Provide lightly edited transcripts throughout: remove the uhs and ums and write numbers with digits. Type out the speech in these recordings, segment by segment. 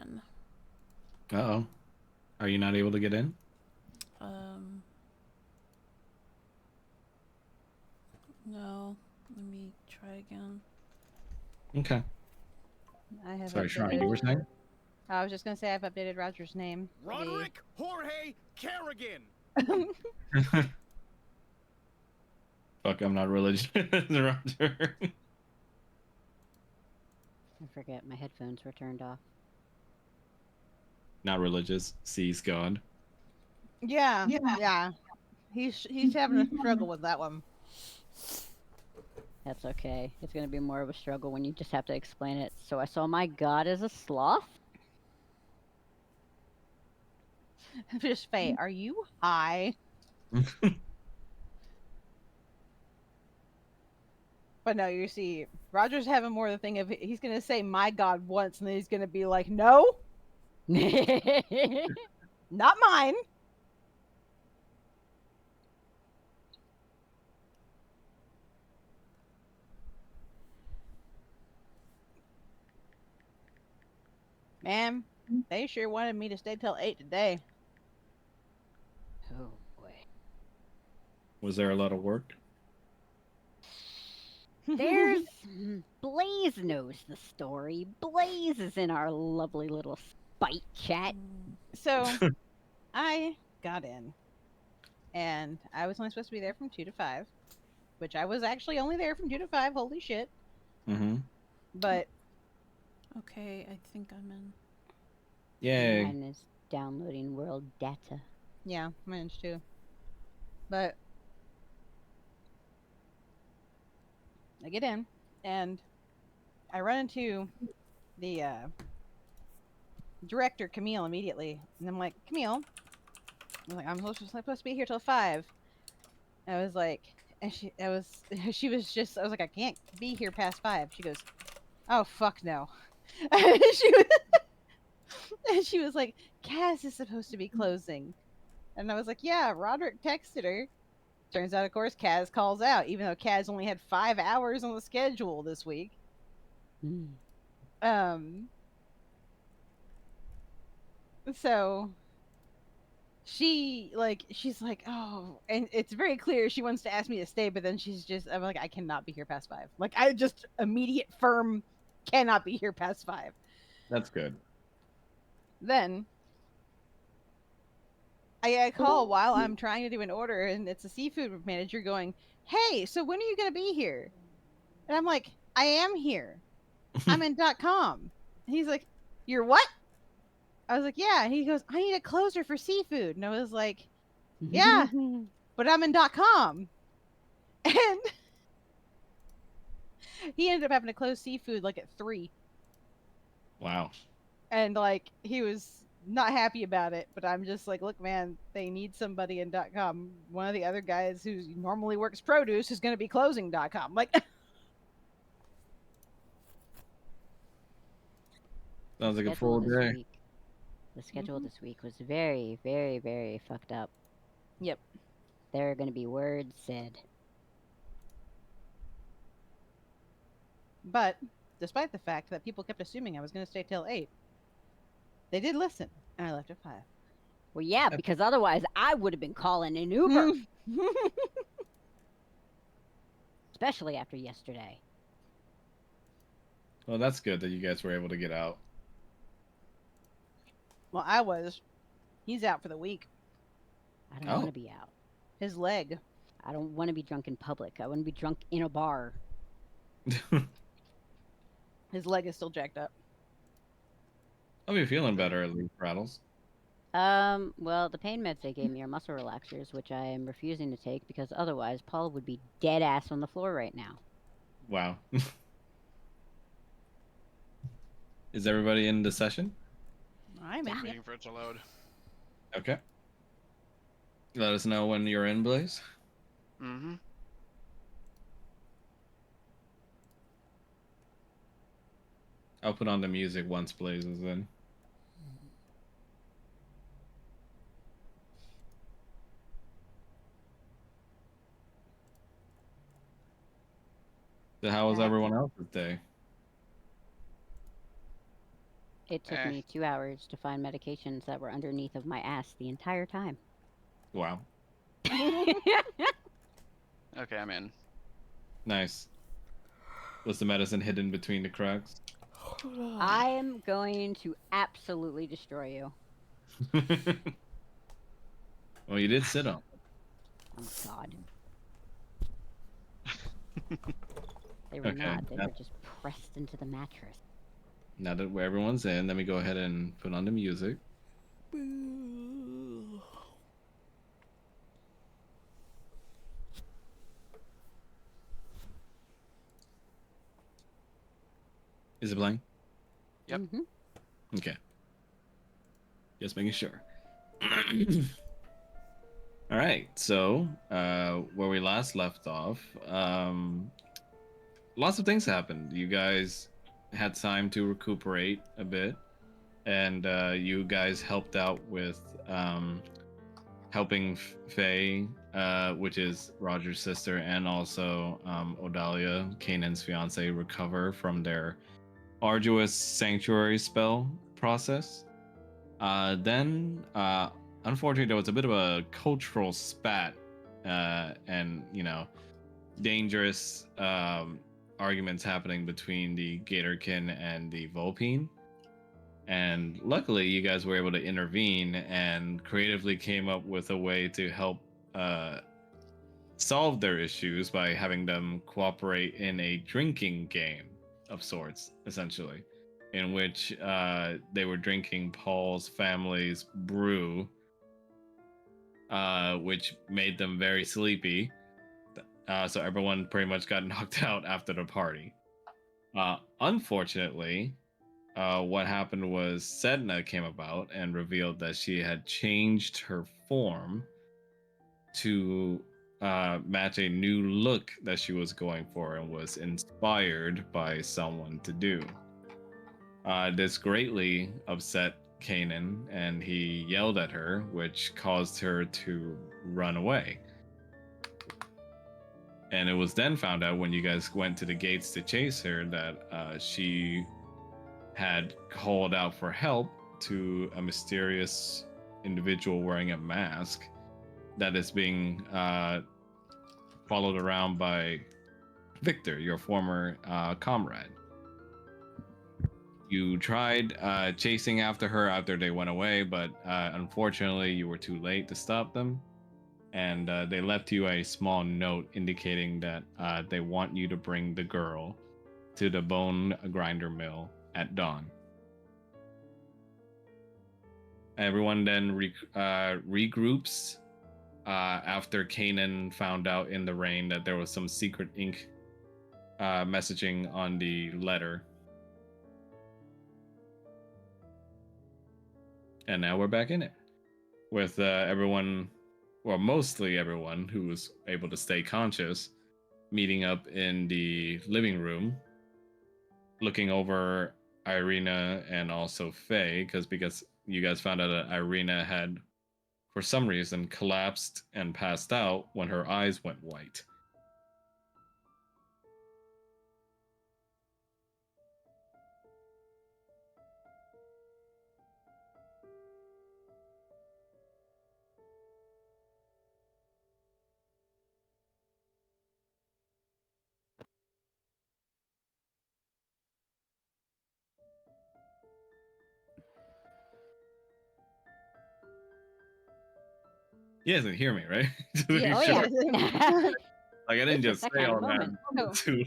again. Uh-oh. Are you not able to get in? Um, no. Let me try again. Okay. I have Sorry, Shrine, you updated. were saying? I was just gonna say I've updated Roger's name. Roderick Jorge Kerrigan. Fuck, I'm not religious, Roger. I forget, my headphones were turned off. Not religious. Sees God. Yeah, yeah. He's having a struggle with that one. That's okay. It's going to be more of a struggle when you just have to explain it. So I saw my god as a sloth? Just Faye, are you high? But no, you see, Roger's having more of the thing of he's gonna say my God once, and then he's gonna be like, no, not mine. Man, they sure wanted me to stay till 8 today. Oh boy. Was there a lot of work? There's Blaze knows the story. Blaze is in our lovely little spite chat. So I got in, and I was only supposed to be there from 2 to 5, which I was actually only there from 2 to 5. Holy shit. Mm-hmm. But Okay, I think I'm in. Yay. Mine is downloading world data. yeah, managed to. But I get in, and I run into the director, Camille, immediately. And I'm like, Camille, I'm supposed to be here till 5. I was like, and she was just, I was like, I can't be here past 5. She goes, oh, fuck no. and she was like, Kaz is supposed to be closing. And I was like, yeah, Roderick texted her. Turns out, of course, Kaz calls out, even though Kaz only had 5 hours on the schedule this week. Mm. So she's like, oh, and it's very clear she wants to ask me to stay, but then I'm like, I cannot be here past 5. Like, I just immediate firm cannot be here past 5. That's good. Then I call while I'm trying to do an order, and it's a seafood manager going, hey, so when are you going to be here? And I'm like, I am here. I'm in .com. And he's like, you're what? I was like, yeah. And he goes, I need a closer for seafood. And I was like, yeah, but I'm in .com. And he ended up having to close seafood like at 3. Wow. And like he was not happy about it, but I'm just like, look, man, they need somebody in .com. One of the other guys who normally works produce is going to be closing .com. Like, Sounds like a schedule full this day. week. The schedule this week was very, very, very fucked up. yep. There are going to be words said. But despite the fact that people kept assuming I was going to stay till 8, they did listen, and I left at 5. Well, yeah, because otherwise I would have been calling an Uber. Especially after yesterday. Well, that's good that you guys were able to get out. Well, I was. He's out for the week. I don't want to be out. His leg. I don't want to be drunk in public. I want to be drunk in a bar. His leg is still jacked up. I'll be feeling better at least, Rattles. Well, the pain meds they gave me are muscle relaxers, which I am refusing to take because otherwise Paul would be dead ass on the floor right now. Wow. Is everybody in the session? I'm in. Waiting for it to load. Okay. Let us know when you're in, Blaze. Mm-hmm. I'll put on the music once Blaze is in. So how was everyone else's day? It took me 2 hours to find medications that were underneath of my ass the entire time. Wow. Okay, I'm in. Nice. Was the medicine hidden between the cracks? I am going to absolutely destroy you. Well, you did sit on. Oh God. They were Okay, not. They now- were just pressed into the mattress. Now that everyone's in, let me go ahead and put on the music. Is it playing? Yep. Mm-hmm. Okay. Just making sure. All right. So, where we last left off, lots of things happened. You guys had time to recuperate a bit, and you guys helped out with helping Faye, which is Roger's sister, and also Odalia, Kanan's fiance, recover from their arduous sanctuary spell process. Then, unfortunately, there was a bit of a cultural spat, and dangerous arguments happening between the Gatorkin and the Vulpine. And luckily, you guys were able to intervene and creatively came up with a way to help solve their issues by having them cooperate in a drinking game of sorts, essentially, in which they were drinking Paul's family's brew, which made them very sleepy. So everyone pretty much got knocked out after the party. Unfortunately, what happened was Sedna came about and revealed that she had changed her form to match a new look that she was going for and was inspired by someone to do. This greatly upset Kanan, and he yelled at her, which caused her to run away. And it was then found out when you guys went to the gates to chase her that she had called out for help to a mysterious individual wearing a mask that is being followed around by Victor, your former comrade. You tried chasing after her after they went away, but unfortunately you were too late to stop them. And they left you a small note indicating that they want you to bring the girl to the bone grinder mill at dawn. Everyone then regroups after Kanan found out in the rain that there was some secret ink messaging on the letter. And now we're back in it with everyone, well, mostly everyone who was able to stay conscious, meeting up in the living room, looking over Irina and also Faye, because you guys found out that Irina had, for some reason, collapsed and passed out when her eyes went white. You guys didn't hear me, right? Just Yeah, making oh sure. yeah. Like I didn't It's just that say kind all of moment. No. that. Too.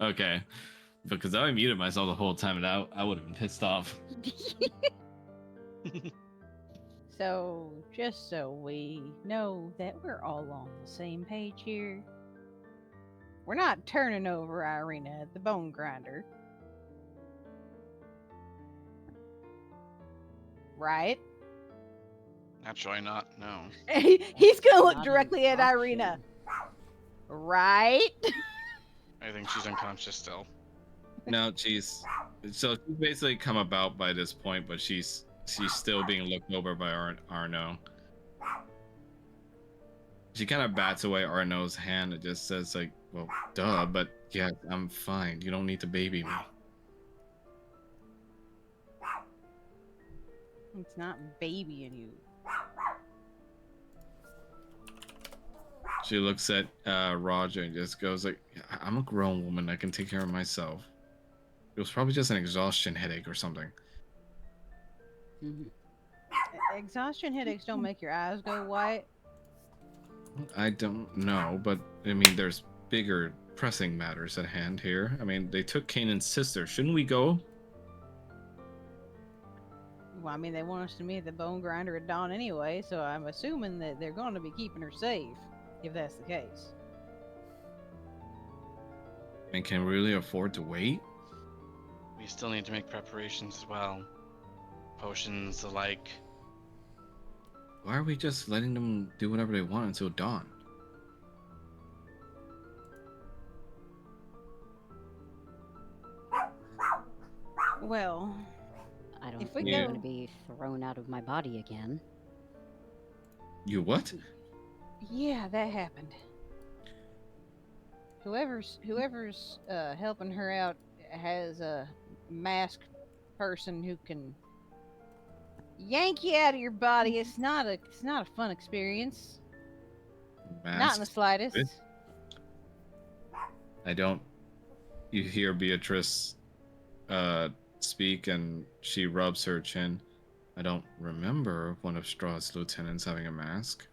Okay, because I muted myself the whole time, and I would have been pissed off. So, just so we know that we're all on the same page here, we're not turning over Irina at the bone grinder. Right? Naturally not. No. He's gonna look Not an directly at Irina. option. Right? I think she's unconscious still. No, she's basically come about by this point, but she's still being looked over by Arno. She kind of bats away Arno's hand. It just says like, "Well, duh, but yeah, I'm fine. You don't need to baby me." It's not babying you. She looks at Roger and just goes like, I'm a grown woman. I can take care of myself. It was probably just an exhaustion headache or something. Mhm. Exhaustion headaches don't make your eyes go white. I don't know, but I mean, there's bigger pressing matters at hand here. I mean, they took Kanan's sister. Shouldn't we go? Well, I mean, they want us to meet the bone grinder at dawn anyway, so I'm assuming that they're going to be keeping her safe, if that's the case. And can we really afford to wait? We still need to make preparations as well. Potions, the like. Why are we just letting them do whatever they want until dawn? Well, I don't If we think I'm go- going to be thrown out of my body again. You what? yeah, that happened. Whoever's helping her out has a masked person who can yank you out of your body. It's not a fun experience. Not in the Masked? slightest. Good. I don't. You hear Beatrice speak, and she rubs her chin. I don't remember one of Strahd's lieutenants having a mask.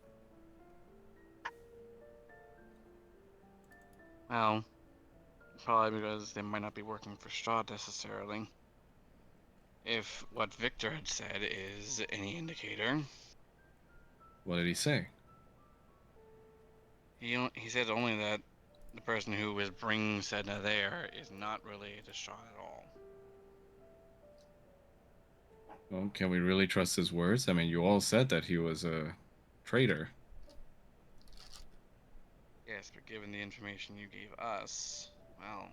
Well, probably because they might not be working for Strahd necessarily. If what Victor had said is any indicator, What did he say? he said only that the person who was bringing Sedna there is not related to Strahd at all. Well, can we really trust his words? I mean, you all said that he was a traitor. Yes, but given the information you gave us, well,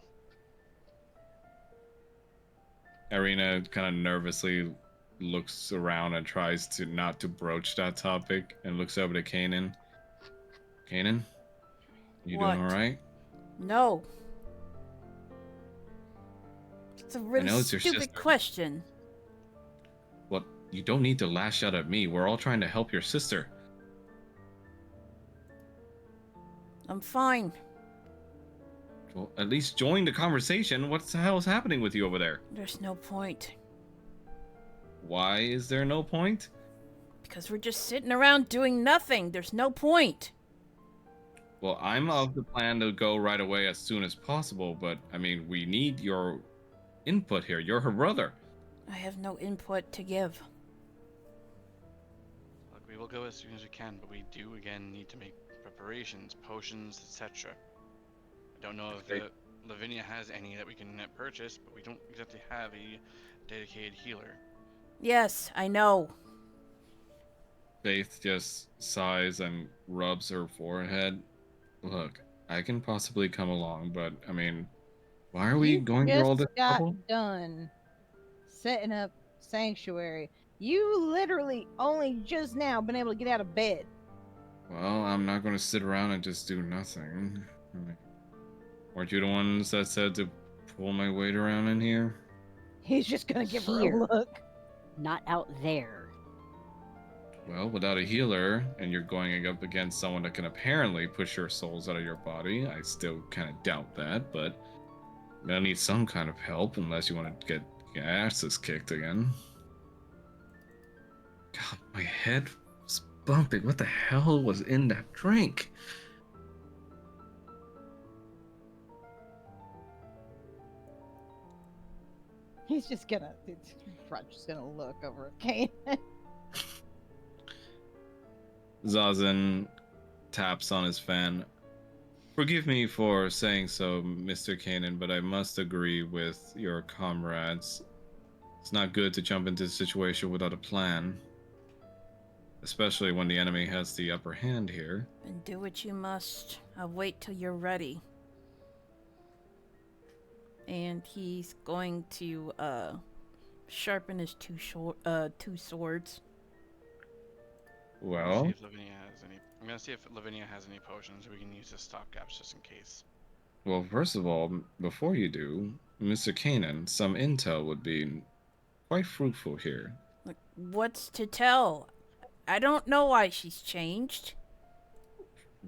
Arena kind of nervously looks around and tries to not to broach that topic and looks over to Kanan. Kanan, you doing What? all right? No. It's a really know it's your stupid sister. question. Well, you don't need to lash out at me. We're all trying to help your sister. I'm fine. Well, at least join the conversation. What the hell is happening with you over there? There's no point. Why is there no point? Because we're just sitting around doing nothing. There's no point. Well, I'm of the plan to go right away as soon as possible, but I mean, we need your input here. You're her brother. I have no input to give. look, we will go as soon as we can, but we do again need to make preparations, potions, etc. I don't know if Okay. Lavinia has any that we can purchase, but we don't exactly have a dedicated healer. Yes, I know. Faith just sighs and rubs her forehead. Look, I can possibly come along, but I mean, why are we You going through all this just got trouble? done setting up sanctuary. You literally only just now been able to get out of bed. Well, I'm not going to sit around and just do nothing. Weren't you the ones that said to pull my weight around in here? He's just gonna give her Here. a look. Not out there. Well, without a healer, and you're going up against someone that can apparently push your souls out of your body, I still kind of doubt that, but I'll need some kind of help unless you want to get your asses kicked again. God, my head was bumping. What the hell was in that drink? He's just gonna. Roger's just gonna look over at Kane. Zazen taps on his fan. Forgive me for saying so, Mr. Kanan, but I must agree with your comrades. It's not good to jump into a situation without a plan. Especially when the enemy has the upper hand here. Then do what you must. I'll wait till you're ready. And he's going to sharpen his two swords. Well, See if Lavinia has any. I'm gonna see if Lavinia has any potions we can use as stopgaps just in case. well, first of all, before you do, Mr. Kanan, some intel would be quite fruitful here. Look, What's to tell? I don't know why she's changed.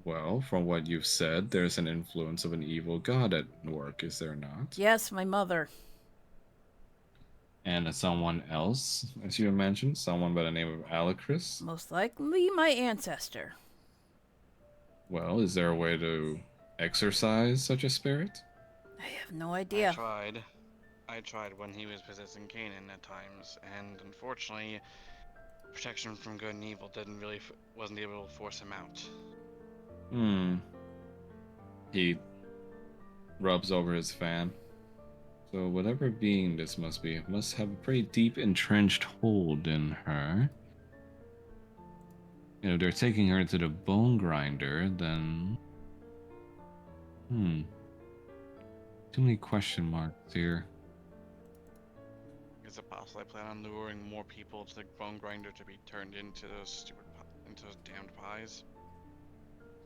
Well, from what you've said, there's an influence of an evil god at work, is there not? Yes, my mother. And someone else, as you mentioned, someone by the name of Alecris. Most likely my ancestor. Well, is there a way to exorcise such a spirit? I have no I idea. tried. I tried when he was possessing Kanan at times, and unfortunately, protection from good and evil wasn't able to force him out. He rubs over his fan. So whatever being this must be, it must have a pretty deep entrenched hold in her. And if they're taking her to the bone grinder, then... Too many question marks here. Is it possible I plan on luring more people to the bone grinder to be turned into into those damned pies?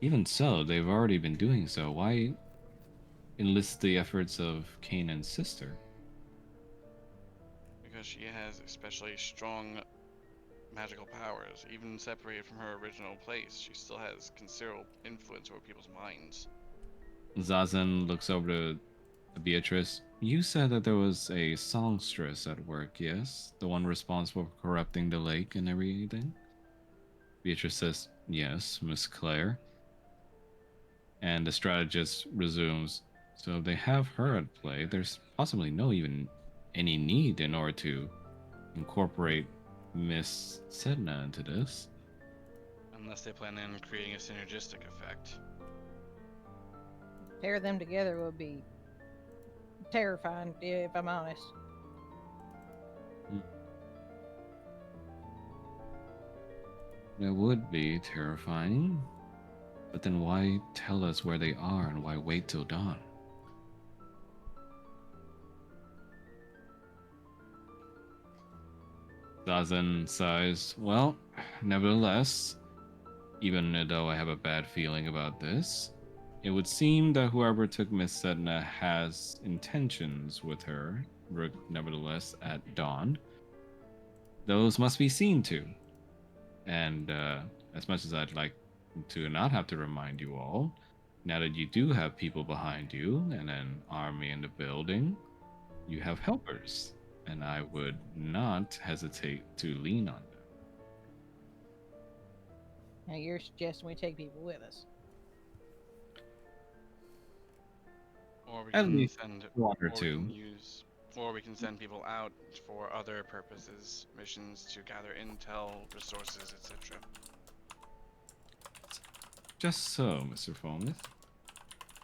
Even so, they've already been doing so. Why enlist the efforts of Kanan's sister? Because she has especially strong magical powers. Even separated from her original place, she still has considerable influence over people's minds. Zazen looks over to Beatrice. You said that there was a songstress at work, yes? The one responsible for corrupting the lake and everything? Beatrice says, yes, Miss Claire. And the strategist resumes, so if they have her at play, there's possibly any need in order to incorporate Miss Sedna into this. Unless they plan on creating a synergistic effect. Pair them together would be terrifying, if I'm honest. That would be terrifying. But then why tell us where they are and why wait till dawn? Zazen sighs. Well, nevertheless, even though I have a bad feeling about this, it would seem that whoever took Miss Sedna has intentions with her, nevertheless, at dawn. Those must be seen to. And as much as I'd like to not have to remind you all, now that you do have people behind you and an army in the building, you have helpers, and I would not hesitate to lean on them. Now you're suggesting we take people with us. Or we At can least send one or or we two. can use or we can send people out for other purposes, missions to gather intel, resources, etc. Just so, Mr. Fomith.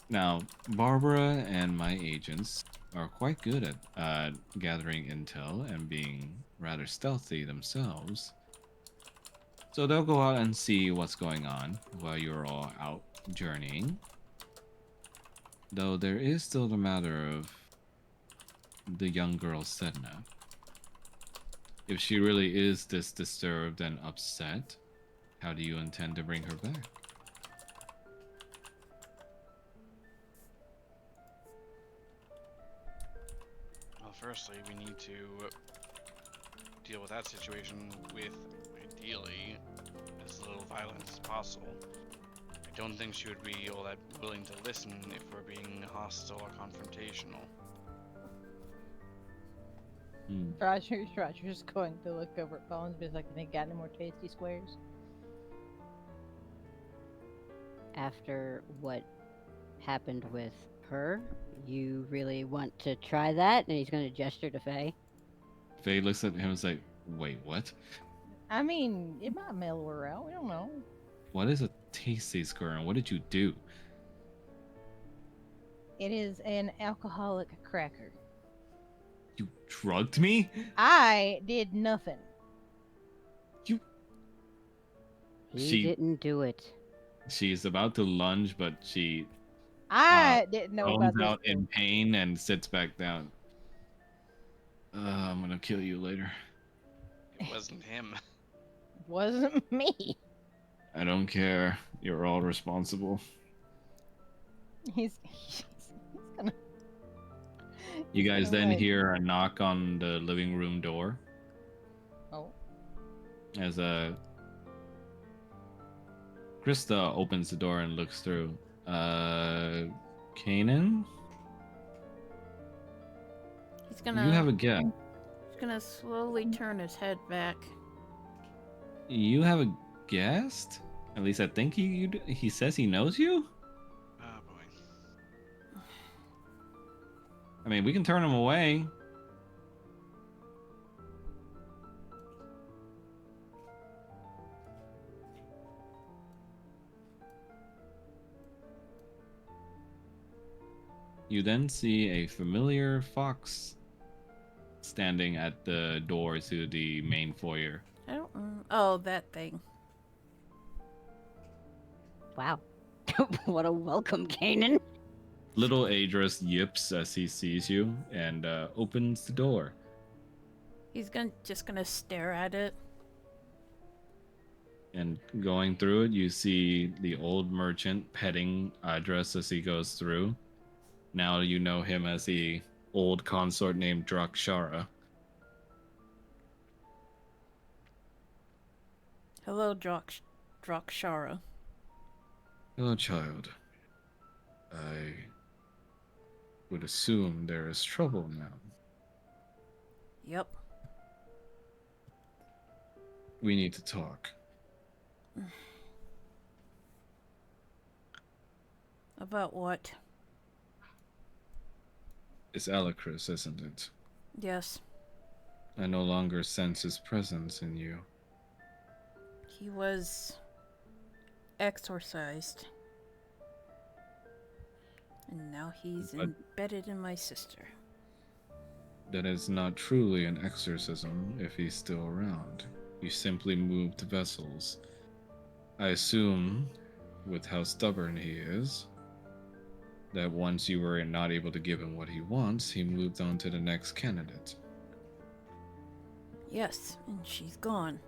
Now, Barbara and my agents are quite good at gathering intel and being rather stealthy themselves. So they'll go out and see what's going on while you're all out journeying. Though there is still the matter of the young girl Sedna. If she really is this disturbed and upset, how do you intend to bring her back? Well, firstly, we need to deal with that situation with, ideally, as little violence as possible. I don't think she would be all that willing to listen if we're being hostile or confrontational. Roger's going to look over at Bones and be like, they got any more tasty squares? After what happened with her, you really want to try that? And he's going to gesture to Faye. Faye looks at him and is like, wait, what? I mean, it might mellow her out. We don't know. What is a tasty square and what did you do? It is an alcoholic cracker. You drugged me? I did nothing. He She- didn't do it. She's about to lunge, but she I didn't know groans about this. out in pain and sits back down. I'm gonna kill you later. It wasn't him. Wasn't me. I don't care. You're all responsible. He's gonna. You he's guys gonna then like- hear a knock on the living room door. Oh, As Krista opens the door and looks through. Kanan, He's you have gonna a guess. he's gonna slowly turn his head back. You have a guest? At least I think he says he knows you. Oh boy. I mean, we can turn him away. You then see a familiar fox standing at the door to the main foyer. I don't. Oh, that thing. Wow. What a welcome, Kanan. Little Adris yips as he sees you and opens the door. He's just gonna stare at it. And going through it, you see the old merchant petting Adris as he goes through. Now you know him as the old consort named Drakshara. Hello, Drakshara. Hello, child. I would assume there is trouble now. Yep. We need to talk. About what? It's Alacris, isn't it? Yes. I no longer sense his presence in you. He was exorcised. And now he's But- embedded in my sister. That is not truly an exorcism if he's still around. You simply moved vessels. I assume, with how stubborn he is, that once you were not able to give him what he wants, he moved on to the next candidate. Yes, and she's gone.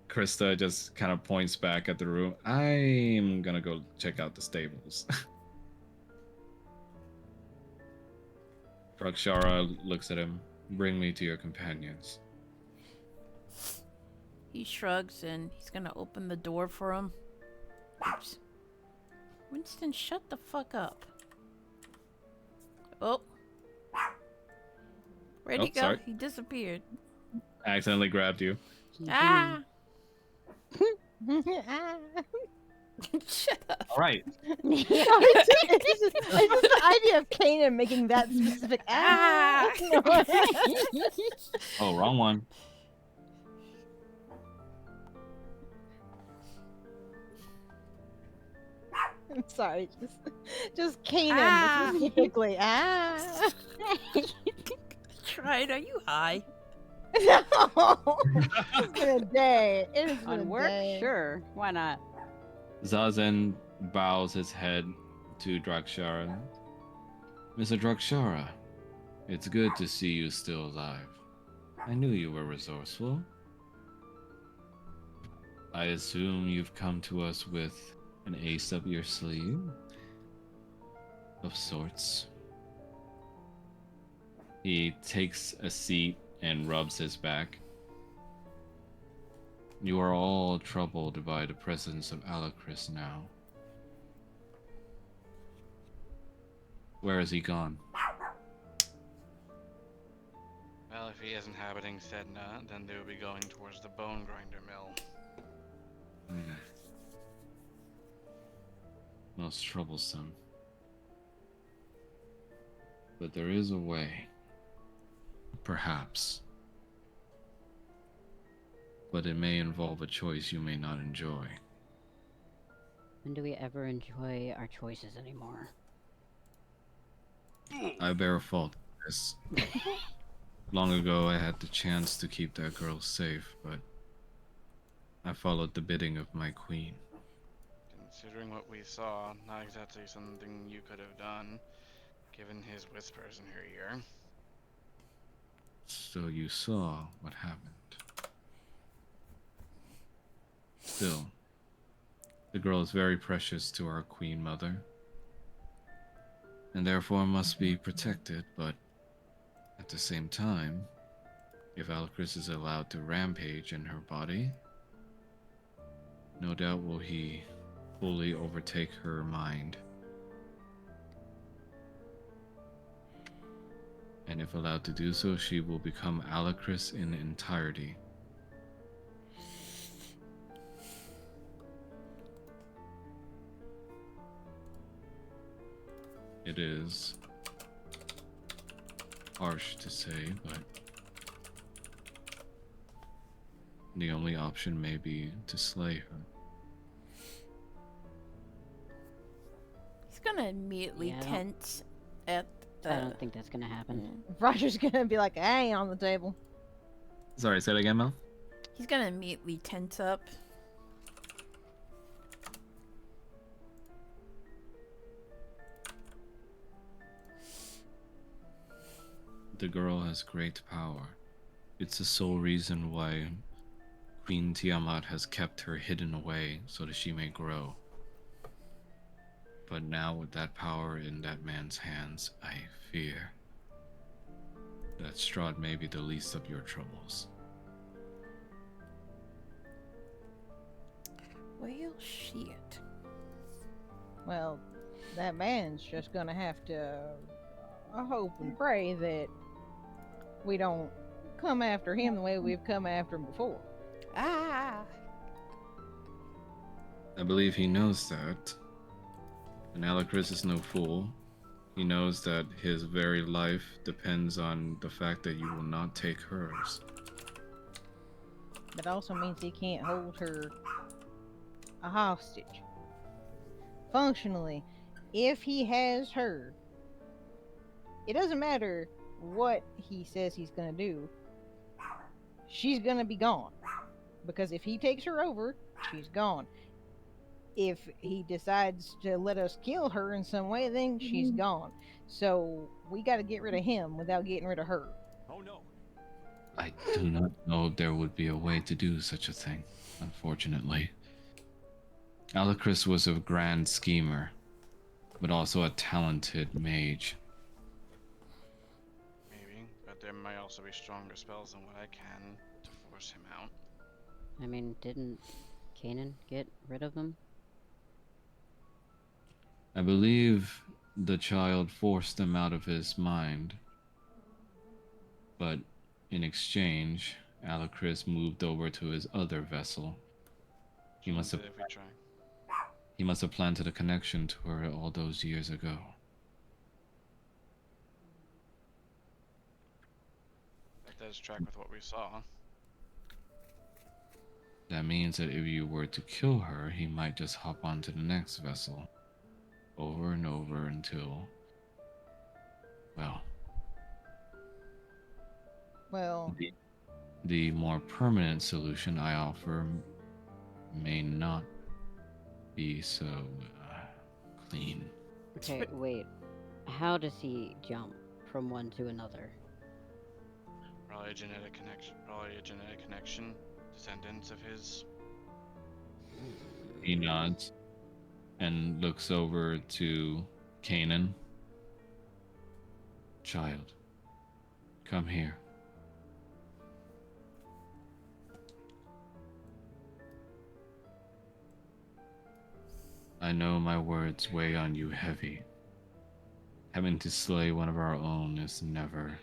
Krista just kind of points back at the room. I'm gonna go check out the stables. Drakshara looks at him. Bring me to your companions. He shrugs and he's gonna open the door for him. Oops. Winston, shut the fuck up. Oh. Where'd he Oh, go? sorry. He disappeared. I accidentally grabbed you. Ah! Ah. Shut up. All right. It's just the idea of Kanan making that specific Ah! Oh, wrong one. I'm sorry, just Kanan Ah. specifically. Ah. Strahd, are you high? No, it's been a day. It has been a On work? day. Sure. Why not? Zazen bows his head to Drakshara. Mr. Drakshara, it's good to see you still alive. I knew you were resourceful. I assume you've come to us with an ace up your sleeve? Of sorts. He takes a seat and rubs his back. You are all troubled by the presence of Alacris now. Where has he gone? Well, if he is inhabiting Sedna, then they will be going towards the bone grinder mill. Hmm. Most troublesome. But there is a way. Perhaps. But it may involve a choice you may not enjoy. When do we ever enjoy our choices anymore? I bear fault for this. Long ago, I had the chance to keep that girl safe, but I followed the bidding of my queen. Considering what we saw, not exactly something you could have done, given his whispers in her ear. So you saw what happened. Still, the girl is very precious to our queen mother, and therefore must be protected, but At the same time, if Alucris is allowed to rampage in her body, no doubt will he fully overtake her mind. And if allowed to do so, she will become Alucris in entirety. It is harsh to say, but the only option may be to slay her. He's gonna immediately Yeah, I don't- tense at the. I don't think that's gonna happen. Roger's gonna be like, I ain't on the table. Sorry, say that again, Mel? He's gonna immediately tense up. The girl has great power. It's the sole reason why Queen Tiamat has kept her hidden away so that she may grow. But now with that power in that man's hands, I fear that Strahd may be the least of your troubles. Well, shit. Well, that man's just gonna have to hope and pray that we don't come after him the way we've come after him before. Ah. I believe he knows that. And Alucris is no fool. He knows that his very life depends on the fact that you will not take hers. That also means he can't hold her a hostage. Functionally, if he has her, it doesn't matter what he says he's gonna do, she's gonna be gone. Because if he takes her over, she's gone. If he decides to let us kill her in some way, then she's gone. So we gotta get rid of him without getting rid of her. Oh no. I do not know there would be a way to do such a thing, unfortunately. Alucris was a grand schemer, but also a talented mage. Maybe, but there might also be stronger spells than what I can to force him out. I mean, didn't Kanan get rid of them? I believe the child forced them out of his mind, but in exchange, Alucris moved over to his other vessel. He must have If we try. He must have planted a connection to her all those years ago. That does track with what we saw. That means that if you were to kill her, he might just hop onto the next vessel. Over and over until... well... Well, the more permanent solution I offer may not be so clean. Okay, wait. How does he jump from one to another? Probably a genetic connection. Descendants of his. He nods and looks over to Kanan. Child, come here. I know my words weigh on you heavy. Having to slay one of our own is never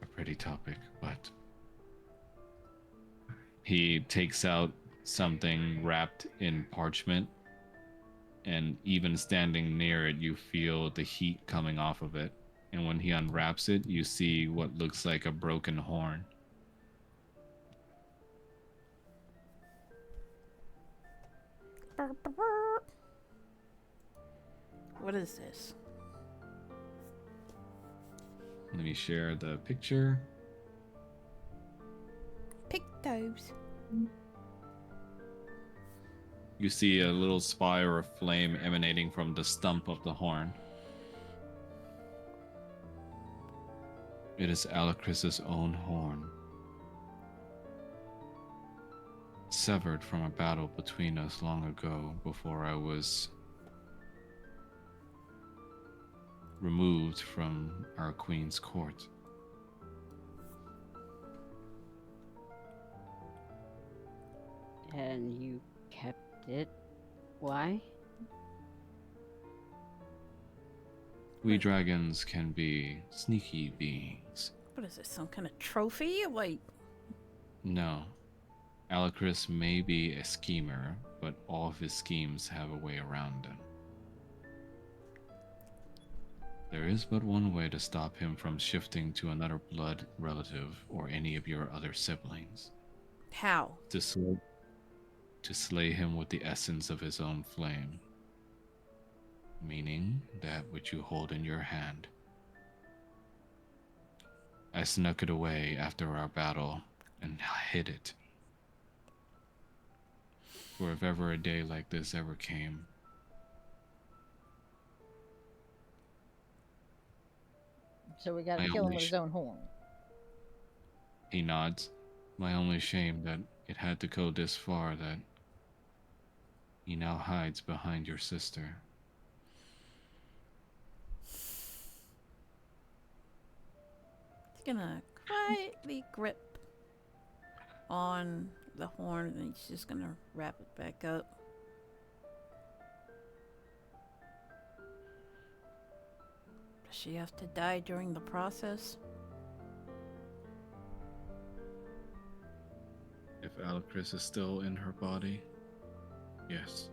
a pretty topic, but he takes out something wrapped in parchment, and even standing near it, you feel the heat coming off of it. And when he unwraps it, you see what looks like a broken horn. What is this? Let me share the picture. Pictos. You see a little spire of flame emanating from the stump of the horn. It is Alucris's own horn, severed from a battle between us long ago, before I was removed from our queen's court. And you kept it. Why? We dragons can be sneaky beings. What is this, some kind of trophy? Like, No. Alacris may be a schemer, but all of his schemes have a way around them. There is but one way to stop him from shifting to another blood relative or any of your other siblings. how? To slay him with the essence of his own flame. Meaning that which you hold in your hand. I snuck it away after our battle and hid it. For if ever a day like this ever came, So we gotta I kill him only with his own horn. he nods. My only shame that it had to go this far that he now hides behind your sister. He's gonna quietly grip on the horn and he's just gonna wrap it back up. Does she have to die during the process? If Alacris is still in her body, yes.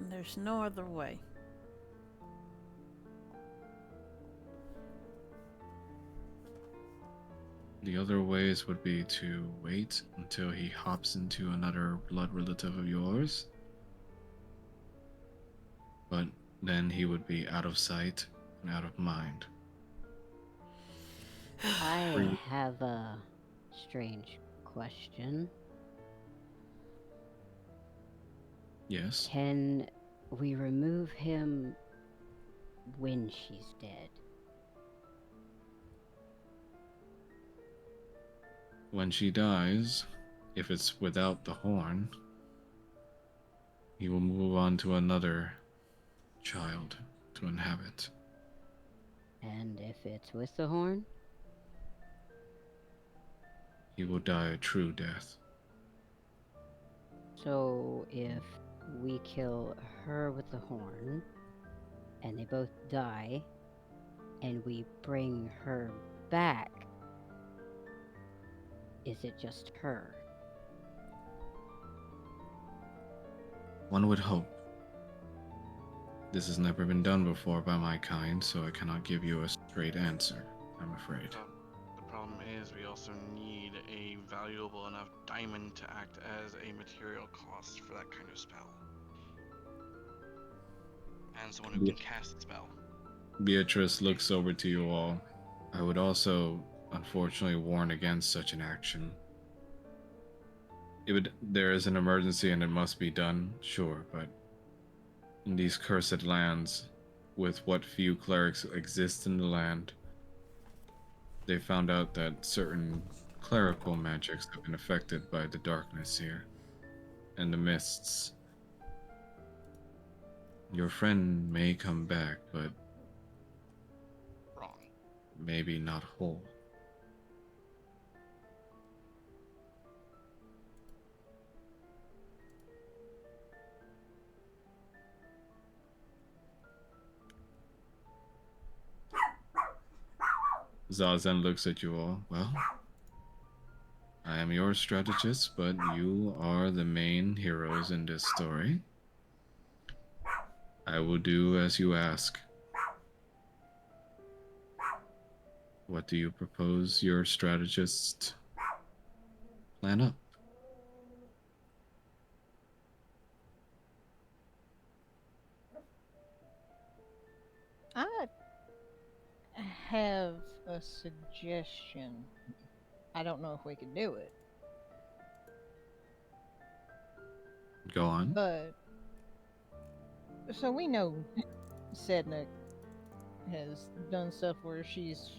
There's no other way. The other ways would be to wait until he hops into another blood relative of yours. But then he would be out of sight and out of mind. I have a strange question. Yes. Can we remove him when she's dead? When she dies, if it's without the horn, he will move on to another child to inhabit. And if it's with the horn? He will die a true death. So if we kill her with the horn, and they both die, and we bring her back, is it just her? One would hope. This has never been done before by my kind, so I cannot give you a straight answer, I'm afraid. The problem is we also need a valuable enough diamond to act as a material cost for that kind of spell. And someone who can cast the spell. Beatrice looks over to you all. I would also, unfortunately, warn against such an action. There is an emergency and it must be done, sure, but in these cursed lands, with what few clerics exist in the land, they found out that certain clerical magics have been affected by the darkness here and the mists. Your friend may come back, but Wrong. maybe not whole. Zazen looks at you all. Well, I am your strategist, but you are the main heroes in this story. I will do as you ask. What do you propose your strategist plan up? I have a suggestion. I don't know if we can do it, Go on. but so we know Sedna has done stuff where she's,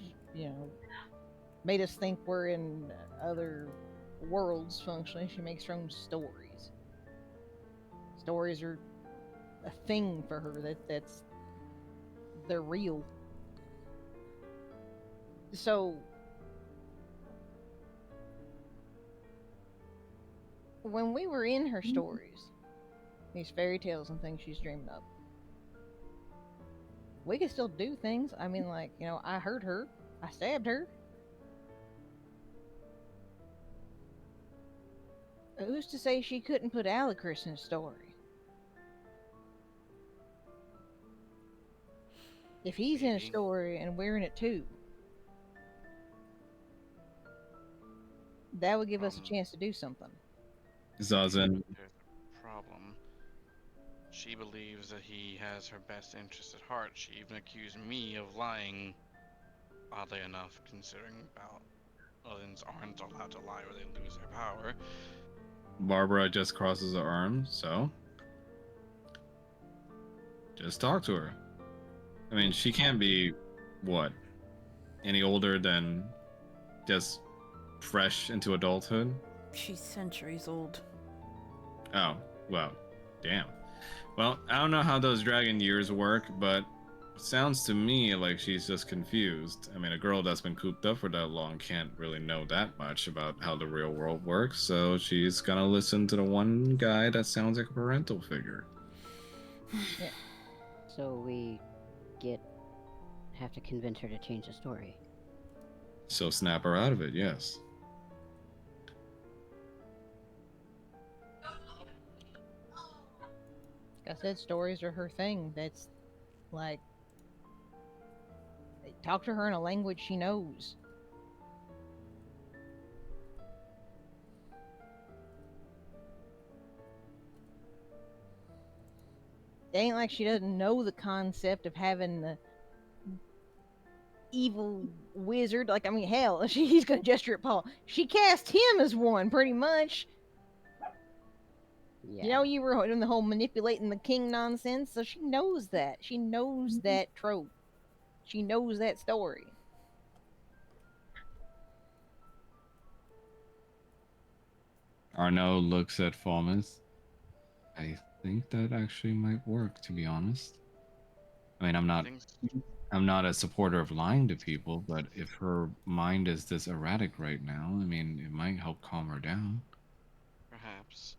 made us think we're in other worlds functionally. She makes her own stories. Stories are a thing for her that's they're real. So when we were in her stories, these fairy tales and things she's dreaming of, we could still do things. I mean, like, you know, I hurt her, I stabbed her. Who's to say she couldn't put Alicris in a story? If he's in a Maybe. story and we're in it too, that would give us a chance to do something. Zazen, There's a problem. She believes that he has her best interest at heart. She even accused me of lying, oddly enough, considering paladins aren't allowed to lie or they lose their power. Barbara just crosses her arms, so just talk to her. I mean, she can't be, what, any older than just fresh into adulthood? She's centuries old. Oh, well, damn. Well, I don't know how those dragon years work, but it sounds to me like she's just confused. I mean, a girl that's been cooped up for that long can't really know that much about how the real world works, so she's gonna listen to the one guy that sounds like a parental figure. So we have to convince her to change the story. So snap her out of it, yes. Like I said, stories are her thing. That's like, talk to her in a language she knows. It ain't like she doesn't know the concept of having the evil wizard. Like, I mean, hell, he's gonna gesture at Paul. She cast him as one, pretty much. Yeah. You know, you were doing the whole manipulating the king nonsense, so she knows that. She knows that trope. She knows that story. Arno looks at Falmouth. I think that actually might work, to be honest. I mean, I'm not a supporter of lying to people, but if her mind is this erratic right now, I mean, it might help calm her down. Perhaps.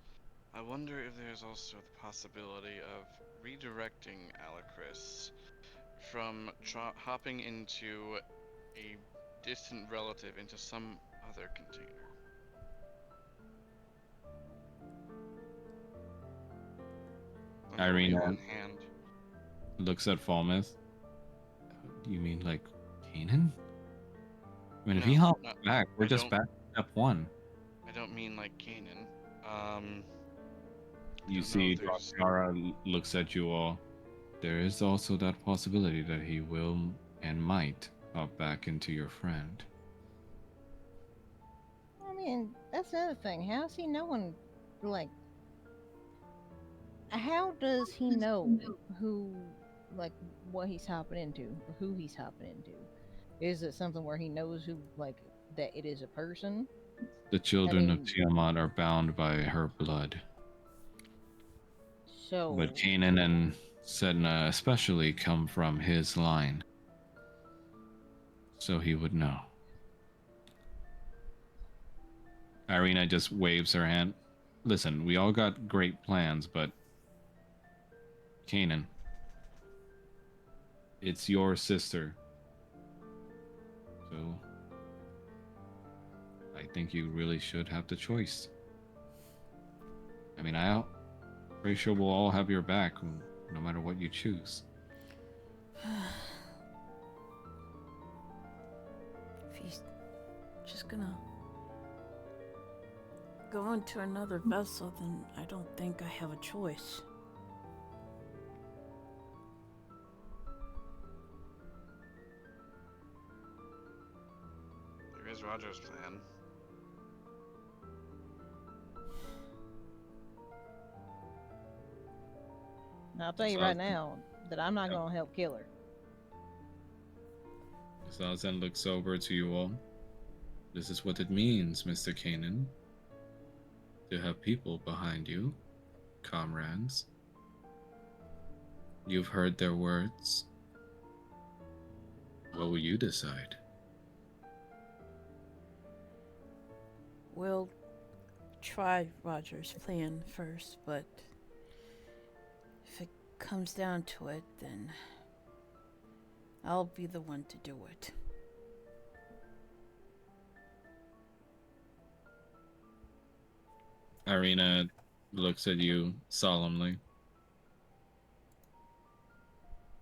I wonder if there's also the possibility of redirecting Alicris from hopping into a distant relative into some other container. Irene on hand. looks at Falmouth. You mean like Kanan? I mean, if he hops back, we're just back to step one. I don't mean like Kanan. You see, Dara looks at you all. There is also that possibility that he will and might hop back into your friend. I mean, that's another thing. How's he knowing, like, how does he know who, like, what he's hopping into, or who he's hopping into? Is it something where he knows who, like, that it is a person? The children of Tiamat are bound by her blood. So, But Kanan and Sedna especially come from his line. So he would know. Irina just waves her hand. Listen, we all got great plans, but Kanan, it's your sister. So I think you really should have the choice. I mean, I'm pretty sure we'll all have your back no matter what you choose. If he's just gonna go into another vessel, then I don't think I have a choice. There is Roger's plan. I'll tell you right now that I'm not going to help kill her. Zazen looks over to you all. This is what it means, Mr. Kanan. To have people behind you, comrades. You've heard their words. What will you decide? We'll try Roger's plan first, but if it comes down to it, then I'll be the one to do it. Irina looks at you solemnly.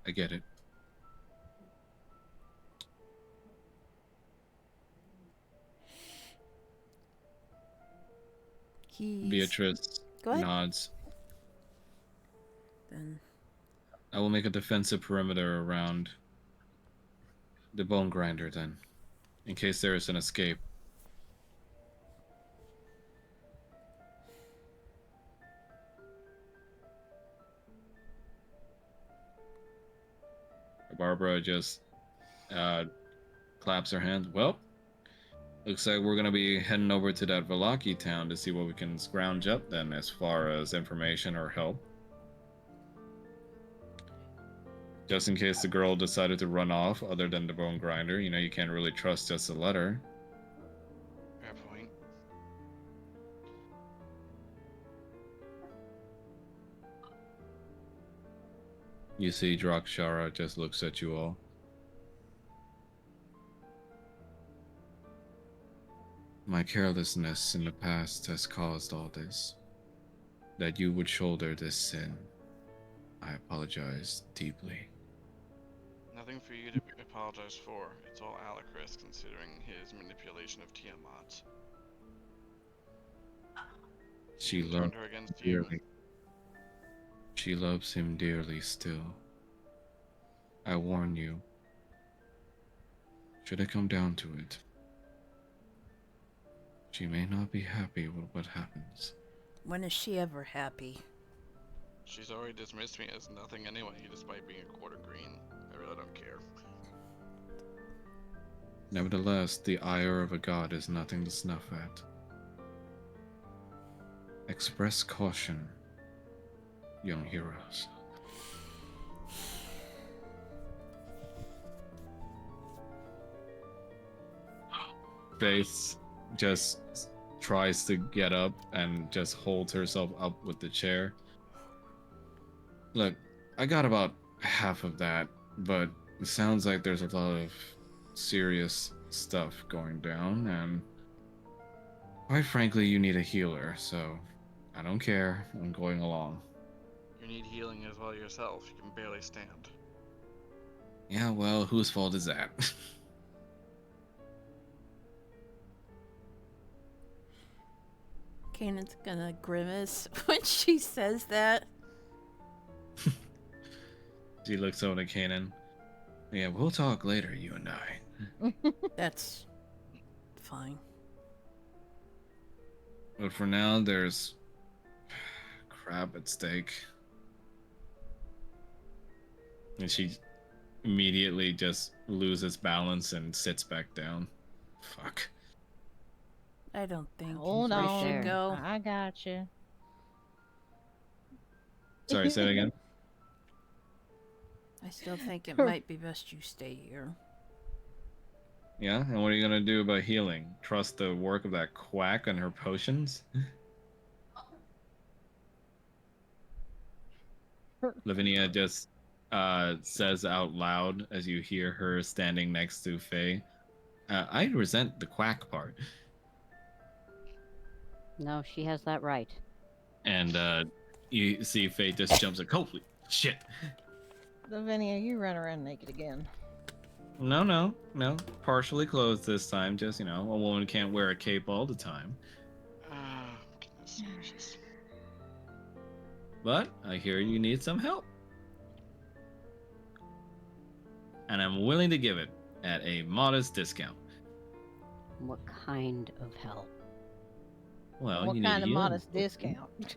I get it. Beatrice Go ahead. nods. Then I will make a defensive perimeter around the bone grinder then, in case there is an escape. Barbara just claps her hands. Well, looks like we're gonna be heading over to that Velaki town to see what we can scrounge up then as far as information or help. Just in case the girl decided to run off other than the bone grinder, you know, you can't really trust just a letter. Fair point. You see Drakshara just looks at you all. My carelessness in the past has caused all this. That you would shoulder this sin, I apologize deeply. Nothing for you to apologize for. It's all Alacris, considering his manipulation of Tiamat. She Turned loved her him against you. dearly. She loves him dearly still. I warn you. Should it come down to it, she may not be happy with what happens. when is she ever happy? She's already dismissed me as nothing anyway, despite being a quarter green. I really don't care. Nevertheless, the ire of a god is nothing to snuff at. Express caution, young heroes. Faith just tries to get up and just holds herself up with the chair. Look, I got about half of that, but it sounds like there's a lot of serious stuff going down, and quite frankly, you need a healer, so I don't care. I'm going along. You need healing as well yourself. You can barely stand. Yeah, well, whose fault is that? Kanan's gonna grimace when she says that. She looks over to Kanan. Yeah, we'll talk later, you and I. That's fine. But for now, there's crap at stake. And she immediately just loses balance and sits back down. Fuck. I don't think Hold we on. should go. I got you. Sorry, say it again. I still think it might be best you stay here. Yeah, and what are you gonna do about healing? Trust the work of that quack and her potions? Lavinia just says out loud as you hear her standing next to Faye. I resent the quack part. No, she has that right. And you see Faye just jumps like, holy shit. Lavinia, you run around naked again. No. Partially clothed this time. Just, you know, a woman can't wear a cape all the time. Goodness gracious. But I hear you need some help. And I'm willing to give it at a modest discount. What kind of help? Well, What you need kind of healing modest potions. discount?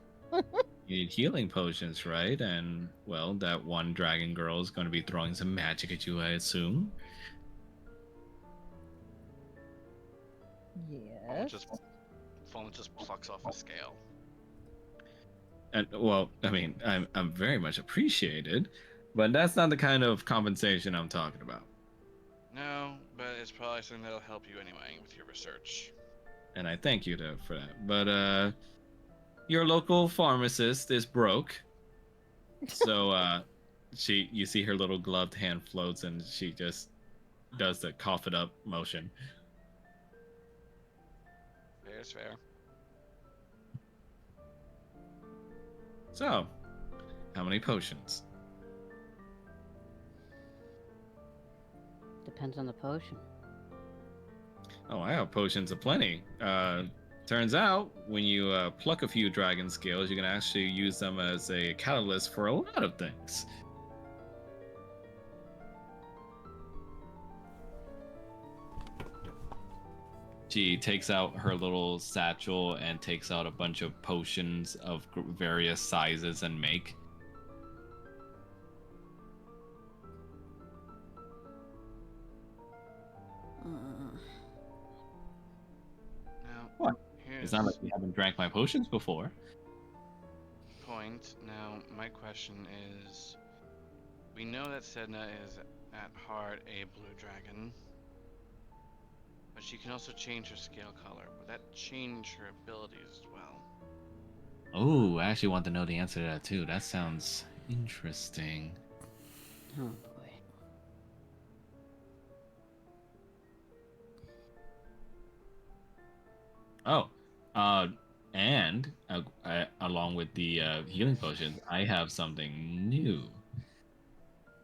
You need healing potions, right? And, well, that one dragon girl is going to be throwing some magic at you, I assume. Yes. Phone just plucks off a scale. And, well, I mean, I'm very much appreciated, but that's not the kind of compensation I'm talking about. is probably something that'll help you anyway with your research. And I thank you for that. But your local pharmacist is broke. So you see her little gloved hand floats and she just does the cough it up motion. Fair's fair. So, how many potions? Depends on the potion. Oh, I have potions aplenty. Turns out, when you pluck a few dragon scales, you can actually use them as a catalyst for a lot of things. She takes out her little satchel and takes out a bunch of potions of various sizes and make. Now, What? here's It's not like you haven't drank my potions before. point. Now, my question is, we know that Sedna is at heart a blue dragon, but she can also change her scale color. Would that change her abilities as well? Oh, I actually want to know the answer to that too. That sounds interesting. Oh boy. Oh, and along with the healing potions, I have something new.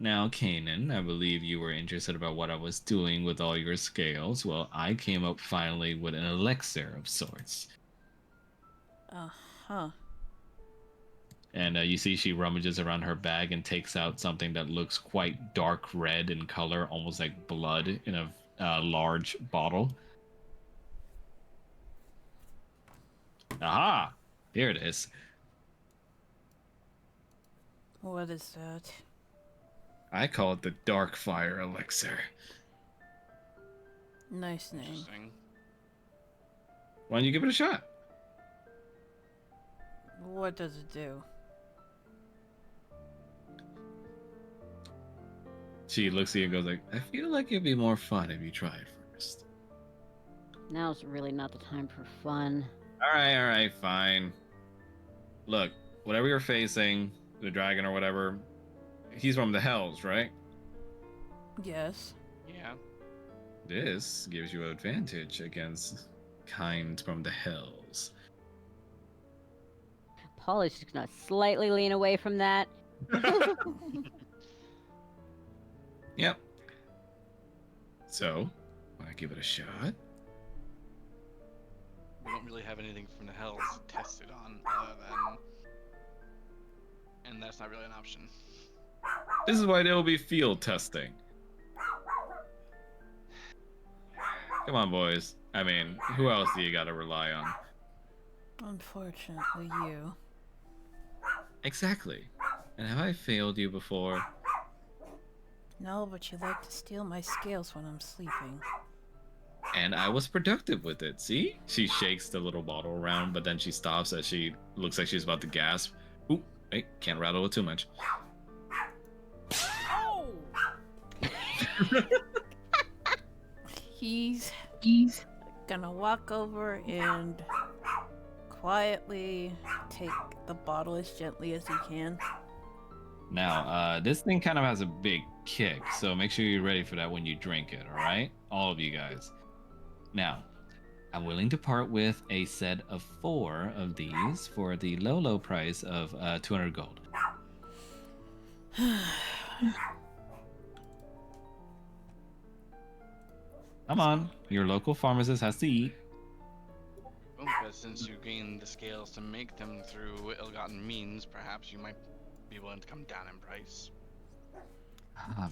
Now, Kanan, I believe you were interested about what I was doing with all your scales. Well, I came up finally with an elixir of sorts. Uh-huh. And you see she rummages around her bag and takes out something that looks quite dark red in color, almost like blood in a large bottle. Aha! Here it is. What is that? I call it the Dark Fire Elixir. Nice name. Interesting. Why don't you give it a shot? What does it do? She looks at you and goes like, I feel like it'd be more fun if you tried first. Now's really not the time for fun. All right, fine. Look, whatever you're facing, the dragon or whatever, he's from the Hells, right? Yes. Yeah. This gives you an advantage against kind from the Hells. Paul is just gonna slightly lean away from that. Yep. So, want to give it a shot? We don't really have anything from the Hells tested on other than... And that's not really an option. This is why there will be field testing. Come on, boys. I mean, who else do you gotta rely on? Unfortunately, you. Exactly. And have I failed you before? No, but you like to steal my scales when I'm sleeping. And I was productive with it, see? She shakes the little bottle around, but then she stops as she looks like she's about to gasp. Oop, hey, can't rattle it too much. Oh! He's gonna walk over and quietly take the bottle as gently as he can. Now, this thing kind of has a big kick, so make sure you're ready for that when you drink it, alright? All of you guys. Now, I'm willing to part with a set of 4 of these for the low price of 200 gold. Come on, your local pharmacist has to eat. Well, but since you gained the scales to make them through ill-gotten means, perhaps you might be willing to come down in price.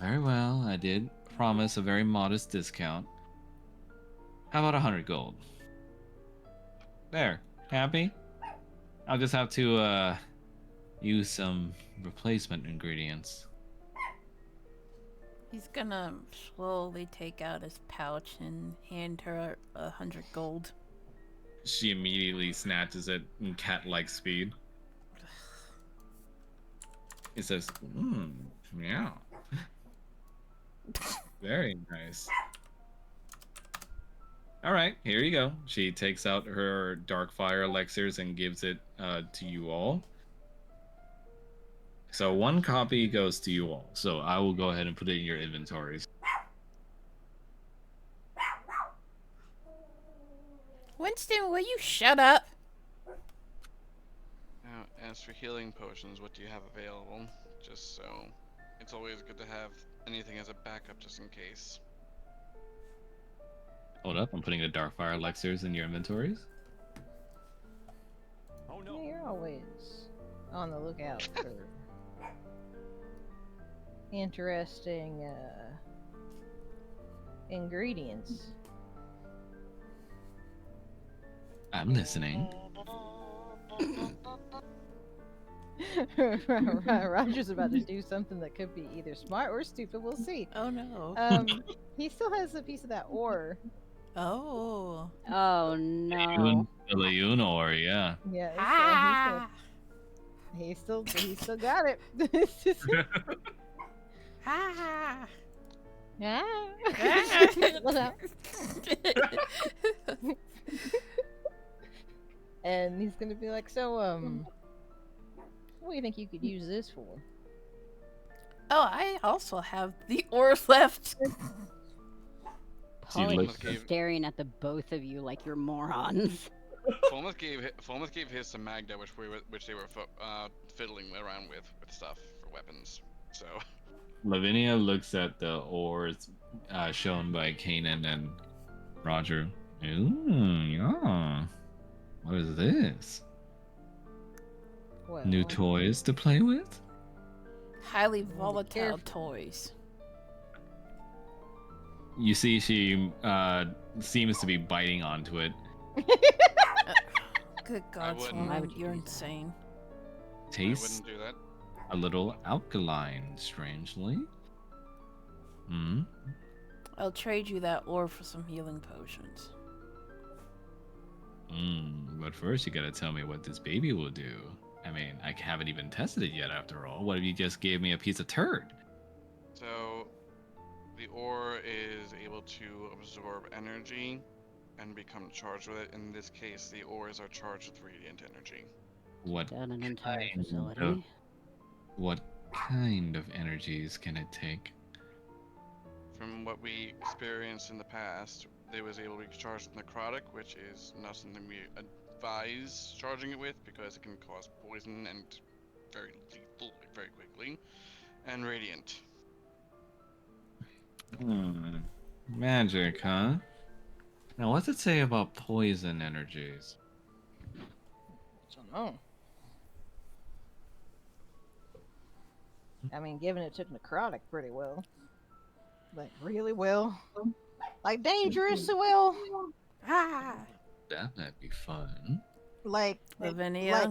Very well, I did promise a very modest discount. How about 100 gold? There, happy? I'll just have to use some replacement ingredients. He's gonna slowly take out his pouch and hand her 100 gold. She immediately snatches it in cat-like speed. He says, yeah. Very nice. All right, here you go. She takes out her dark fire elixirs and gives it to you all. So one copy goes to you all. So I will go ahead and put it in your inventories. Winston, will you shut up? Now, as for healing potions, what do you have available? Just so. It's always good to have anything as a backup just in case. Hold up, I'm putting the dark fire elixirs in your inventories. Oh Yeah, no. you're always on the lookout for interesting ingredients. I'm listening. Roger's about to do something that could be either smart or stupid. We'll see. Oh no. He still has a piece of that ore. Oh. Oh no. The Leon or yeah. Yeah, Ah. he still got it. Ah. Yeah. Ah. What's up? And he's gonna be like, so what do you think you could use this for? Oh, I also have the ore left. She Polly looks- is staring at the both of you like you're morons. Fulmouth gave his to Magda, which they were fiddling around with stuff for weapons. So. Lavinia looks at the ores shown by Kanan and Roger. Ooh, yeah. What is this? Well, New toys to play with? Highly be volatile careful. toys. You see, she seems to be biting onto it. Good God, wouldn't. Sloan, Why would you you're do that? insane. I Tastes wouldn't do that. a little alkaline, strangely. Hmm. I'll trade you that ore for some healing potions. But first you gotta tell me what this baby will do. I mean, I haven't even tested it yet after all. What if you just gave me a piece of turd? So, the ore is able to absorb energy and become charged with it. In this case, the ores are charged with radiant energy. What Down an entire kind facility. of- what kind of energies can it take? From what we experienced in the past, they was able to be charged with necrotic, which is not something we advise charging it with because it can cause poison and very lethal very quickly. And radiant. Magic, huh? Now, what's it say about poison energies? don't know. I mean, given it took necrotic pretty well. Like, really well. Like, dangerous well. Ah! That might be fun. Like, Lavinia. like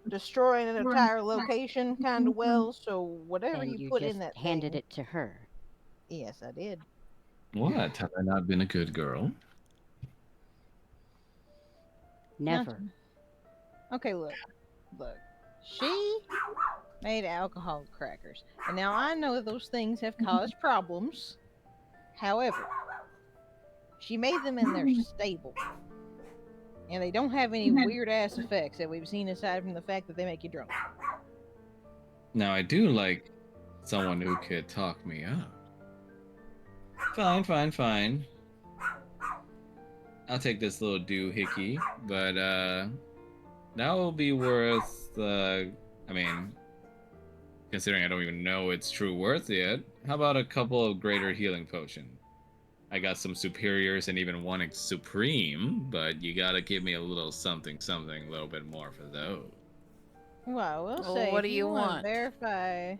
destroying an entire location kind of well. So, whatever And you you put just in that handed thing, it to her. Yes, I did. What? Have I not been a good girl? Never. Okay, look. She made alcohol crackers. And now I know those things have caused problems. However, she made them in their stable. And they don't have any weird ass effects that we've seen aside from the fact that they make you drunk. Now, I do like someone who could talk me up. Fine. I'll take this little doohickey, but that will be worth I mean, considering I don't even know its true worth yet, how about a couple of greater healing potions? I got some superiors and even one supreme, but you gotta give me a little something, a little bit more for those. Well, I will Well, say, what if do you wanna want? Verify,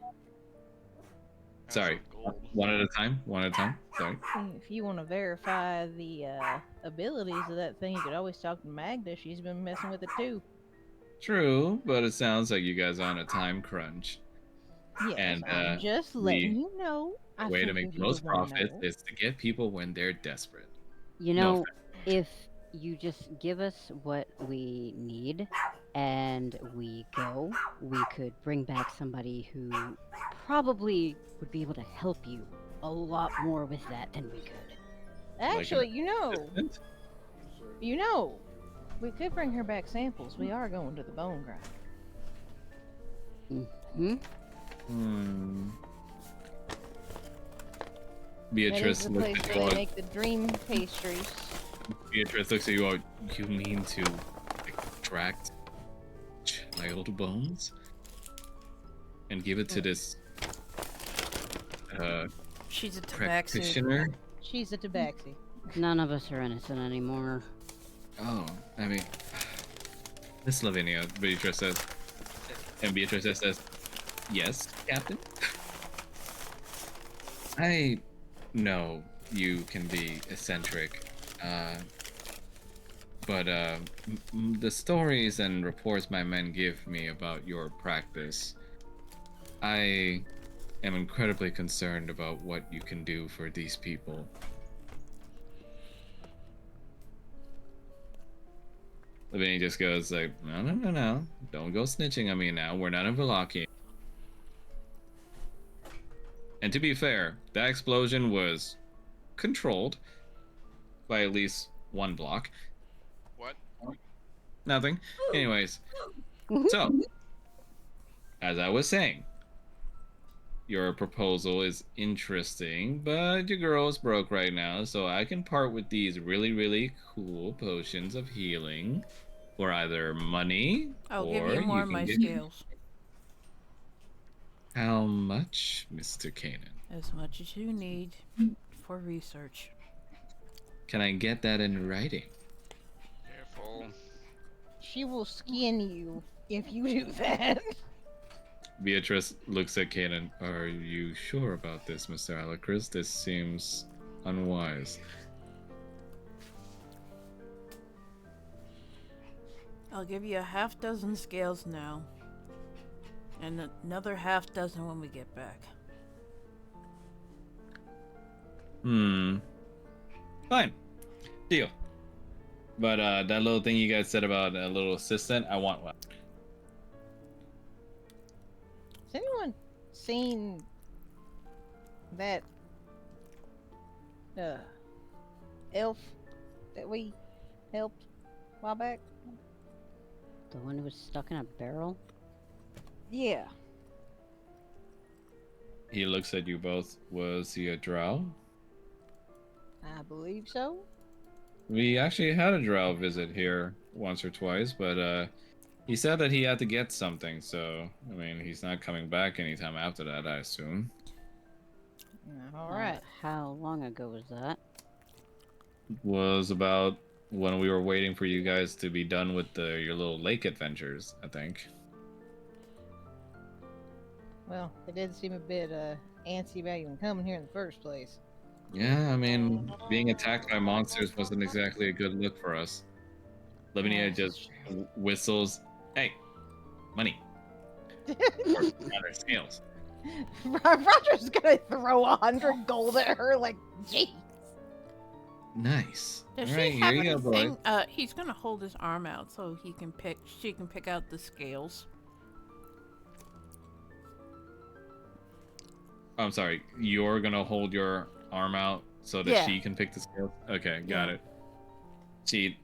As Sorry, of gold. one at a time. Sorry. if you want to verify the abilities of that thing, you could always talk to Magda. She's been messing with it too. True, but it sounds like you guys are on a time crunch. Yes, And, I'm just letting you know. The I way to figured make you the most would wanna profit know. is to get people when they're desperate. You No know, if you just give us what we need and we go, we could bring back somebody who probably would be able to help you a lot more with that than we could. Actually, you know, Assistant? You know, we could bring her back samples. We are going to the bone grind. Hmm. That is Beatrice the looks place at where you they all. make the dream pastries. Beatrice looks at you all. You mean to extract child bones and give it to this She's a tabaxi. practitioner? She's a tabaxi. None of us are innocent anymore. Oh, I mean, Miss Lavinia, Beatrice says, and Beatrice says, "Yes, Captain." I know you can be eccentric, but the stories and reports my men give me about your practice, I am incredibly concerned about what you can do for these people. Lavinia just goes like, no, don't go snitching on me now. We're not in Velaki. And to be fair, that explosion was controlled by at least one block. What? Nothing. Anyways, so as I was saying, your proposal is interesting, but your girl is broke right now, so I can part with these really, really cool potions of healing for either money I'll or give you more you of can my get. scales. How much, Mr. Kanan? As much as you need for research. Can I get that in writing? Careful. She will skin you if you do that. Beatrice looks at Kanan. Are you sure about this, Mr. Alacris? This seems unwise. I'll give you a half dozen scales now. And another half dozen when we get back. Fine. Deal. But that little thing you guys said about a little assistant, I want one. Has anyone seen that elf that we helped a while back? The one who was stuck in a barrel? Yeah. He looks at you both. Was he a drow? I believe so. We actually had a drow visit here once or twice, but he said that he had to get something, so I mean he's not coming back anytime after that, I assume. All right. How long ago was that? Was about when we were waiting for you guys to be done with your little lake adventures, I think. Well, it did seem a bit antsy about even coming here in the first place. Yeah, I mean, being attacked by monsters wasn't exactly a good look for us. Lavinia Yes, just that's true. whistles, "Hey, money." Or rather, scales. Roger's gonna throw 100 gold at her, like, jeez. Nice. Does All she right, here have you go, boy. anything? He's gonna hold his arm out so she can pick out the scales. I'm sorry, you're gonna hold your arm out so that Yeah. she can pick the scales? Okay, got Yeah. it. She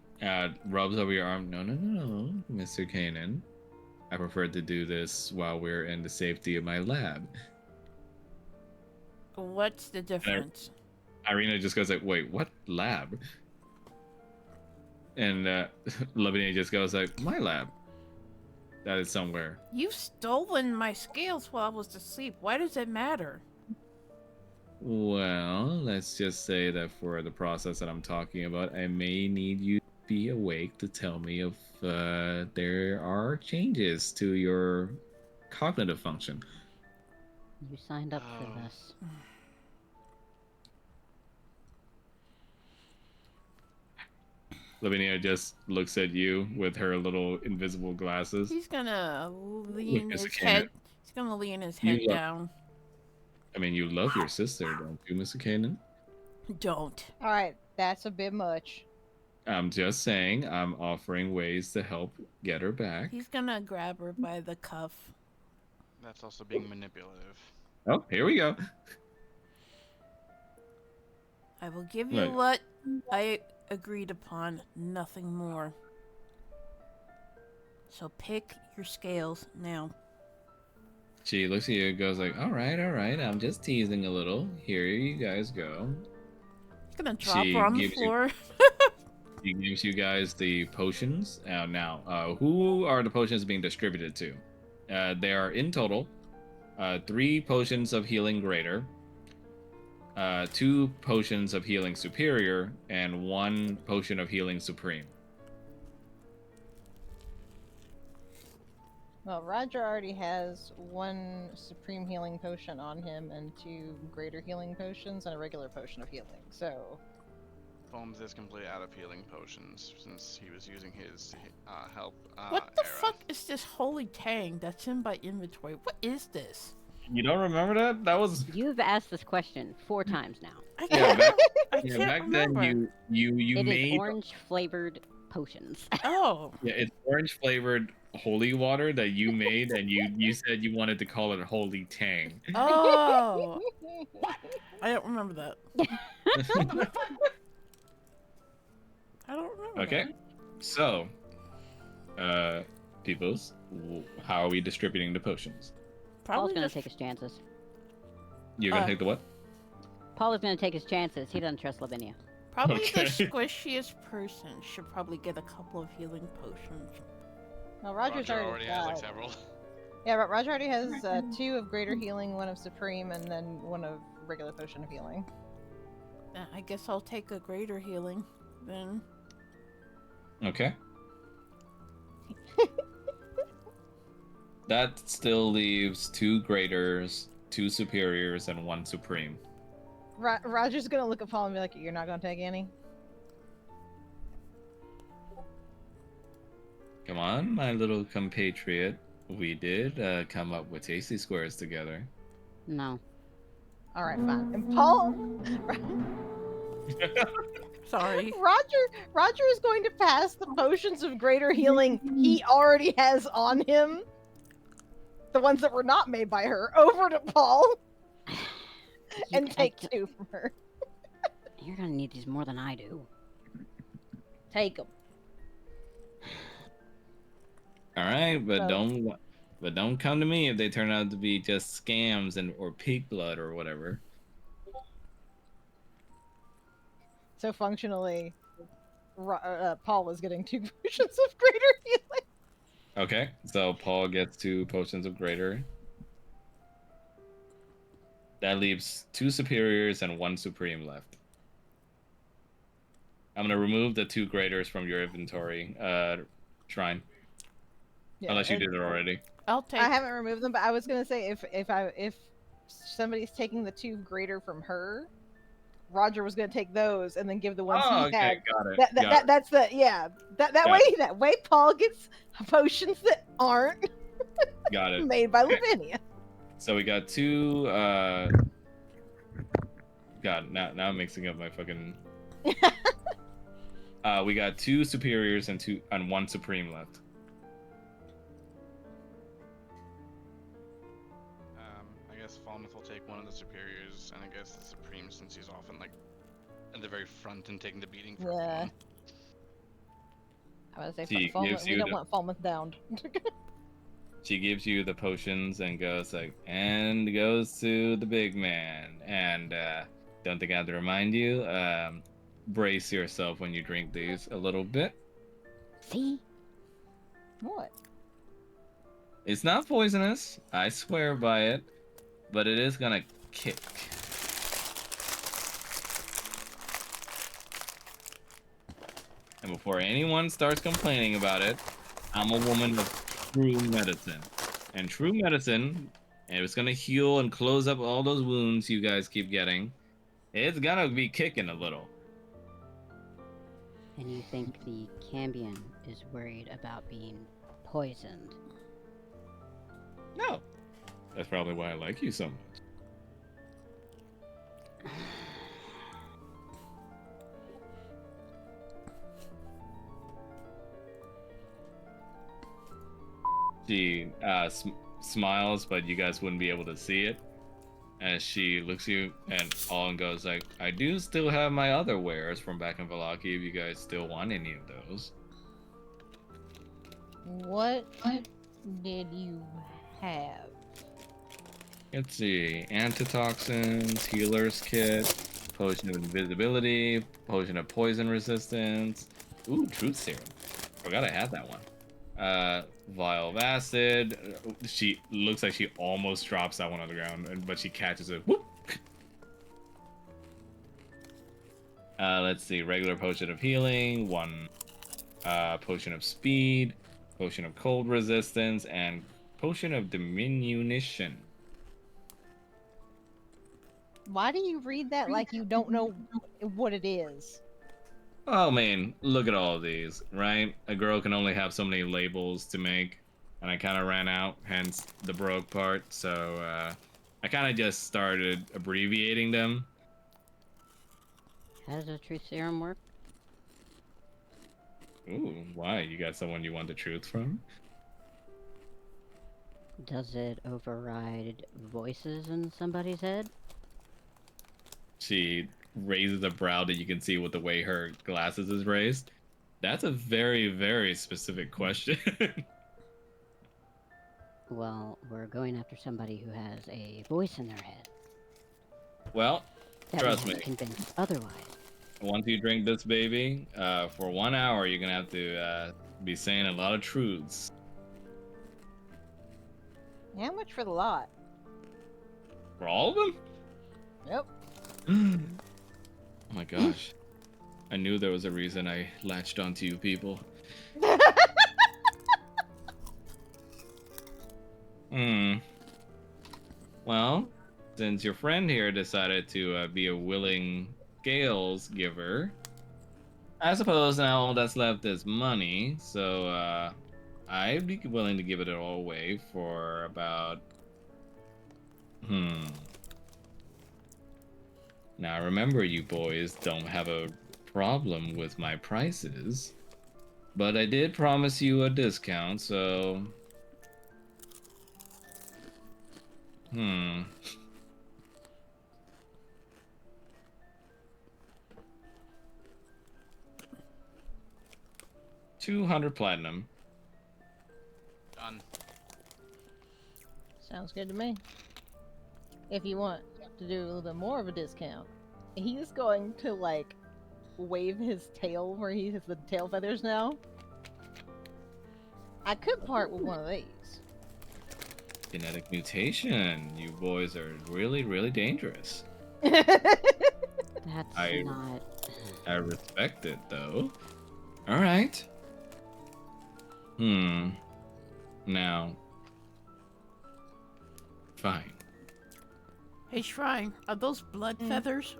rubs over your arm. No, Mr. Kanan. I prefer to do this while we're in the safety of my lab. What's the difference? Irina just goes like, "Wait, what lab?" And Lavinia just goes like, "My lab. That is somewhere." You've stolen my scales while I was asleep. Why does it matter? Well, let's just say that for the process that I'm talking about, I may need you to be awake to tell me if there are changes to your cognitive function. You signed up for Oh. this. Lavinia just looks at you with her little invisible glasses. He's gonna lean Mr. his Kanan, head. He's gonna lean his You head look- down. I mean, you love your sister, don't you, Mr. Kanan? Don't. All right, that's a bit much. I'm just saying, I'm offering ways to help get her back. He's gonna grab her by the cuff. That's also being manipulative. Oh, here we go. I will give you Look. what I agreed upon, nothing more. So pick your scales now. She looks at you and goes like, all right, I'm just teasing a little. Here you guys go. Gonna drop She her on the gives you- floor. She gives you guys the potions. Who are the potions being distributed to? There are in total 3 potions of healing greater, 2 potions of healing superior, and 1 potion of healing supreme. Well, Roger already has 1 supreme healing potion on him and 2 greater healing potions and a regular potion of healing. So Holmes is completely out of healing potions since he was using his help. What the era. fuck is this holy tang that's in my inventory? What is this? You don't remember that? That was You've asked this question 4 times now. I yeah. can't, Back, I yeah, can't back remember. then you It is made orange flavored potions. Oh, yeah, it's orange flavored holy water that you made, and you said you wanted to call it holy tang. oh, I don't remember that. I don't remember. Okay, that. so, peoples, how are we distributing the potions? Paul's Probably gonna just take his chances. You're gonna Uh, take the what? Paul is gonna take his chances. He doesn't trust Lavinia. probably Okay. the squishiest person should probably get a couple of healing potions. well, Roger's Roger already has like got- several. Yeah, Roger already has 2 of greater healing, 1 of supreme, and then 1 of regular potion of healing. I guess I'll take a greater healing then. Okay. That still leaves 2 graders, 2 superiors, and 1 supreme. Roger's gonna look at Paul and be like, "You're not gonna take any." Come on, my little compatriot. We did come up with tasty squares together. No. All right, fine. And Paul, Sorry. Roger is going to pass the potions of greater healing he already has on him, the ones that were not made by her, over to Paul and take 2 from her. You're gonna need these more than I do. Take them. All right, but So- don't come to me if they turn out to be just scams or pig blood or whatever. So functionally, Paul is getting 2 potions of greater healing. Okay, so Paul gets 2 potions of greater. That leaves 2 superiors and 1 supreme left. I'm gonna remove the 2 graders from your inventory, Shrine. Yeah, Unless you and did it already. I'll take. I haven't removed them, but I was gonna say if somebody's taking the 2 greater from her, Roger was gonna take those and then give the ones Oh, he okay, had. got it. That's the that Got way Paul gets potions that aren't Got it. made by Okay. Lavinia. So we got 2. God, now I'm mixing up my fucking. We got 2 superiors and 1 supreme left. I guess Falmouth will take one of the superiors, and I guess the supreme, since he's often like at the very front and taking the beating for Yeah. everyone. I was gonna She say Falmouth, gives we you don't the- want Falmouth downed. She gives you the potions and goes like, and goes to the big man. And don't think I have to remind you, brace yourself when you drink these a little bit. See? What? It's not poisonous, I swear by it, but it is gonna kick. And before anyone starts complaining about it, I'm a woman of true medicine. And true medicine, and it's gonna heal and close up all those wounds you guys keep getting. It's gonna be kicking a little. And you think the Cambion is worried about being poisoned? No. That's probably why I like you so much. She smiles, but you guys wouldn't be able to see it. As she looks at you and all and goes like, I do still have my other wares from back in Valaki if you guys still want any of those. What did you have? Let's see. Antitoxins, healer's kit, potion of invisibility, potion of poison resistance. Ooh, truth serum. Forgot I had that one. Vial of acid. She looks like she almost drops that one on the ground, but she catches it. Whoop! Let's see. Regular potion of healing, one potion of speed, potion of cold resistance, and potion of diminution. Why do you read that like you don't know what it is? Oh man, look at all of these, right? A girl can only have so many labels to make, and I kind of ran out, hence the broke part. So I kind of just started abbreviating them. How does a truth serum work? Ooh, why? You got someone you want the truth from? Does it override voices in somebody's head? She raises a brow that you can see with the way her glasses is raised. That's a very, very specific question. Well, we're going after somebody who has a voice in their head. Well, That trust we me. have to convince otherwise. Once you drink this baby, for 1 hour, you're gonna have to be saying a lot of truths. How much for the lot? For all of them? Yep. Oh my gosh. I knew there was a reason I latched onto you people. Well, since your friend here decided to be a willing scales giver, I suppose now all that's left is money. So I'd be willing to give it all away for about... Now remember, you boys don't have a problem with my prices, but I did promise you a discount, so... 200 platinum. Done. Sounds good to me. If you want to do a little bit more of a discount, He's going to like wave his tail where he has the tail feathers now. I could part with one of these. Genetic mutation. You boys are really, really dangerous. That's I- not... I respect it, though. Alright. Now. Fine. Hey, Shrine, are those blood feathers?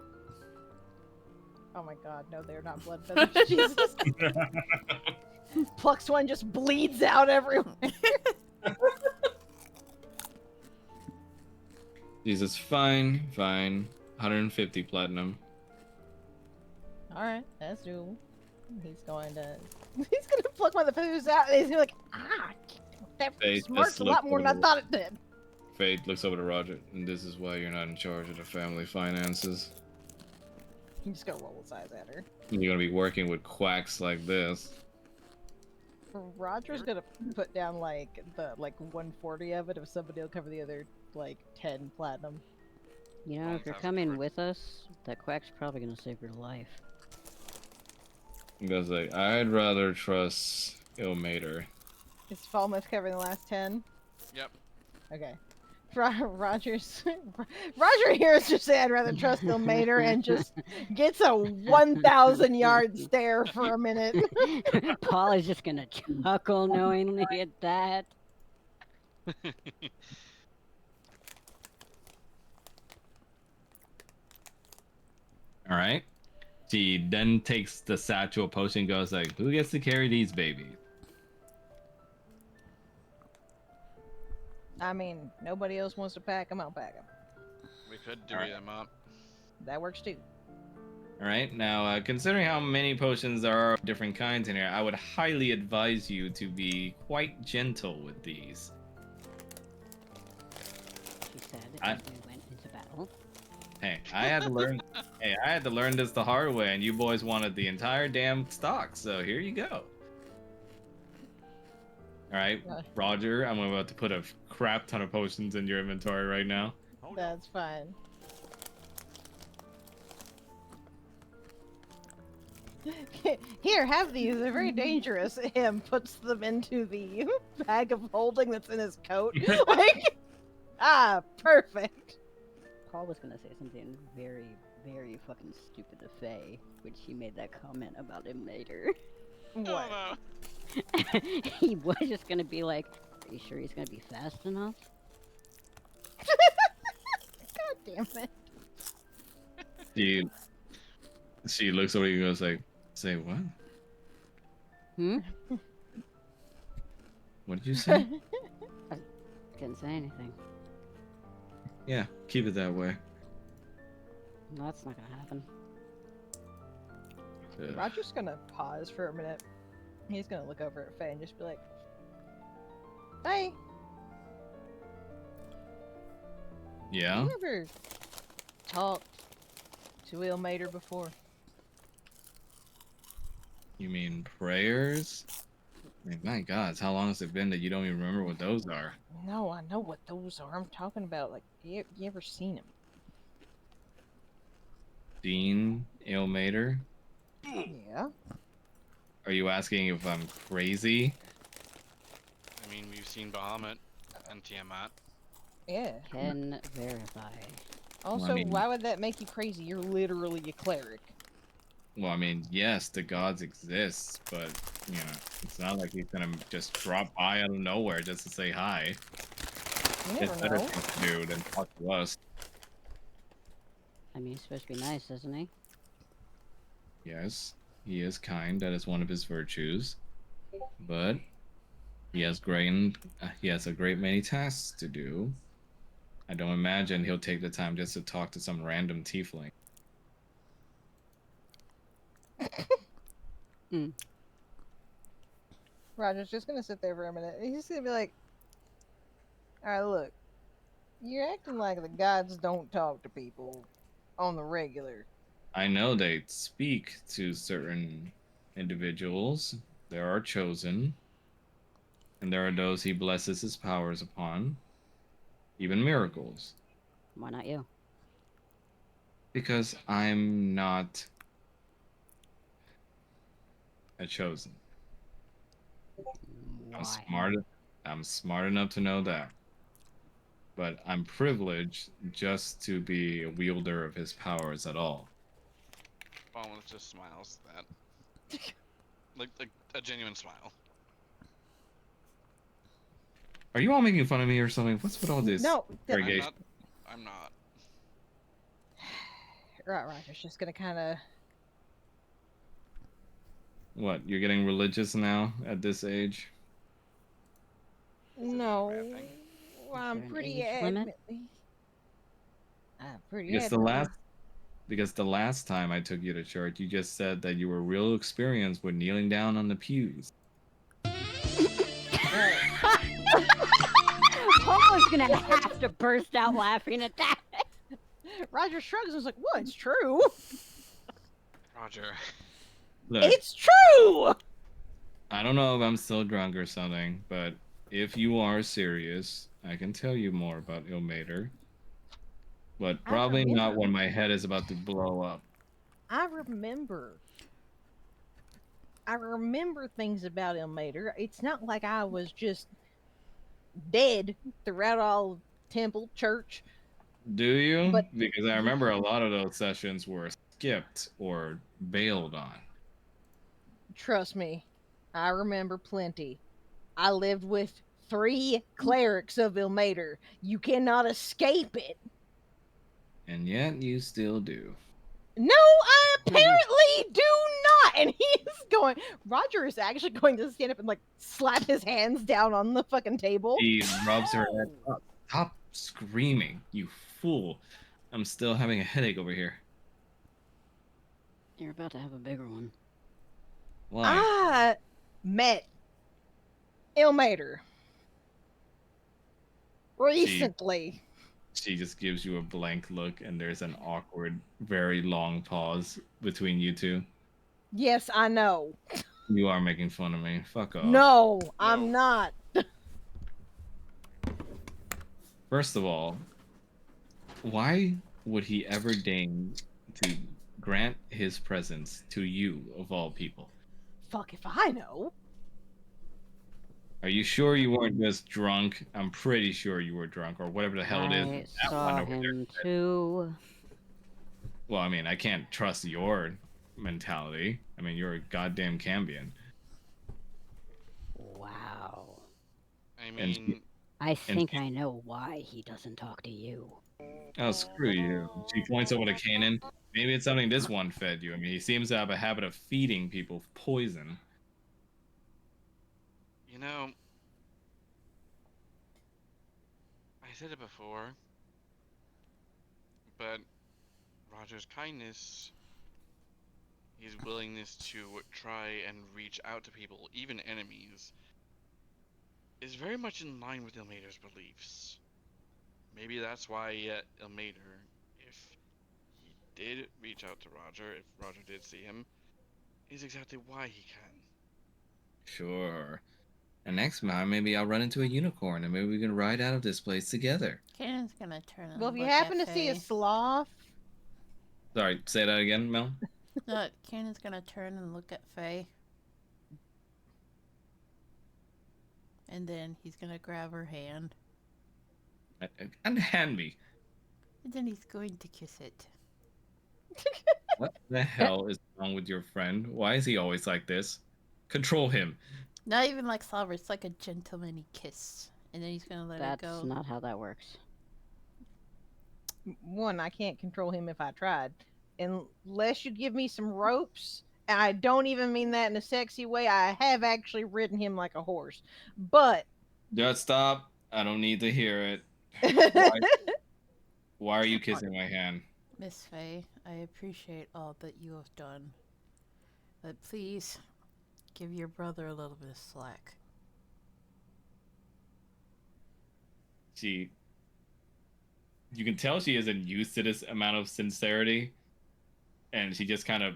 Oh my god, no, they're not blood feathers. Jesus. Plucks one, just bleeds out everywhere. Jesus, fine. 150 platinum. Alright, that's doable. He's going to pluck one of the feathers out and he's gonna be like, that They smarts just a lot look more than I over- thought it did. Fate looks over to Roger, and this is why you're not in charge of the family finances. He's just gonna roll his eyes at her. You're gonna be working with quacks like this. Roger's gonna put down like 140 of it if somebody will cover the other like 10 platinum. You know, if you're coming with us, that quack's probably gonna save your life. He goes like, I'd rather trust Ilmater. Is Falmouth covering the last 10? Yep. Okay. Roger here is just saying I'd rather trust Ilmater and just gets a 1,000 yard stare for a minute. Paul is just gonna chuckle knowingly at that. All right. She then takes the satchel potion and goes like, who gets to carry these babies? I mean, nobody else wants to pack them, I'll pack them. We could divvy them up. That works too. All right. Now, considering how many potions there are of different kinds in here, I would highly advise you to be quite gentle with these. She said I- as we went into battle. Hey, I had to learn. Hey, I had to learn this the hard way, and you boys wanted the entire damn stock. So here you go. All right, Yeah. Roger. I'm about to put a crap ton of potions in your inventory right now. Oh, no. That's fine. Here, have these. They're very dangerous. Him puts them into the bag of holding that's in his coat. Like, perfect. Paul was gonna say something very, very fucking stupid to Faye when she made that comment about him later. Oh, What? no. He was just gonna be like, "Are you sure he's gonna be fast enough?" God damn it. She looks over you and goes like, "Say what? Hmm? What did you say?" Didn't say anything. Yeah, keep it that way. No, that's not gonna happen. Ugh. Roger's gonna pause for a minute. He's gonna look over at Faye and just be like, "Hey, Yeah. you ever talked to Ilmater before?" You mean prayers? I mean, my God, how long has it been that you don't even remember what those are? No, I know what those are. I'm talking about, like, you ever seen him? Dean Ailmater? Yeah. Are you asking if I'm crazy? I mean, we've seen Bahamut and Tiamat. Yeah. Can verify. Also, mean- why would that make you crazy? You're literally a cleric. Well, I mean, yes, the gods exist, but, you know, it's not like he's gonna just drop by out of nowhere just to say hi. You It's never better know. things to do than talk to us. I mean, he's supposed to be nice, isn't he? Yes, he is kind. That is one of his virtues. But he has a great many tasks to do. I don't imagine he'll take the time just to talk to some random tiefling. Roger's just gonna sit there for a minute. He's just gonna be like, "Alright, look. You're acting like the gods don't talk to people on the regular." I know they speak to certain individuals. There are chosen, and there are those he blesses his powers upon, even miracles. Why not you? Because I'm not a chosen. I'm Why? smart. I'm smart enough to know that. But I'm privileged just to be a wielder of his powers at all. Bahamut just smiles at that. like a genuine smile. Are you all making fun of me or something? What's with all this No, irrigation? I'm not. Right, Roger's just gonna kind of. What? You're getting religious now at this age? Is it a No, bad thing? I'm there an pretty age limit? adamantly. I'm pretty Because adamantly. the last time I took you to church, you just said that you were real experienced with kneeling down on the pews. Paul is gonna have to burst out laughing at that. Roger shrugs and is like, "Well, it's true. Roger. Look, It's true." I don't know if I'm still drunk or something, but if you are serious, I can tell you more about Ilmater. But probably not when my head is about to blow up. I remember things about Ilmater. It's not like I was just dead throughout all of temple, church. Do you? But- Because I remember a lot of those sessions were skipped or bailed on. Trust me, I remember plenty. I lived with 3 clerics of Ilmater. You cannot escape it. And yet you still do. No, I apparently do not. And he's going. Roger is actually going to stand up and like slap his hands down on the fucking table. He rubs her head up. Stop screaming, you fool. I'm still having a headache over here. You're about to have a bigger one. Why? I met Ilmater recently. She just gives you a blank look, and there's an awkward, very long pause between you two. Yes, I know. You are making fun of me. Fuck off. No, No. I'm not. First of all, why would he ever deign to grant his presence to you, of all people? Fuck if I know. Are you sure you weren't just drunk? I'm pretty sure you were drunk, or whatever the hell it is. I That saw one over there. him too. Well, I mean, I can't trust your mentality. I mean, you're a goddamn Cambion. Wow. I And mean, I think I know why he doesn't talk to you. Oh, screw you. She points over to Kanan. Maybe it's something this one fed you. I mean, he seems to have a habit of feeding people poison. you know, I said it before, but Roger's kindness, his willingness to try and reach out to people, even enemies, is very much in line with Ilmater's beliefs. Maybe that's why Ilmater, if he did reach out to Roger, if Roger did see him, is exactly why he can. Sure. And next time, maybe I'll run into a unicorn and maybe we can ride out of this place together. Kanan's gonna turn and Well, if you look happen at to see a Faye. sloth, Sorry, say that again, Mel? No, Kanan's gonna turn and look at Faye. And then he's gonna grab her hand. Unhand me. And then he's going to kiss it. What the hell is wrong with your friend? Why is he always like this? Control him. Not even like Salver, it's like a gentlemanly kiss. And then he's gonna let That's it go. not how that works. one, I can't control him if I tried. Unless you give me some ropes, and I don't even mean that in a sexy way. I have actually ridden him like a horse. But Just stop. I don't need to hear it. Why are you kissing my hand? Miss Faye, I appreciate all that you have done. But please, give your brother a little bit of slack. You can tell she isn't used to this amount of sincerity, and she just kind of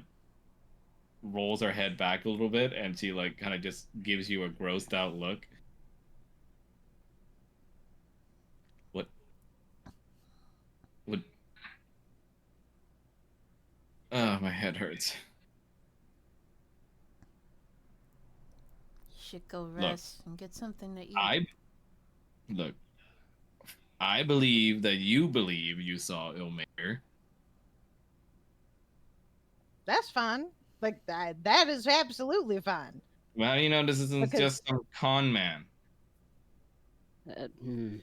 rolls her head back a little bit, and she like kind of just gives you a grossed out look. What? Oh, my head hurts. You should go rest and get something to eat. I believe that you believe you saw Ilmater. that's fine. Like that is absolutely fine. Well, you know, this isn't Because- just some con man. Hmm.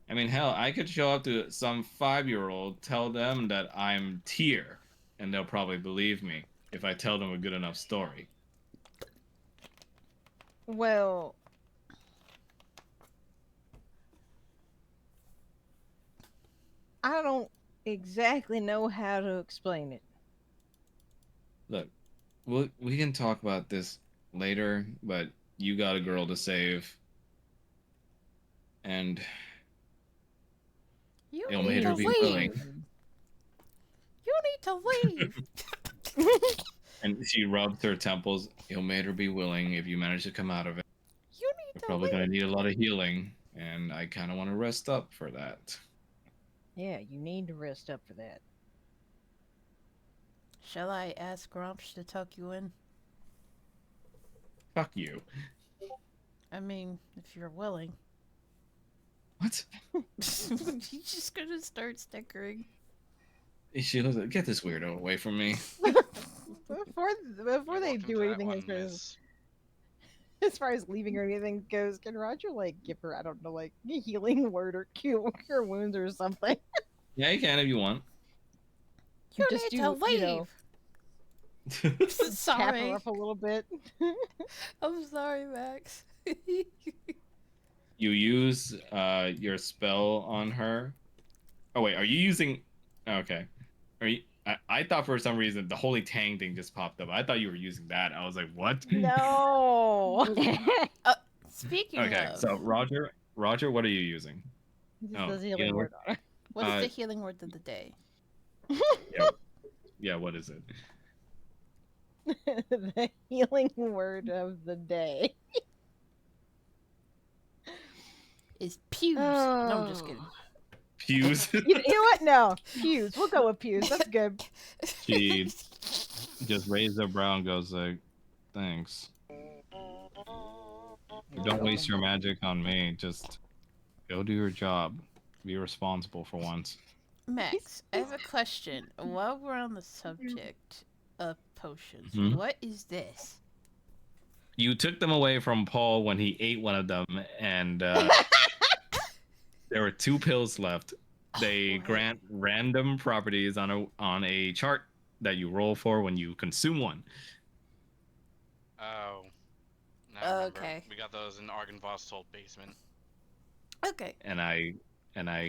I mean, hell, I could show up to some 5-year-old, tell them that I'm Tyr, and they'll probably believe me if I tell them a good enough story. Well, I don't exactly know how to explain it. Look, we can talk about this later, but you got a girl to save. And You It'll need make her to be leave. willing. You need to leave. And she rubs her temples. Ilmater be willing if you manage to come out of it. You need You're to probably leave. going to need a lot of healing, and I kind of want to rest up for that. Yeah, you need to rest up for that. Shall I ask Grumps to tuck you in? Fuck you. I mean, if you're willing. What? He's just gonna start snickering. She was like, get this weirdo away from me. Before You're they welcome do to that anything one, as miss. far as leaving or anything goes, can Roger like give her, I don't know, like a healing word or cure her wounds or something? Yeah, you can if you want. You Just need do, to leave. you know, tap her Sorry. up a little bit. I'm sorry, Max. You use your spell on her. Oh wait, are you using? Okay. Are you? I thought for some reason the holy tang thing just popped up. I thought you were using that. I was like, what? No. Speaking Okay, of, so Roger, what are you using? He just Oh, does a healing healing word on her. What's the healing word of the day? Yeah, what is it? The healing word of the day. Is pews. No, I'm just kidding. Pews. You know what? No, pews. We'll go with pews. That's good. She just raised her brow and goes like, "Thanks. Don't waste your magic on me. Just go do your job. Be responsible for once." Max, I have a question. While we're on the subject of potions, Mhm. what is this? You took them away from Paul when he ate one of them, and there were 2 pills left. They grant random properties on a chart that you roll for when you consume one. Oh. Now I remember. Okay. We got those in Argynvost's old basement. Okay. And I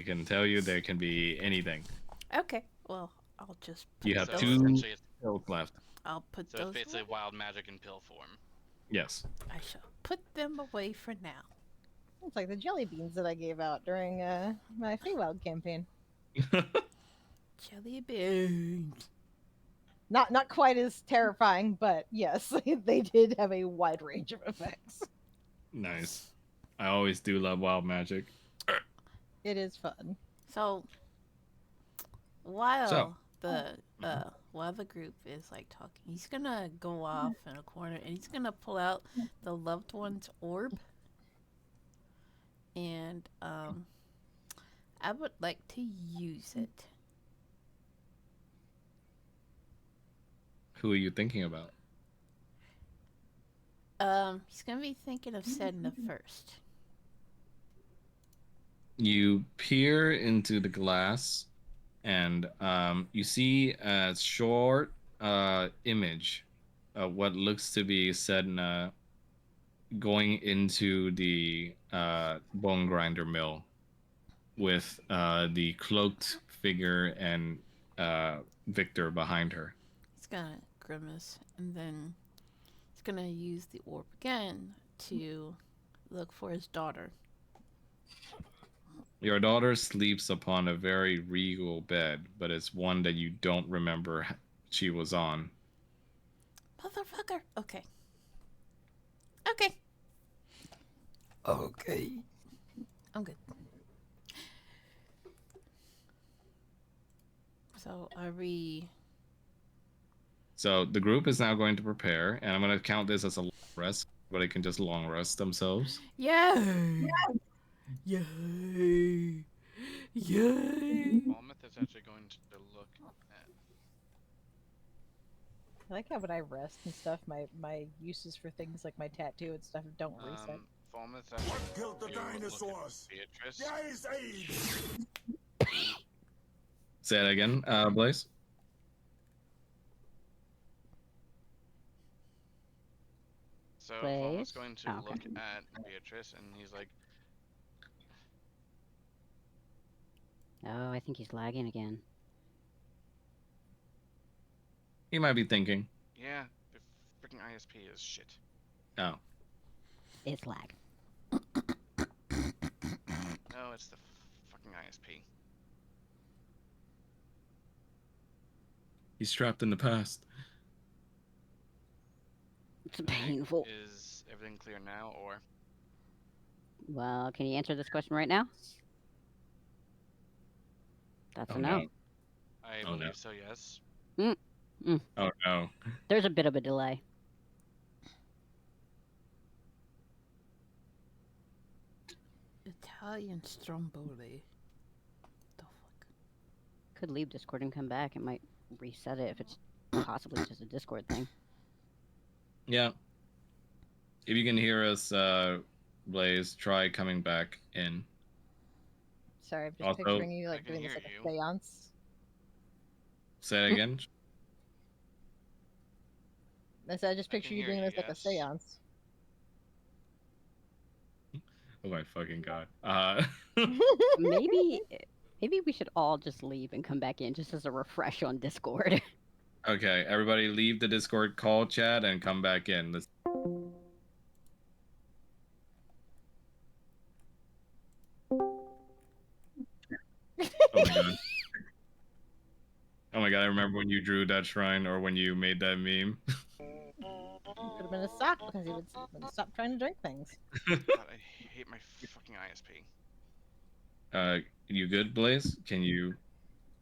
can tell you there can be anything. Okay. Well, I'll just put You have So 2 essentially it's, pills left. I'll put so those it's basically away. wild magic in pill form. Yes. I shall put them away for now. It's like the jelly beans that I gave out during my Feywild campaign. Jelly beans. Not quite as terrifying, but yes, they did have a wide range of effects. Nice. I always do love wild magic. It is fun. So while the group is like talking, he's gonna go off in a corner and he's gonna pull out the loved one's orb. And I would like to use it. Who are you thinking about? He's gonna be thinking of Sedna first. You peer into the glass, and you see a short image of what looks to be Sedna going into the bone grinder mill with the cloaked figure and Victor behind her. He's gonna grimace and then he's gonna use the orb again to look for his daughter. Your daughter sleeps upon a very regal bed, but it's one that you don't remember she was on. Motherfucker! Okay. Okay. Okay. I'm good. So are we... So the group is now going to prepare, and I'm going to count this as a long rest, but they can just long rest themselves. Yay! Yay! Yay! Falmouth is actually going to look at. I like how when I rest and stuff, my uses for things like my tattoo and stuff don't reset. Falmouth's actually Killed the going to look at dinosaurs. Beatrice. Guys, age. Say that again, Blaze. So Blaze? Falmouth's going to Oh, okay. look at Beatrice, and he's like, Oh, I think he's lagging again. He might be thinking, "Yeah, the freaking ISP is shit." oh, It's lag. No, it's the fucking ISP. he's trapped in the past. It's painful. Is everything clear now, or? Well, can you answer this question right now? That's Oh, a no. no. I Oh, no. believe so. Yes. Oh no. There's a bit of a delay. Italian stromboli. The fuck? Could leave Discord and come back. It might reset it if it's possibly just a Discord thing. Yeah. If you can hear us, Blaze, try coming back in. Sorry, I'm just Also- picturing you I like can doing this hear like you. a seance. Say it again. I said I just I picture can you hear doing you, this like a yes. seance. Oh my fucking god. Maybe we should all just leave and come back in just as a refresh on Discord. Okay, everybody leave the Discord call chat and come back in. Let's... Oh my god. Oh my god, I remember when you drew that shrine or when you made that meme. Could have been a sock because he would stop trying to drink things. God, I hate my fucking ISP. You good, Blaze? Can you...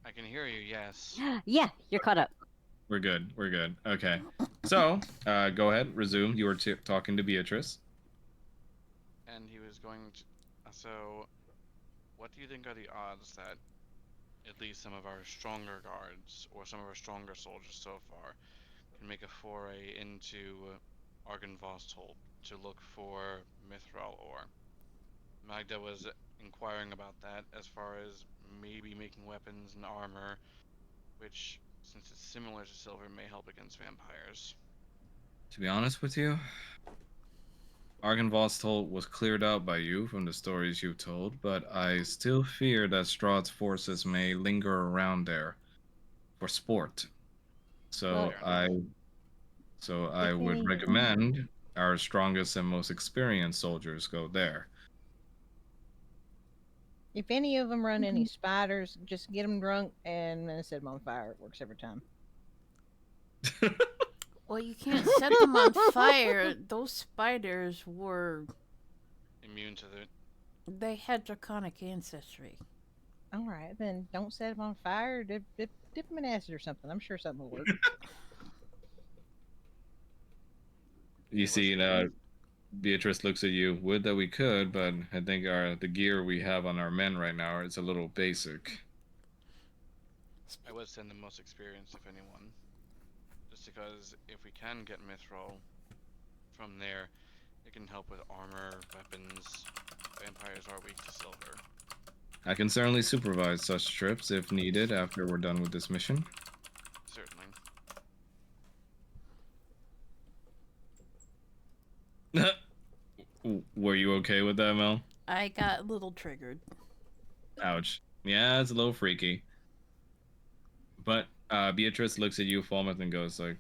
I can hear you, yes. Yeah, you're caught up. We're good. We're good. Okay. So, go ahead. Resume. You were talking to Beatrice. And he was going to. So, what do you think are the odds that at least some of our stronger guards or some of our stronger soldiers so far can make a foray into Argynvostholt to look for Mithril ore? Magda was inquiring about that as far as maybe making weapons and armor, which, since it's similar to silver, may help against vampires. To be honest with you, Argynvostholt was cleared out by you from the stories you told, but I still fear that Strahd's forces may linger around there for sport. So Fair I enough. so I If would any- recommend our strongest and most experienced soldiers go there. If any of them run any spiders, just get them drunk and then set them on fire. It works every time. Well, you can't set them on fire. Those spiders were. Immune to the. They had draconic ancestry. All right, then don't set them on fire. Dip them in acid or something. I'm sure something will work. You see, Beatrice looks at you. Would that we could, but I think the gear we have on our men right now is a little basic. I would send the most experienced, if anyone. Just because if we can get Mithril from there, it can help with armor, weapons. Vampires are weak to silver. I can certainly supervise such trips if needed after we're done with this mission. Certainly. Were you okay with that, Mel? I got a little triggered. Ouch. Yeah, it's a little freaky. But Beatrice looks at you, Falmouth, and goes like,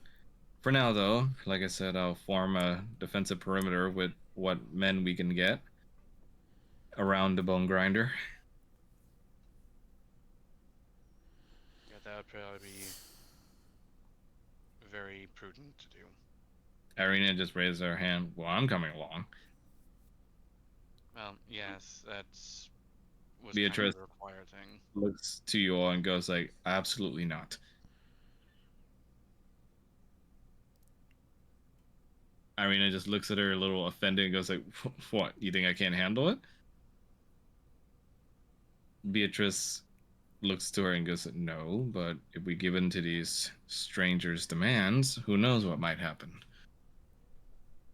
for now, though, like I said, I'll form a defensive perimeter with what men we can get around the bone grinder. Yeah, that would probably be very prudent to do. Irina just raised her hand. Well, I'm coming along. Well, yes, that's was Beatrice kind of a required thing. looks to you all and goes like, absolutely not. Irina just looks at her a little offended and goes like, what, you think I can't handle it? Beatrice looks to her and goes, no, but if we give in to these strangers' demands, who knows what might happen.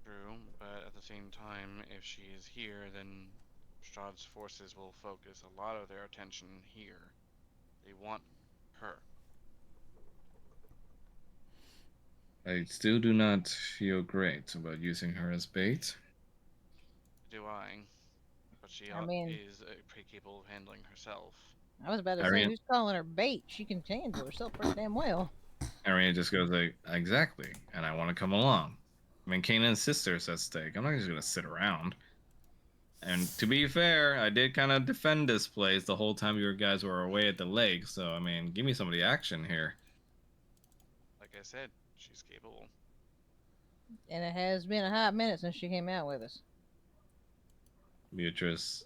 True, but at the same time, if she is here, then Strahd's forces will focus a lot of their attention here. They want her. I still do not feel great about using her as bait. Do I? But she I mean- is pretty capable of handling herself. I was about to say, Irene- who's calling her bait? She can handle herself pretty damn well. Irina just goes like, exactly, and I want to come along. I mean, Kanan's sister's at stake. I'm not just going to sit around. And to be fair, I did kind of defend this place the whole time you guys were away at the lake, so, I mean, give me some of the action here. Like I said, she's capable. And it has been a hot minute since she came out with us. Beatrice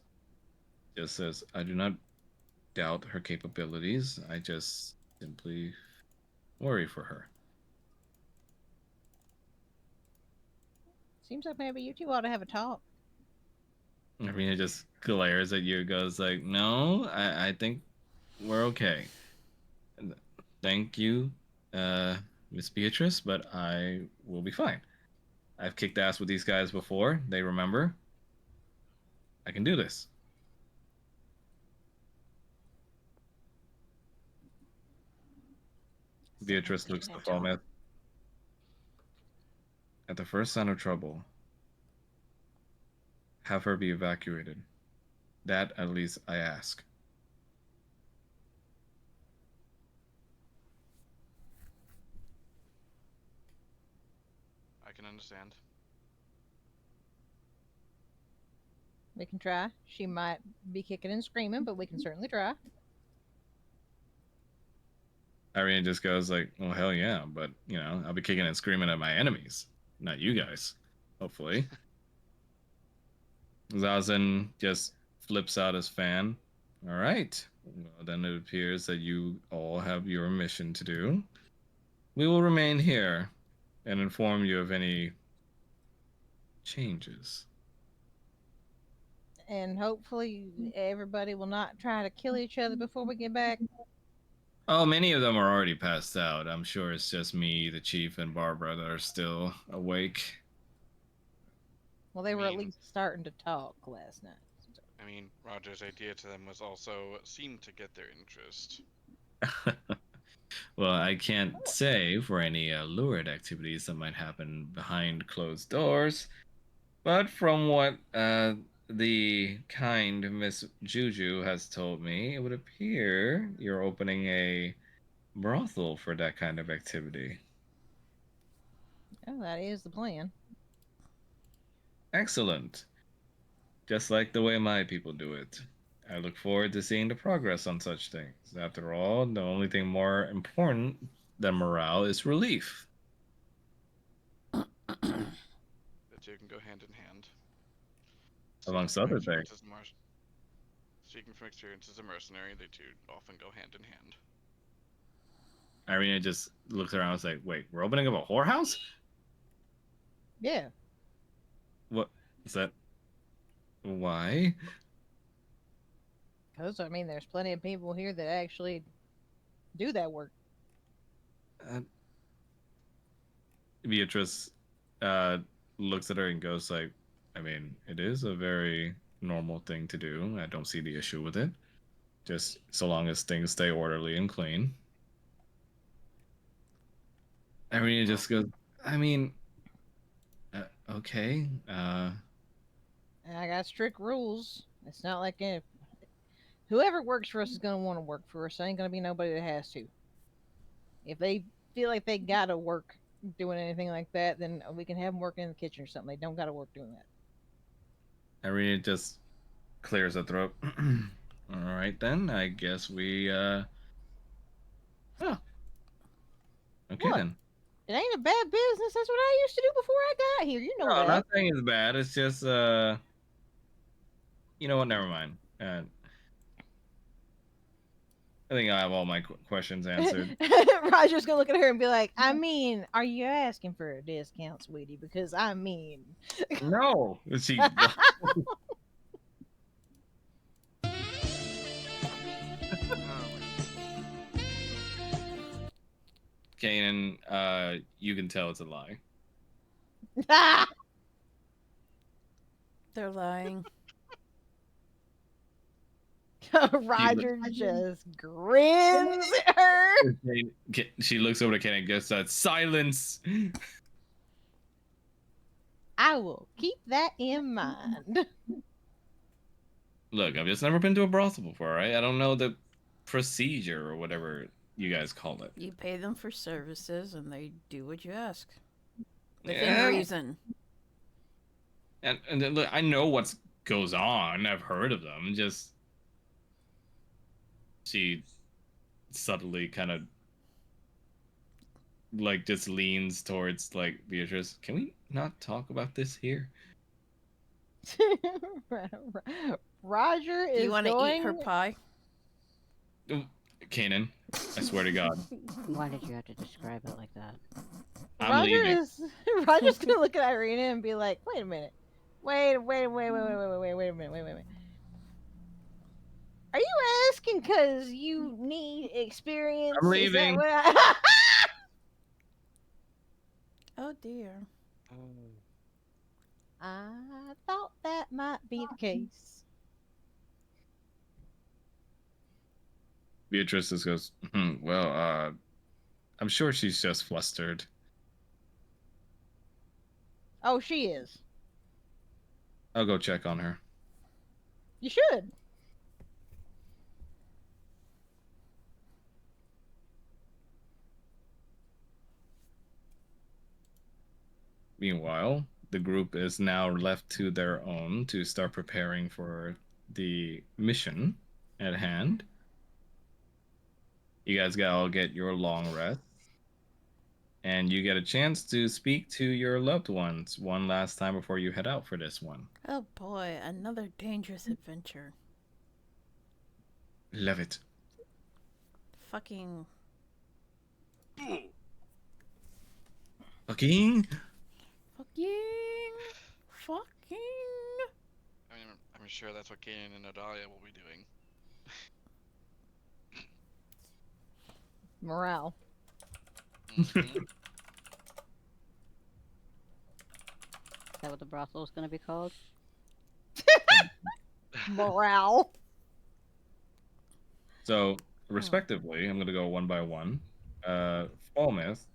just says, I do not doubt her capabilities. I just simply worry for her. Seems like maybe you two ought to have a talk. Irina just glares at you and goes like, no, I think we're okay. Thank you, Miss Beatrice, but I will be fine. I've kicked ass with these guys before. They remember. I can do this. Beatrice looks to Falmouth. At the first sign of trouble, have her be evacuated. That, at least, I ask. I can understand. We can try. She might be kicking and screaming, but we can certainly try. Irene just goes like, "Well, hell yeah, but you know, I'll be kicking and screaming at my enemies, not you guys. Hopefully." Zazen just flips out his fan. All right. Well, then it appears that you all have your mission to do. We will remain here and inform you of any changes. And hopefully everybody will not try to kill each other before we get back. Oh, many of them are already passed out. I'm sure it's just me, the chief, and Barbara that are still awake. Well, they were at mean- least starting to talk last night. I mean, Roger's idea to them was also seemed to get their interest. Well, I can't say for any lurid activities that might happen behind closed doors, but from what the kind Miss Juju has told me, it would appear you're opening a brothel for that kind of activity. Oh, that is the plan. Excellent. Just like the way my people do it. I look forward to seeing the progress on such things. After all, the only thing more important than morale is relief. The two can go hand in hand. Amongst Speaking from other things. experience as a Speaking from experience as a mercenary, they two often go hand in hand. Irina just looks around and is like, wait, we're opening up a whorehouse? Yeah. What is that? Why? Because, I mean, there's plenty of people here that actually do that work. Beatrice looks at her and goes like, I mean, it is a very normal thing to do. I don't see the issue with it. Just so long as things stay orderly and clean. Irina just goes, I mean, okay. And I got strict rules. It's not like whoever works for us is going to want to work for us. There ain't going to be nobody that has to. If they feel like they got to work doing anything like that, then we can have them working in the kitchen or something. They don't got to work doing that. Irina just clears her throat. All right, then. I guess we, Oh. Okay, What? then. It ain't a bad business. That's what I used to do before I got here. You know No, that. nothing is bad. It's just, you know what? Never mind. I think I have all my questions answered. Roger's gonna look at her and be like, I mean, are you asking for a discount, sweetie? Because I mean, No. She. Kanan, you can tell it's a lie. They're lying. Roger just grins at her. She looks over to Kanan and gets that silence. I will keep that in mind. Look, I've just never been to a brothel before, right? I don't know the procedure or whatever you guys call it. You pay them for services, and they do what you ask. Within Yeah. reason. And then, look, I know what goes on. I've heard of them. Just she subtly kind of like just leans towards like Beatrice. Can we not talk about this here? Roger Do is you want to going... eat her pie? Kanan, I swear to God. Why did you have to describe it like that? I'm leaving. Roger's gonna look at Irina and be like, wait a minute. Wait a minute. Are you asking because you need experience? I'm Is that leaving. what Oh dear. I thought that might be the case. Beatrice just goes, well, I'm sure she's just flustered. Oh, she is. I'll go check on her. You should. Meanwhile, the group is now left to their own to start preparing for the mission at hand. You guys all get your long rest, and you get a chance to speak to your loved ones one last time before you head out for this one. Oh boy, another dangerous adventure. Love it. Fucking. Fucking. Fucking. Fucking. I mean, I'm sure that's what Kanan and Odalia will be doing. Morale. Mhm. Is that what the brothel is going to be called? Morale. So, respectively, I'm going to go one by one. Falmouth,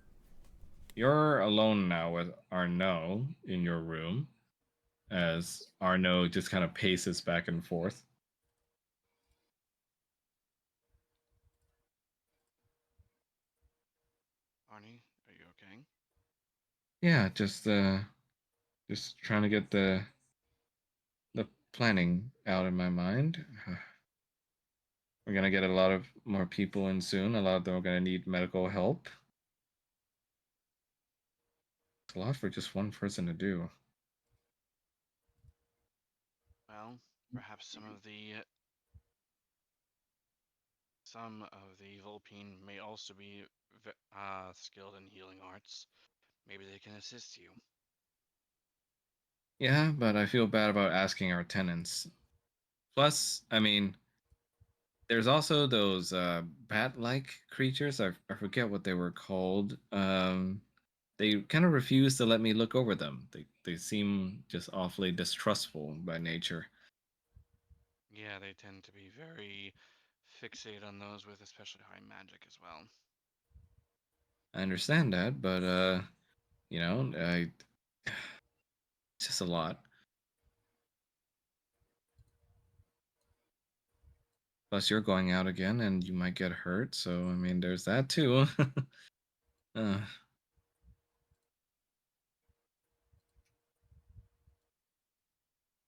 you're alone now with Arnaud in your room as Arnaud just kind of paces back and forth. Arnie, are you okay? Yeah, just trying to get the planning out in my mind. We're gonna get a lot of more people in soon. A lot of them are gonna need medical help. It's a lot for just one person to do. Well, perhaps some of the Vulpine may also be skilled in healing arts. Maybe they can assist you. Yeah, but I feel bad about asking our tenants. Plus, I mean, there's also those bat-like creatures. I forget what they were called. They kind of refuse to let me look over them. They seem just awfully distrustful by nature. Yeah, they tend to be very fixated on those with especially high magic as well. I understand that, but I it's just a lot. Plus, you're going out again, and you might get hurt. So, I mean, there's that too. uh, I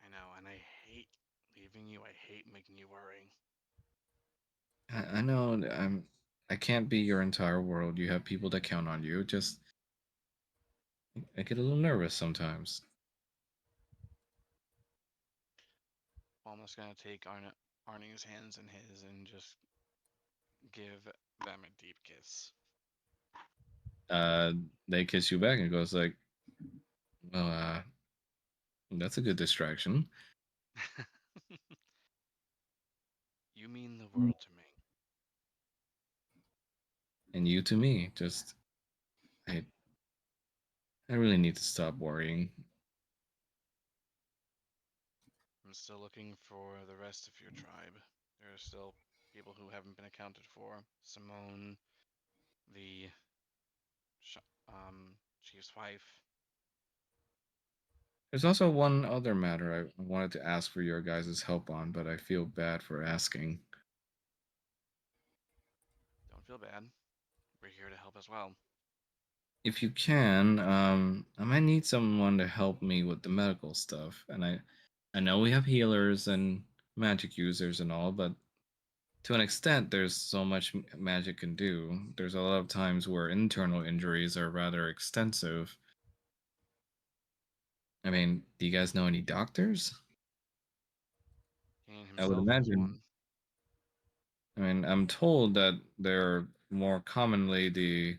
know, and I hate leaving you. I hate making you worry. I know I can't be your entire world. You have people that count on you. Just I get a little nervous sometimes. Well, I'm just gonna take Arnie's hands in his and just give them a deep kiss. Uh, they kiss you back and goes like, "Well, that's a good distraction." You mean the world to me. And you to me. Just I I really need to stop worrying. I'm still looking for the rest of your tribe. There are still people who haven't been accounted for. Simone, the chief's wife. There's also one other matter I wanted to ask for your guys' help on, but I feel bad for asking. Don't feel bad. We're here to help as well. If you can, I might need someone to help me with the medical stuff. And I know we have healers and magic users and all, but to an extent, there's so much magic can do. There's a lot of times where internal injuries are rather extensive. I mean, do you guys know any doctors? Kane I would himself was imagine. one. I mean, I'm told that they're more commonly the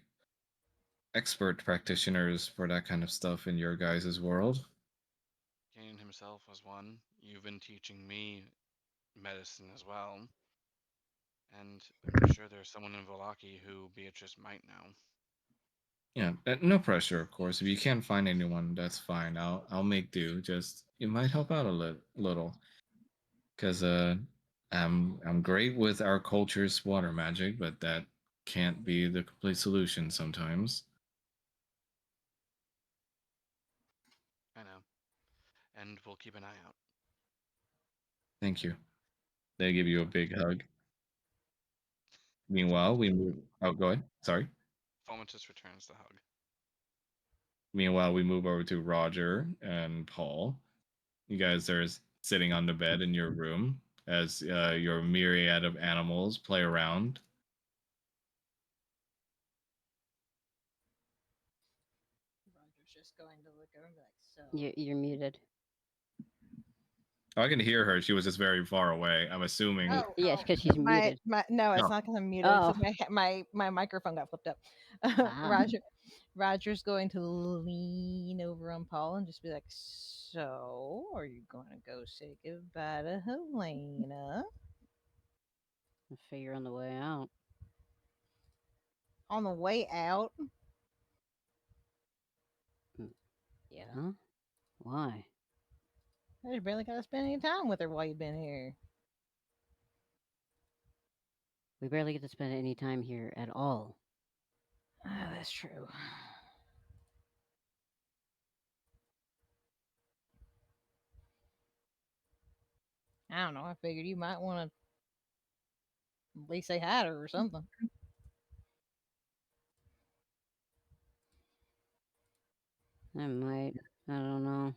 expert practitioners for that kind of stuff in your guys' world. Kane himself was one. You've been teaching me medicine as well. And I'm sure there's someone in Volaki who Beatrice might know. Yeah, no pressure, of course. If you can't find anyone, that's fine. I'll make do. Just it might help out a little, because I'm great with our culture's water magic, but that can't be the complete solution sometimes. I know. And we'll keep an eye out. Thank you. They give you a big hug. Meanwhile, we move. Oh, go ahead. Sorry. Fomentus returns the hug. Meanwhile, we move over to Roger and Paul. You guys are sitting on the bed in your room as your myriad of animals play around. like, so. You're muted. Oh, I can hear her. She was just very far away. I'm assuming. Oh, Yeah, because she's my muted. no, it's No. not because I'm muted. Oh. It's 'cause my microphone got flipped up. Ah. Roger's going to lean over on Paul and just be like, "So, are you going to go say goodbye to Helena I'll figure on the way out. on the way out?" Yeah? Why? I just barely got to spend any time with her while you've been here. We barely get to spend any time here at all. Ah, that's true. I don't know. I figured you might want to at least say hi to her or something. I might. I don't know.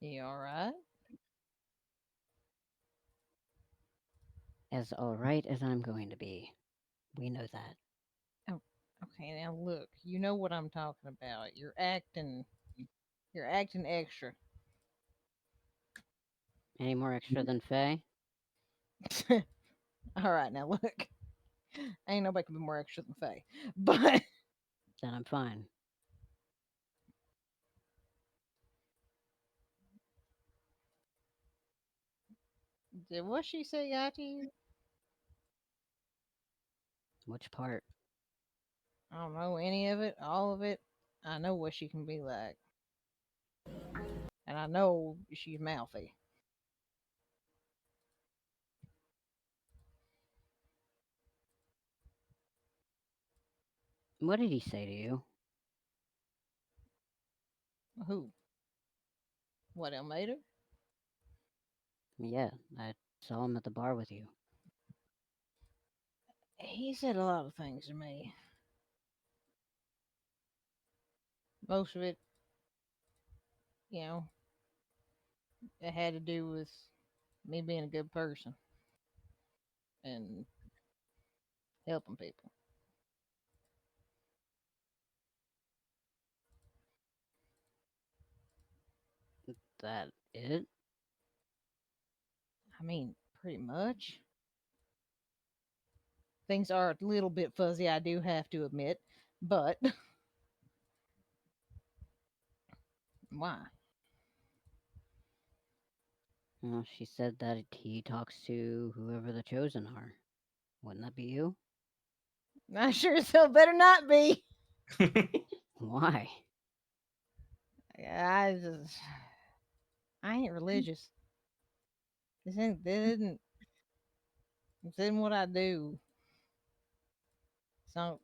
You all right? As alright as I'm going to be. We know that. Okay, now look. You know what I'm talking about. You're acting. You're acting extra. Any more extra than Faye? All right, now look. Ain't nobody can be more extra than Faye. But Then I'm fine. did what she say got to you? Which part? I don't know any of it, all of it. I know what she can be like. And I know she's mouthy. What did he say to you? Who? What, Elmater? Yeah, I saw him at the bar with you. He said a lot of things to me. Most of it, you know, it had to do with me being a good person and helping people. That it? I mean, pretty much. Things are a little bit fuzzy, I do have to admit, but why? Well, she said that he talks to whoever the chosen are. Wouldn't that be you? I sure as hell better not be. Why? I just, I ain't religious. This isn't what I do. It's not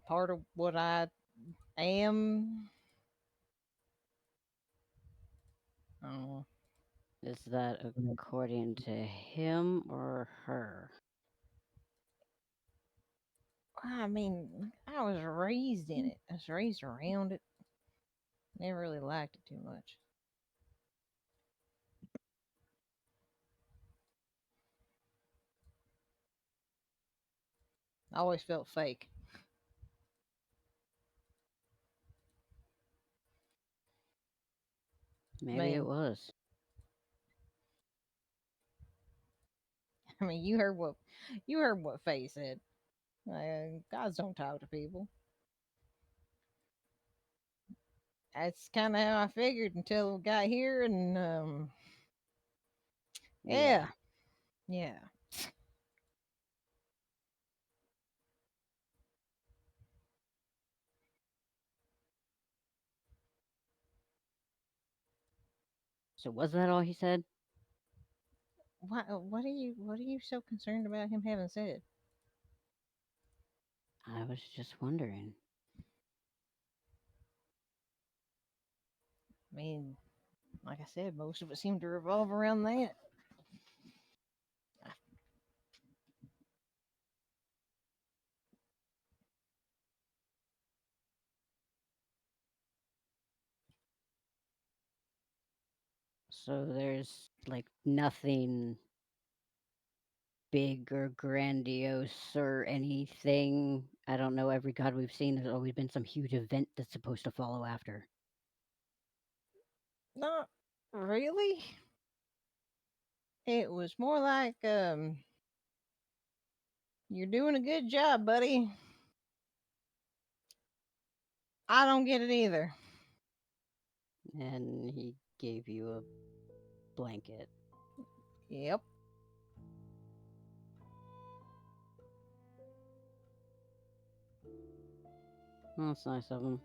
part of what I am. Oh, Is that according to him or her? I mean, I was raised in it. I was raised around it. Never really liked it too much. I always felt fake. Maybe it mean- was. I mean, you heard what Faye said. Gods don't talk to people. That's kind of how I figured until we got here, and yeah. So was that all he said? What are you so concerned about him having said? I was just wondering. I mean, like I said, most of it seemed to revolve around that. So there's like nothing big or grandiose or anything. I don't know. Every god we've seen, there's always been some huge event that's supposed to follow after. Not really. It was more like, you're doing a good job, buddy. I don't get it either. And he gave you a blanket. Yep. Well, that's nice of him.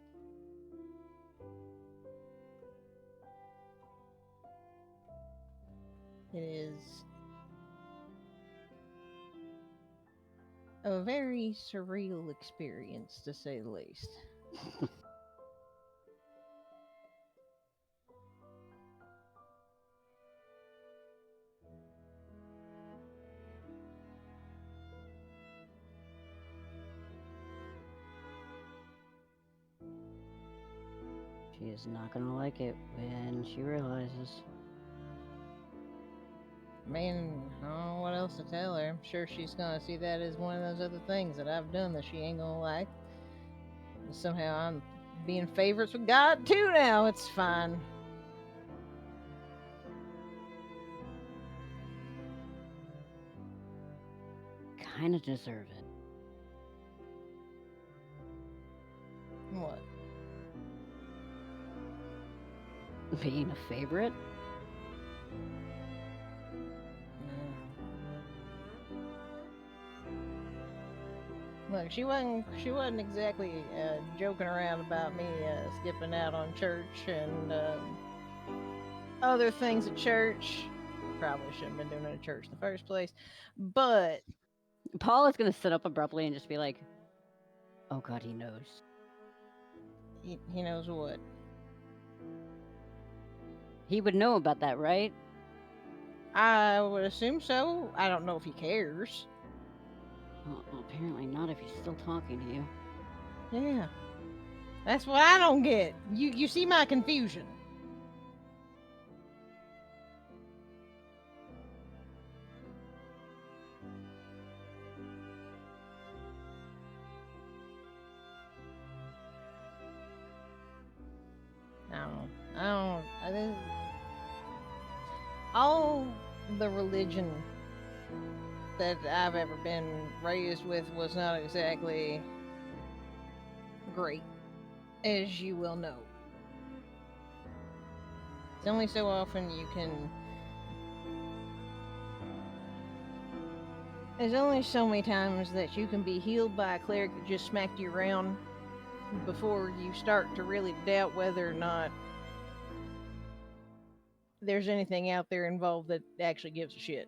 It is a very surreal experience, to say the least. She is not gonna like it when she realizes. I mean, I don't know what else to tell her. I'm sure she's gonna see that as one of those other things that I've done that she ain't gonna like. Somehow I'm being favorites with God too now. It's fine. Kinda deserve it. What? Being a favorite? Look, she wasn't exactly joking around about me skipping out on church and other things at church. Probably shouldn't have been doing it at church in the first place. But Paul is gonna sit up abruptly and just be like, oh god, he knows. he knows what. He would know about that, right? I would assume so. I don't know if he cares. Well, apparently not if he's still talking to you. Yeah. That's what I don't get. You see my confusion. I think all the religion that I've ever been raised with was not exactly great, as you will know. It's only so often you can. There's only so many times that you can be healed by a cleric that just smacked you around before you start to really doubt whether or not there's anything out there involved that actually gives a shit.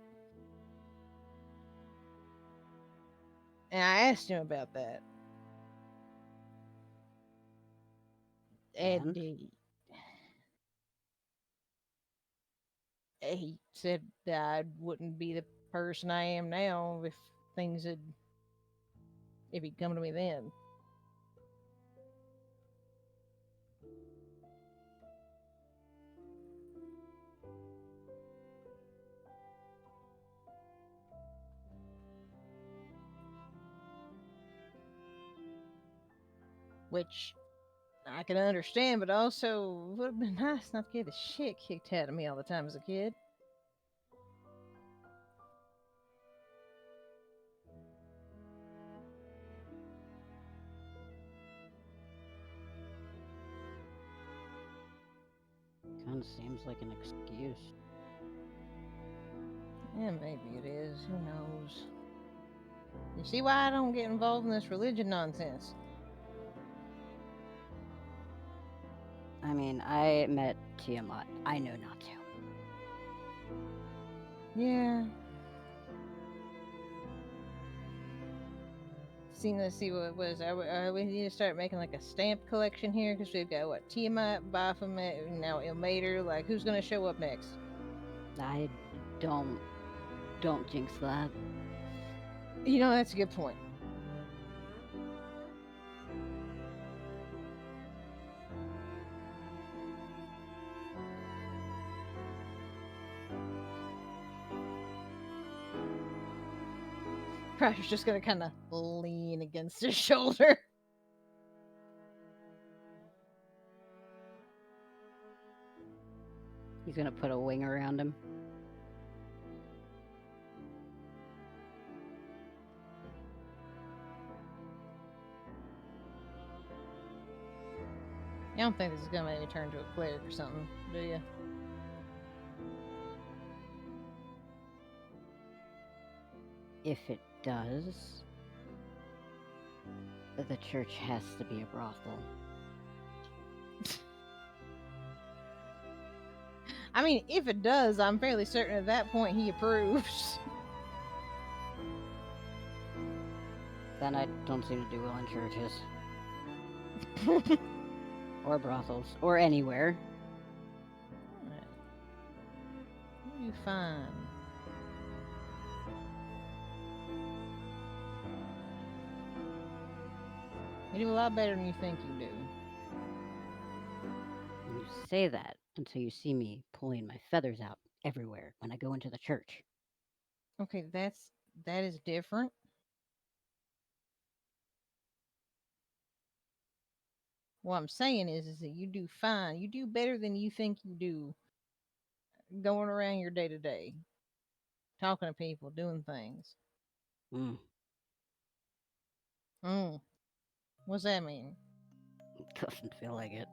And I asked him about that. And he said that I wouldn't be the person I am now if he'd come to me then. Which I can understand, but also would have been nice not to get the shit kicked out of me all the time as a kid. Kind of seems like an excuse. Yeah, maybe it is. Who knows? You see why I don't get involved in this religion nonsense? I mean, I met Tiamat. I know not to. Yeah. Let's see what it was. We need to start making like a stamp collection here because we've got what Tiamat, Baphomet, now Ilmater. Like, who's gonna show up next? I don't jinx that. You know, that's a good point. Crasher's just gonna kind of lean against his shoulder. He's gonna put a wing around him. You don't think this is gonna make me turn to a cleric or something, do you? If it does, the church has to be a brothel. I mean, if it does, I'm fairly certain at that point he approves. Then I don't seem to do well in churches. Or brothels. Or anywhere. Alright. What do you find? You do a lot better than you think you do. You say that until you see me pulling my feathers out everywhere when I go into the church. Okay, that is different. What I'm saying is that you do fine. You do better than you think you do going around your day to day, talking to people, doing things. Mm, What's that mean? doesn't feel like it.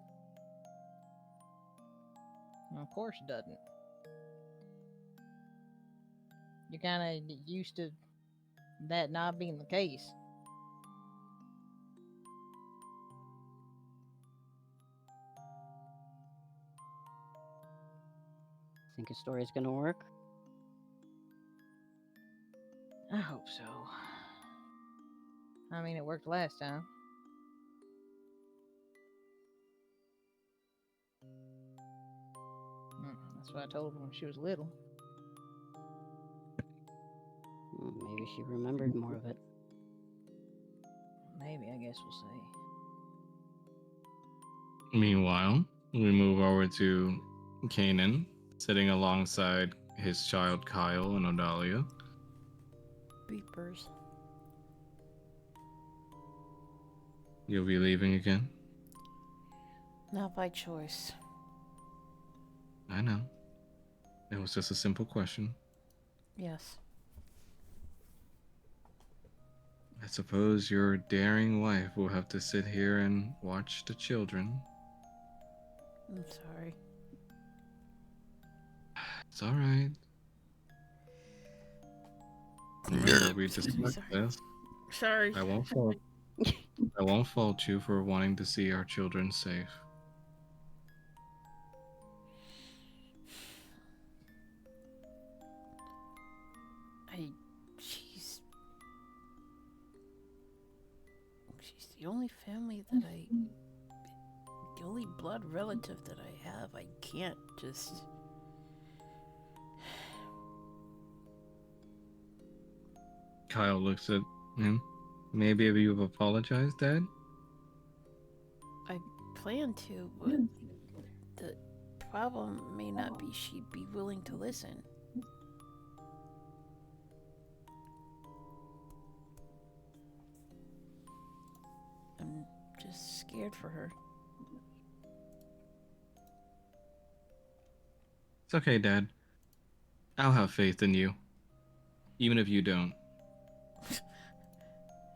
Well, of course it doesn't. You're kind of used to that not being the case. Think his story's gonna work? I hope so. I mean, it worked last time. That's what I told her when she was little. Maybe she remembered more of it. Maybe, I guess we'll see. Meanwhile, we move over to Kanan, sitting alongside his child Kyle and Odalia. Beepers. You'll be leaving again? Not by choice. I know. It was just a simple question. Yes. I suppose your daring wife will have to sit here and watch the children. I'm sorry. It's all right. Remember, we discussed Sorry. this. Sorry. I won't fault. I won't fault you for wanting to see our children safe. She's the only family that the only blood relative that I have. I can't just. Kyle looks at him. Maybe if you've apologized, Dad? I plan to, but the problem may not be she'd be willing to listen. I'm just scared for her. It's okay, Dad. I'll have faith in you. Even if you don't.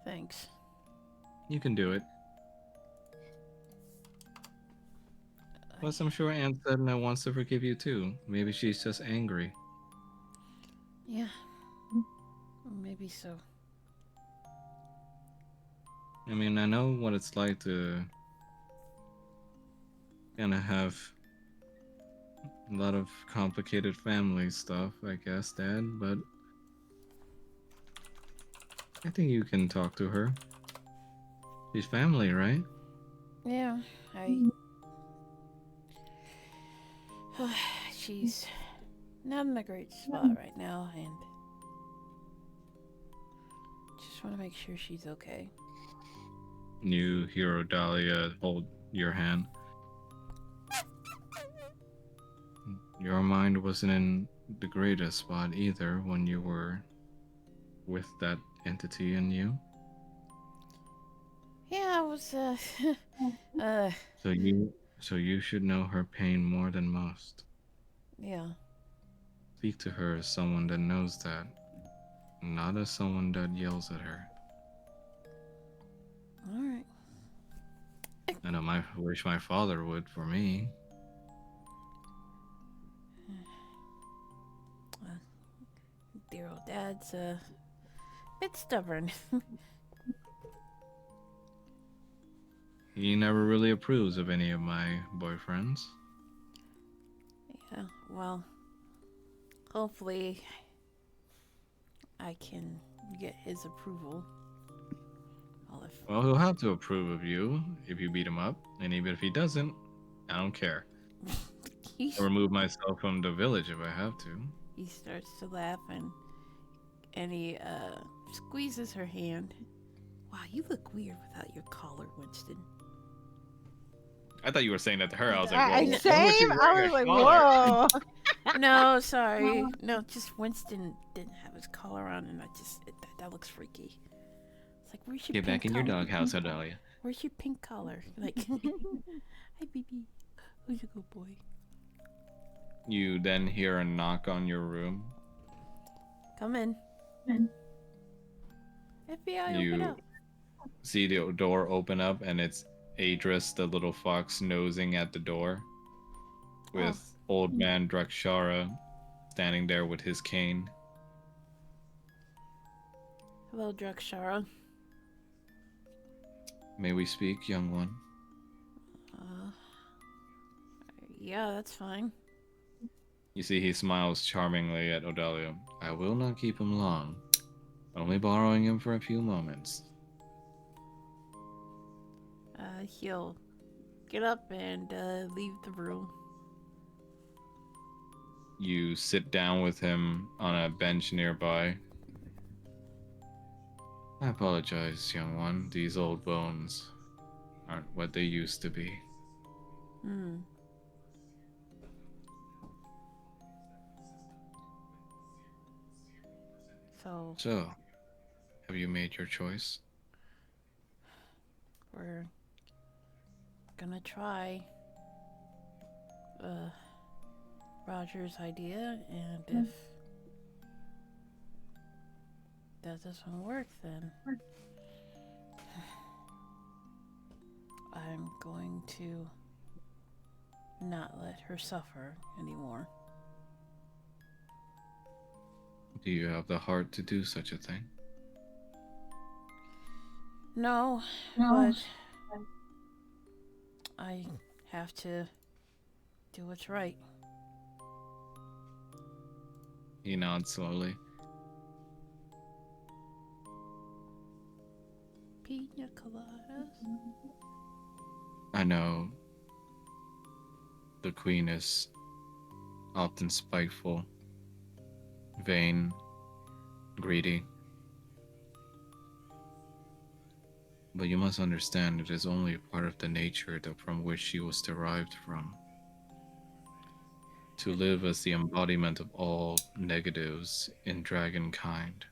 Thanks. You can do it. Plus, I'm sure Aunt Sedna wants to forgive you too. Maybe she's just angry. Yeah. Maybe so. I mean, I know what it's like to kind of have a lot of complicated family stuff, I guess, Dad, but I think you can talk to her. She's family, right? Yeah, she's not in a great spot right now, and just want to make sure she's okay. You hear Odalia hold your hand. Your mind wasn't in the greatest spot either when you were with that entity in you. Yeah, I was, uh, So you should know her pain more than most. yeah. Speak to her as someone that knows that, not as someone that yells at her. Alright. I know I wish my father would for me. Dear old dad's a bit stubborn. He never really approves of any of my boyfriends. Yeah, well, hopefully I can get his approval. Well, he'll have to approve of you if you beat him up, and even if he doesn't, I don't care. I'll remove myself from the village if I have to. He starts to laugh and he squeezes her hand. Wow, you look weird without your collar, Winston. I thought you were saying that to her. I was like, I, whoa, same. I was like, whoa. No, sorry. No, just Winston didn't have his collar on, and that looks freaky. It's like, where's your Get pink back in your collar? doghouse, Adelia. Where's your pink collar? Like, hi, baby. Who's a good boy? You then hear a knock on your room. Come in. FBI, open You up. see the door open up, and it's Adris, the little fox, nosing at the door, with old man Drakshara standing there with his cane. Hello, Drakshara. May we speak, young one? Yeah, that's fine. You see he smiles charmingly at Odelia. I will not keep him long, only borrowing him for a few moments. He'll get up and leave the room. You sit down with him on a bench nearby. I apologize, young one. These old bones aren't what they used to be. So, have you made your choice? We're gonna try Roger's idea, and if that doesn't work, then I'm going to not let her suffer anymore. Do you have the heart to do such a thing? No, but I have to do what's right. He nods slowly. Pina coladas. I know the queen is often spiteful, vain, greedy. But you must understand it is only a part of the nature from which she was derived from. To live as the embodiment of all negatives in dragon kind.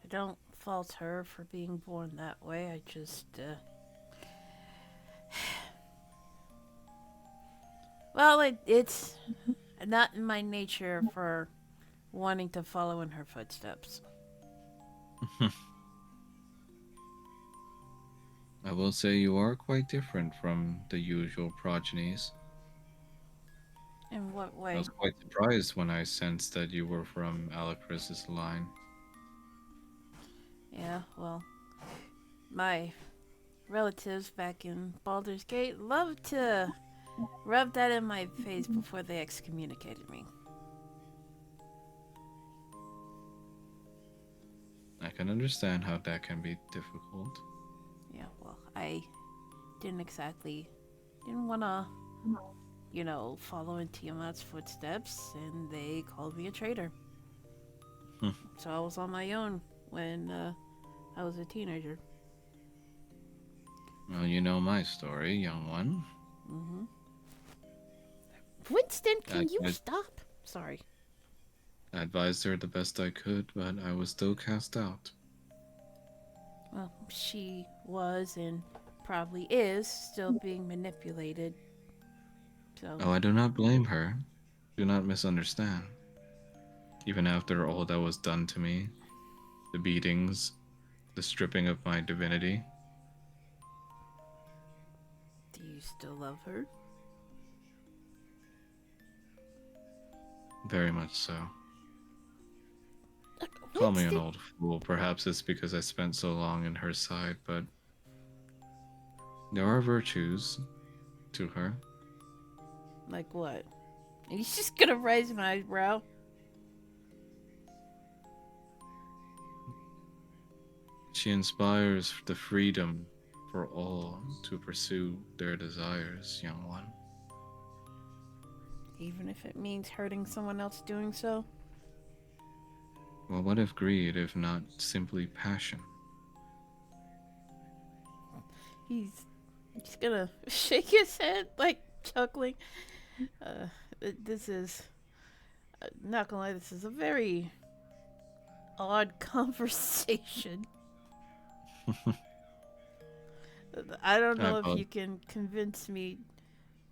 I don't fault her for being born that way. I just, well, it's not in my nature for wanting to follow in her footsteps. I will say you are quite different from the usual progenies. In what way? I was quite surprised when I sensed that you were from Alacris's line. Yeah, well, my relatives back in Baldur's Gate loved to rub that in my face before they excommunicated me. I can understand how that can be difficult. Yeah, well, I didn't want to, follow in Tiamat's footsteps, and they called me a traitor. So I was on my own when I was a teenager. Well, you know my story, young one. Mm-hmm. Winston, can you stop? Sorry. I advised her the best I could, but I was still cast out. Well, she was and probably is still being manipulated. So, Oh, I do not blame her. Do not misunderstand. Even after all that was done to me, the beatings, the stripping of my divinity, do you still love her? very much so. Call What's me an the... old fool. Perhaps it's because I spent so long in her side, but there are virtues to her. Like what? He's just gonna raise an eyebrow. She inspires the freedom for all to pursue their desires, young one. Even if it means hurting someone else doing so? Well, what if greed, if not simply passion? He's gonna shake his head, like chuckling. Uh, this is not gonna lie. This is a very odd conversation. I don't I know if you apologize. can convince me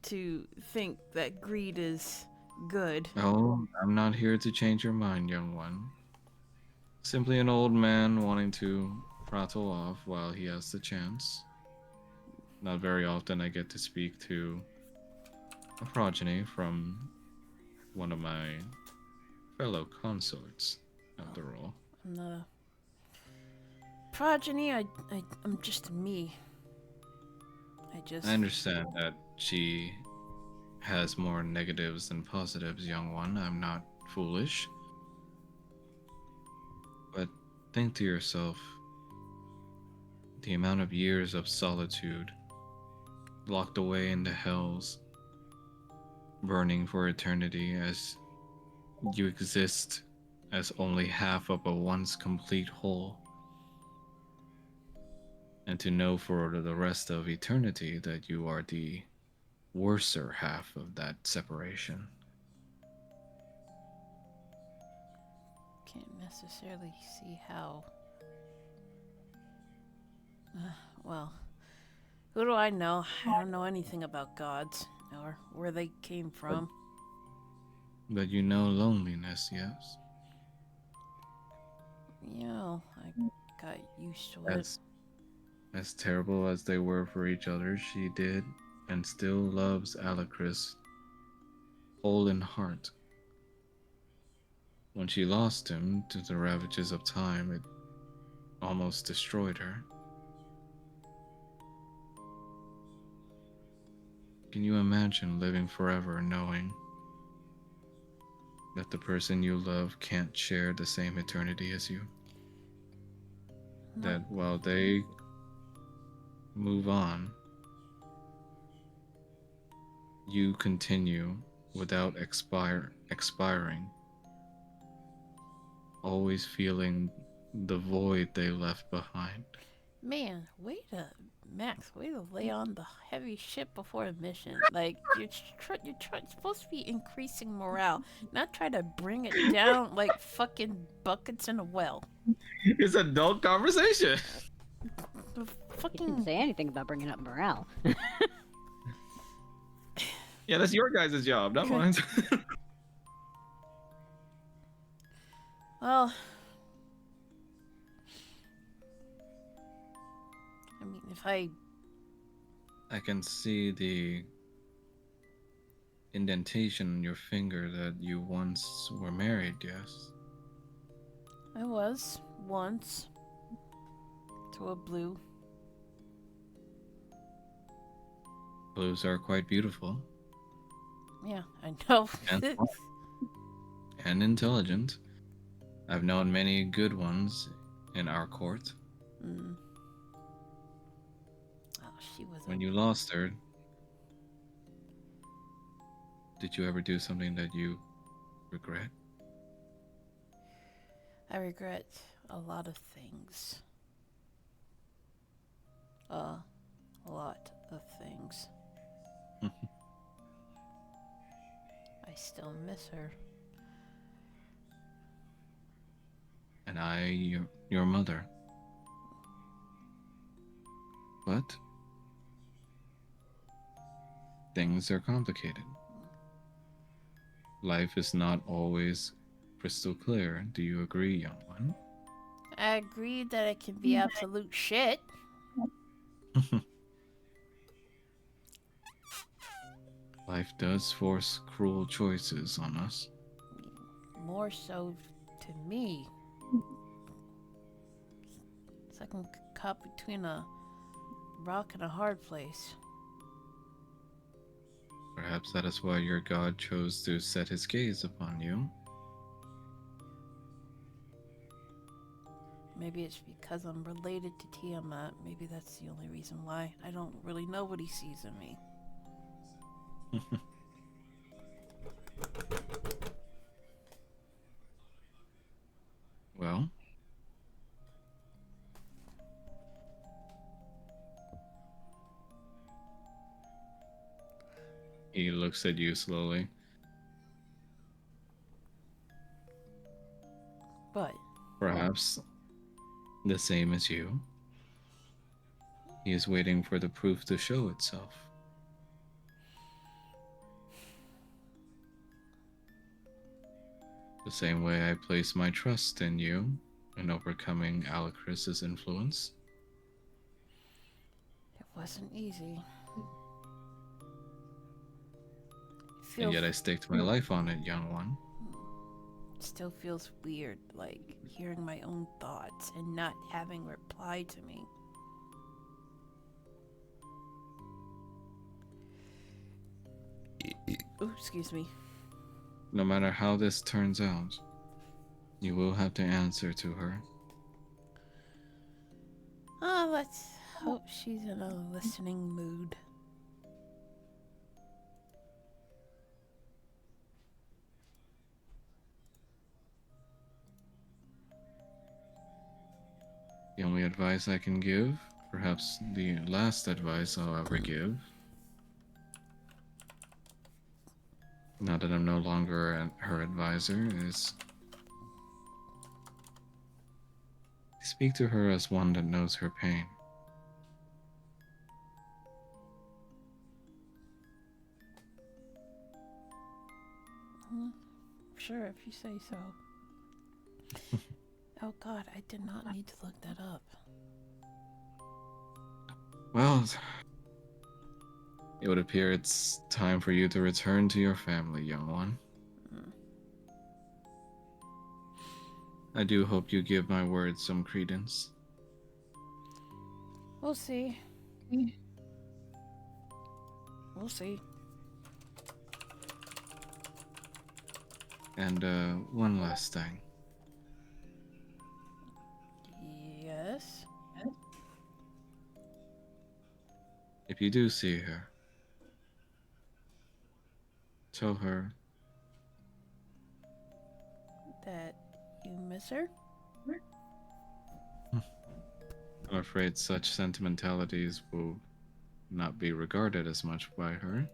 to think that greed is good. Oh, I'm not here to change your mind, young one. Simply an old man wanting to prattle off while he has the chance. Not very often I get to speak to a progeny from one of my fellow consorts, after all. I'm not a progeny. I'm just me. I understand that she has more negatives than positives, young one. I'm not foolish. But think to yourself the amount of years of solitude, locked away in the hells, burning for eternity as you exist as only half of a once complete whole. And to know for the rest of eternity that you are the worser half of that separation. Can't necessarily see how. Well, who do I know? I don't know anything about gods or where they came from. But you know loneliness, yes? You know, I got used to it. As terrible as they were for each other, she did and still loves Alacris whole in heart. When she lost him to the ravages of time, it almost destroyed her. Can you imagine living forever knowing that the person you love can't share the same eternity as you? No. That while they move on, you continue without expiring, always feeling the void they left behind. Man, Max, way to lay on the heavy shit before a mission. Like, you're supposed to be increasing morale, not try to bring it down like fucking buckets in a well. It's adult conversation. The He didn't fucking... say anything about bringing up morale. Yeah, that's your guys' job, not mine. Well, I mean, if I can see the indentation on your finger that you once were married, yes? I was once to a blue. Blues are quite beautiful. Yeah, I know. And intelligent. I've known many good ones in our court. Mm. Oh, she was. When you lost her, did you ever do something that you regret? I regret a lot of things. A lot of things. I still miss her. And your mother. but things are complicated. Life is not always crystal clear. Do you agree, young one? I agree that it can be absolute shit. Life does force cruel choices on us. More so to me. It's like I'm caught between a rock and a hard place. Perhaps that is why your god chose to set his gaze upon you. Maybe it's because I'm related to Tiamat. Maybe that's the only reason why. I don't really know what he sees in me. Well, he looks at you slowly. But Perhaps the same as you. He is waiting for the proof to show itself. The same way I place my trust in you in overcoming Alacris's influence. it wasn't easy. And yet I staked my life on it, young one. Still feels weird, like hearing my own thoughts and not having reply to me. Ooh, excuse me. No matter how this turns out, you will have to answer to her. Let's hope she's in a listening mood. The only advice I can give, perhaps the last advice I'll ever give, now that I'm no longer her advisor, is speak to her as one that knows her pain. Sure, if you say so. Oh god, I did not need to look that up. Well, it would appear it's time for you to return to your family, young one. I do hope you give my words some credence. We'll see. We'll see. And one last thing. Yes? If you do see her, tell her That you miss her? I'm afraid such sentimentalities will not be regarded as much by her.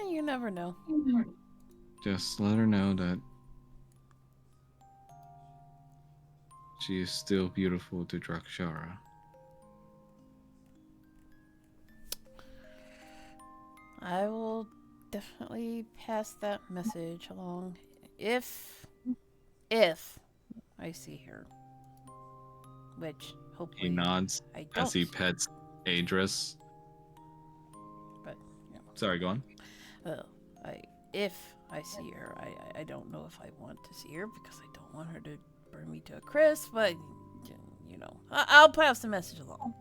You never know. Just let her know that she is still beautiful to Drakshara. I will definitely pass that message along if I see her. Which hopefully He nods I don't. as he pets Adris. But you know. Sorry, go on. If I see her, I don't know if I want to see her because I don't want her to burn me to a crisp. But you know, I'll pass the message along.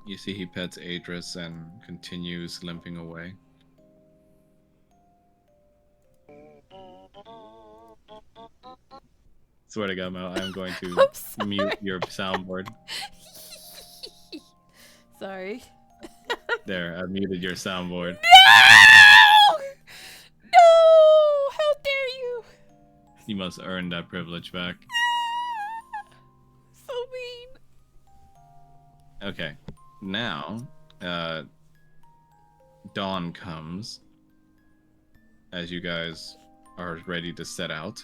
You see he pets Adris and continues limping away. Swear to God, Mel, I'm going to mute your soundboard. Sorry. There, I've muted your soundboard. No! No! How dare you! You must earn that privilege back. So mean. Okay, now, dawn comes as you guys are ready to set out.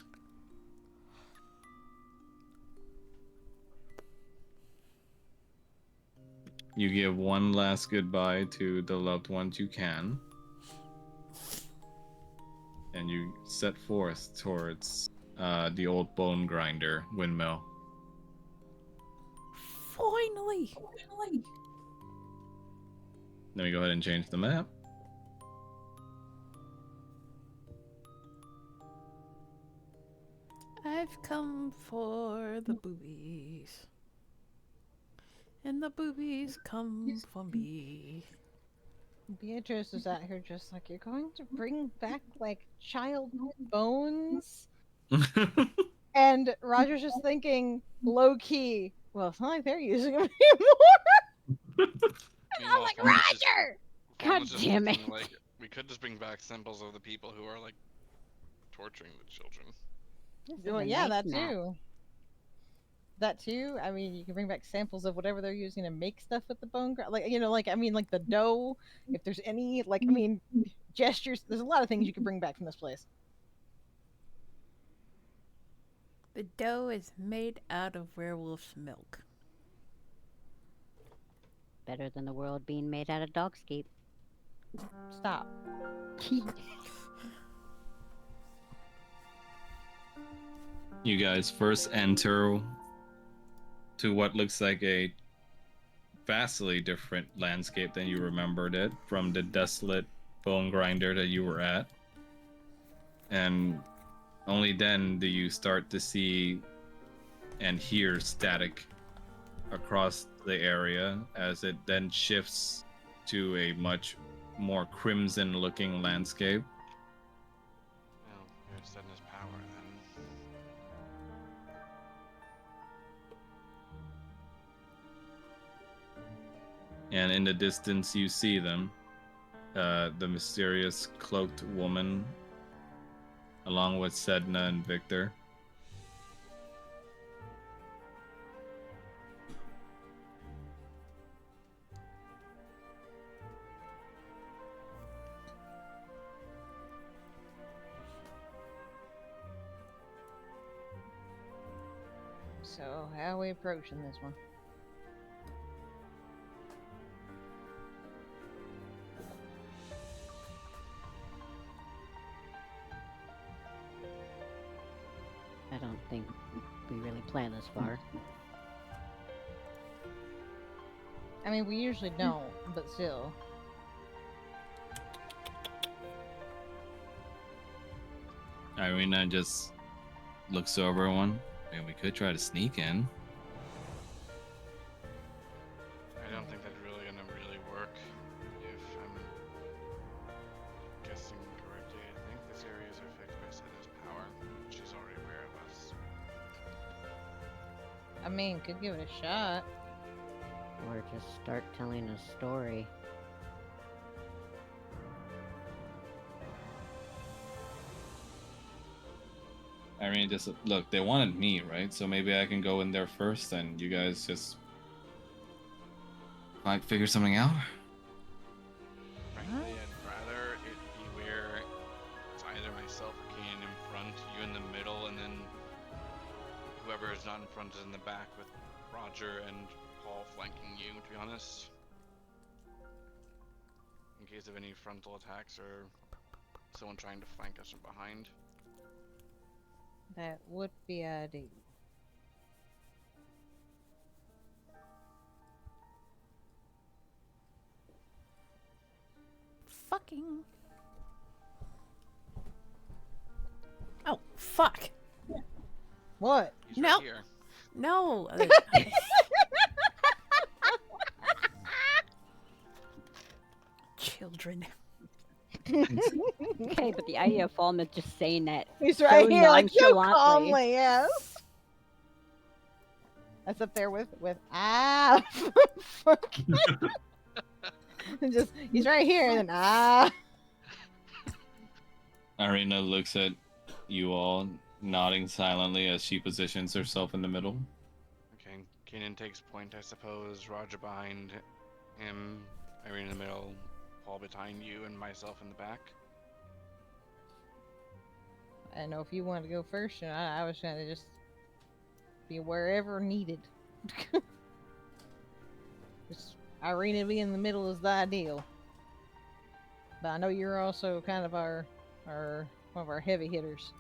You give one last goodbye to the loved ones you can. And you set forth towards the old bone grinder windmill. Finally! Let me go ahead and change the map. I've come for the boobies. And the boobies come for me. Beatrice is out here just like, you're going to bring back like child bones? And Roger's just thinking low key, well, it's not like they're using them anymore. I'm like, Roger! God damn it. thinking, like, we could just bring back samples of the people who are like torturing the children. Well, a yeah, nice that map. too. That too. I mean, you can bring back samples of whatever they're using to make stuff with the bone grinder. Like, you know, like, I mean, like the dough. If there's any, like, I mean, gestures. There's a lot of things you can bring back from this place. The dough is made out of werewolf's milk. Better than the world being made out of dog skate. Stop. You guys first enter to what looks like a vastly different landscape than you remembered it from the desolate bone grinder that you were at. And only then do you start to see and hear static across the area as it then shifts to a much more crimson looking landscape. Well, it's in his power then. And in the distance you see them, the mysterious cloaked woman along with Sedna and Victor. So, how are we approaching this one? I don't think we really plan this far. I mean, we usually don't, but still. Irina just looks over everyone. I mean, we could try to sneak in. I don't think that's really gonna really work. If I'm guessing correctly, I think this area is affected by Sena's power. She's already aware of us. I mean, could give it a shot. Or just start telling a story. Irina just look. They wanted me, right? So maybe I can go in there first, and you guys just might figure something out. Frankly, I'd rather it be where it's either myself or Kanan in front, you in the middle, and then whoever is not in front is in the back with Roger and Paul flanking you, to be honest. In case of any frontal attacks or someone trying to flank us from behind. That would be ideal. Fucking. Oh, fuck. What? He's No. right here. No. Children. Okay, but the idea of Falmouth just saying that He's right so here, like so nonchalantly. calmly, yes. That's up there with fuck. And just he's right here, and then Irina looks at you all, nodding silently as she positions herself in the middle. Okay, Kanan takes point, I suppose. Roger behind him, Irene in the middle, Paul behind you, and myself in the back. I know if you wanted to go first, and I was trying to just be wherever needed. Just Irina being in the middle is the ideal. But I know you're also kind of our one of our heavy hitters.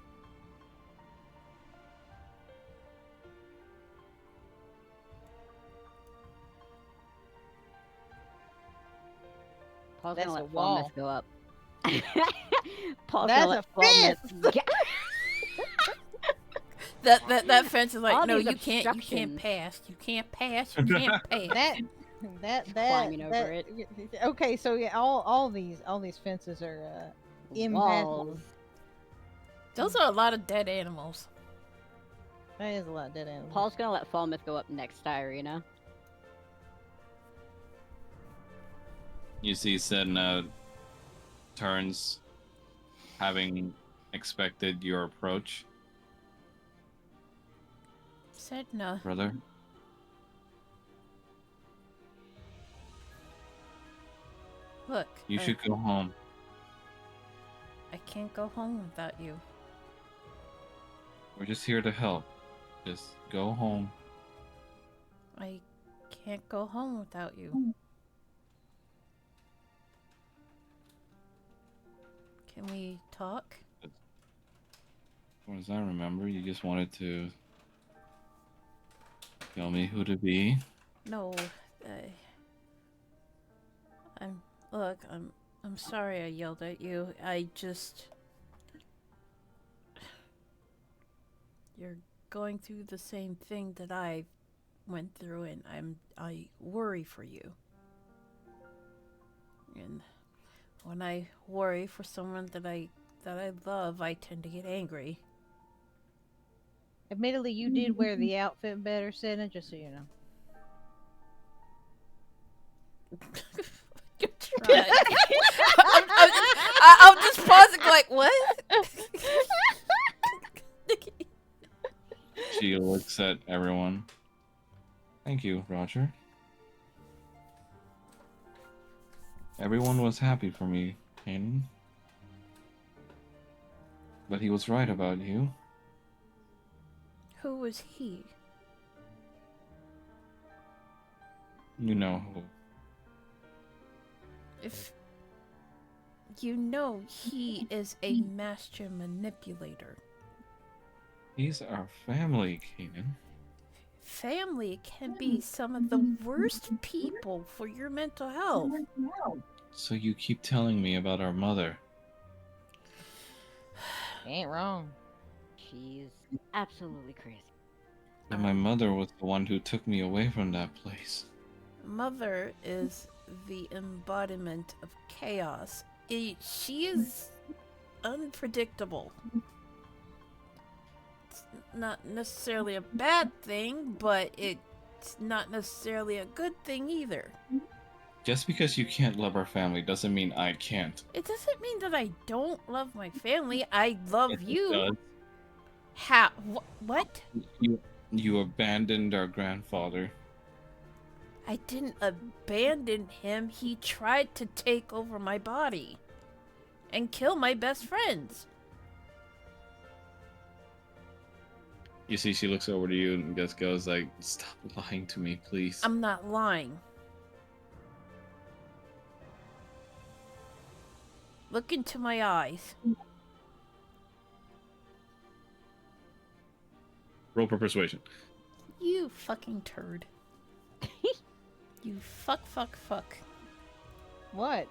Paul's That's gonna a let Fall wall. Myth go up. Paul's That's gonna let a Fall Myth fence! go. That fence is like, All no, these you can't obstructions. pass. You can't pass. You can't pass. That Climbing over it. Okay, so yeah, all these fences are impassable. Walls. Those are a lot of dead animals. That is a lot of dead animals. Paul's gonna let Fall Myth go up next to Irina. You see Sedna turns, having expected your approach. Sedna. Brother, Look. you should go home. I can't go home without you. We're just here to help. Just go home. I can't go home without you. Can we talk? As far as I remember, you just wanted to tell me who to be. No. I'm sorry I yelled at you. You're going through the same thing that I went through, and I worry for you. And when I worry for someone that I love, I tend to get angry. Admittedly, you did wear the outfit better, Sedna, just so you know. I'm just pausing, like, what? She looks at everyone. Thank you, Roger. Everyone was happy for me, Kanan. But he was right about you. Who was he? You know who. If you know, he is a master manipulator. He's our family, Kanan. Family can be some of the worst people for your mental health. So you keep telling me about our mother. Ain't wrong. She's absolutely crazy. And my mother was the one who took me away from that place. Mother is the embodiment of chaos. She is unpredictable. It's not necessarily a bad thing, but it's not necessarily a good thing either. Just because you can't love our family doesn't mean I can't. It doesn't mean that I don't love my family. I love Yes, it you. does. How? What? You abandoned our grandfather. I didn't abandon him. He tried to take over my body and kill my best friends. You see, she looks over to you and just goes like, "Stop lying to me, please." I'm not lying. Look into my eyes. Roll for persuasion. You fucking turd. You fuck. What?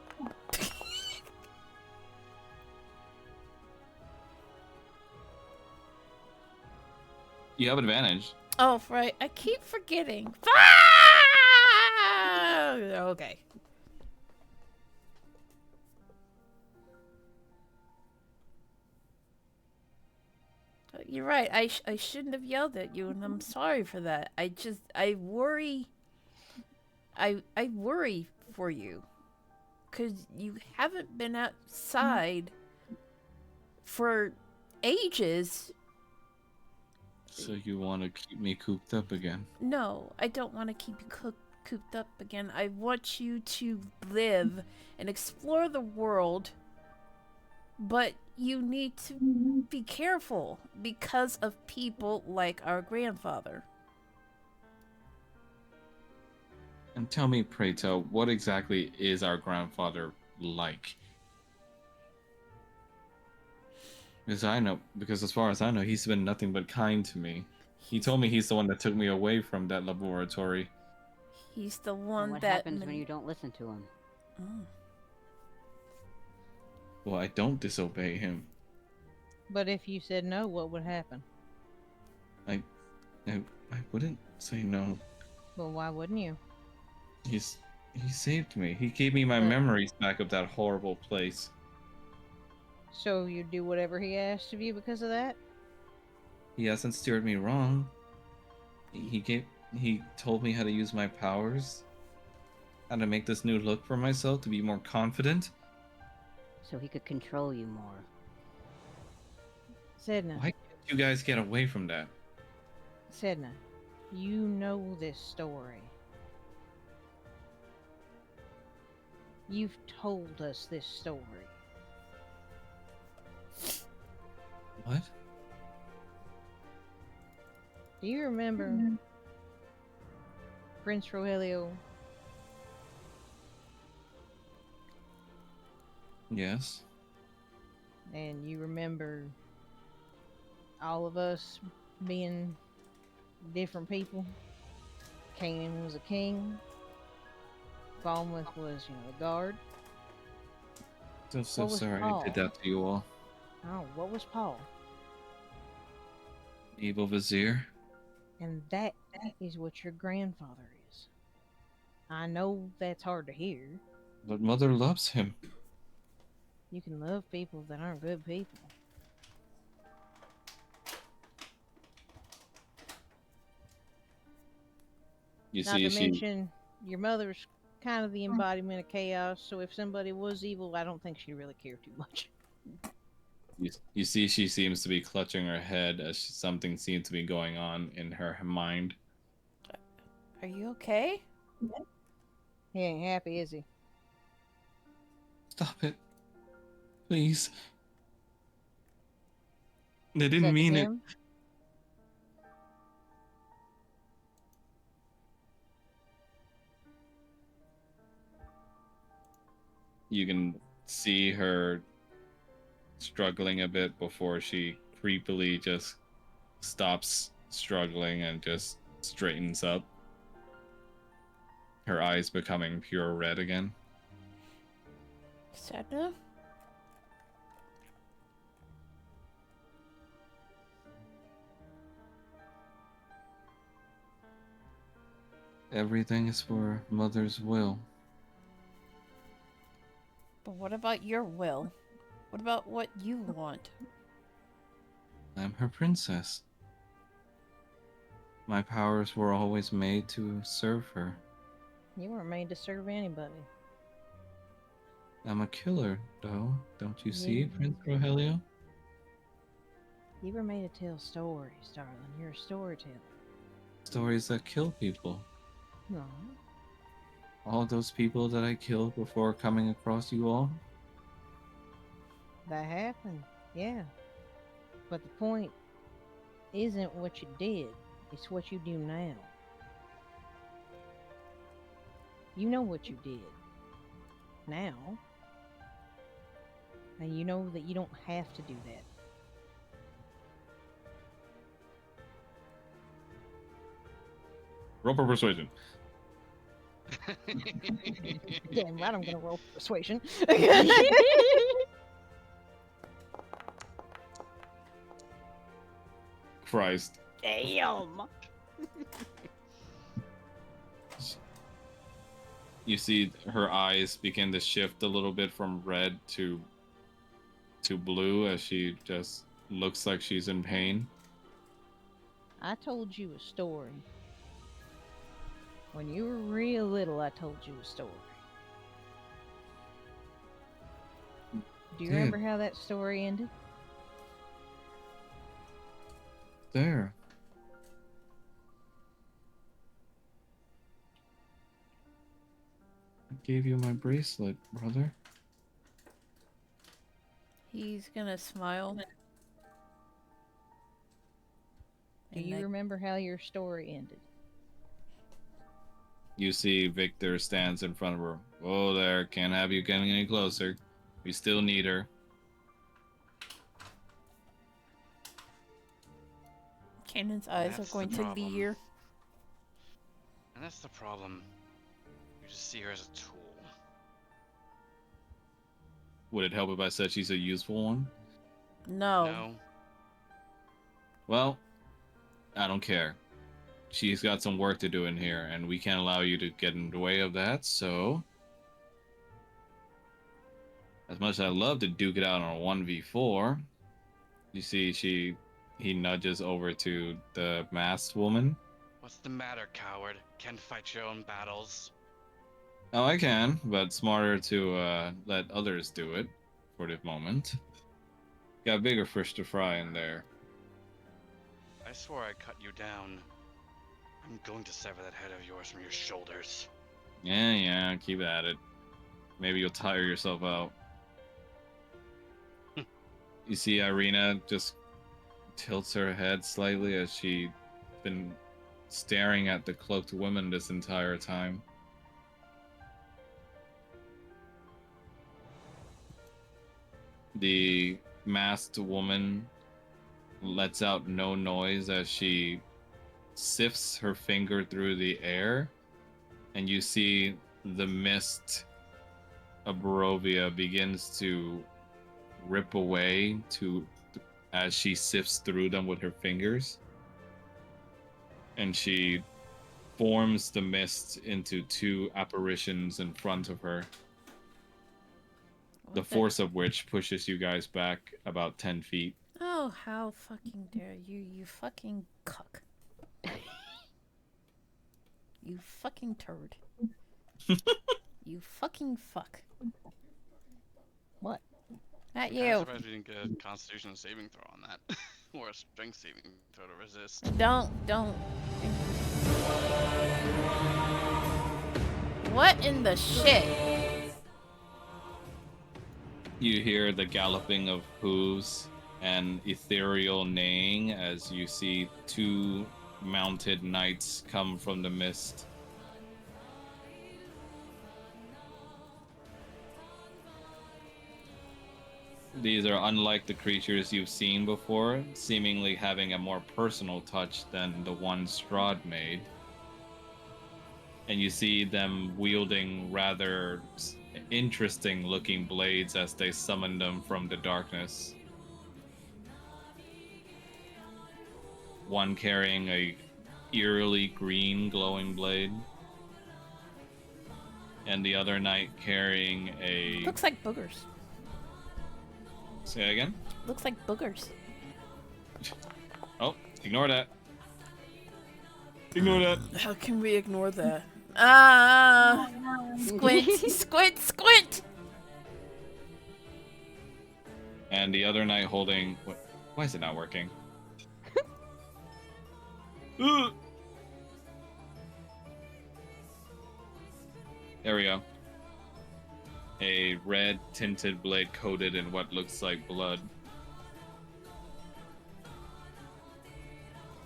You have advantage. Oh, right. I keep forgetting. Okay. You're right. I shouldn't have yelled at you, and I'm sorry for that. I worry. I worry for you, 'cause you haven't been outside for ages. So you want to keep me cooped up again? No, I don't want to keep you cooped up again. I want you to live and explore the world, but you need to be careful because of people like our grandfather. And tell me, pray tell, what exactly is our grandfather like? Because as far as I know, he's been nothing but kind to me. He told me he's the one that took me away from that laboratory. He's the And one what that. happens when you don't listen to him? Oh. Well, I don't disobey him. But if you said no, what would happen? I, I wouldn't say no. Well, why wouldn't you? He saved me. He gave me my But- memories back of that horrible place. So you do whatever he asked of you because of that? He hasn't steered me wrong. He told me how to use my powers, how to make this new look for myself to be more confident. So he could control you more. Sedna, Why can't you guys get away from that? Sedna, you know this story. You've told us this story. What? Do you remember Prince Rogelio? Yes. And you remember all of us being different people? Kanan was a king. Falmouth was, a guard. So What was sorry Paul? I did that to you all. Oh, what was Paul? Evil Vizier. And that is what your grandfather is. I know that's hard to hear. But Mother loves him. You can love people that aren't good people. You Not see, to mention, your mother's kind of the embodiment of chaos, so if somebody was evil, I don't think she'd really care too much. you see, she seems to be clutching her head as something seems to be going on in her mind. Are you okay? He ain't happy, is he? Stop it, please. They Is didn't that to mean it. him? You can see her struggling a bit before she creepily just stops struggling and just straightens up. Her eyes becoming pure red again. Sedna? Everything is for Mother's will. But what about your will? What about what you want? I'm her princess. My powers were always made to serve her. You weren't made to serve anybody. I'm a killer, though. Don't you see, Yeah. Prince Rogelio? You were made to tell stories, darling. You're a storyteller. Stories that kill people. No. All those people that I killed before coming across you all. That happened, yeah. But the point isn't what you did, it's what you do now. You know what you did now. And you know that you don't have to do that. Roll for persuasion. Damn right, I'm gonna roll persuasion. Christ. Damn. You see her eyes begin to shift a little bit from red to blue as she just looks like she's in pain. I told you a story. When you were real little, I told you a story. Do you remember how that story ended? There. I gave you my bracelet, brother. He's gonna smile. Do And you I- remember how your story ended? You see Victor stands in front of her. Oh, there. Can't have you getting any closer. We still need her. Kanan's eyes That's are going the to problem. leer. And that's the problem. You just see her as a tool. Would it help if I said she's a useful one? No. No. Well, I don't care. She's got some work to do in here, and we can't allow you to get in the way of that, so... As much as I'd love to duke it out on a 1v4, you see he nudges over to the masked woman. What's the matter, coward? Can't fight your own battles. Oh, I can, but smarter to let others do it for the moment. Got bigger fish to fry in there. I swore I cut you down. I'm going to sever that head of yours from your shoulders. Yeah, keep at it. Maybe you'll tire yourself out. You see Irina just tilts her head slightly as she's been staring at the cloaked woman this entire time. The masked woman lets out no noise as she sifts her finger through the air, and you see the mist of Barovia begins to rip away as she sifts through them with her fingers, and she forms the mist into two apparitions in front of her, the force of which pushes you guys back about 10 feet. Oh, how fucking dare you, you fucking cuck. You fucking turd. You fucking fuck. What? Not I'm you. surprised we didn't get a Constitution saving throw on that. Or a Strength saving throw to resist. Don't. What in the shit? You hear the galloping of hooves and ethereal neighing as you see two mounted knights come from the mist. These are unlike the creatures you've seen before, seemingly having a more personal touch than the one Strahd made. And you see them wielding rather interesting looking blades as they summon them from the darkness. One carrying a eerily green glowing blade, and the other knight carrying a... Looks like boogers. Say that again? Looks like boogers. Oh, ignore that. Ignore that. How can we ignore that? Ah! Squint, squint! And the other knight holding... Why is it not working? There we go. A red tinted blade coated in what looks like blood.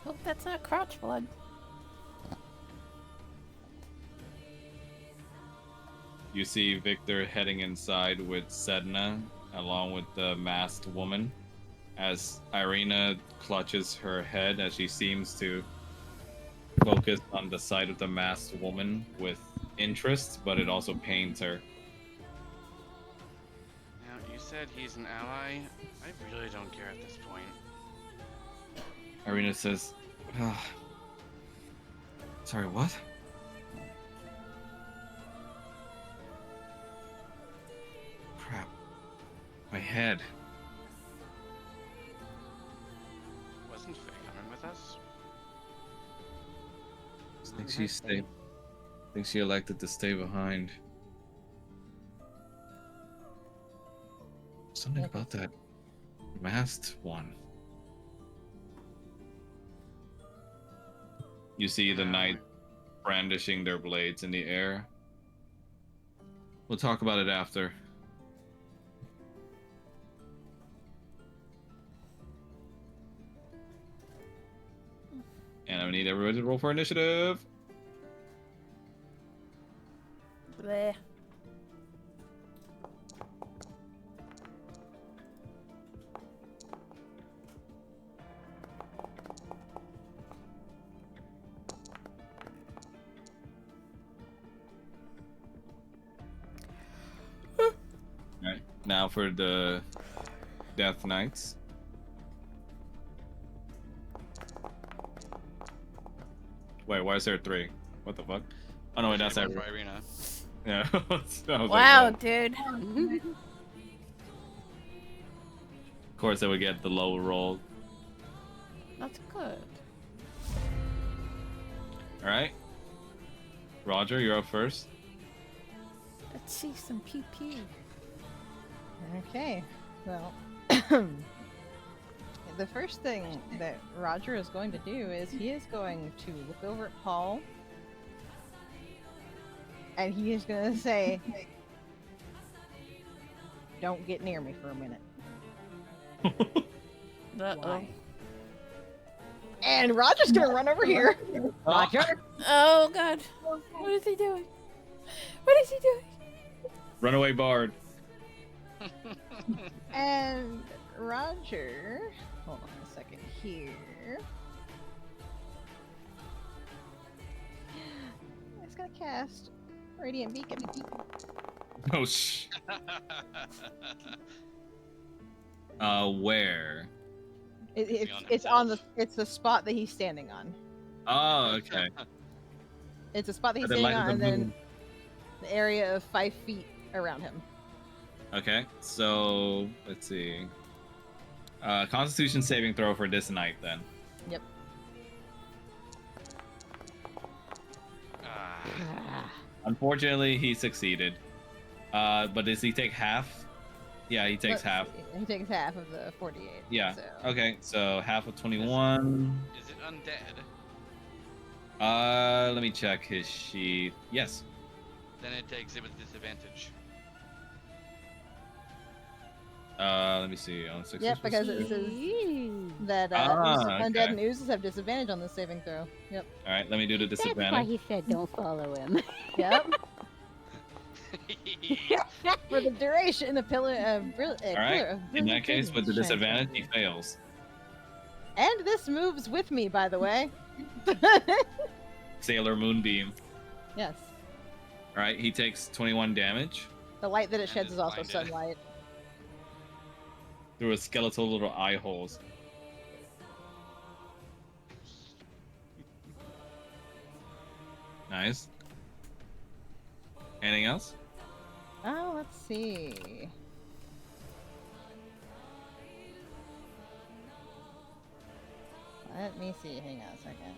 Hope that's not crotch blood. You see Victor heading inside with Sedna, along with the masked woman, as Irina clutches her head as she seems to focus on the sight of the masked woman with interest, but it also pains her. Now, you said he's an ally. I really don't care at this point. Irina says, sorry, what? Crap. My head. Wasn't Faye coming with us? I think she elected to stay behind. Something about that masked one. You see the knight brandishing their blades in the air. We'll talk about it after. And I need everybody to roll for initiative. Bleh. Alright, now for the Death Knights. Wait, why is there 3? What the fuck? Oh no, wait, that's Shame on everyone. Irina. Yeah. I was like, Wow, well, dude. of course, they would get the low roll. That's good. Alright. Roger, you're up first. Let's see some pew pew. Okay. Well, the first thing that Roger is going to do is he is going to look over at Paul, and he is going to say, "Don't get near me for a minute." Uh-oh. And Roger's going to run over here. Roger. Oh, God. What is he doing? What is he doing? Runaway Bard. And Roger, hold on a second here. He's gonna cast Radiant Beacon. Oh, where? It's the spot that he's standing on. Oh, okay. It's a spot that he's Are they standing lighting on, the and then moon? the area of 5 feet around him. Okay, so let's see. Constitution saving throw for this night then. Yep. Unfortunately, he succeeded. But does he take half? Yeah, he takes half. He takes half of the 48. Yeah. So. Okay, so half of 21. Is it undead? Let me check his sheet. Yes. Then it takes it with disadvantage. Let me see. On Yep, because it says that undead okay. and oozes have disadvantage on the saving throw. Yep. All right, let me do the That's why disadvantage. he said don't follow him. Yep. For the duration, a pillar of All right. In that case, with the disadvantage, he fails. And this moves with me, by the way. Sailor Moonbeam. Yes. All right, he takes 21 damage The light that it And sheds is is also blinded. sunlight. through his skeletal little eye holes. Nice. Anything else? Oh, let's see. Let me see. Hang on a second.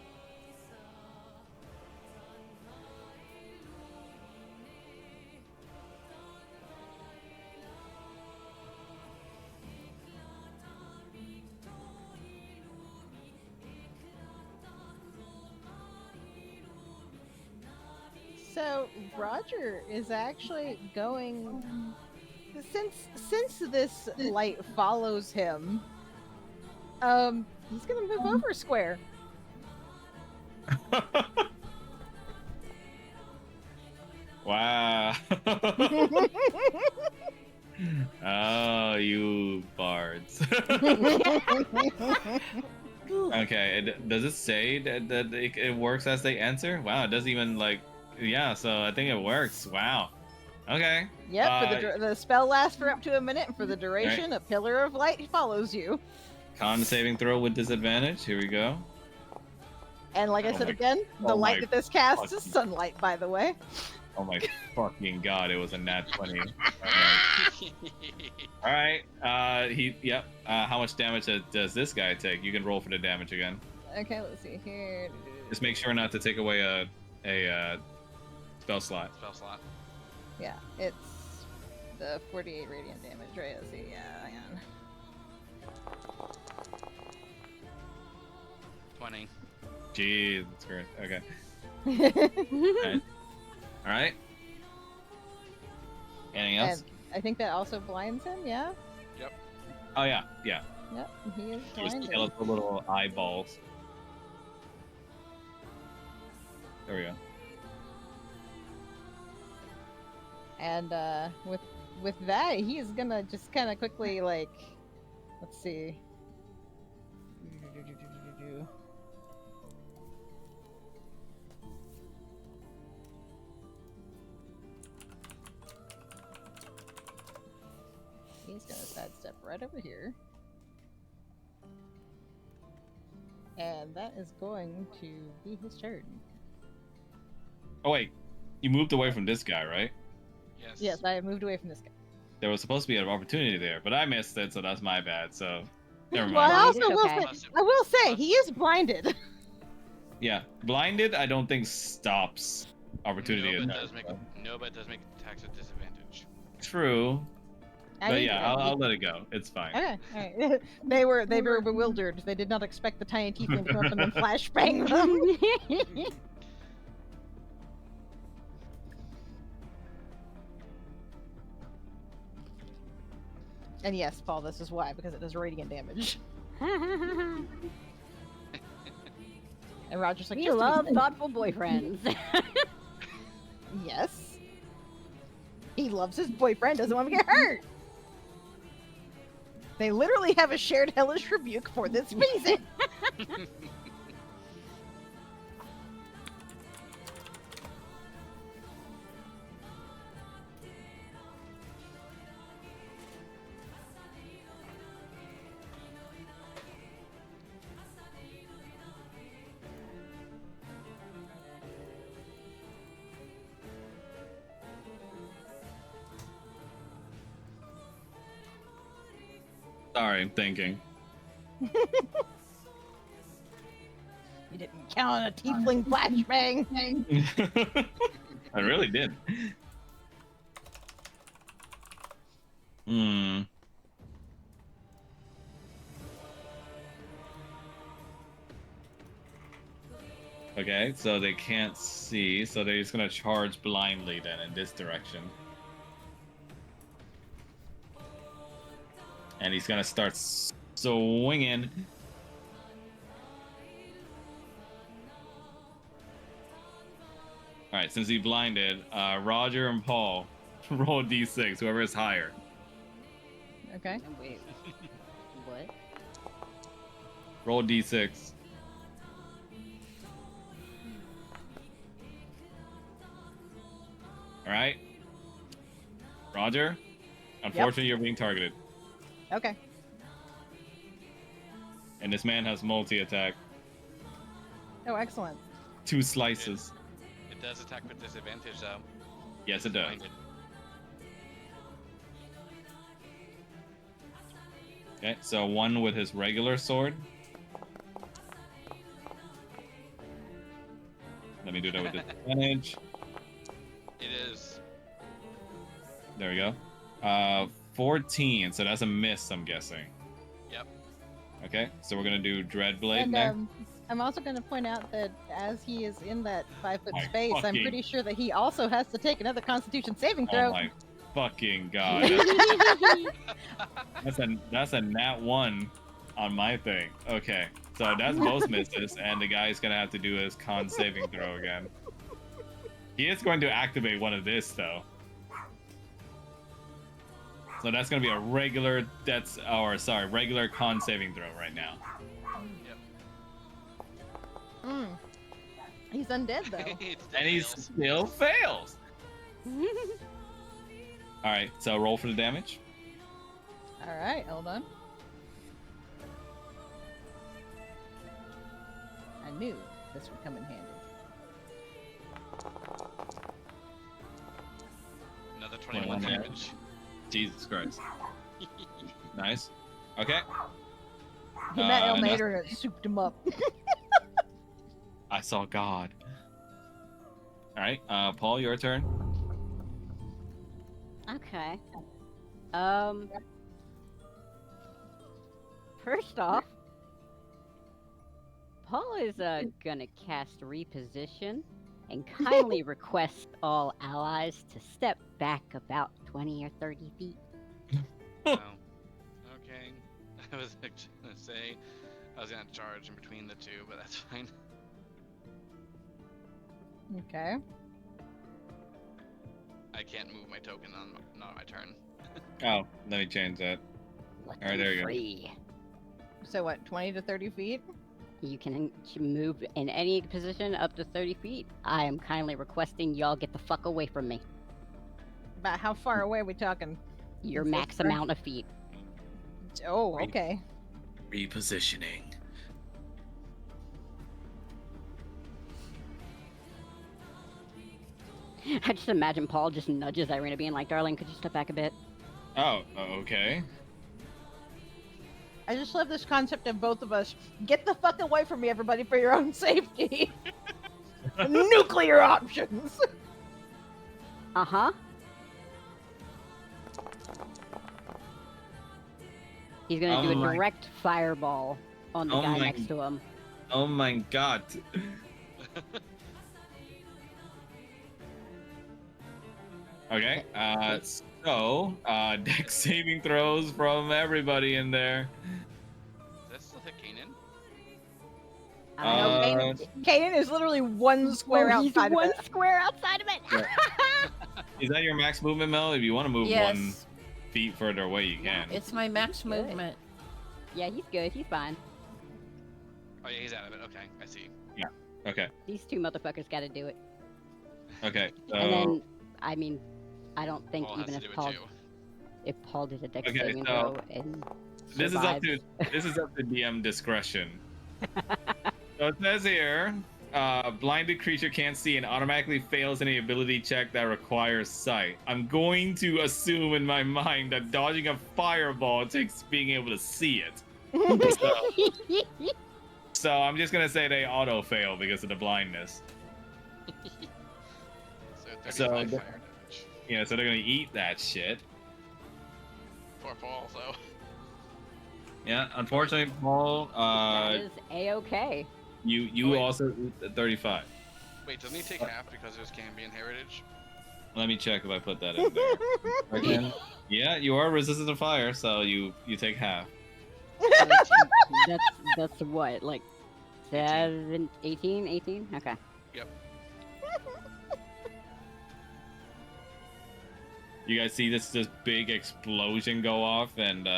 So Roger is actually going, since this light follows him, he's gonna move over a square. Wow. Oh, you bards. Okay, does it say that it works as they answer? Wow, it doesn't even like, yeah, so I think it works. Wow. Okay. Yep, for the spell lasts for up to a minute, and for the duration, a pillar of light follows you. Con saving throw with disadvantage. Here we go. And like I Oh said my- again, the oh light my that this casts is fucking- sunlight, by the way. Oh my fucking god, it was a nat 20. All right. Yep. How much damage does this guy take? You can roll for the damage again. Okay, let's see here. Just make sure not to take away a spell slot. Spell slot. Yeah, it's the 48 radiant damage, right? Let's see. Yeah, hang on. 20. Jeez, that's great. Okay. All right. Anything else? And I think that also blinds him, yeah? Oh yeah, yeah. Yep, he is His blinded. skeletal little eyeballs. There we go. And with that, he is gonna just kind of quickly like, let's see. He's gonna sidestep right over here. And that is going to be his turn. Oh wait, you moved away from this guy, right? Yes. Yes, I have moved away from this guy. There was supposed to be an opportunity there, but I missed it, so that's my bad. So never Well, I mind. also Blinded, will okay. say, I will say he is blinded. Yeah, blinded. I don't think stops opportunity. No, but attack, so. but it does make attacks at disadvantage. True, I but think yeah, that I'll let it go. It's fine. Okay, alright. they were bewildered. They did not expect the tiny tiefling to come up and then flashbang them. And yes, Paul, this is why, because it does radiant damage. And Roger's like, We "Just love listen." thoughtful boyfriends. Yes. He loves his boyfriend, doesn't want to get hurt. They literally have a shared hellish rebuke for this reason. Sorry, I'm thinking. You didn't count on a tiefling flashbang. I really did. Hmm. Okay, so they can't see, so they're just gonna charge blindly then in this direction. And he's gonna start swinging. All right, since he blinded, Roger and Paul roll d6, whoever is higher. Okay. Wait. What? Roll d6. All right. Roger, unfortunately, you're being targeted. Okay. And this man has multi-attack. Oh, excellent. 2 slices. It does attack with disadvantage, though. Yes, it does. Blinded. Okay, so 1 with his regular sword. Let me do that with disadvantage. It is. There we go. 14, so that's a miss, I'm guessing. Yep. Okay, so we're gonna do Dreadblade And next. I'm also going to point out that as he is in that 5-foot My space, I'm fucking- pretty sure that he also has to take another Constitution saving Oh throw. my fucking god. That's a nat 1 on my thing. Okay, so that's both misses, and the guy's gonna have to do his con saving throw again. He is going to activate one of this though. So that's gonna be a regular regular con saving throw right now. Mm. He's undead though. And he still fails. Alright, so roll for the damage. All right, hold on. I knew this would come in handy. Another 21 21 damage. Jesus Christ. Nice. Okay. He met and that's- Elmater and it souped him up. I saw God. Alright, Paul, your turn. Okay. First off, Paul is gonna cast Reposition and kindly request all allies to step back about 20 or 30 feet. Oh. Okay. I was gonna say I was gonna charge in between the two, but that's fine. Okay. I can't move my token on my turn. Oh, let me change that. Let All right, them there you go. free. So what? 20 to 30 feet? You can move in any position up to 30 feet. I am kindly requesting y'all get the fuck away from me. About how far away are we talking? Your Is this max correct? amount of feet. Oh, okay. Repositioning. I just imagine Paul just nudges Irina being like, darling, could you step back a bit? Oh, okay. I just love this concept of both of us. Get the fuck away from me, everybody, for your own safety. Nuclear options. Uh-huh. He's gonna Oh do a my- direct fireball on the Oh guy my- next to him. Oh my god. Okay, so, dex saving throws from everybody in there. Does that still hit Kanan? Uh, Kanan is literally one square Oh, he's outside one of it. square outside of it. Yeah. Is that your max movement, Mel? If you want to move Yes. 1 feet further away, you can. It's my max Good. movement. Yeah, he's good. He's fine. Oh yeah, he's out of it. Okay, I see. Okay, These two motherfuckers got to do it. okay. So, And then, I mean, I don't think Paul has even to do if it Paul, too. if Paul did a dex Okay, saving so throw and this is up survives- to DM discretion. So it says here, blinded creature can't see and automatically fails any ability check that requires sight. I'm going to assume in my mind that dodging a fireball takes being able to see it. So I'm just gonna say they auto fail because of the blindness. So 35 So- fire damage Yeah, so they're gonna eat that shit. for Paul. So Yeah, unfortunately, Paul, that is a-okay. you Oh, wait. also eat the 35. wait, doesn't he take half because there's Cambion heritage? Let me check if I put that in there. Again, yeah, you are resistant to fire, so you take half. That's what, like 18? 18? Okay. Yep. You guys see this big explosion go off, and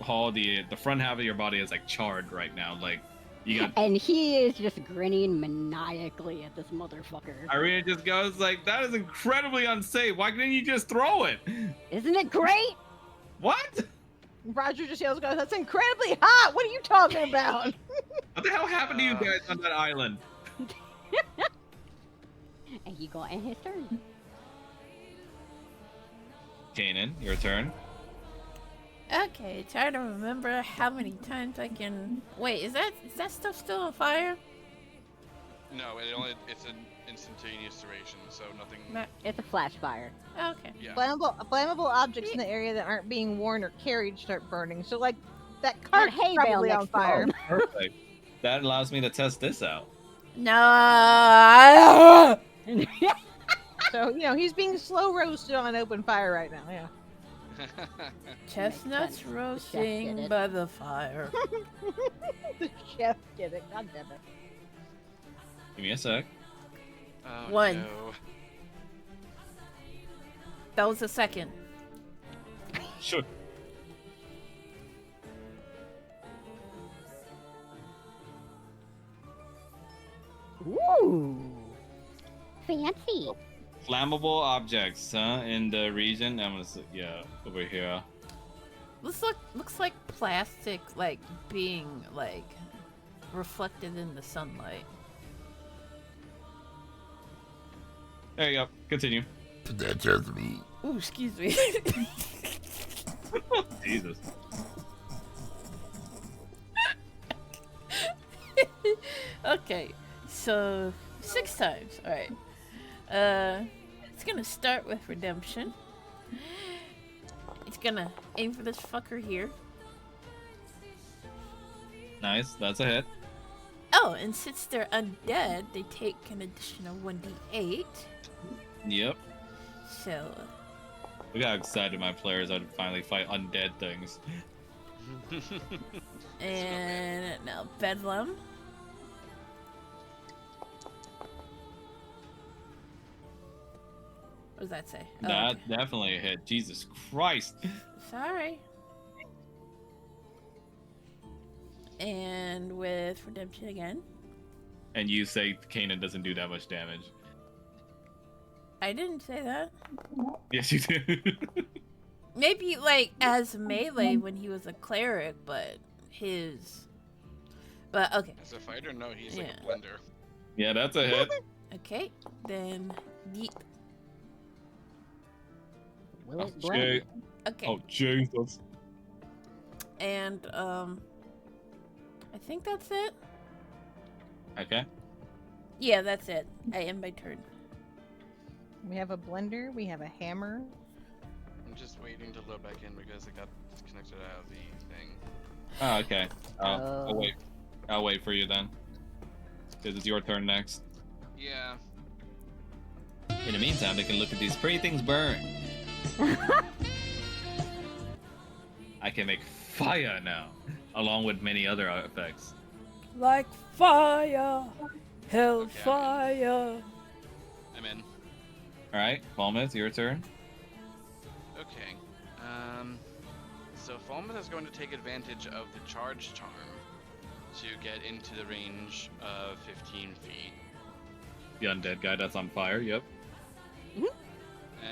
Paul, the front half of your body is like charred right now. Like you got. And he is just grinning maniacally at this motherfucker. Irina just goes like, "That is incredibly unsafe. Why didn't you just throw it?" Isn't it great? What? Roger just yells, "That's incredibly hot! What are you talking about?" What the hell happened to you guys on that island? And he got in his turn. Kanan, your turn. Okay, trying to remember how many times I can. Wait, is that stuff still on fire? No, it's an instantaneous duration, so nothing. It's a flash fire. Okay. Yeah. Flammable objects in the area that aren't being worn or carried start burning. So, like, that cart's hay bale probably on next to fire. him. Perfect. That allows me to test this out. No. So, he's being slow roasted on an open fire right now, yeah. Chestnuts sense. The chef did roasting it. by the fire. The chef did it. God damn it. Give me a sec. Oh, One. No. That was the second. Sure. Ooh. Fancy. Flammable objects, huh? In the region. I'm gonna say, yeah, over here. This looks like plastic, like being like reflected in the sunlight. There you go. Continue. That's just me. Ooh, excuse me. Jesus. Okay, so 6 times. All right. It's gonna start with redemption. It's gonna aim for this fucker here. Nice. That's a hit. Oh, and since they're undead, they take an additional 1d8. Yep. So, Look how excited my players are to finally fight undead things. and now Bedlam. does that say? Oh, That's okay. definitely a hit. Jesus Christ. Sorry. And with redemption again. And you say Kanan doesn't do that much damage. I didn't say that. Yes, you do. Maybe like as melee when he was a cleric, but his. But okay. As a fighter, no, he's like Yeah. a blender. Yeah, that's a hit. Okay, then yeet. Will it Jay. blend? Okay. Oh, Jesus. And I think that's it. Okay. Yeah, that's it. I end my turn. We have a blender. We have a hammer. I'm just waiting to load back in because it got disconnected out of the thing. Oh, okay. I'll Oh. wait. I'll wait for you then. Because it's your turn next. Yeah. In the meantime, they can look at these pretty things burn. I can make fire now, along with many other effects. Like fire, Okay, hellfire. I'm in. All right, Falmouth, your turn. Okay. So Falmouth is going to take advantage of the charge charm to get into the range of 15 feet. The undead guy that's on fire. Yep.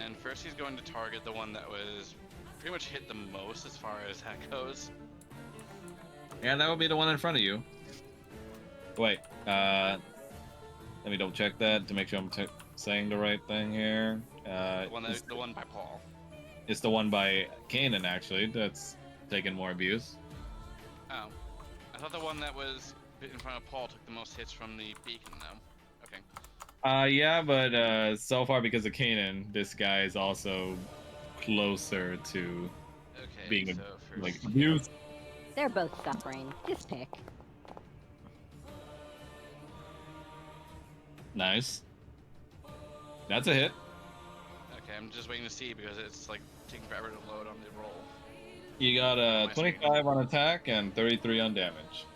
And first he's going to target the one that was pretty much hit the most as far as that goes. Yeah, that would be the one in front of you. Wait. Let me double check that to make sure I'm saying the right thing here. The one by Paul. It's the one by Kanan, actually, that's taking more abuse. Oh. I thought the one that was in front of Paul took the most hits from the beacon, though. Okay. Yeah, but so far because of Kanan, this guy is also closer to Okay, being so first... like abused. They're both suffering. Just pick. Nice. That's a hit. Okay, I'm just waiting to see because it's like taking forever to load on the roll. You got a My 25 on attack and 33 on damage.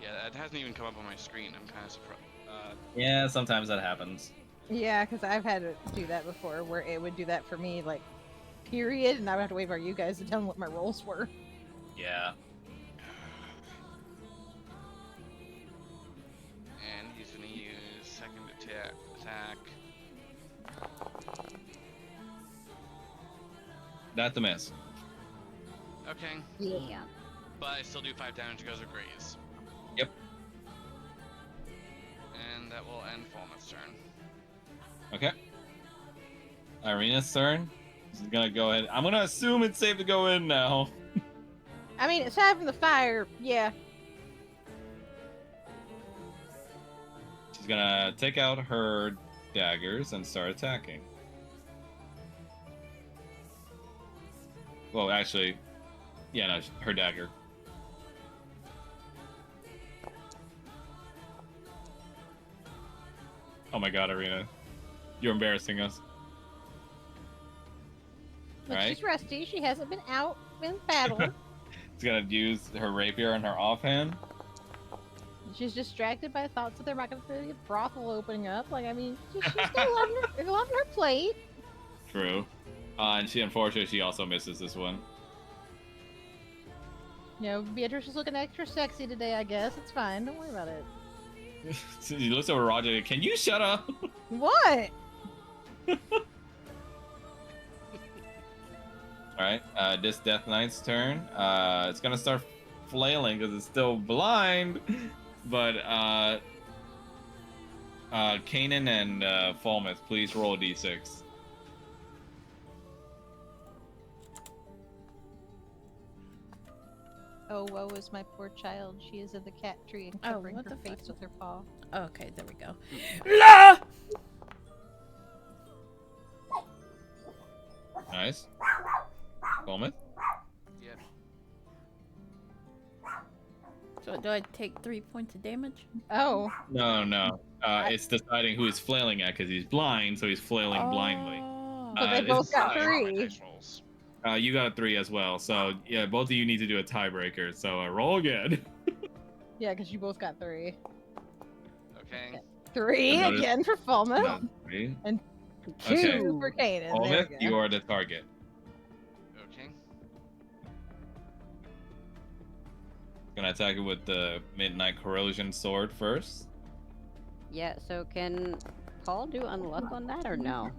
Yeah, that hasn't even come up on my screen. I'm kind of surprised. Yeah, sometimes that happens. Yeah, because I've had to do that before, where it would do that for me, like, period, and I would have to wait for you guys to tell them what my rolls were. Yeah. And he's gonna use second attack. That's a miss. Okay, Yeah. but I still do 5 damage because of graze. Yep. And that will end Falmouth's turn. Okay. Irina's turn. She's gonna go ahead. I'm gonna assume it's safe to go in now. I mean, aside from the fire, yeah. She's gonna take out her daggers and start attacking. Well, actually, yeah, no, her dagger. Oh my god, Irina. You're embarrassing us. But Alright. she's rusty. She hasn't been out in battle. She's gonna use her rapier on her offhand. She's distracted by thoughts that there might be a brothel opening up. Like, I mean, she's got a lot on her plate. True. And unfortunately, she also misses this one. You know, Beatrice is looking extra sexy today, I guess. It's fine. Don't worry about it. He looks over Roger. Can you shut up? What? Alright, this Death Knight's turn. It's gonna start flailing because it's still blind. But, Kanan and Falmouth, please roll a d6. Oh, woe is my poor child. She is in the cat tree and Oh, covering what her the face fuck? with her paw. Okay, there we go. La! Nice. Falmouth? Yeah. So do I take 3 points of damage? Oh, No. It's deciding who he's flailing at because he's blind, so he's flailing blindly. Oh. but they it's both got I roll my 3. dice rolls. You got a 3 as well, so yeah, both of you need to do a tiebreaker. So roll again. Yeah, because you both got 3. Okay. 3 Another- again for Falmouth. Three. Okay. 2 for Kanan. Olmec, There we you go. are the target. Okay. Gonna attack it with the Midnight Corrosion Sword first. Yeah, so can Paul do unluck on that or no?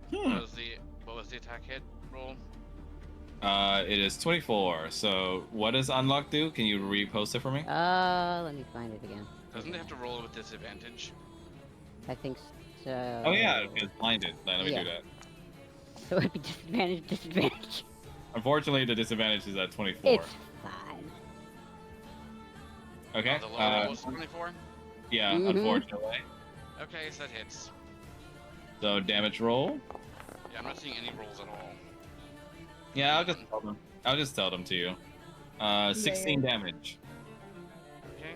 What was the attack hit roll? It is 24. So what does unlock do? Can you repost it for me? Let me find it again. Doesn't it have to roll with disadvantage? I think so. Oh yeah, it's blinded. Let me Yeah. do that. So it'd be disadvantage. Unfortunately, the disadvantage is at 24. It's fine. Okay. Oh, the lower roll was 24? Yeah, Mhm. unfortunately. Okay, so that hits. So damage roll. Yeah, I'm not seeing any rolls at all. Yeah, I'll just tell them. I'll just tell them to you. 16 damage. Okay.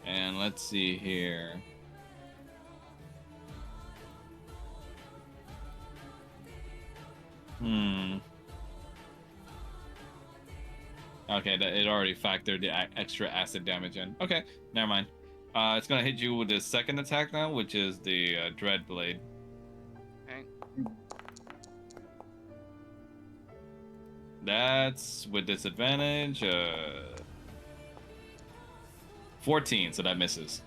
And let's see here. Okay, it already factored the extra acid damage in. Okay, never mind. It's gonna hit you with the second attack now, which is the Dread Blade. Okay. That's with disadvantage. 14, so that misses.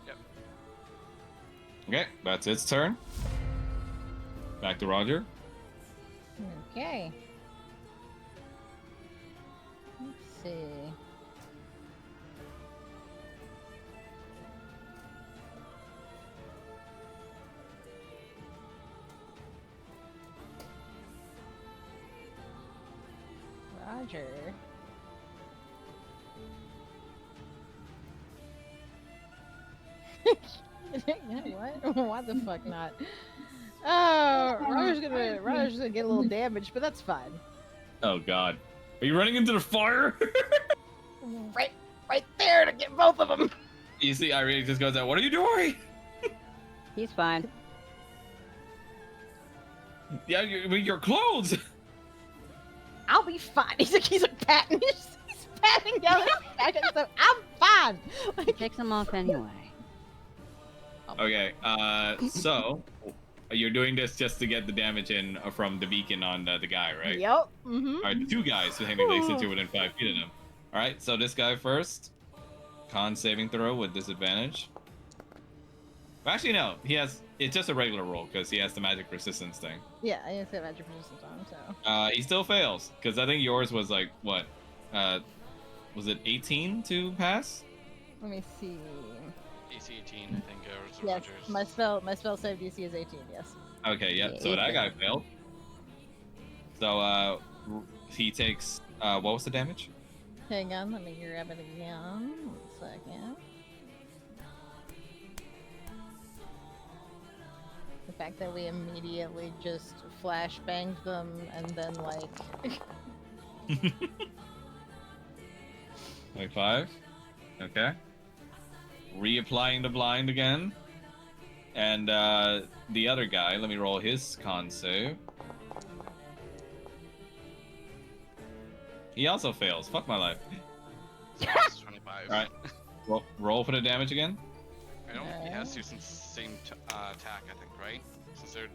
Yep. Okay, that's its turn. Back to Roger. Okay. Let's see. Roger. You know what? Why the fuck not? Oh, Roger's gonna get a little damage, but that's fine. Oh God, are you running into the fire? Right there to get both of them. You see, Irene just goes out. What are you doing? He's fine. Yeah, your clothes. I'll be fine. He's like patting. He's patting down his jacket, so I'm fine. He takes him off anyway. Okay, so you're doing this just to get the damage in from the beacon on the guy, right? Yep. Mm-hmm. All right, the two guys technically, since you're within 5 feet of them. All right, so this guy first. Con saving throw with disadvantage. Actually, no, it's just a regular roll because he has the magic resistance thing. Yeah, I just got magic resistance on him, so. He still fails because I think yours was like what? Was it 18 to pass? Let me see. DC 18, I think, goes to Yes, Rogers. my spell save DC is 18. Yes. Okay, yep. So that guy failed. So he takes what was the damage? Hang on, let me grab it again. 1 second. The fact that we immediately just flashbanged them and then like. Like 5. Okay. Reapplying the blind again. And the other guy, let me roll his con save. He also fails. Fuck my life. So that's 25. Alright. Roll for the damage again. I don't think he has to since same attack, I think, right? Since they're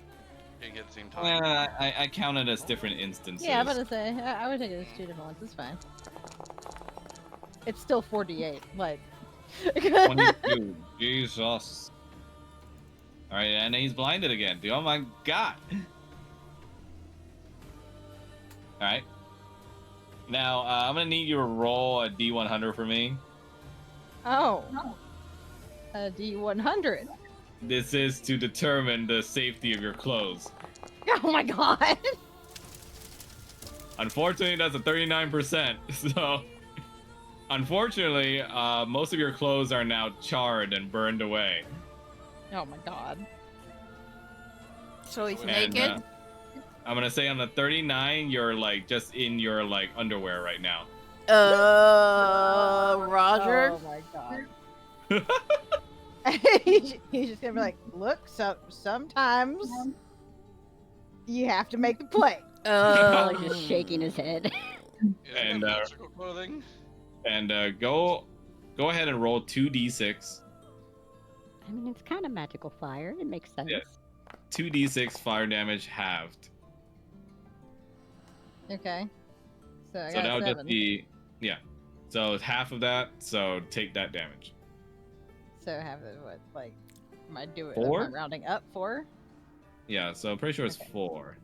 getting at the same time. I count it as different instances. Yeah, I'm about to say, I would take it as 2 different ones. It's fine. It's still 4d8, like. 22. Jesus. Alright, and he's blinded again. Dude, oh my God. Alright. Now, I'm gonna need you to roll a D100 for me. Oh. A D100. This is to determine the safety of your clothes. Oh my god. Unfortunately, that's a 39%. So, unfortunately, most of your clothes are now charred and burned away. Oh my god. So he's And, naked. I'm gonna say on the 39, you're like just in your like underwear right now. Roger. Oh my god. He's just gonna be like, look, so sometimes you have to make the play. Paul's just shaking his head. Isn't And, that electrical clothing? And go ahead and roll 2d6. I mean, it's kind of magical fire. It makes sense. Yes. 2d6 fire damage halved. Okay. So I So got that would 7. just be So it's half of that. So take that damage. So have the what? Like, am I doing? Four? Am I rounding up 4? Yeah. So pretty sure it's Okay. 4.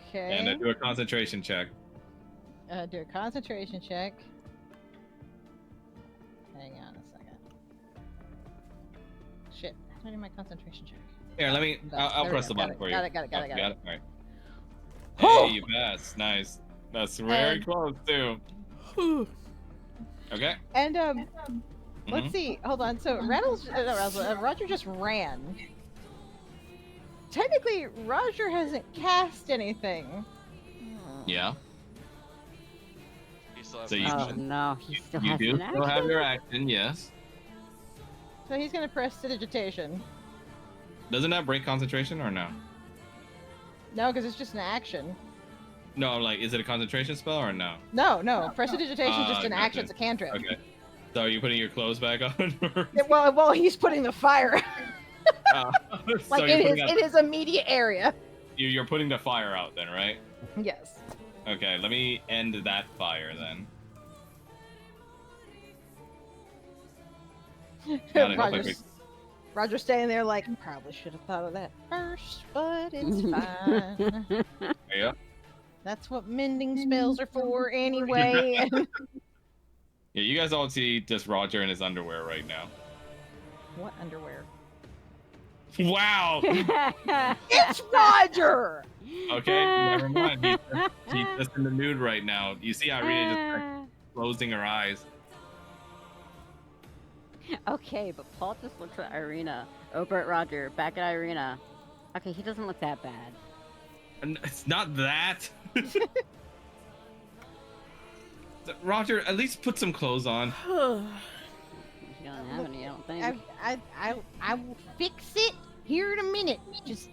Okay. And do a concentration check. Do a concentration check. Hang on a second. Shit. How do I do my concentration check? Here, let me. I'll There we press go. the button for you. Got it. Got it. All right. Oh! Hey, you passed. Nice. That's very And- close too. Okay. And Mhm. let's see. Hold on. So Roger just ran. Technically, Roger hasn't cast anything. Yeah. He still has So an you- Oh action. no, he still You has do an still have action? your action. Yes. So he's gonna press prestidigitation. Doesn't that break concentration or no? No, because it's just an action. No, like, is it a concentration spell or no? No. Prestidigitation is just an Gotcha. action. It's a cantrip. Okay. So are you putting your clothes back on? Or... Yeah, well, he's putting the fire so like you're in putting out- his immediate area. you're putting the fire out then, right? Yes. Okay, let me end that fire then. God, I hope I Roger's, break- Roger's standing there like, probably should have thought of that first, but it's fine. Yeah. That's what mending spells are for anyway. Yeah, you guys all see just Roger in his underwear right now. What underwear? Wow. It's Roger! Okay, never mind. He's just in the nude right now. You see Irina just like, closing her eyes. Okay, but Paul just looks at Irina. Over at Roger, back at Irina. Okay, he doesn't look that bad. And it's not that. Roger, at least put some clothes on. He don't have any, I don't think. I will fix it here in a minute. Just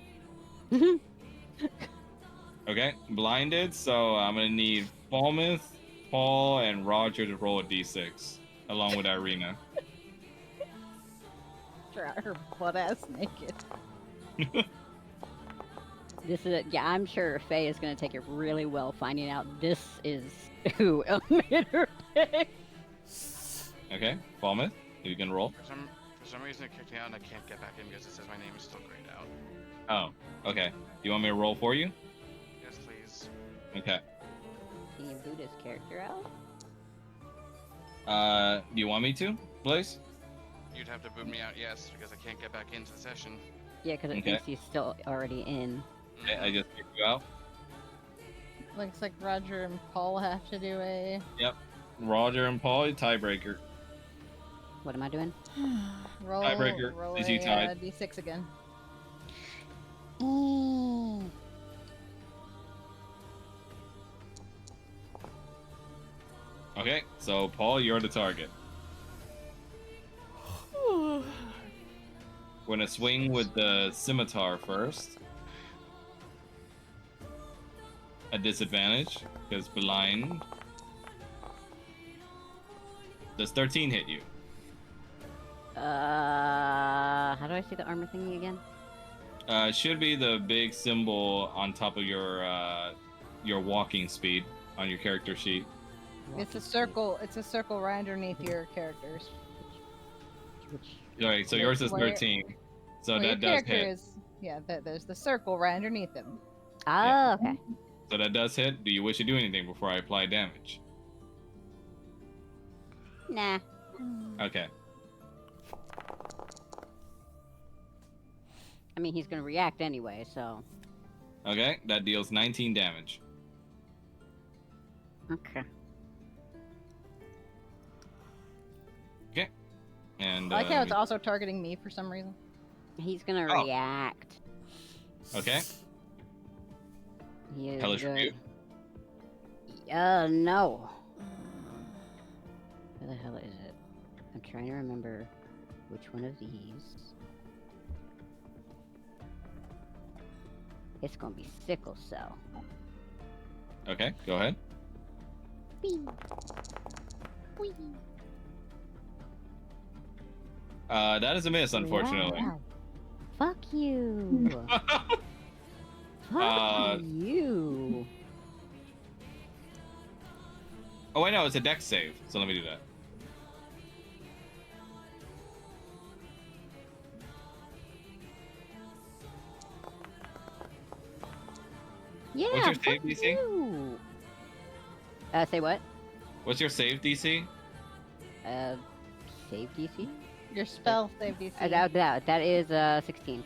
Okay, blinded, so I'm gonna need Falmouth, Paul, and Roger to roll a d6, along with Irina. try her butt ass naked. This is yeah, I'm sure Faye is gonna take it really well finding out this is who made her pay. Okay, Falmouth, you can roll. For some reason it kicked me out and I can't get back in because it says my name is still grayed out. Oh, okay. You want me to roll for you? Yes, please. Okay. Can you boot his character out? Do you want me to, Blaze? You'd have to boot me out, yes, because I can't get back into the session. Yeah, because it Okay. thinks he's still already in. Okay, I just kicked you out. Looks like Roger and Paul have to do a Roger and Paul, tiebreaker. What am I doing? roll. Tiebreaker, Roll is you a tied? d6 again. Okay, so Paul, you're the target. We're gonna swing with the scimitar first. A disadvantage, because blind. Does 13 hit you? How do I see the armor thingy again? Should be the big symbol on top of your walking speed on your character sheet. It's a circle. It's a circle right underneath your characters. Which Alright, so yours is Where- 13. So Where your that does character hit. is. Yeah, there's the circle right underneath him. Oh, okay. So that does hit. Do you wish to do anything before I apply damage? Nah. Okay. I mean, he's gonna react anyway, so. Okay, that deals 19 damage. Okay. And I like how it's also targeting me for some reason. He's gonna Oh. react. okay. He is Hellish good. Rebuke? No. Where the hell is it? I'm trying to remember which one of these. It's gonna be sickle cell. Okay, go ahead. Whee. Whee. That is a miss, unfortunately. Wow. Fuck you. Fuck Uh, you. Oh wait, no, it's a dex save. So let me do that. Yeah. What's your fuck save DC? you. Say what? What's your save DC? Save DC? Your spell save DC. That is 16.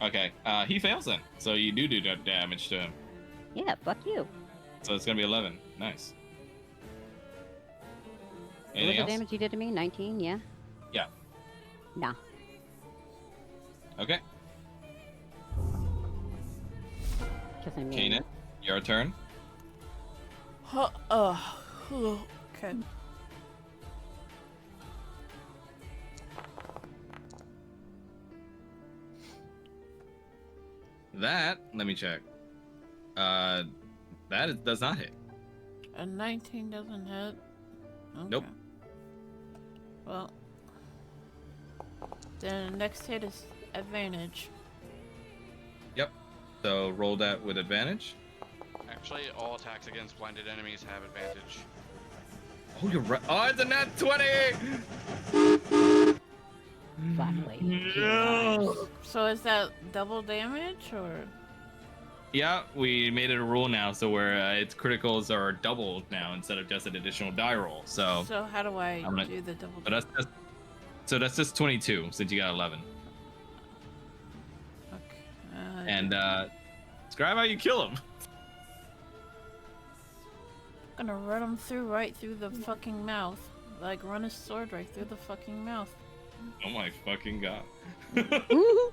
Okay, he fails then. So you do damage to him. Yeah, fuck you. So it's gonna be 11. Nice. What was Anything the else? damage you did to me? 19, yeah? Yeah. Nah. Okay. Because I mean... Kanan, your turn. Okay. That, let me check. Does not hit. A 19 doesn't hit. Okay. Nope. Well, then the next hit is advantage. Yep. So roll that with advantage. Actually, all attacks against blinded enemies have advantage. Oh, you're right. Oh, it's a nat 20! Finally. No. So is that double damage or? Yeah, we made it a rule now, so where its criticals are doubled now instead of just an additional die roll. So How do I I'm gonna- do the double? that's just 22 since you got 11. Okay. And describe how you kill him. Gonna run him right through the fucking mouth. Like run his sword right through the fucking mouth. Oh my fucking god. Ooh.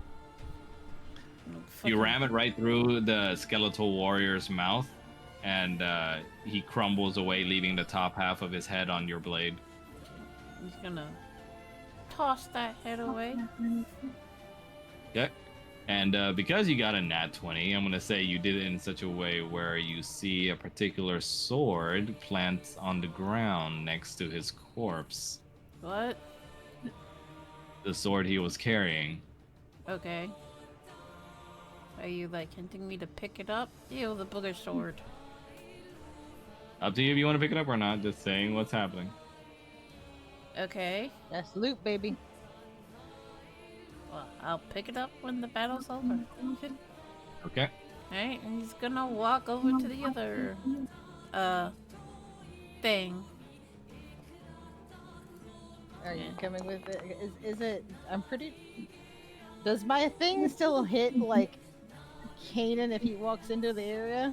You ram it right through the skeletal warrior's mouth, and he crumbles away, leaving the top half of his head on your blade. He's gonna toss that head away. Okay. And because you got a nat 20, I'm going to say you did it in such a way where you see a particular sword plant on the ground next to his corpse. What? The sword he was carrying. Okay. Are you like hinting me to pick it up? Ew, the booger sword. Up to you if you want to pick it up or not, just saying what's happening. Okay. That's loot, baby. Well, I'll pick it up when the battle's over. Okay. Alright, and he's gonna walk over to the other thing. Are you coming with it? Is it? I'm pretty. Does my thing still hit like Kanan if he walks into the area?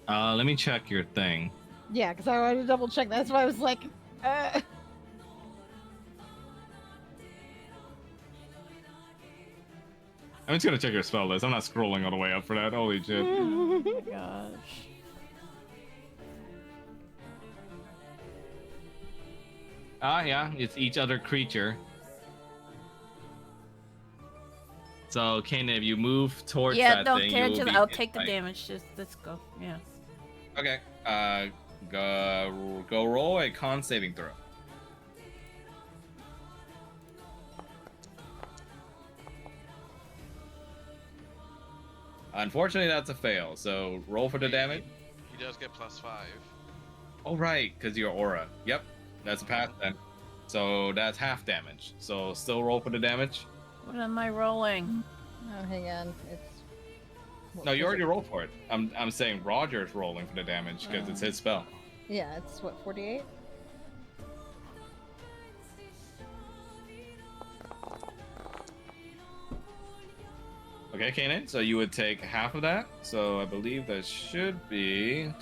Let me check your thing. Yeah, because I wanted to double check. That's why I was like, I'm just going to check your spell list. I'm not scrolling all the way up for that. Holy shit. Oh my gosh. Yeah, it's each other creature. So, Kanan, if you move towards Yeah, that no, thing, you will be I'll hit take the by- damage. Just let's go. Yeah. Okay. Go roll a con saving throw. Unfortunately, that's a fail. So roll for the damage. He does get +5. Oh right, because your aura. Yep, that's a pass then. So that's half damage. So still roll for the damage. What am I rolling? oh, hang on. It's. No, you already rolled for it. I'm saying Roger's rolling for the damage because it's his spell. Yeah, it's what 48. Okay, Kanan. So you would take half of that. So I believe that should be.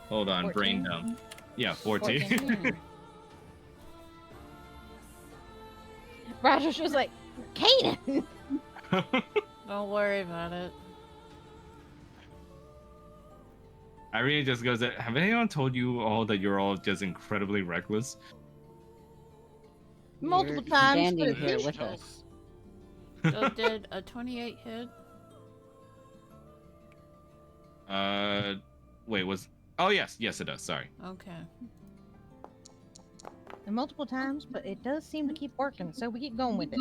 Hold on, 14? brain dump. Yeah, 14. 14. Roger's just like, Kanan. Don't worry about it. Irene just goes, have anyone told you all that you're all just incredibly reckless? Multiple You're times. standing but here it's with help. us. So did a 28 hit? Wait, oh yes, it does. Sorry. Okay. And multiple times, but it does seem to keep working, so we keep going with it.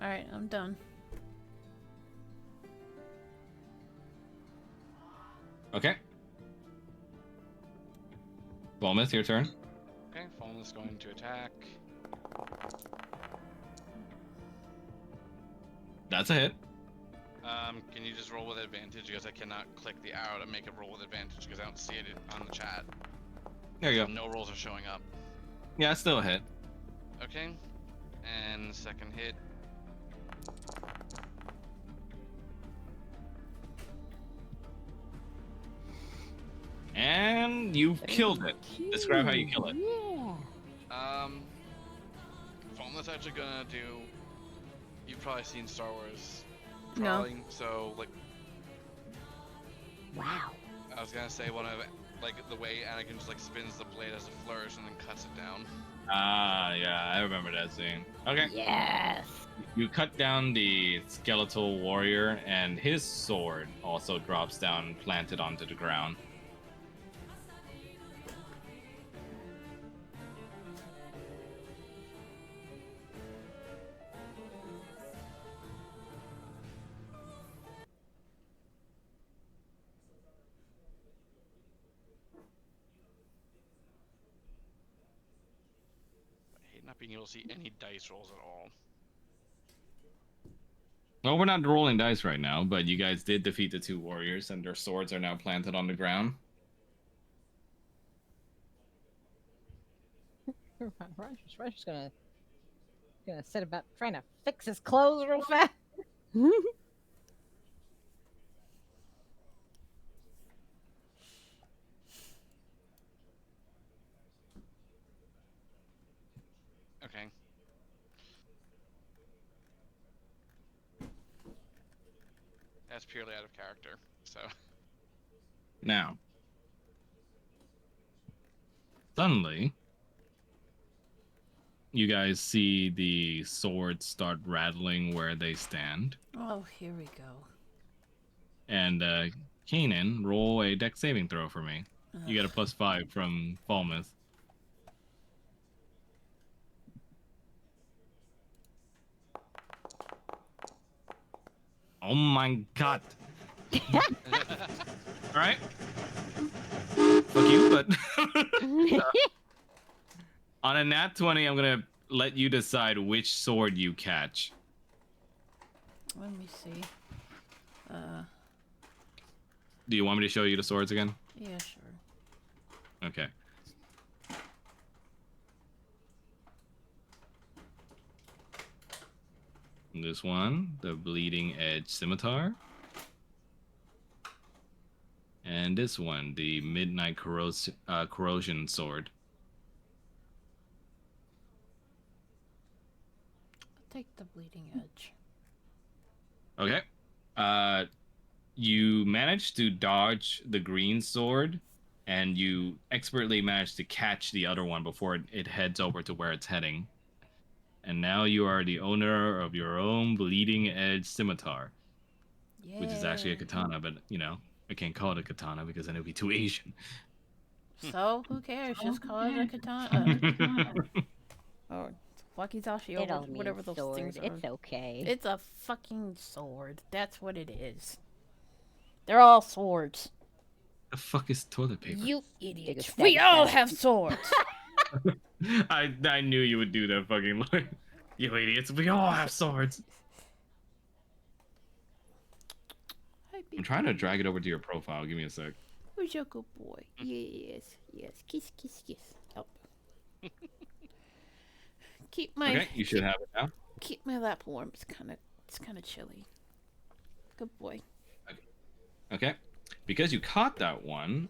All right, I'm done. Okay. Volmith, your turn. Okay, Fallen's going to attack. That's a hit. Can you just roll with advantage because I cannot click the arrow to make it roll with advantage because I don't see it on the chat. There you So go. no rolls are showing up. Yeah, it's still a hit. Okay, and second hit. And you've killed it. Describe how you kill it. Yeah. Fallen's actually gonna do. You've probably seen Star Wars. No. Probably, so like. Wow. I was gonna say one of like the way Anakin just like spins the blade as a flourish and then cuts it down. Ah, yeah, I remember that scene. Okay. Yes. You cut down the skeletal warrior, and his sword also drops down, planted onto the ground. I hate not being able to see any dice rolls at all. Well, we're not rolling dice right now, but you guys did defeat the two warriors, and their swords are now planted on the ground. Roger's gonna set about trying to fix his clothes real fast. Okay. That's purely out of character. So. Now, suddenly, you guys see the swords start rattling where they stand. Oh, here we go. And Kanan, roll a dex saving throw for me. You get a Ugh. +5 from Falmouth. Oh my god. Alright. Fuck you, but on a nat 20, I'm gonna let you decide which sword you catch. Let me see. Do you want me to show you the swords again? Yeah, sure. Okay. This one, the Bleeding Edge Scimitar. And this one, the Midnight Corrosion Sword. I'll take the bleeding edge. Okay. You managed to dodge the green sword, and you expertly managed to catch the other one before it heads over to where it's heading. And now you are the owner of your own Bleeding Edge Scimitar, Yeah. which is actually a katana, but, you know, I can't call it a katana because then it would be too Asian. So, who cares? Just call it a katana. Or wakizashi, It or all whatever means those sword. things are. It's okay. It's a fucking sword. That's what it is. They're all swords. The fuck is toilet paper? You Take a idiots. stab We at all that. have swords. I knew you would do that fucking line. You idiots, we all have swords. I'm trying to drag it over to your profile. Give me a sec. Who's your good boy? Yes, yes. Kiss, kiss, kiss. Oh. Keep my Okay, you should have it now. keep my lap warm. It's kind of chilly. Good boy. Okay. Because you caught that one,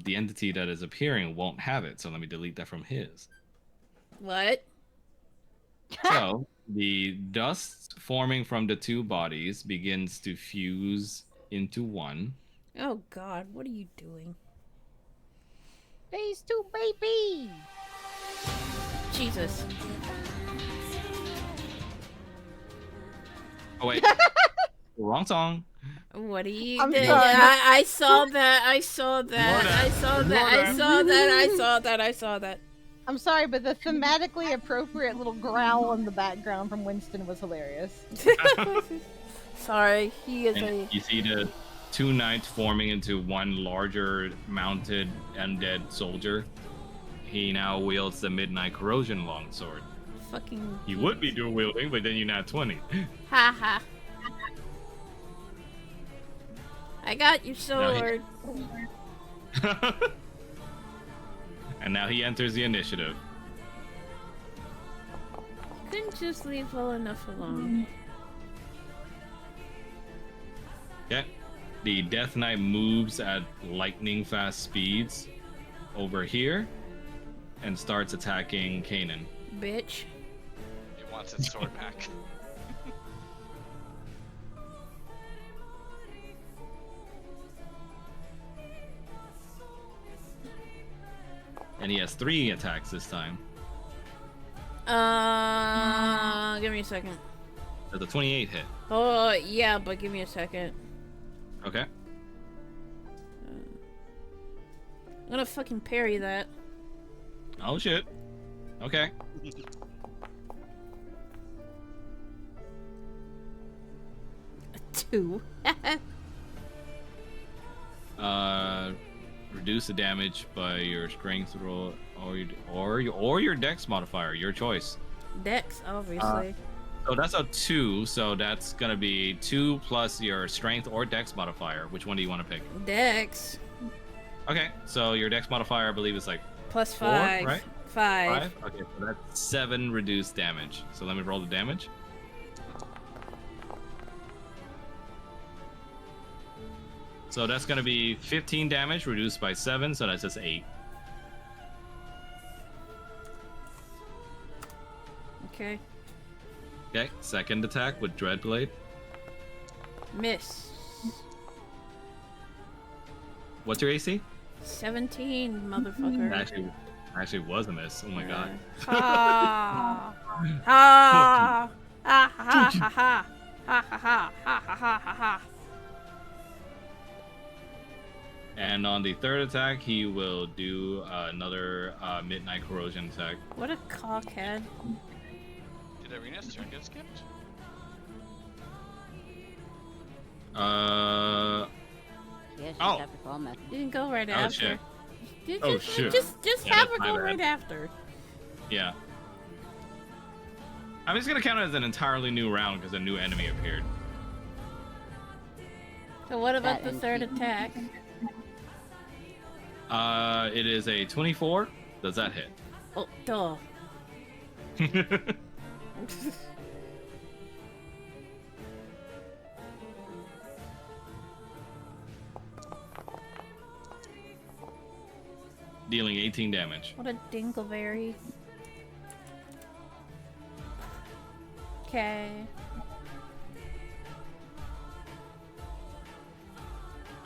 the entity that is appearing won't have it. So let me delete that from his. What? So the dust forming from the two bodies begins to fuse into one. Oh God, what are you doing? Phase 2, baby. Jesus. Oh wait, wrong song. What do you? I'm do? sorry. I saw that. I saw that. Ignore I that. saw Ignore that. I that. saw that. I saw that. I saw that. I'm sorry, but the thematically appropriate little growl in the background from Winston was hilarious. Sorry, he is And a. you see the two knights forming into one larger mounted undead soldier. He now wields the Midnight Corrosion longsword. Fucking. He would be dual wielding, but then you're not 20. Ha ha. I got your No, he- sword. And now he enters the initiative. Couldn't just leave well enough alone. Okay. The Death Knight moves at lightning fast speeds over here and starts attacking Kanan. Bitch. It wants its sword back. And he has 3 attacks this time. Give me a second. Does a 28 hit? Oh, yeah, but give me a second. Okay. I'm gonna fucking parry that. Oh shit. Okay. A 2. Reduce the damage by your strength roll or your dex modifier, your choice. Dex, obviously. So that's a 2, so that's gonna be 2 plus your strength or dex modifier. Which one do you want to pick? Dex. Okay, so your dex modifier, I believe, is like Plus 4, 5. right? 5. Okay, so that's 7 reduced damage. So let me roll the damage. So that's gonna be 15 damage reduced by 7, so that's just 8. Okay. Okay, second attack with Dreadblade. Miss. What's your AC? 17, motherfucker. Actually was a miss. Oh my god. Ha. Ha. Ha ha ha ha ha. Ha ha ha ha ha ha ha. And on the third attack, he will do another Midnight Corrosion attack. What a cockhead. Did Arena's turn get skipped? Yeah, she's Oh. after fall method. You can go right Oh, after. shit. Just, Oh, shit. Just Yeah, have that's her my go bad. right after. Yeah. I'm just gonna count it as an entirely new round because a new enemy appeared. So what about That the third NP. attack? It is a 24. Does that hit? Oh, duh. Dealing 18 damage. What a dingleberry. Okay.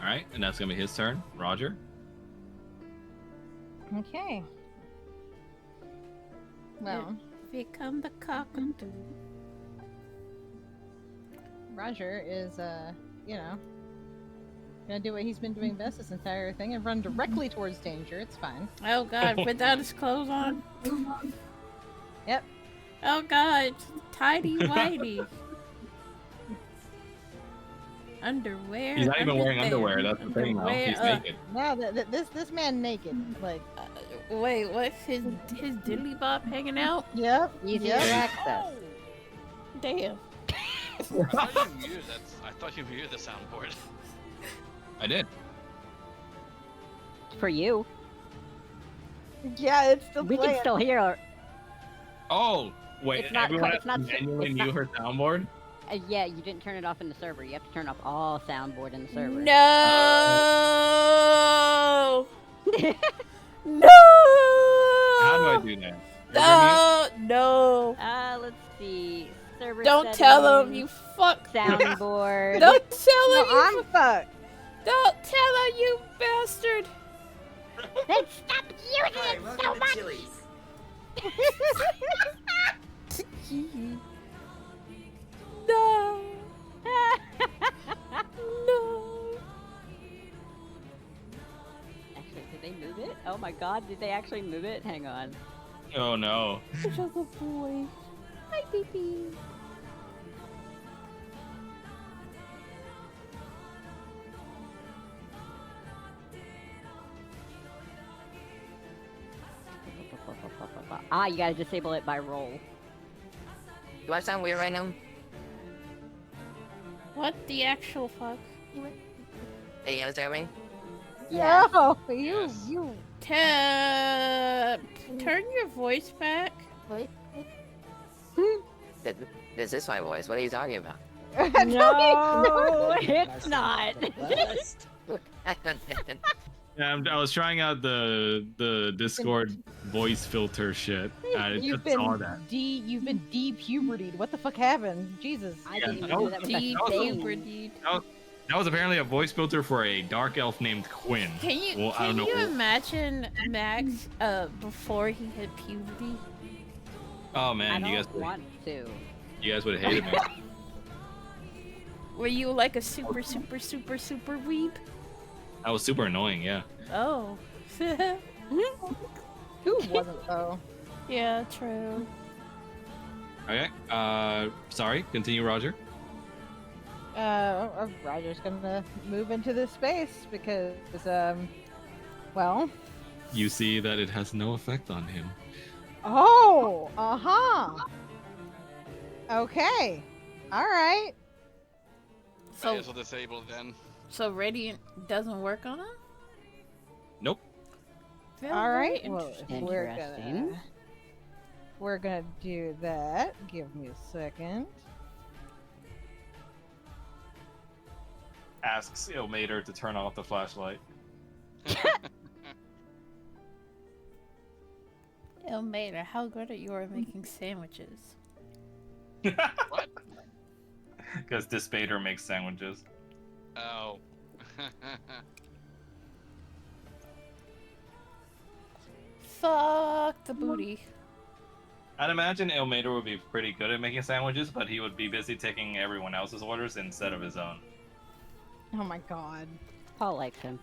Alright, and that's gonna be his turn. Roger. Okay. Well, Become the cockatoo. Roger is, gonna do what he's been doing best this entire thing and run directly towards danger. It's fine. Oh god, without his clothes on. Yep. Oh god, tidy whitey. Underwear. He's not even wearing underwear, underwear. That's the thing now. He's underwear, naked. Now this man naked, like, Wait, what's his diddly bob hanging out? yep, Easy yep. access. Damn. I thought you muted the soundboard. I did. For you. Yeah, it's still We playing. can still hear her. Oh, wait. It's not Everyone it's not- manually it's knew not- her soundboard? Yeah, you didn't turn it off in the server. You have to turn off all soundboard in the server. No. No. How do I do that? No. Let's see. Server Don't tell him, settings, you fuck. soundboard. Don't tell him, No, you. I'm fucked. Don't tell him, you bastard. Then stop using Hi, it so welcome to much. Chili's. No. No. Oh my god, did they actually move it? Hang on. Oh no. Such a good boy. Hi, baby. Ah, you gotta disable it by roll. Do I sound weird right now? What the actual fuck? Hey, you understand me? Yeah. Oh, Yes. you. Turn your voice back. This is my voice. What are you talking about? No, it's not. Yeah, I was trying out the Discord voice filter shit. I You've just saw been that. you've been de-pubertied. What the fuck happened? Jesus. I didn't even that do was- that with Deep, that thing. super deep. That was apparently a voice filter for a dark elf named Quinn. Can you Well, I don't know. imagine Max before he hit puberty? Oh I man, don't you guys would have hated me. Were you like a super weeb? I was super annoying, yeah. Oh. Who wasn't though? Yeah, true. Okay. Sorry. Continue, Roger. Roger's gonna move into this space because, well. You see that it has no effect on him. Oh, okay. All right. I So, guess we'll disable it then. so Radiant doesn't work on him? Nope. Very, All very right. Well, interesting. we're gonna do that. Give me a second. Asks Ilmater to turn off the flashlight. Elmater, how good are you at making sandwiches? What? Because Dispater makes sandwiches. Oh. Fuck the booty. I'd imagine Ilmater would be pretty good at making sandwiches, but he would be busy taking everyone else's orders instead of his own. Oh my god. Paul likes him.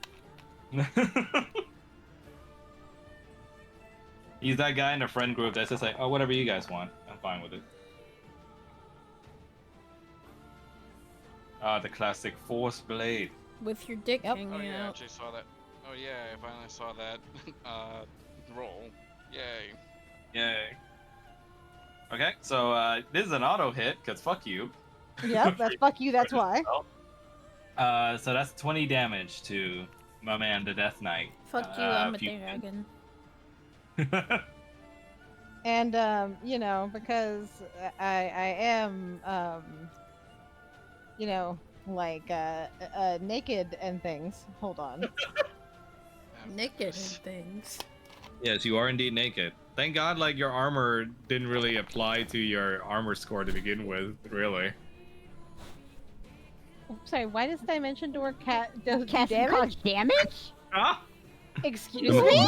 He's that guy in a friend group that's just like, oh, whatever you guys want. I'm fine with it. The classic Force Blade. With your dick Yep. Oh hanging yeah, I out. actually saw that. Oh yeah, I finally saw that. Roll. Yay. Yay. Okay, so this is an auto hit, because fuck you. Yep, that's fuck you, that's why. So that's 20 damage to my man, the Death Knight. Fuck you, I'm a if you- dragon. And you know, because I am you know, like naked and things. Hold on. Naked and things. Yes, you are indeed naked. Thank God, like, your armor didn't really apply to your armor score to begin with, really. Sorry, why does Dimension Door does Cast damage? cause damage? Ah! Excuse me?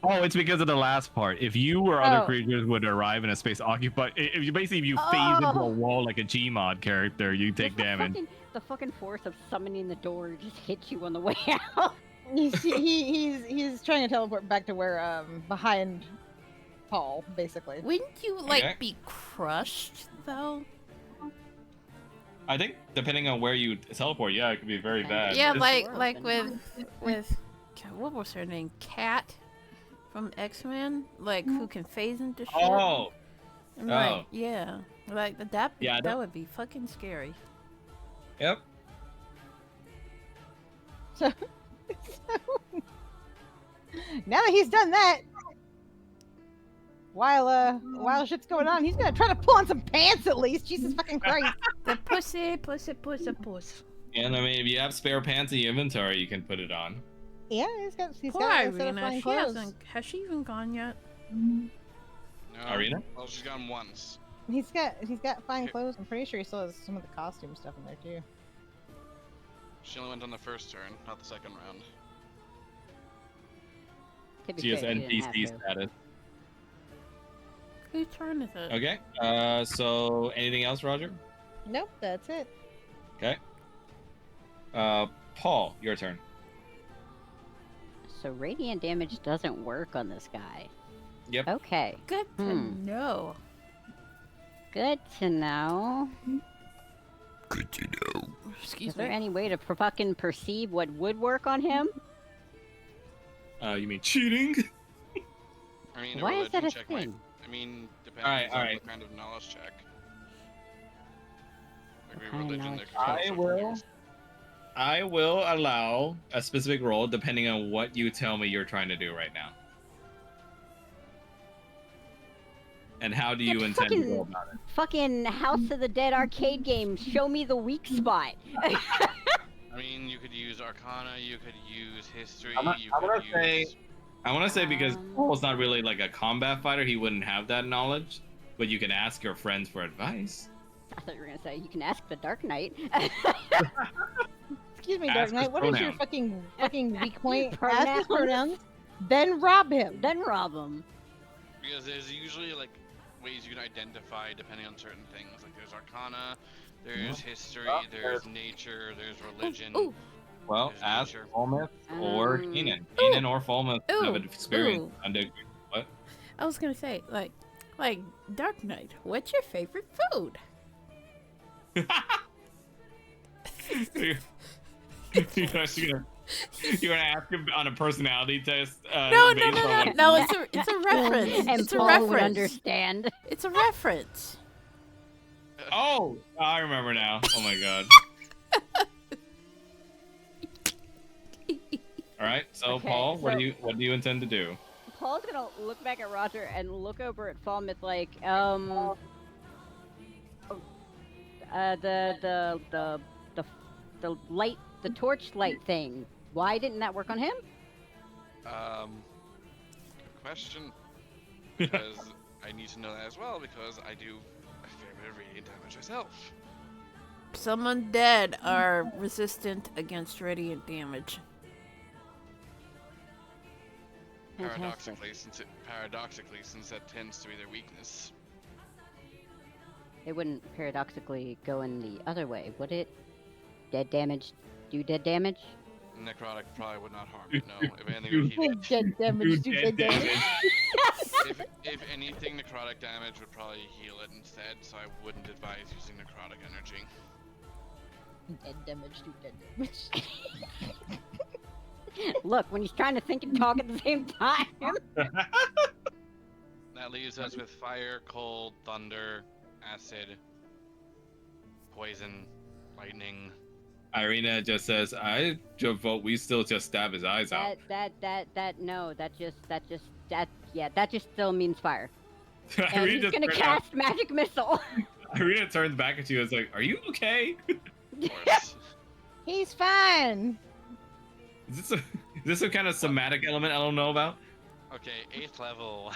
Oh, it's because of the last part. If you or other Oh. creatures would arrive in a space occupied, if you basically if you phase into a wall like a Gmod character, you take damage. The fucking force of summoning the door just hits you on the way out. He's trying to teleport back to where behind Paul, basically. Wouldn't you like Okay. be crushed though? I think depending on where you teleport, yeah, it could be very bad. Yeah, It's- like with what was her name? Cat from X-Men, like who can phase into shit. Oh, And, like, oh. yeah, like that. Yeah, I that know. would be fucking scary. yep. So now that he's done that, while shit's going on, he's gonna try to pull on some pants at least. Jesus fucking Christ! The pussy. And I mean, if you have spare pants in your inventory, you can put it on. Yeah, he's Poor got a set of Irina. fine She clothes. hasn't. Has she even gone yet? No. Irina? Well, she's gone once. He's got fine clothes. I'm pretty sure he still has some of the costume stuff in there too. She only went on the first turn, not the second round. To be She has fair, she didn't have NPC to. status. Whose turn is it? Okay. So anything else, Roger? Nope, that's it. Okay. Paul, your turn. So radiant damage doesn't work on this guy. Yep. Okay. Good to Hmm. know. Good to know. Excuse Is there me. any way to fucking perceive what would work on him? You mean cheating? I mean, Why a is that religion a check might. thing? I mean, depends Alright, on alright. what kind of knowledge check. Like What kind of religion, knowledge there could be all check? I sorts of will. things. I will allow a specific roll depending on what you tell me you're trying to do right now. And how do you That intend to go about it? Fucking House of the Dead arcade game. Show me the weak spot. I mean, you could use Arcana, you could use History, you could use. I want to say because Um, Paul's not really like a combat fighter, he wouldn't have that knowledge. But you can ask your friends for advice. I thought you were gonna say you can ask the Dark Knight. Excuse me, Ask Dark his Knight. What is your pronoun. fucking weak point? Pronouns? Ask his pronouns, then rob him. Then rob him. Because there's usually like ways you can identify depending on certain things. Like there's Arcana, there's History, there's Nature, there's Religion. Ooh. Well, There's ask nature. Falmouth or Um, Kanan. Kanan or Falmouth have Ooh. experience Ooh. under what? I was gonna say, like Dark Knight. What's your favorite food? You're gonna ask him on a personality test? No, based on what- no. It's a reference. And It's a Paul would reference. understand. It's a reference. Oh, I remember now. Oh my god. All right, so Okay, Paul, what so- do you intend to do? Paul's gonna look back at Roger and look over at Falmouth like, the light, the torch light thing. Why didn't that work on him? Good question. Because I need to know that as well because I do a fair bit of radiant damage myself. Some undead are resistant against radiant damage. Fantastic. Paradoxically, since that tends to be their weakness. It wouldn't paradoxically go in the other way, would it? Dead damage, do dead damage? Necrotic probably would not harm it. No, if anything, it would heal it. Dead damage, Do dead damage. If anything, necrotic damage would probably heal it instead. So I wouldn't advise using necrotic energy. Dead damage, do dead damage. Look, when he's trying to think and talk at the same time. That leaves us with fire, cold, thunder, acid, poison, lightning. Irina just says, "I just vote we still just stab his eyes out." That just still means fire. And Irina he's just gonna turns out- cast magic missile. Irina turns back at you and is like, "Are you okay? Of course. He's fine. Is this some kind of somatic element I don't know about?" Okay, 8th level.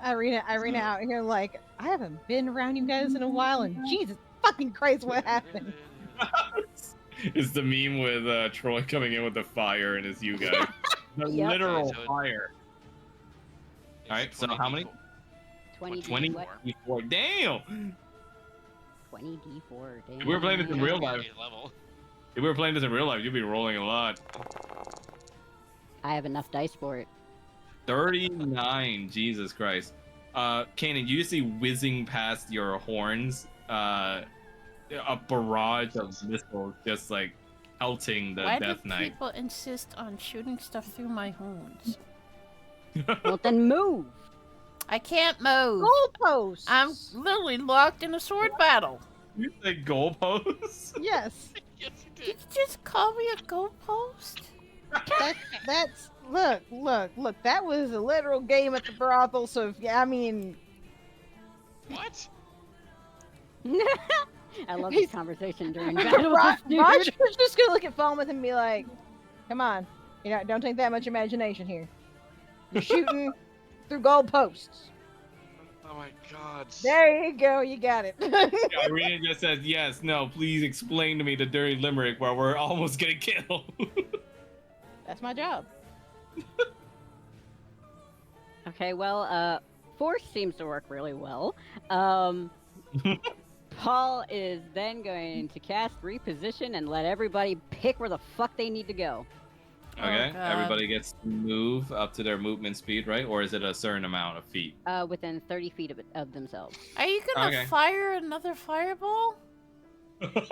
Irina out here like, I haven't been around you guys in a while, and Jesus fucking Christ, what happened? It's the meme with Troy coming in with the fire and it's you guys. The Yep. literal So it- fire. It's Alright, so how many? 20 20? what? 24. Damn! 20 d4. Damn. We were playing this in real life. 8th level. If we were playing this in real life, you'd be rolling a lot. I have enough dice for it. 39. Jesus Christ. Kanan, you see whizzing past your horns, a barrage of missiles just like pelting the Why Death do Knight. people insist on shooting stuff through my horns? Well, then move. I can't move. Goalposts! I'm literally locked in a sword battle. You say goalposts? Yes. Yes, you Did did. you just call me a goalpost? That's look, that was a literal game at the brothel, so if, I mean, What? I love this conversation during battle. Roger's with this dude. just gonna look at Falmouth and be like, come on, don't take that much imagination here. You're shooting through goalposts. Oh my god. There you go, you got it. Irina just says, yes, no, please explain to me the dirty limerick where we're almost getting killed. That's my job. Okay, well, force seems to work really well. Paul is then going to cast reposition and let everybody pick where the fuck they need to go. Okay, God. everybody gets to move up to their movement speed, right? Or is it a certain amount of feet? Within 30 feet of themselves. Are you gonna Okay. fire another fireball?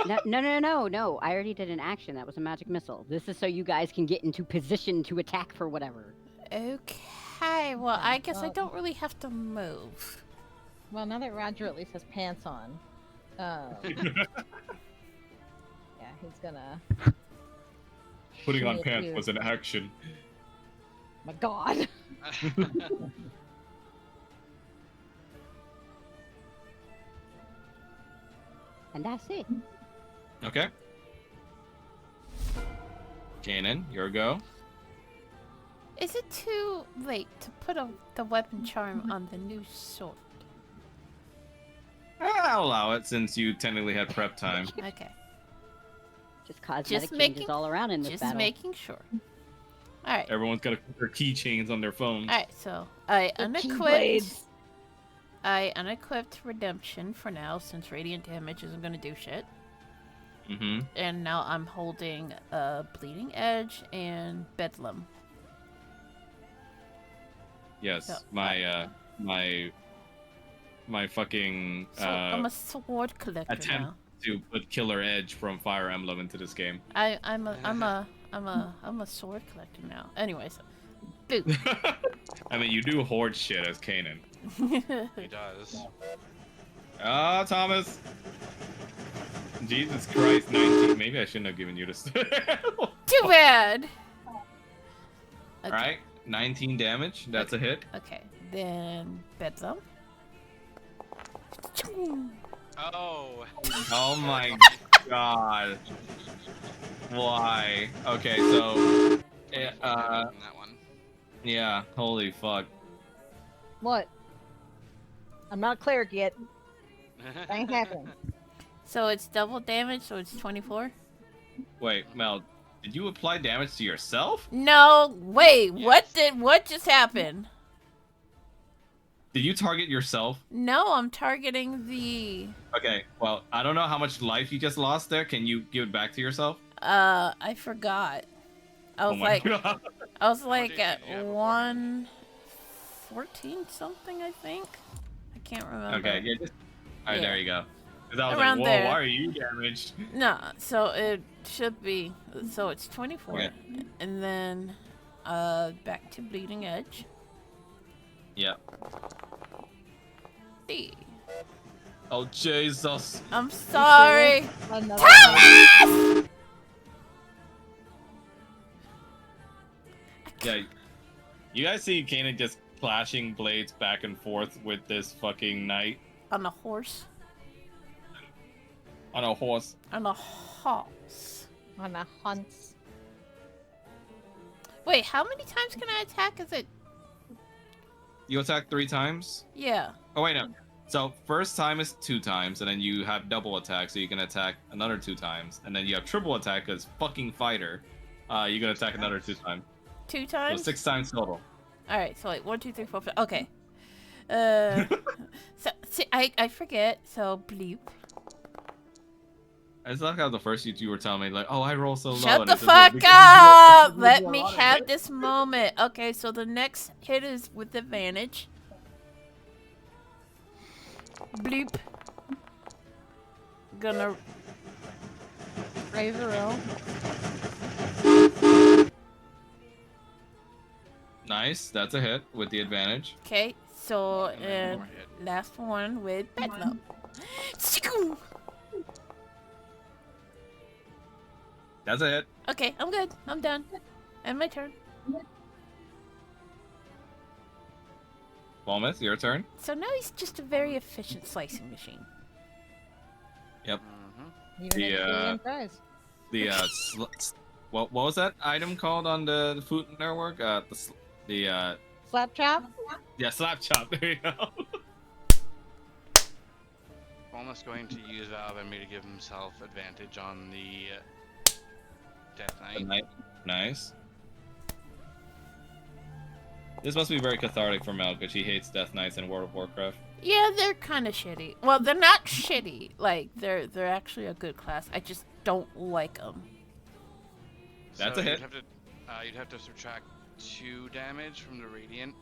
No. I already did an action. That was a magic missile. This is so you guys can get into position to attack for whatever. Okay, well, I guess I don't really have to move. Well, now that Roger at least has pants on, yeah, he's gonna. Putting on shoot pants you. was an action. My God. And that's it. Okay. Kanan, your go. Is it too late to put the weapon charm on the new sword? I'll allow it since you technically had prep time. Okay, Just cosmetic Just changes making- all around in this just battle. making sure. All right, Everyone's got their keychains on their phones. all right. So I The unequipped. Keyblades. I unequipped redemption for now since radiant damage isn't gonna do shit. Mm-hmm. And now I'm holding bleeding edge and bedlam. Yes, So, my fucking So I'm a sword collector attempt now. to put Killer Edge from Fire Emblem into this game. I'm a sword collector now. Anyways, boop. I mean, you do horde shit as Kanan. He does. Ah, Thomas. Jesus Christ, 19. Maybe I shouldn't have given you this. Too bad. Okay. Alright, 19 damage. That's a hit. Okay, then bedlam. Oh. Oh my god. Why? Okay, so. That one. Yeah, holy fuck. What? I'm not a cleric yet. Ain't happening. So it's double damage, so it's 24? Wait, Mel, did you apply damage to yourself? No, wait, Yes. what just happened? Did you target yourself? No, I'm targeting the, Okay, well, I don't know how much life you just lost there. Can you give it back to yourself? I forgot. I was like, god. I was like did at you have before? 114 something, I think. I can't remember. Okay, yeah, just... Alright, Yeah. there you go. Because I was Around like, whoa, there. why are you damaged? No, so it should be, so it's 24. Okay. And then, back to bleeding edge. Yep. D. Oh, Jesus. I'm sorry. Another Thomas! Yeah, you guys see Kanan just clashing blades back and forth with this fucking knight On a horse. on a horse. On a horse. on a hunt. Wait, how many times can I attack? Is it? You attack 3 times? Yeah. Oh, wait, no. So, first time is 2 times, and then you have double attack, so you can attack another 2 times. And then you have triple attack as fucking fighter. You can attack another 2 times. 2 So times? 6 times total. Alright, so like 1, 2, 3, 4, 5. Okay. So, see, I forget. So, bleep. I just like how the first you were telling me, like, oh, I roll so low. Shut and the it's just fuck because up! you Let roll me a lot of have hits. this moment. Okay, so the next hit is with advantage. Bleep. Gonna. Razor roll. Nice, that's a hit with the advantage. Okay, so, And then and more hit. last one with bedlam. That's a hit. Okay, I'm good. I'm done. And my turn. Balmeth, your turn. So now he's just a very efficient slicing machine. Mhm. You The, the damn prize. The what was that item called on the Food Network? The Slap chop. yeah, slap chop. There you go. Almost going to use Valve Enemy to give himself advantage on the Death Knight. Nice. This must be very cathartic for Mel because she hates Death Knights in World of Warcraft. Yeah, they're kind of shitty. Well, they're not shitty. Like they're actually a good class. I just don't like them. That's So a hit. You'd You'd have to subtract 2 damage from the radiant,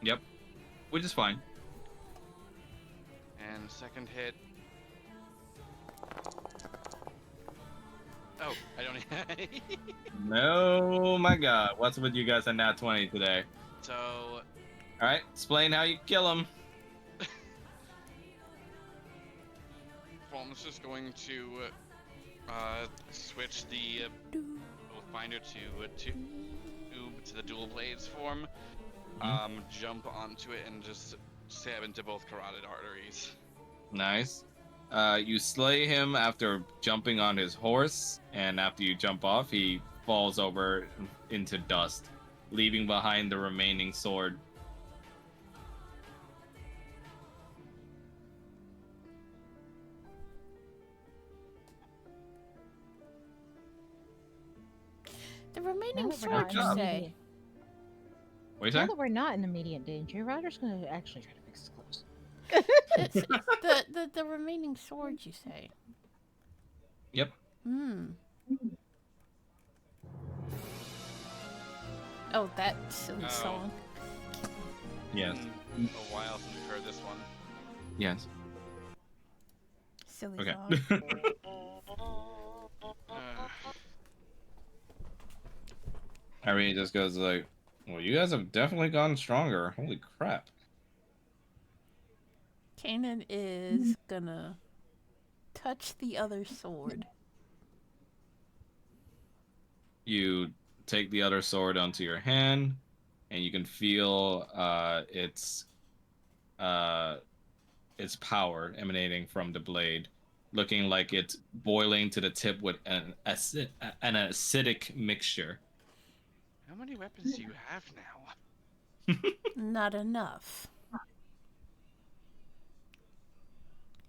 Yep. Which is fine. and second hit. Oh, I don't. No, my God. What's with you guys on Nat 20 today? So, All right, explain how you kill him. Fulton's just going to switch the Oathbinder to the dual blades form. Jump onto it and just stab into both carotid arteries. Nice. You slay him after jumping on his horse, and after you jump off, he falls over into dust, leaving behind the remaining sword. The remaining Now that we're sword, not you in say? immediate, What you now say? that we're not in immediate danger, Ryder's gonna actually try to fix his clothes. The remaining sword, you say? Yep. Hmm. Oh, that silly Oh. song. Yes. A while since we've heard this one. Yes. Silly Okay. song. Irene just goes like, well, you guys have definitely gotten stronger. Holy crap. Kanan is gonna touch the other sword. You take the other sword onto your hand, and you can feel its power emanating from the blade, looking like it's boiling to the tip with an acidic mixture. How many weapons do you have now? Not enough.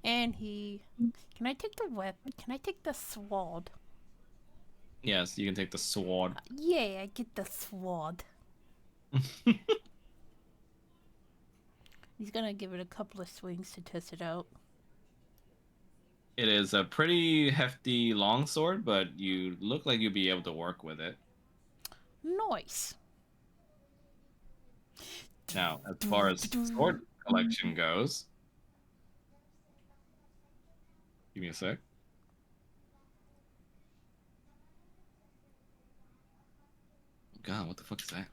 And he... Can I take the Can I take the sword? Yes, you can take the sword. Yeah, I get the sword. He's gonna give it a couple of swings to test it out. It is a pretty hefty long sword, but you look like you'll be able to work with it. Nice. Now, as far as sword collection goes, give me a sec. God, what the fuck is that?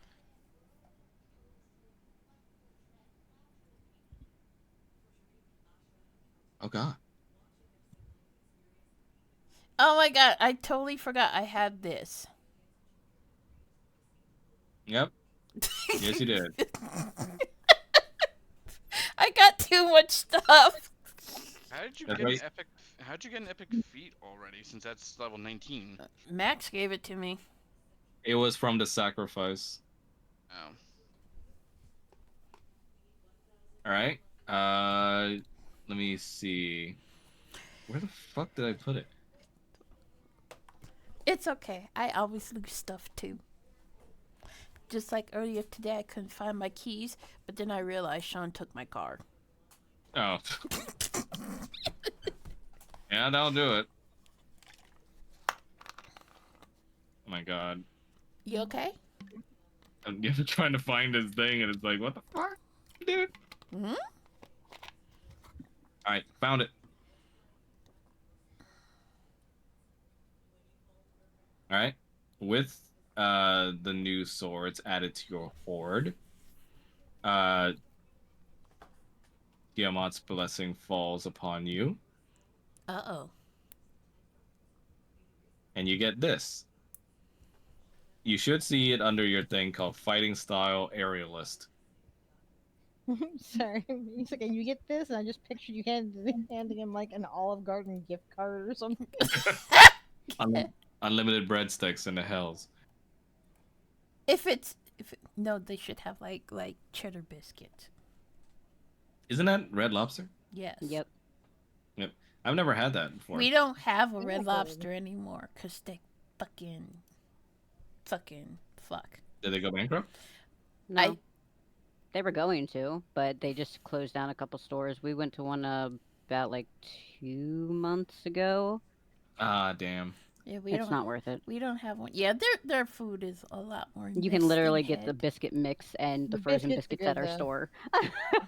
Oh God. Oh my god, I totally forgot I had this. Yep. Yes, you did. I got too much stuff. How did you That's get right. an epic? How'd you get an epic feat already? Since that's level 19. Max gave it to me. It was from the sacrifice. Oh. All right. Let me see. Where the fuck did I put it? It's okay. I always lose stuff too. Just like earlier today, I couldn't find my keys, but then I realized Sean took my car. Oh. Yeah, that'll do it. Oh my God. You okay? I'm trying to find his thing, and it's like, what the fuck, dude? Hmm? All right, found it. All right, with the new swords added to your horde, Tiamat's blessing falls upon you, Uh-oh. and you get this. You should see it under your thing called Fighting Style Aerialist. Sorry, he's like, and you get this, and I just pictured you handing him like an Olive Garden gift card or something. Unlimited breadsticks in the hells. No, they should have like cheddar biscuits. Isn't that Red Lobster? Yes. Yep. Yep. I've never had that before. We don't have a Yeah, Red but- Lobster anymore because they fucking fuck. Did they go bankrupt? No. They were going to, but they just closed down a couple stores. We went to one about like 2 months ago. Ah, damn. Yeah, we It's don't. not worth it. We don't have one. Yeah, their food is a lot more. You can mixed literally than get the head. biscuit mix and the The frozen biscuits are biscuits at good, our though. store.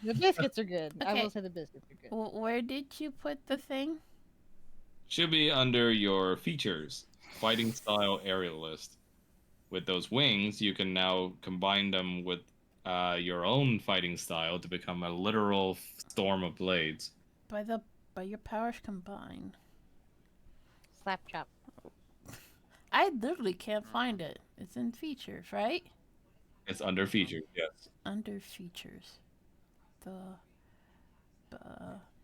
The biscuits are good. I Okay. will say the biscuits are good. Where did you put the thing? Should be under your features, fighting style aerial list. With those wings, you can now combine them with your own fighting style to become a literal storm of blades. By your powers combined. Slap chop. I literally can't find it. It's in features, right? It's under features, yes. Under features.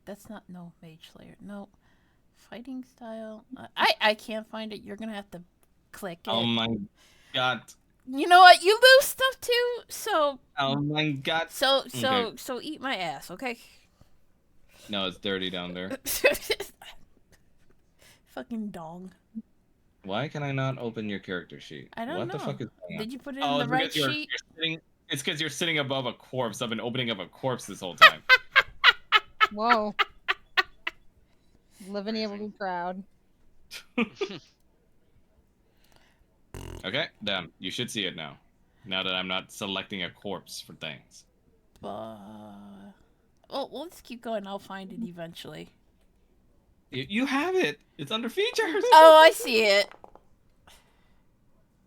That's not no mage slayer. No. Fighting style. I can't find it. You're gonna have to click it. Oh my god. You know what? You lose stuff too. So Oh my god. Okay. so eat my ass, okay? No, it's dirty down there. Fucking dong. Why can I not open your character sheet? I don't what know. the fuck is going on? Did you put it in Oh, the it's right because you're sheet? sitting. It's because you're sitting above a corpse. I've been opening up a corpse this whole time. Whoa. Living able to be proud. Okay, done. You should see it now. Now that I'm not selecting a corpse for things. Well, let's keep going. I'll find it eventually. You have it. It's under features. Oh, I see it.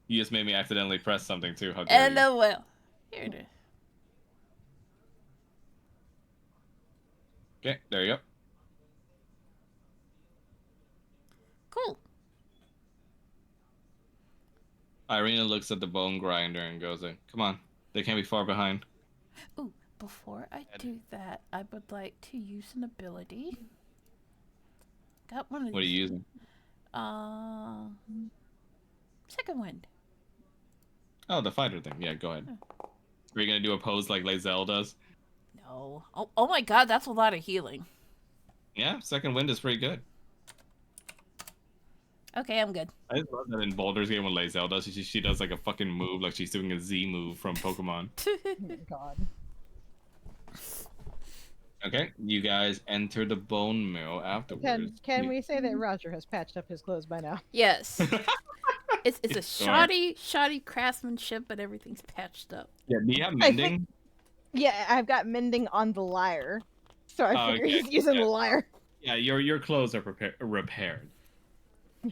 You just made me accidentally press something too. How dare you? LOL. Here it is. Okay, there you go. Cool. Irina looks at the bone grinder and goes, "Come on, they can't be far behind." Ooh, before I do that, I would like to use an ability. Got one of What are these. you using? Second wind. Oh, the fighter thing. Yeah, go ahead. Are you gonna do a pose like Lae'zel does? No. Oh my god, that's a lot of healing. Yeah, second wind is pretty good. Okay, I'm good. I just love that in Baldur's Gate when Lae'zel does, she does like a fucking move, like she's doing a Z move from Pokemon. Oh, God. Okay, you guys enter the bone mill afterwards. Can we say that Roger has patched up his clothes by now? Yes. It's a Sure. shoddy craftsmanship, but everything's patched up. Yeah, do you have I think- mending? Yeah, I've got mending on the lyre. So I Oh, figure okay. he's using Yeah. the lyre. Yeah, your clothes are repaired.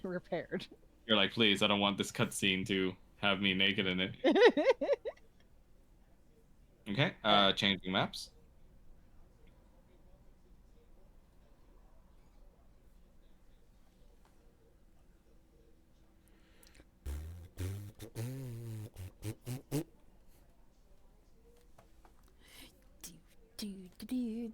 Repaired. You're like, please, I don't want this cutscene to have me naked in it. Okay, changing maps.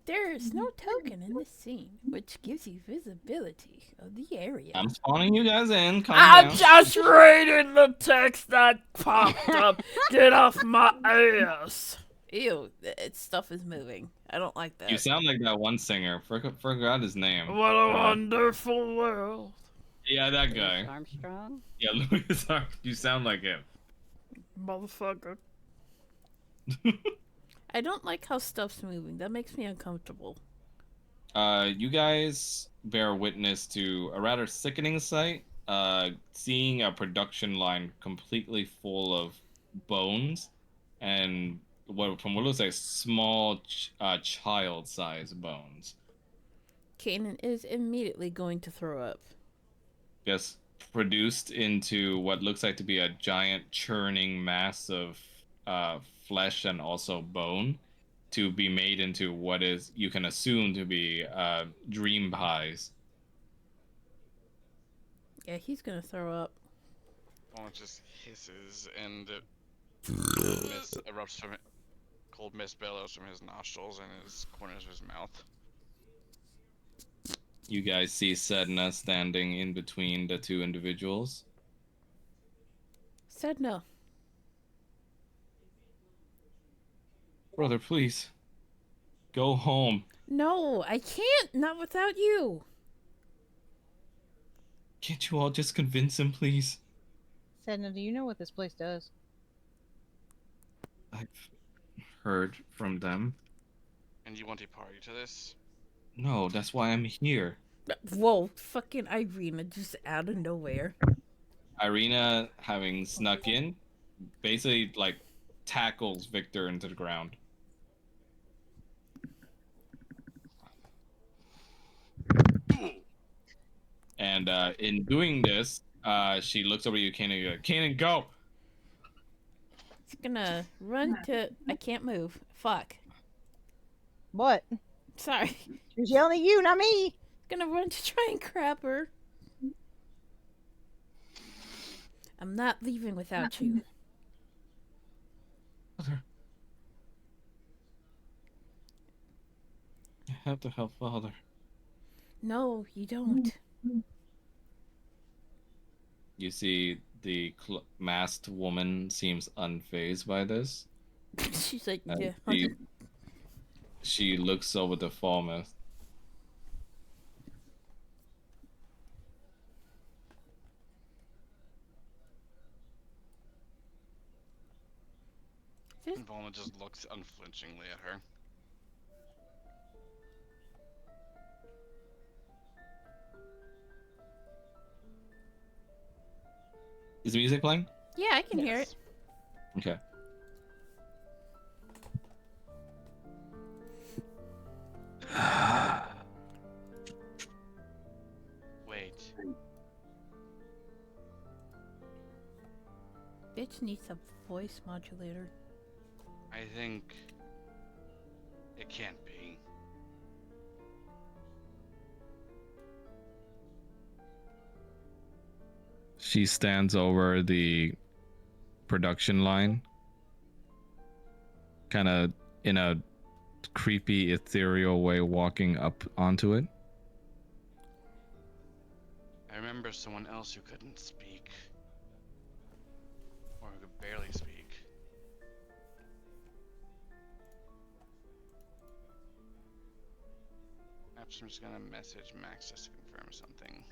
There is no token in this scene, which gives you visibility of the area. I'm spawning you guys in. Calm I'm down. just reading the text that popped up. Get off my ass. Ew, stuff is moving. I don't like that. You sound like that one singer. Forgot his name. What a wonderful world. Yeah, that Louis guy. Armstrong. Yeah, Louis Armstrong. You sound like him. Motherfucker. I don't like how stuff's moving. That makes me uncomfortable. You guys bear witness to a rather sickening sight. Seeing a production line completely full of bones and from what looks like small child-sized bones. Kanan is immediately going to throw up. Just produced into what looks like to be a giant churning mass of flesh and also bone to be made into what is you can assume to be dream pies. Yeah, he's gonna throw up. Well, it just hisses and mist erupts from it. Cold mist bellows from his nostrils and his corners of his mouth. You guys see Sedna standing in between the two individuals. Said no. Brother, please. Go home. No, I can't. Not without you. Can't you all just convince him, please? Sedna, do you know what this place does? I've heard from them. And you want a party to this? No, that's why I'm here. Whoa, fucking Irina just out of nowhere. Irina, having snuck in, basically like tackles Victor into the ground. And in doing this, she looks over at you, Kanan, and goes, Kanan, go! It's gonna run to. I can't move. Fuck. What? Sorry. She was yelling at you, not me. Gonna run to try and grab her. I'm not leaving without you. Father. I have to help Father. No, you don't. You see the masked woman seems unfazed by this. She's like, And yeah. she looks over to Falmouth. And Volma just looks unflinchingly at her. Is the music playing? Yeah, I can hear it. Okay. Wait. Bitch needs a voice modulator. I think it can't be. She stands over the production line, kind of in a creepy, ethereal way, walking up onto it. I remember someone else who couldn't speak. Or who could barely speak. Perhaps I'm just gonna message Max just to confirm something.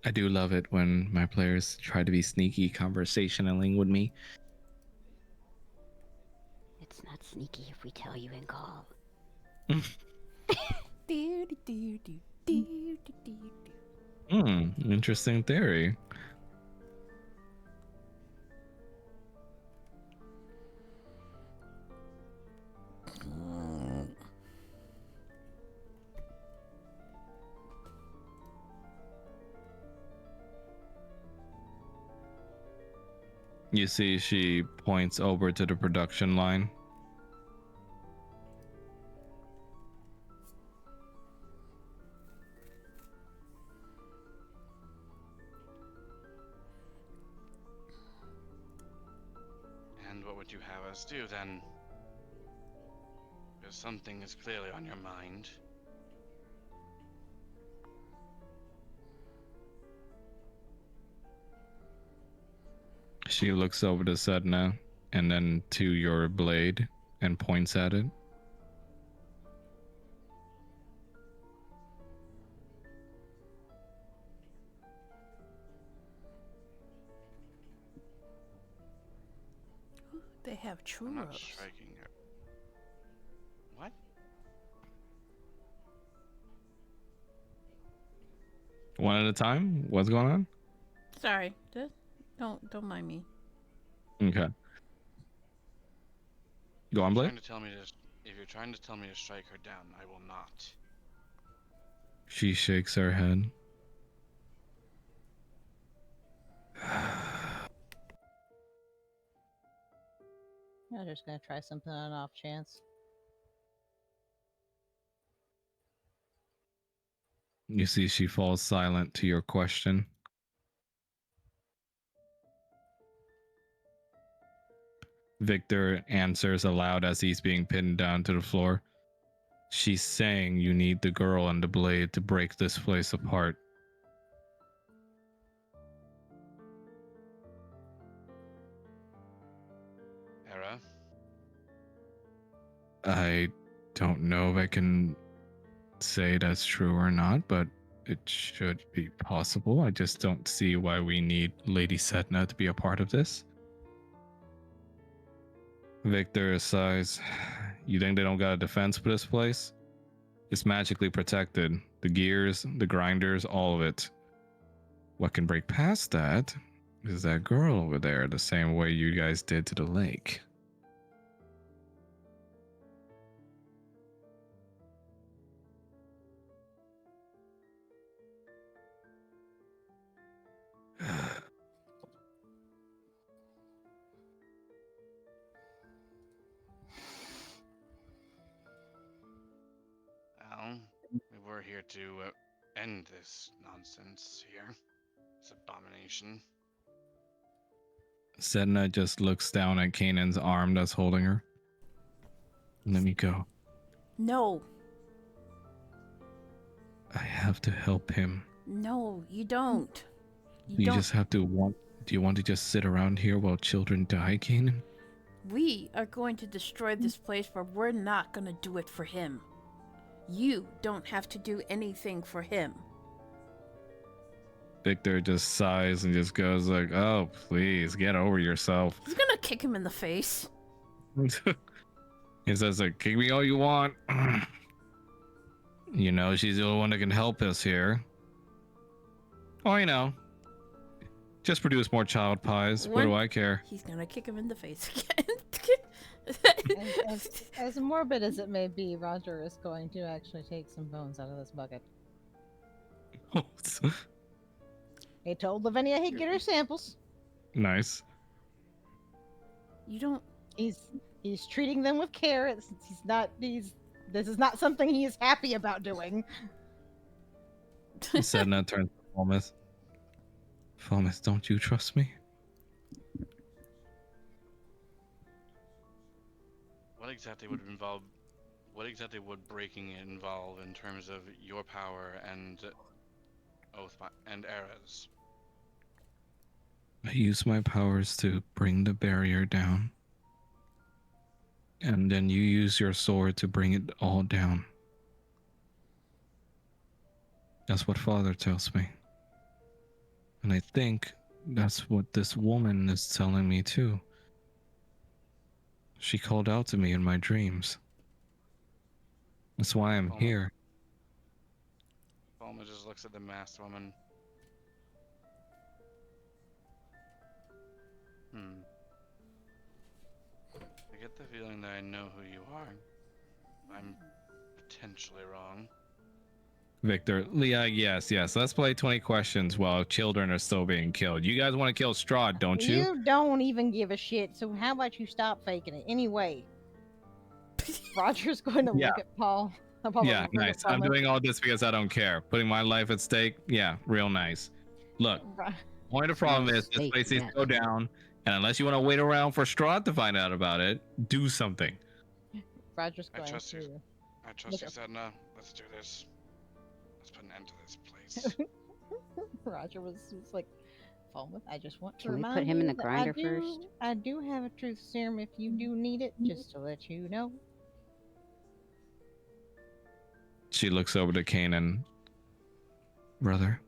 I do love it when my players try to be sneaky conversationaling with me. It's not sneaky if we tell you and call. Interesting theory. You see, she points over to the production line. And what would you have us do then? Because something is clearly on your mind. She looks over to Sedna and then to your blade and points at it. They have I'm not churros. striking her. What? One at a time? What's going on? Sorry, don't mind me. Okay. Go on, Blade. If you're trying to tell me to strike her down, I will not. She shakes her head. I'm just gonna try something on an off chance. You see, she falls silent to your question. Victor answers aloud as he's being pinned down to the floor. She's saying you need the girl and the blade to break this place apart. Hera? I don't know if I can say that's true or not, but it should be possible. I just don't see why we need Lady Sedna to be a part of this. Victor sighs. You think they don't got a defense for this place? It's magically protected. the gears, the grinders, all of it. What can break past that is that girl over there, the same way you guys did to the lake. Well, we were here to end this nonsense here. This abomination. Sedna just looks down at Kanan's arm that's holding her. Let me go. No, I have to help him. no, you don't. You don't. just have to want. Do you want to just sit around here while children die, Kanan? We are going to destroy this place, but we're not going to do it for him. You don't have to do anything for him. Victor just sighs and just goes like, "Oh, please get over yourself." He's going to kick him in the face. He says like, "Kick me all you want." You know, she's the only one that can help us here. Oh, you know, just produce more child pies. What do I care? He's going to kick him in the face As morbid as it may be, Roger is going to actually take some bones out of this bucket. He told Lavinia he'd get her samples. Nice. You don't. He's treating them with care. This is not something he is happy about doing. Sedna turns to Falmouth. Falmouth, don't you trust me? What exactly would breaking it involve in terms of your power and oath and eras? I use my powers to bring the barrier down. And then you use your sword to bring it all down. That's what Father tells me. And I think that's what this woman is telling me too. She called out to me in my dreams. That's why I'm here. Palma just looks at the masked woman. I get the feeling that I know who you are. I'm potentially wrong. Victor, Leah, yes. Let's play 20 questions while children are still being killed. You guys want to kill Strahd, don't you? You don't even give a shit, so how about you stop faking it? Anyway, Roger's going to look at Paul. Yeah, nice. I'm doing all this because I don't care. Putting my life at stake, yeah, real nice. Look, point of problem is this place needs to go down, and unless you want to wait around for Strahd to find out about it, do something. Roger's going I trust you. I trust you, Sedna. Let's do this. Let's put an end to this place. Roger was like, Falmouth, I just want to Can we remind put him you in the that grinder first? I do have a truth serum if you do need it, just to let you know. She looks over to Kanan. Brother,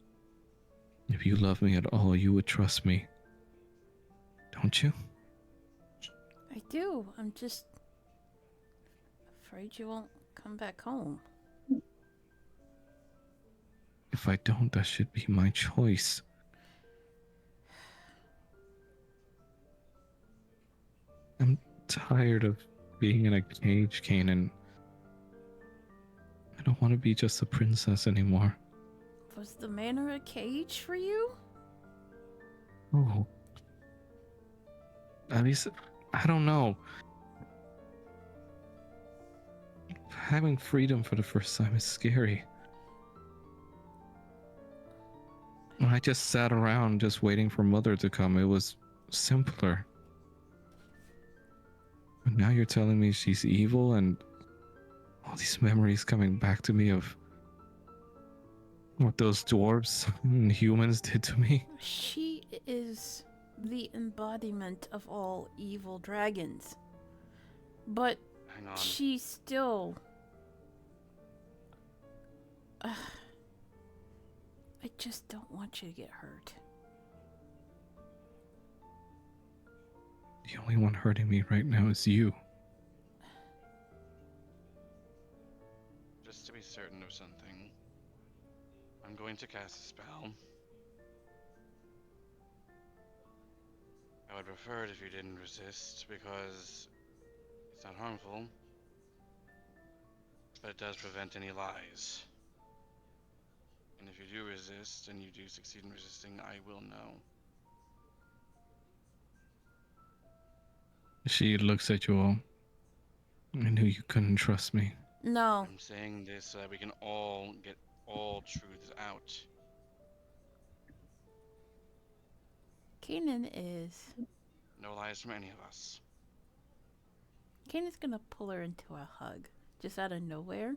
if you love me at all, you would trust me. Don't you? I do. I'm just afraid you won't come back home. If I don't, that should be my choice. I'm tired of being in a cage, Kanan. I don't want to be just a princess anymore. Was the manor a cage for you? Oh. At least, I don't know. Having freedom for the first time is scary. When I just sat around just waiting for Mother to come, it was simpler. But now you're telling me she's evil and all these memories coming back to me of what those dwarves and humans did to me. She is the embodiment of all evil dragons. But Hang on. she still... I just don't want you to get hurt. The only one hurting me right now is you. Just to be certain of something. I'm going to cast a spell. I would prefer it if you didn't resist, because it's not harmful, but it does prevent any lies. And if you do resist, and you do succeed in resisting, I will know. She looks at you all. I knew you couldn't trust me. No. I'm saying this so that we can all get all truths out. Kanan is. No lies from any of us. Kanan's gonna pull her into a hug. Just out of nowhere.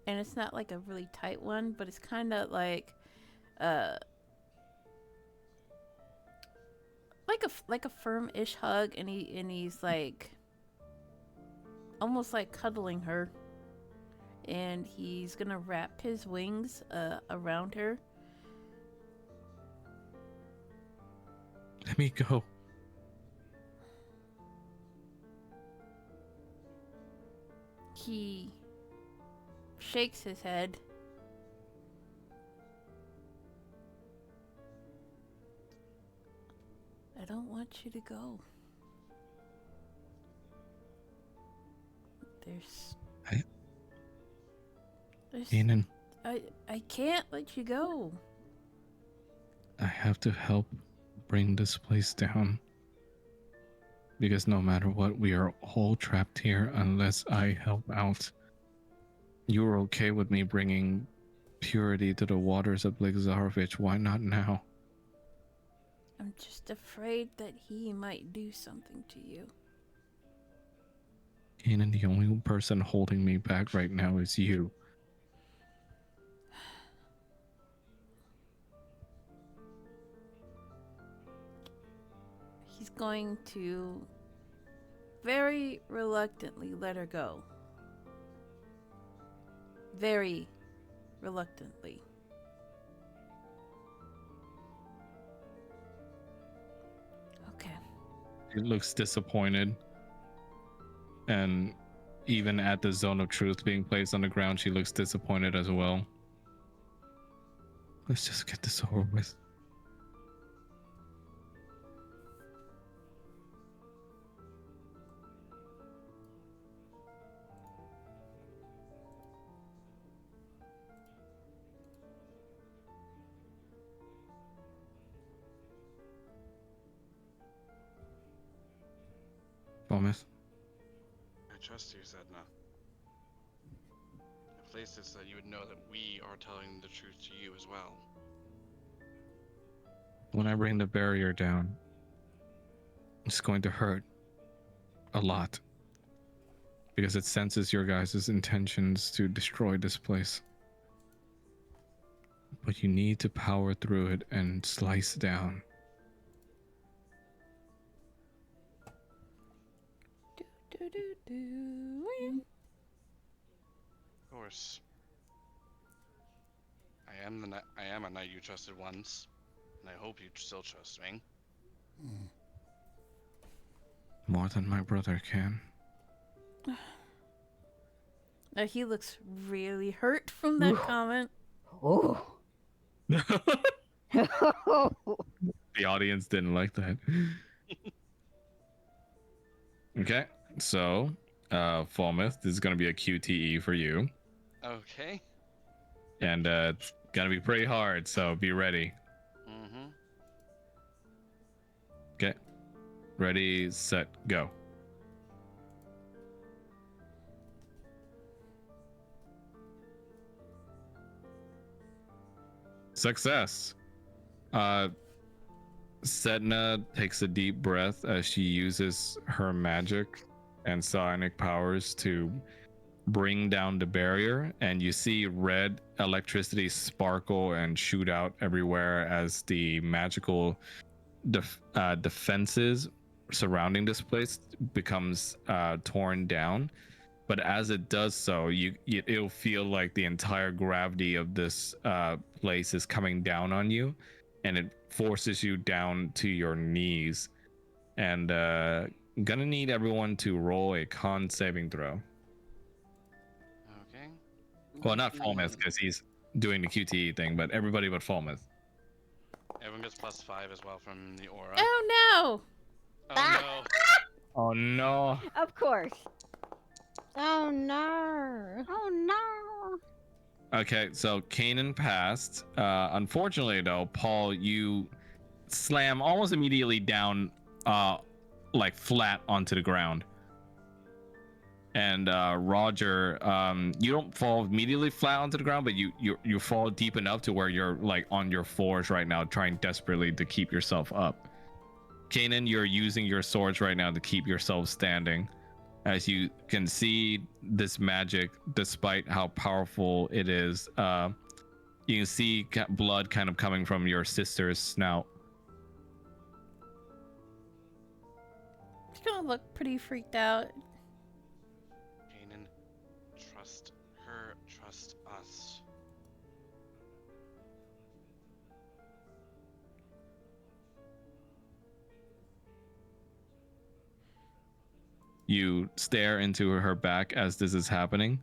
And it's not like a really tight one, but it's kind of like like a firm-ish hug, and he's like almost like cuddling her, and he's gonna wrap his wings around her. Let me go. He shakes his head. I don't want you to go. There's Kanan, I can't let you go. I have to help bring this place down. Because no matter what, we are all trapped here unless I help out. You were okay with me bringing purity to the waters of Lake Zarovich. Why not now? I'm just afraid that he might do something to you. Kanan, the only person holding me back right now is you. He's going to very reluctantly let her go. Very reluctantly. Okay. He looks disappointed. And even at the zone of truth being placed on the ground, she looks disappointed as well. Let's just get this over with. Promise. I trust you, Sedna. I placed this so that you would know that we are telling the truth to you as well. When I bring the barrier down, it's going to hurt a lot. Because it senses your guys' intentions to destroy this place. But you need to power through it and slice down. Of course. I am a knight you trusted once, and I hope you still trust me. More than my brother can. He looks really hurt from that comment. Oh. The audience didn't like that. Okay, so Falmouth, this is going to be a QTE for you. Okay. And it's going to be pretty hard, so be ready. Mm-hmm. Okay, ready, set, go. Success. Sedna takes a deep breath as she uses her magic and psionic powers to bring down the barrier, and you see red electricity sparkle and shoot out everywhere as the magical defenses surrounding this place becomes torn down. But as it does so, it'll feel like the entire gravity of this place is coming down on you, and it forces you down to your knees. And gonna need everyone to roll a con saving throw. Okay. Well, not Falmouth because he's doing the QTE thing, but everybody but Falmouth. Everyone gets +5 as well from the aura. Oh Oh no. Oh no. Of course. Oh no. Oh no. Okay, so Kanan passed. Unfortunately, though, Paul, you slam almost immediately down, like flat onto the ground. And Roger, you don't fall immediately flat onto the ground, but you fall deep enough to where you're like on your floors right now, trying desperately to keep yourself up. Kanan, you're using your swords right now to keep yourself standing. As you can see, this magic, despite how powerful it is, you can see blood kind of coming from your sister's snout. She's gonna look pretty freaked out. Kanan, trust her, trust us. You stare into her back as this is happening,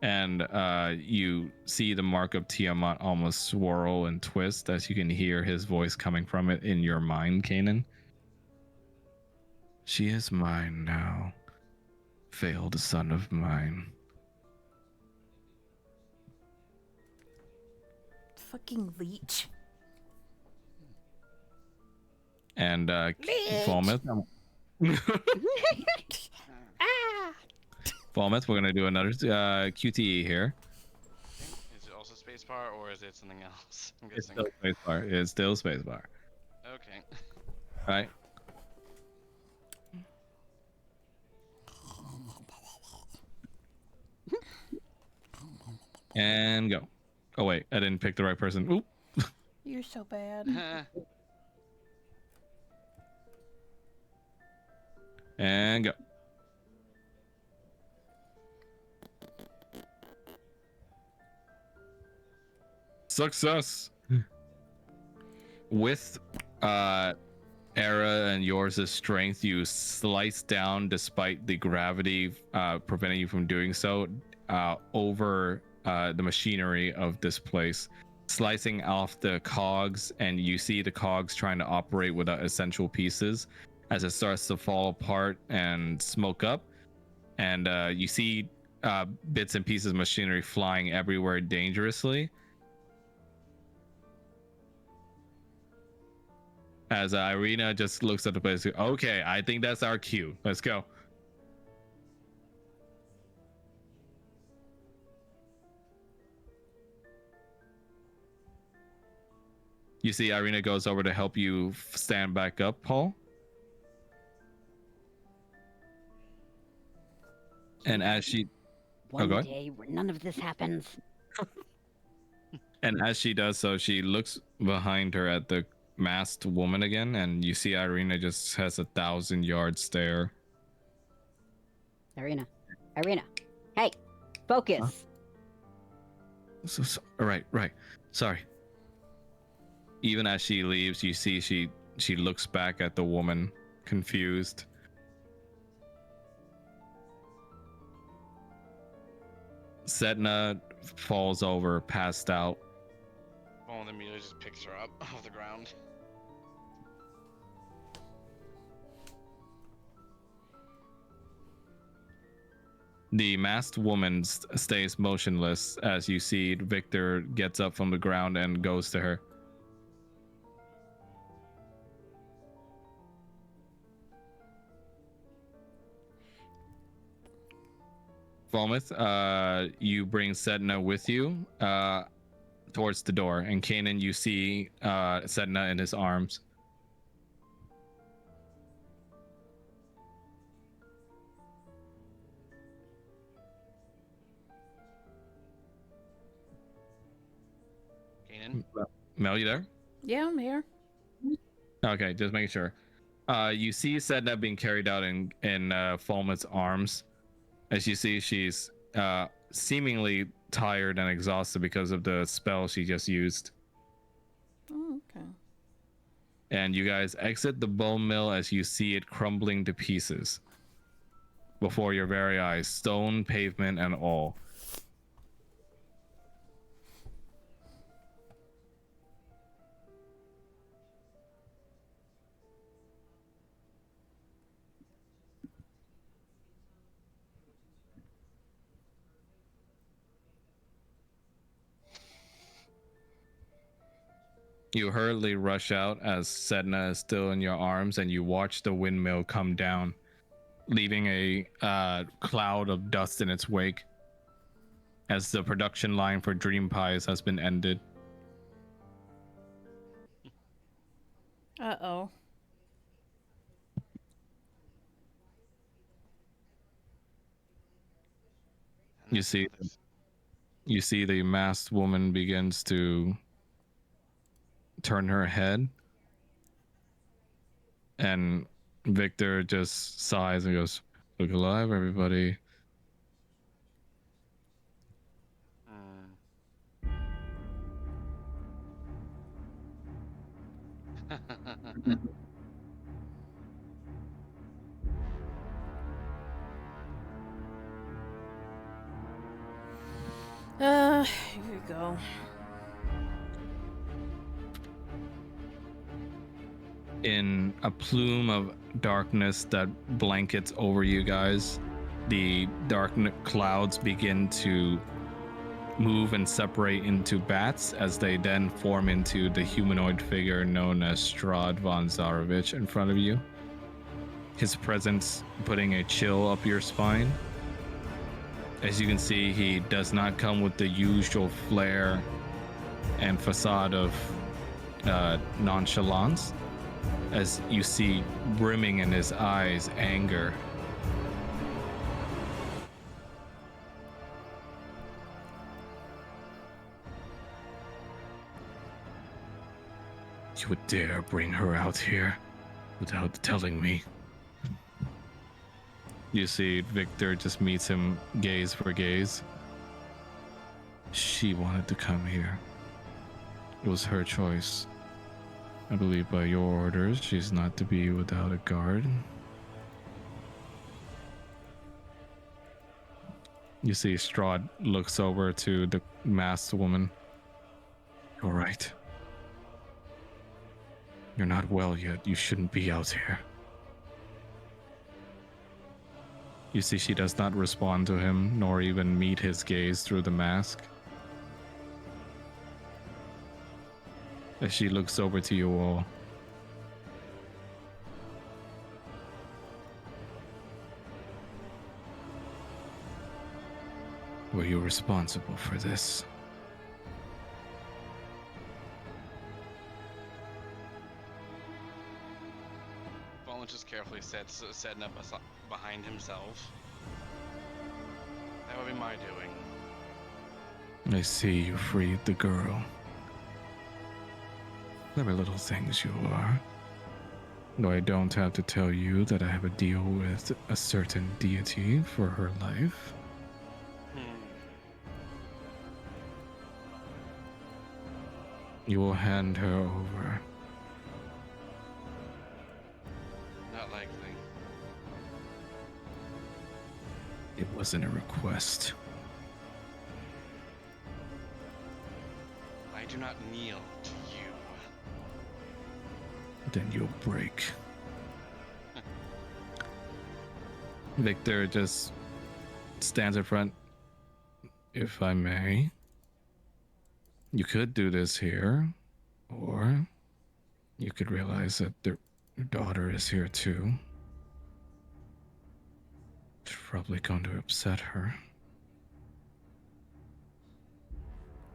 and you see the mark of Tiamat almost swirl and twist as you can hear his voice coming from it in your mind, Kanan. She is mine now, failed son of mine. Fucking leech. And Falmouth. Ah! Okay. Falmouth, we're gonna do another QTE here. Is it also spacebar or is it something else? I'm It's guessing. still spacebar. It's still spacebar. Okay. Right. And go. Oh wait, I didn't pick the right person. Oop. You're so bad. And go. Success. With Era and yours' strength, you slice down despite the gravity preventing you from doing so over the machinery of this place, slicing off the cogs, and you see the cogs trying to operate without essential pieces as it starts to fall apart and smoke up, and you see bits and pieces of machinery flying everywhere dangerously. As Irina just looks at the place, okay, I think that's our cue. Let's go. You see Irina goes over to help you stand back up, Paul. And as she... One go ahead. day where none of this happens. And as she does so, she looks behind her at the masked woman again, and you see Irina just has 1,000-yard stare. Irina. Hey, focus. Huh? Right. Sorry. Even as she leaves, you see she looks back at the woman, confused. Setna falls over, passed out. Well, and immediately just picks her up off the ground. The masked woman stays motionless as you see Victor gets up from the ground and goes to her. Falmouth, you bring Sedna with you towards the door, and Kanan, you see Sedna in his arms. Kanan? Mel, you there? Yeah, I'm here. Okay, just making sure. You see Sedna being carried out in Falmouth's arms. As you see, she's seemingly tired and exhausted because of the spell she just used. Oh, okay. And you guys exit the bone mill as you see it crumbling to pieces before your very eyes, stone pavement and all. You hurriedly rush out as Sedna is still in your arms, and you watch the windmill come down, leaving a cloud of dust in its wake as the production line for Dream Pies has been ended. Uh-oh. And You that's see, another you see the masked woman begins to turn her head, and Victor just sighs and goes, "Look alive, everybody." Here we go. In a plume of darkness that blankets over you guys, the dark clouds begin to move and separate into bats as they then form into the humanoid figure known as Strahd von Zarovich in front of you. His presence putting a chill up your spine. As you can see, he does not come with the usual flair and facade of nonchalance, as you see brimming in his eyes anger. You would dare bring her out here without telling me? You see Victor just meets him gaze for gaze. She wanted to come here. It was her choice. I believe by your orders, she's not to be without a guard. You see Strahd looks over to the masked woman. You're right. You're not well yet. You shouldn't be out here. You see she does not respond to him, nor even meet his gaze through the mask. As she looks over to you all. Were you responsible for this? Baldwin just carefully setting up behind himself. That would be my doing. I see you freed the girl. Clever little things you are. Though I don't have to tell you that I have a deal with a certain deity for her life. You will hand her over. Not likely. It wasn't a request. I do not kneel to you. Then you'll break. Victor just stands in front. If I may, you could do this here, or you could realize that your daughter is here too. It's probably going to upset her.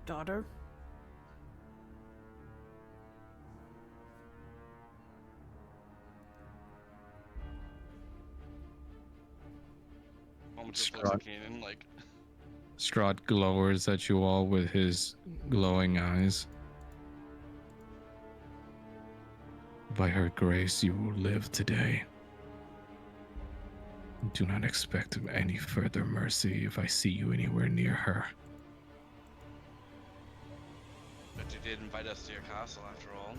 Daughter? Baldwin just looks at Kanan like, Strahd glowers at you all with his glowing eyes. By her grace, you will live today. Do not expect any further mercy if I see you anywhere near her. but you did invite us to your castle after all.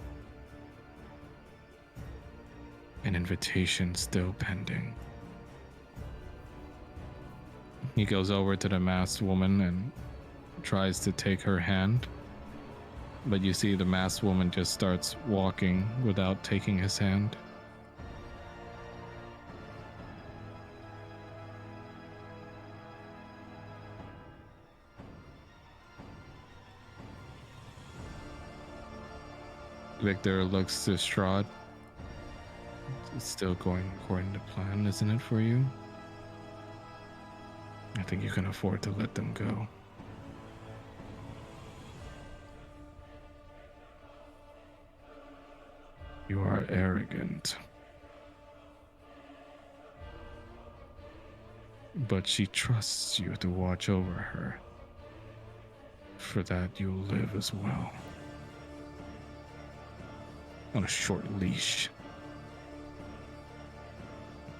An invitation still pending. He goes over to the masked woman and tries to take her hand, but you see the masked woman just starts walking without taking his hand. Victor looks to Strahd. It's still going according to plan, isn't it, for you? I think you can afford to let them go. You are arrogant. But she trusts you to watch over her. For that, you'll live as well. On a short leash.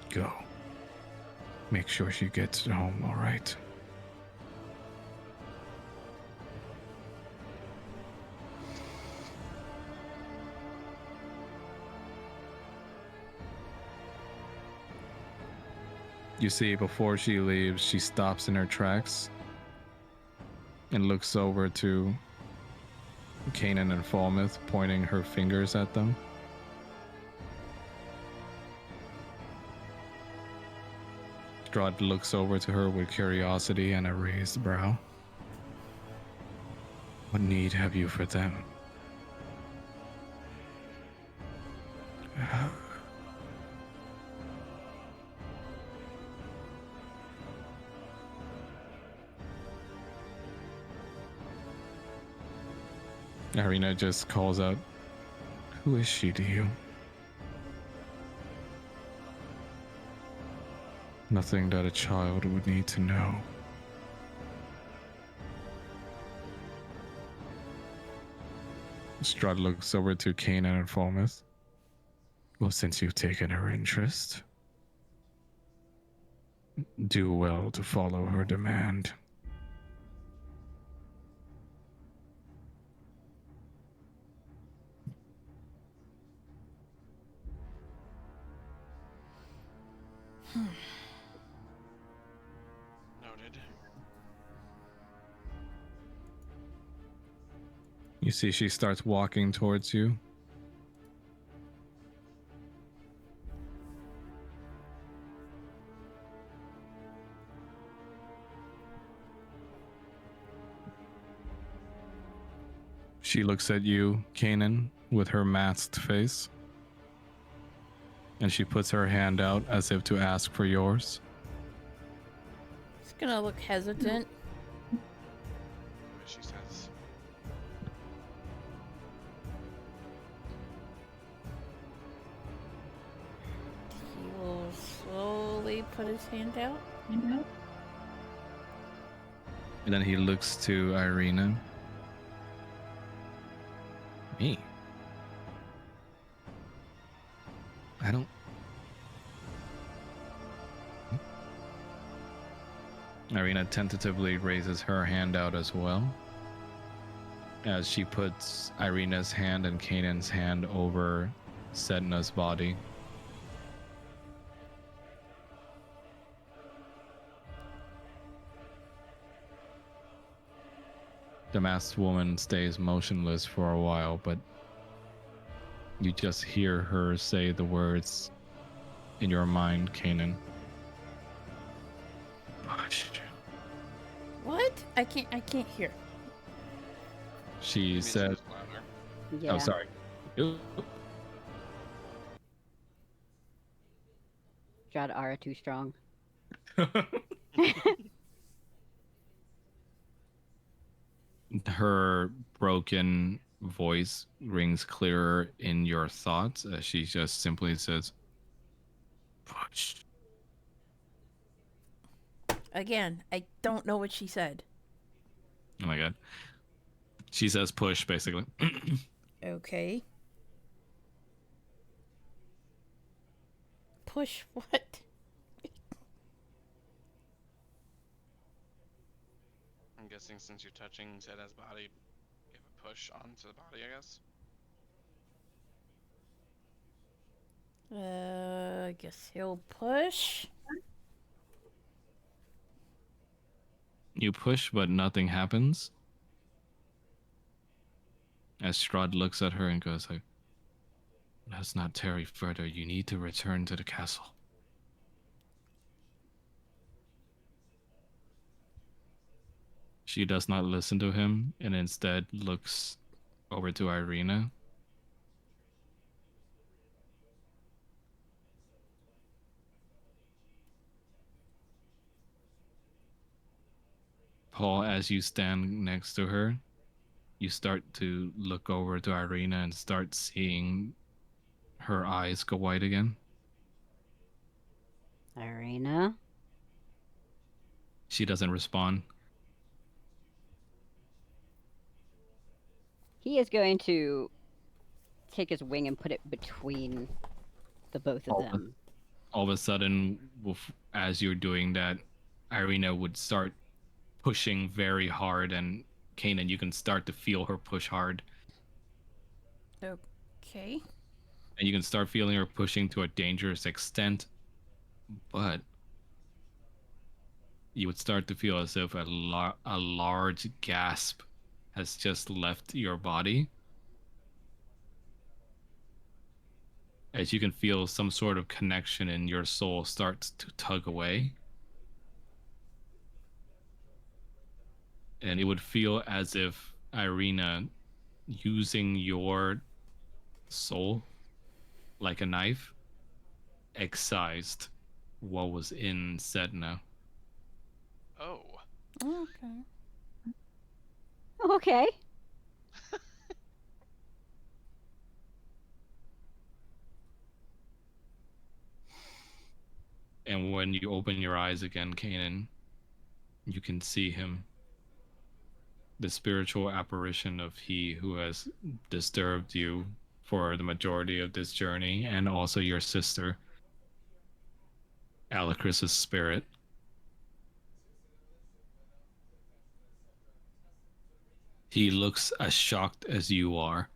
Go. Make sure she gets home all right. You see, before she leaves, she stops in her tracks and looks over to Kanan and Falmouth, pointing her fingers at them. Strahd looks over to her with curiosity and a raised brow. What need have you for them? Irina just calls out, "Who is she to you?" Nothing that a child would need to know. Strahd looks over to Kanan and Falmouth. Well, since you've taken her interest, do well to follow her demand. Noted. You see, she starts walking towards you. She looks at you, Kanan, with her masked face. And she puts her hand out as if to ask for yours. It's gonna look hesitant. What she says. He will slowly put his hand out. And then he looks to Irina. Me? I don't... Irina tentatively raises her hand out as well, as she puts Irina's hand and Kanan's hand over Sedna's body. The masked woman stays motionless for a while, but you just hear her say the words in your mind, Kanan. Push. What? I can't hear. She Maybe said, it's louder. Yeah. oh, sorry. Strahd Ara too strong. Her broken voice rings clearer in your thoughts as she just simply says, push. Again, I don't know what she said. Oh my god. She says push, basically. Okay. Push what? I'm guessing since you're touching Zeda's body, give a push onto the body, I guess. I guess he'll push. You push, but nothing happens. As Strahd looks at her and goes like, let's not tarry further. You need to return to the castle. She does not listen to him and instead looks over to Irina Paul, as you stand next to her, you start to look over to Irina and start seeing her eyes go white again. Irina? She doesn't respond. He is going to take his wing and put it between the both of them. All of a sudden, as you're doing that, Irina would start pushing very hard, and Kanan, you can start to feel her push hard. Okay. And you can start feeling her pushing to a dangerous extent, but you would start to feel as if a large gasp has just left your body. As you can feel some sort of connection in your soul starts to tug away. And it would feel as if Irina, using your soul like a knife, excised what was in Sedna. Oh. Okay. Okay. And when you open your eyes again, Kanan, you can see him. The spiritual apparition of he who has disturbed you for the majority of this journey, and also your sister, Alicris's spirit. He looks as shocked as you are.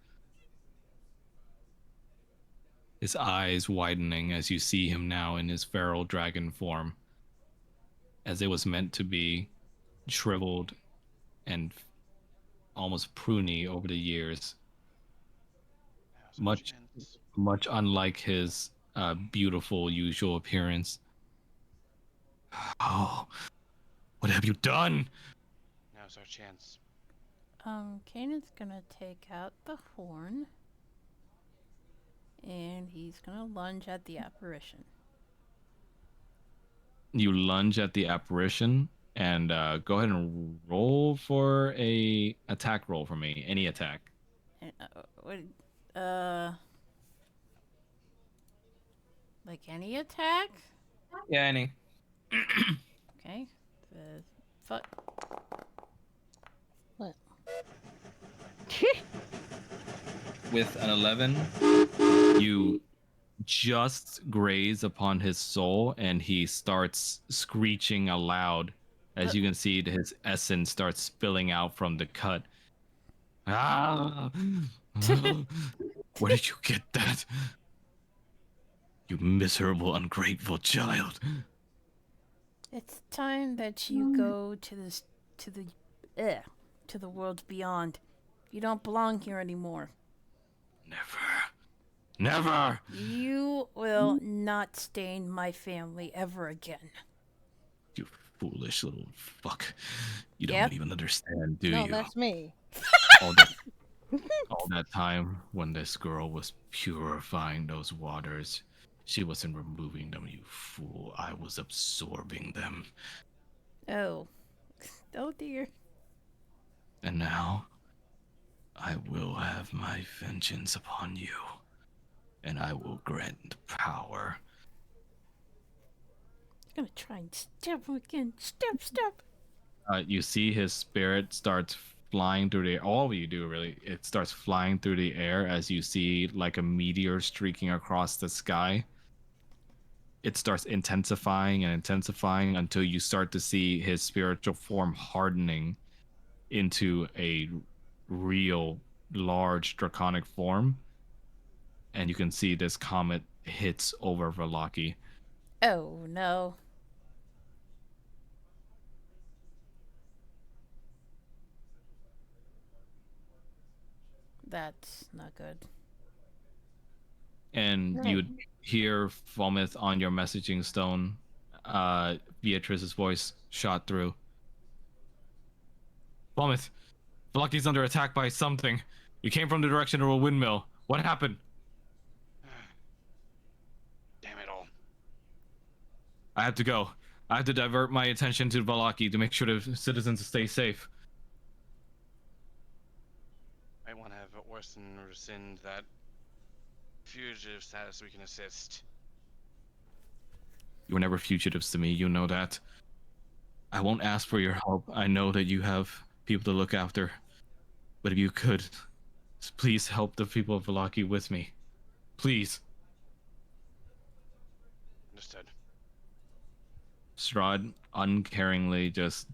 His eyes widening as you see him now in his feral dragon form, as it was meant to be, shriveled and almost pruny over the years. Much unlike his beautiful usual appearance. Oh, what have you done? Now's our chance. Kanan's gonna take out the horn. And he's gonna lunge at the apparition. You lunge at the apparition, and go ahead and roll for a attack roll for me. Any attack. And, like any attack? Yeah, any. Okay. Fuck. What? With an 11, you just graze upon his soul, and he starts screeching aloud. As you can see, his essence starts spilling out from the cut. Ah! Where did you get that? You miserable, ungrateful child. It's time that you go to the world beyond. You don't belong here anymore. Never. You will not stain my family ever again. You foolish little fuck. You don't even understand, do No, you? that's me. All that time when this girl was purifying those waters, she wasn't removing them, you fool. I was absorbing them. Oh. Oh dear. And now, I will have my vengeance upon you. And I will grant power. I'm gonna try and stab him again. Stab. You see his spirit starts flying through the air. All of you do, really. It starts flying through the air as you see like a meteor streaking across the sky. It starts intensifying and intensifying until you start to see his spiritual form hardening into a real large draconic form. And you can see this comet hits over Verlaki. Oh no. That's not good. And you would hear Fomith on your messaging stone, Beatrice's voice shot through. Fomith, Verlaki's under attack by something. You came from the direction of a windmill. What happened? Damn it all. I have to go. I have to divert my attention to Valaki to make sure the citizens stay safe. I want to have Orson rescind that fugitive status so we can assist. You were never fugitives to me, you know that. I won't ask for your help. I know that you have people to look after. But if you could, please help the people of Valaki with me. Please. Understood. Strahd uncaringly just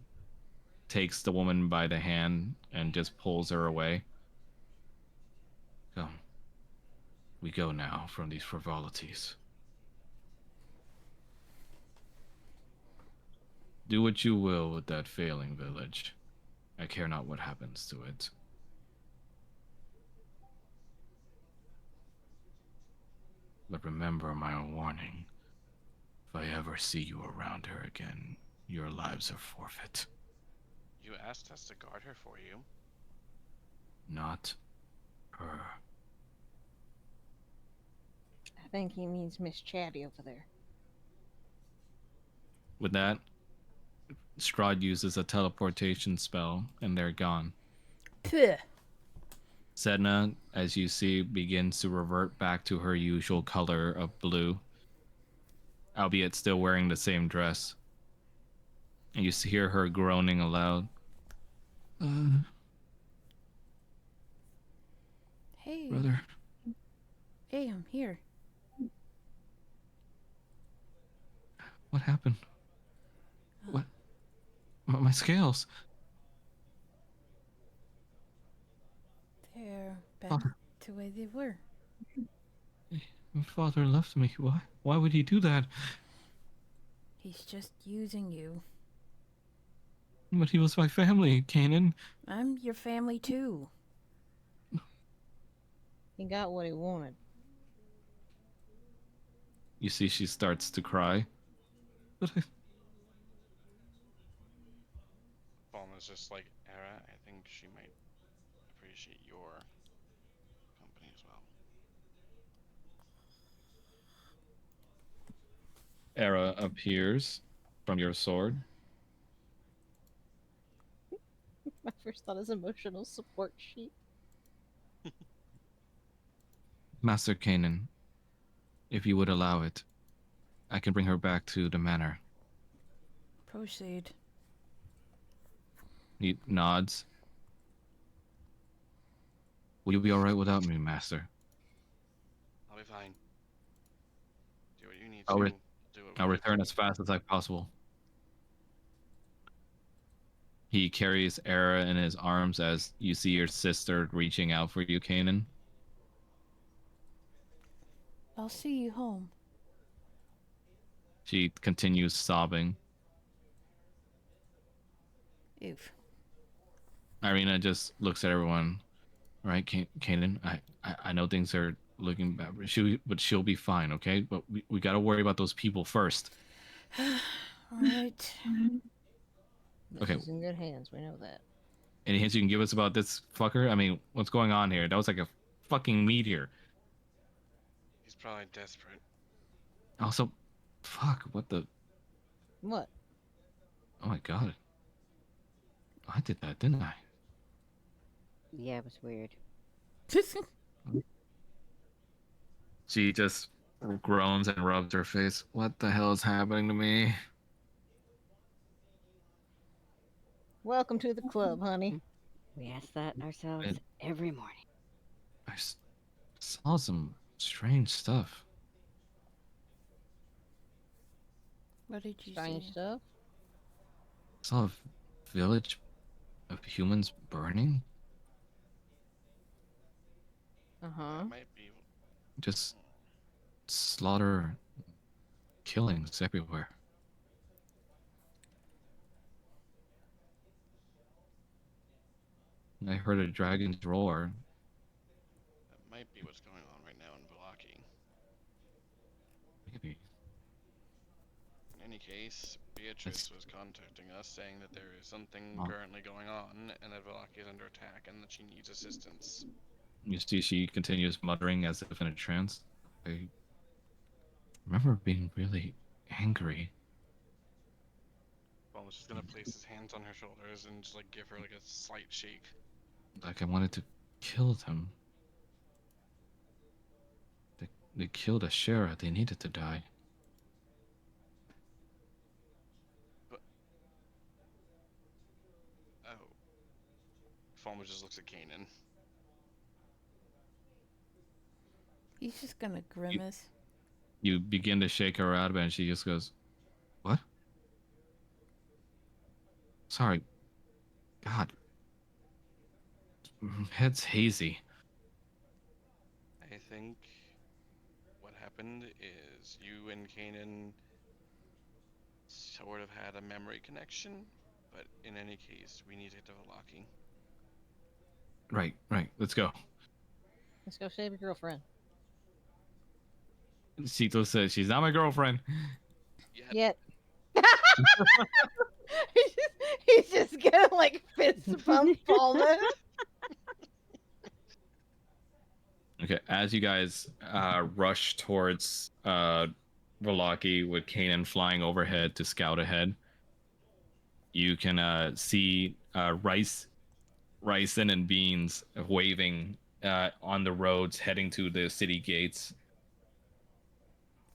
takes the woman by the hand and just pulls her away. Come. We go now from these frivolities. Do what you will with that failing village. I care not what happens to it. But remember my warning. If I ever see you around her again, your lives are forfeit. You asked us to guard her for you. Not her. I think he means Miss Chatty over there. With that, Strahd uses a teleportation spell, and they're gone. Puh. Sedna, as you see, begins to revert back to her usual color of blue, albeit still wearing the same dress. And you hear her groaning aloud. Hey. Brother. Hey, I'm here. What happened? What? My scales. They're back Father. to where they were. My father left me. Why? Why would he do that? He's just using you. But he was my family, Kanan. I'm your family too. He got what he wanted. You see she starts to cry. But Falma's just like, Era, I think she might appreciate your company as well. Era appears from your sword. My first thought is emotional support sheet. Master Kanan, if you would allow it, I can bring her back to the manor. Proceed. He nods. Will you be alright without me, Master? I'll be fine. Do what you need I'll to. re- Do what I'll we need return to. as fast as I possible. He carries Era in his arms as you see your sister reaching out for you, Kanan. I'll see you home. She continues sobbing. Oof. Irina just looks at everyone. All right, Kanan, I know things are looking bad, but she'll be fine, okay? But we got to worry about those people first. Alright. This Okay. is in good hands. We know that. Any hints you can give us about this fucker? I mean, what's going on here? That was like a fucking meteor. He's probably desperate. Also, fuck, what the... What? Oh my god. I did that, didn't I? Yeah, it was weird. She just groans and rubs her face. What the hell is happening to me? Welcome to the club, honey. We ask that ourselves And- every morning. I saw some strange stuff. What did you Strange see? stuff. I saw a village of humans burning. Uh-huh. That might be. Just slaughter, killings everywhere. I heard a dragon's roar. That might be what's going on right now in Velaki. Maybe. In any case, Beatrice was contacting us saying that there is something Oh. currently going on and that Velaki is under attack and that she needs assistance. You see, she continues muttering as if in a trance. I remember being really angry. Falmouth's just gonna place his hands on her shoulders and just like give her like a slight shake. Like I wanted to kill them. They killed Ashera. They needed to die. Oh. Falmouth just looks at Kanan. He's just gonna grimace. You begin to shake her out, and she just goes, "What? Sorry. God. Head's hazy." I think what happened is you and Kanan sort of had a memory connection, but in any case, we need to get to Velaki. Right. Let's go. Let's go save your girlfriend. Sito says she's not my girlfriend. Yet. he's just gonna like fist bump Falmouth. Okay, as you guys rush towards Velaki with Kanan flying overhead to scout ahead, you can see Ryson and Beans waving on the roads heading to the city gates.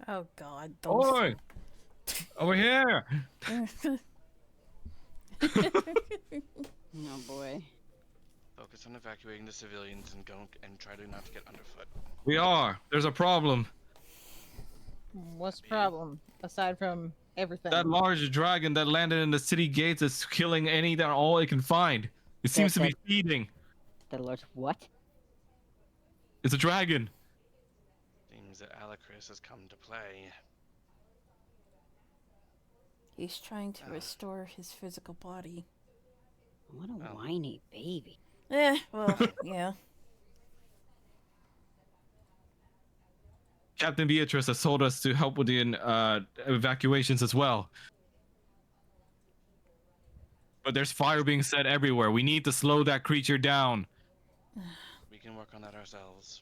Oh God! Oi! Over here! Oh boy. Focus on evacuating the civilians and try to not to get underfoot. We are. There's a problem. What's the problem aside from everything? That large dragon that landed in the city gates is killing any that all it can find. It seems to be feeding. The Lord, what? It's a dragon. Seems that Alacris has come to play. He's trying to restore his physical body. What a whiny baby. Well, yeah. Captain Beatrice has told us to help with the evacuations as well. But there's fire being set everywhere. We need to slow that creature down. We can work on that ourselves.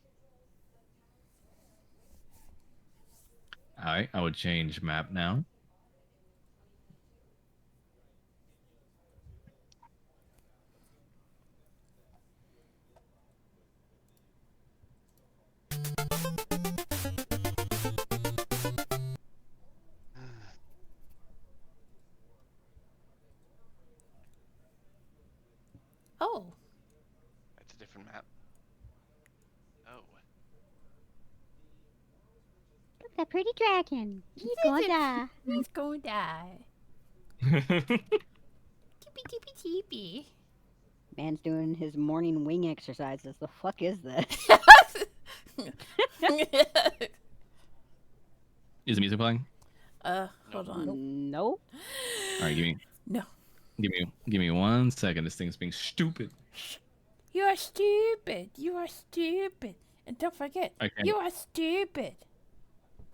Alright, I would change map now. Oh. That's a different map. Oh. Look, that pretty dragon. He's gonna die. He's gonna die. Teepee teepee teepee. Man's doing his morning wing exercises. The fuck is this? Is the music playing? Hold on. Nope. Alright, No. Give me 1 second. This thing's being stupid. You are stupid. You are stupid. And don't forget, you are stupid.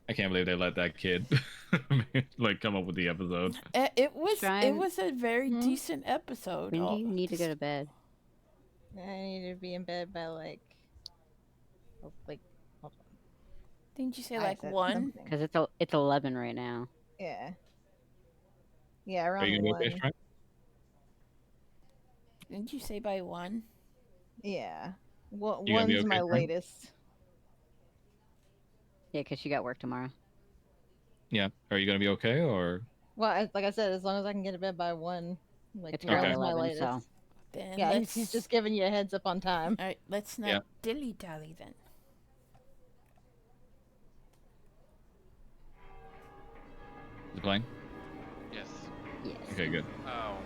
I can't believe they let that kid like come up with the episode. It was a very decent episode. When do you need to go to bed? I need to be in bed by like hold on. Didn't you say I like said 1? something. Because it's 11 right now. Yeah. Yeah, Are around you gonna 1. go fish, right? Didn't you say by 1? Yeah. Well, You gonna be 1's okay, my Frank? latest. Yeah, because she got work tomorrow. Yeah. Are you gonna be okay or? Well, like I said, as long as I can get to bed by 1, like It's 1 probably is my 11, latest. so. Then Yeah, let's... he's just giving you a heads up on time. Alright, let's not Yeah. dilly-dally then. Is it playing? Yes. Yes. Okay, good. Oh.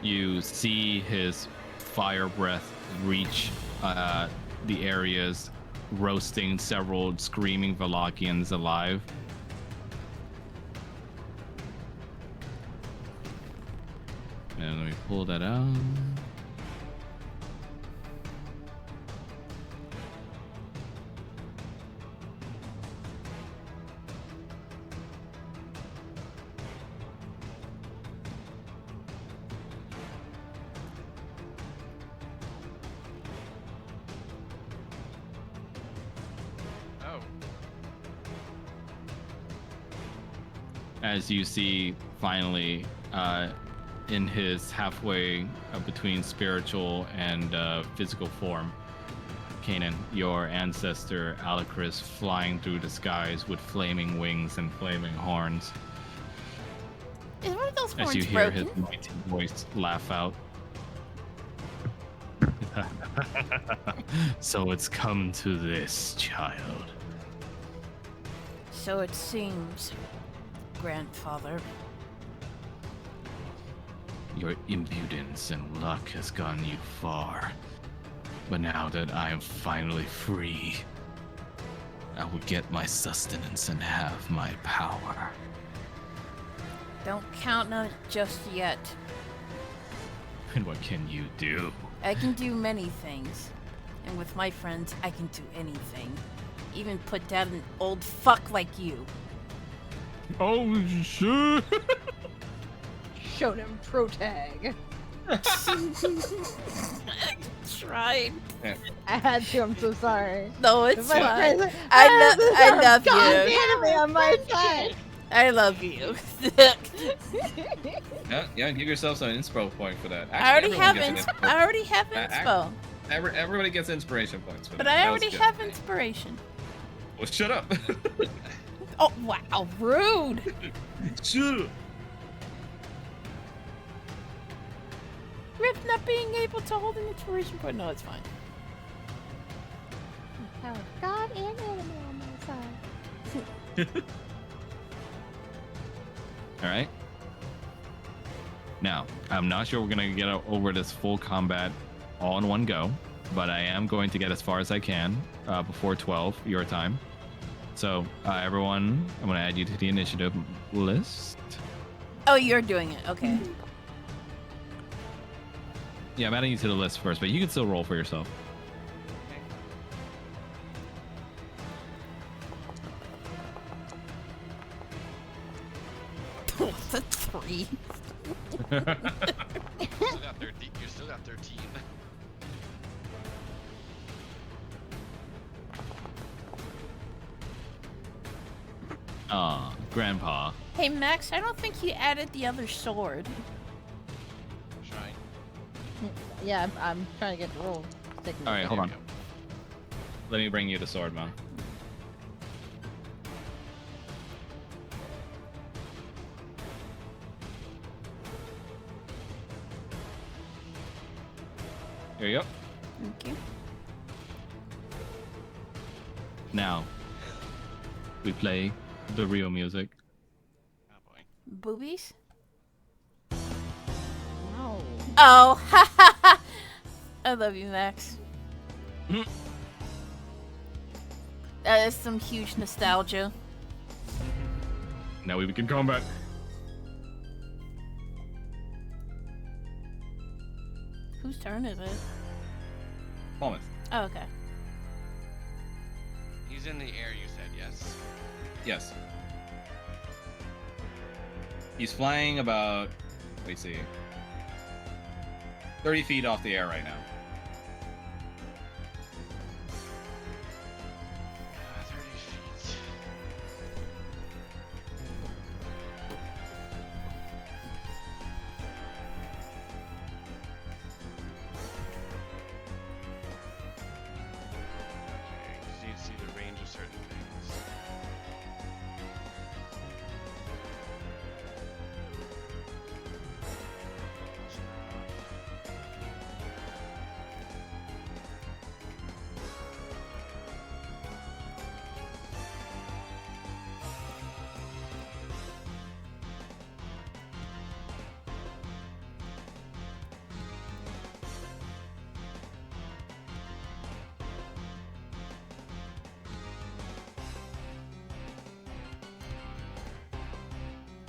You see his fire breath reach the areas, roasting several screaming Valakians alive. And let me pull that out. Oh. as you see finally in his halfway between spiritual and physical form, Kanan, your ancestor Alacris, flying through the skies with flaming wings and flaming horns. Is one of those horns As you hear broken? his mighty voice laugh out. So it's come to this, child. So it seems, grandfather. Your impudence and luck has gone you far. But now that I am finally free, I will get my sustenance and have my power. Don't count on it just yet. And what can you do? I can do many things. And with my friends, I can do anything. Even put down an old fuck like you. Oh, shit! Showed him pro tag. Tried. I had to. I'm so sorry. No, it's My fine. friends- I love God you. damn it, on my side. I love you. Yeah, give yourself some inspo point for that. I already have everyone gets an I already have Uh, inspo. Everybody gets inspiration points for But that. I That was already good. have inspiration. Well, shut up. Oh wow, rude. Shut up. Rip not being able to hold an inspiration point. No, it's fine. God and animal on my side. All right. Now, I'm not sure we're gonna get over this full combat all in one go, but I am going to get as far as I can before 12 your time. So, everyone, I'm gonna add you to the initiative list. Oh, you're doing it. Okay. Yeah, I'm adding you to the list first, but you can still roll for yourself. What's a 3? You still got 13. You still got 13. Grandpa. Hey Max, I don't think you added the other sword. Trying. Yeah, I'm trying to get the roll. All right, hold on. Let me bring you the sword, man. Here you go. Thank you. Now, we play the real music. Oh boy. Boobies? No. Oh, ha ha ha! I love you, Max. That is some huge nostalgia. Now we begin combat. Whose turn is it? Thomas. Oh, okay. He's in the air, you said, yes? Yes. He's flying about, let me see, 30 feet off the air right now. 30 feet. Okay, just need to see the range of certain things.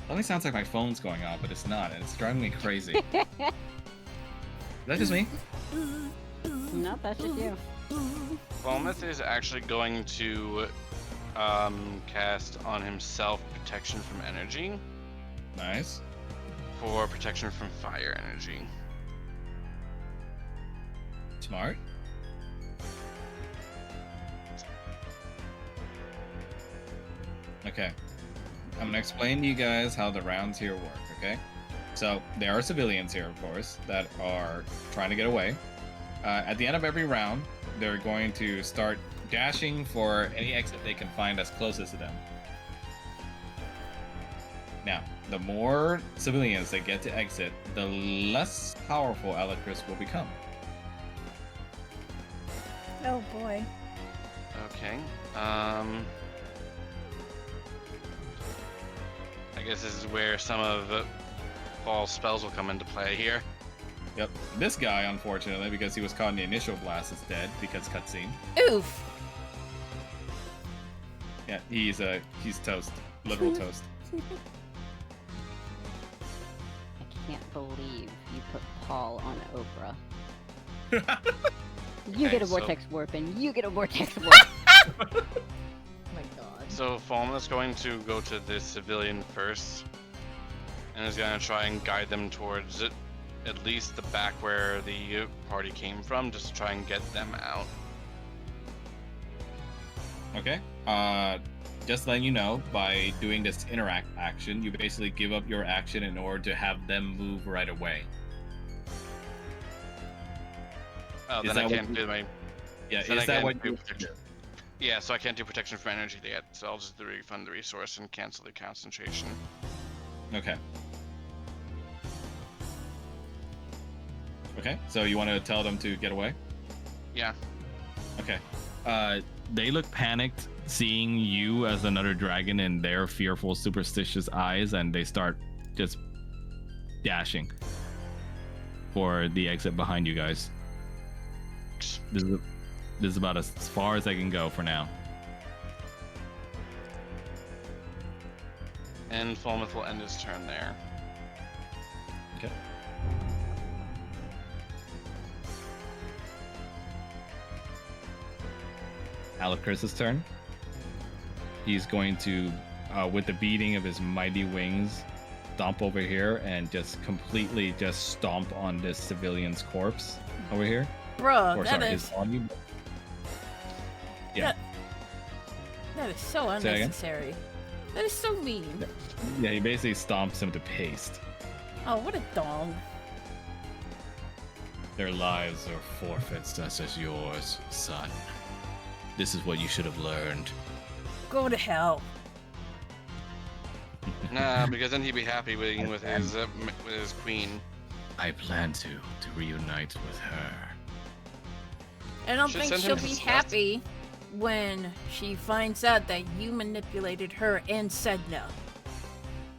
Only sounds like my phone's going off, but it's not, and it's driving me crazy. Is that just me? No, that's just you. Falmouth is actually going to cast on himself protection from energy Nice. for protection from fire energy. Smart. Okay. I'm gonna explain to you guys how the rounds here work, okay? So there are civilians here, of course, that are trying to get away. At the end of every round, they're going to start dashing for any exit they can find as closest to them. Now, the more civilians that get to exit, the less powerful Alacris will become. Oh boy. Okay. I guess this is where some of Paul's spells will come into play here. Yep. This guy, unfortunately, because he was caught in the initial blast, is dead because cutscene. Oof. Yeah, he's toast. Literal toast. I can't believe you put Paul on Oprah. You Okay, get a so- vortex warp, and you get a vortex warp. Oh my god. So Fallen is going to go to the civilian first, and is going to try and guide them towards it, at least the back where the party came from, just to try and get them out. Okay. Just letting you know, by doing this interact action, you basically give up your action in order to have them move right away. Oh, Is then I that what can't you- do my. Yeah, then I is that can't what do you... protection. Yeah, so I can't do protection for energy yet, so I'll just refund the resource and cancel the concentration. Okay. Okay, so you want to tell them to get away? Yeah. Okay. They look panicked seeing you as another dragon in their fearful, superstitious eyes, and they start just dashing for the exit behind you guys. This is about as far as I can go for now. And Falmouth will end his turn there. Okay. Alacris's turn. He's going to, with the beating of his mighty wings, stomp over here and just completely just stomp on this civilian's corpse over here. Bruh, Or that sorry, his is body. Yeah. that is so Say again? unnecessary. That is so mean. Yeah, he basically stomps him to paste. Oh, what a dong. Their lives are forfeits just as yours, son. This is what you should have learned. Go to hell. Nah, because then he'd be happy with his queen. I plan to reunite with her. I don't Should think send him she'll to be Strahd. happy when she finds out that you manipulated her and Sedna.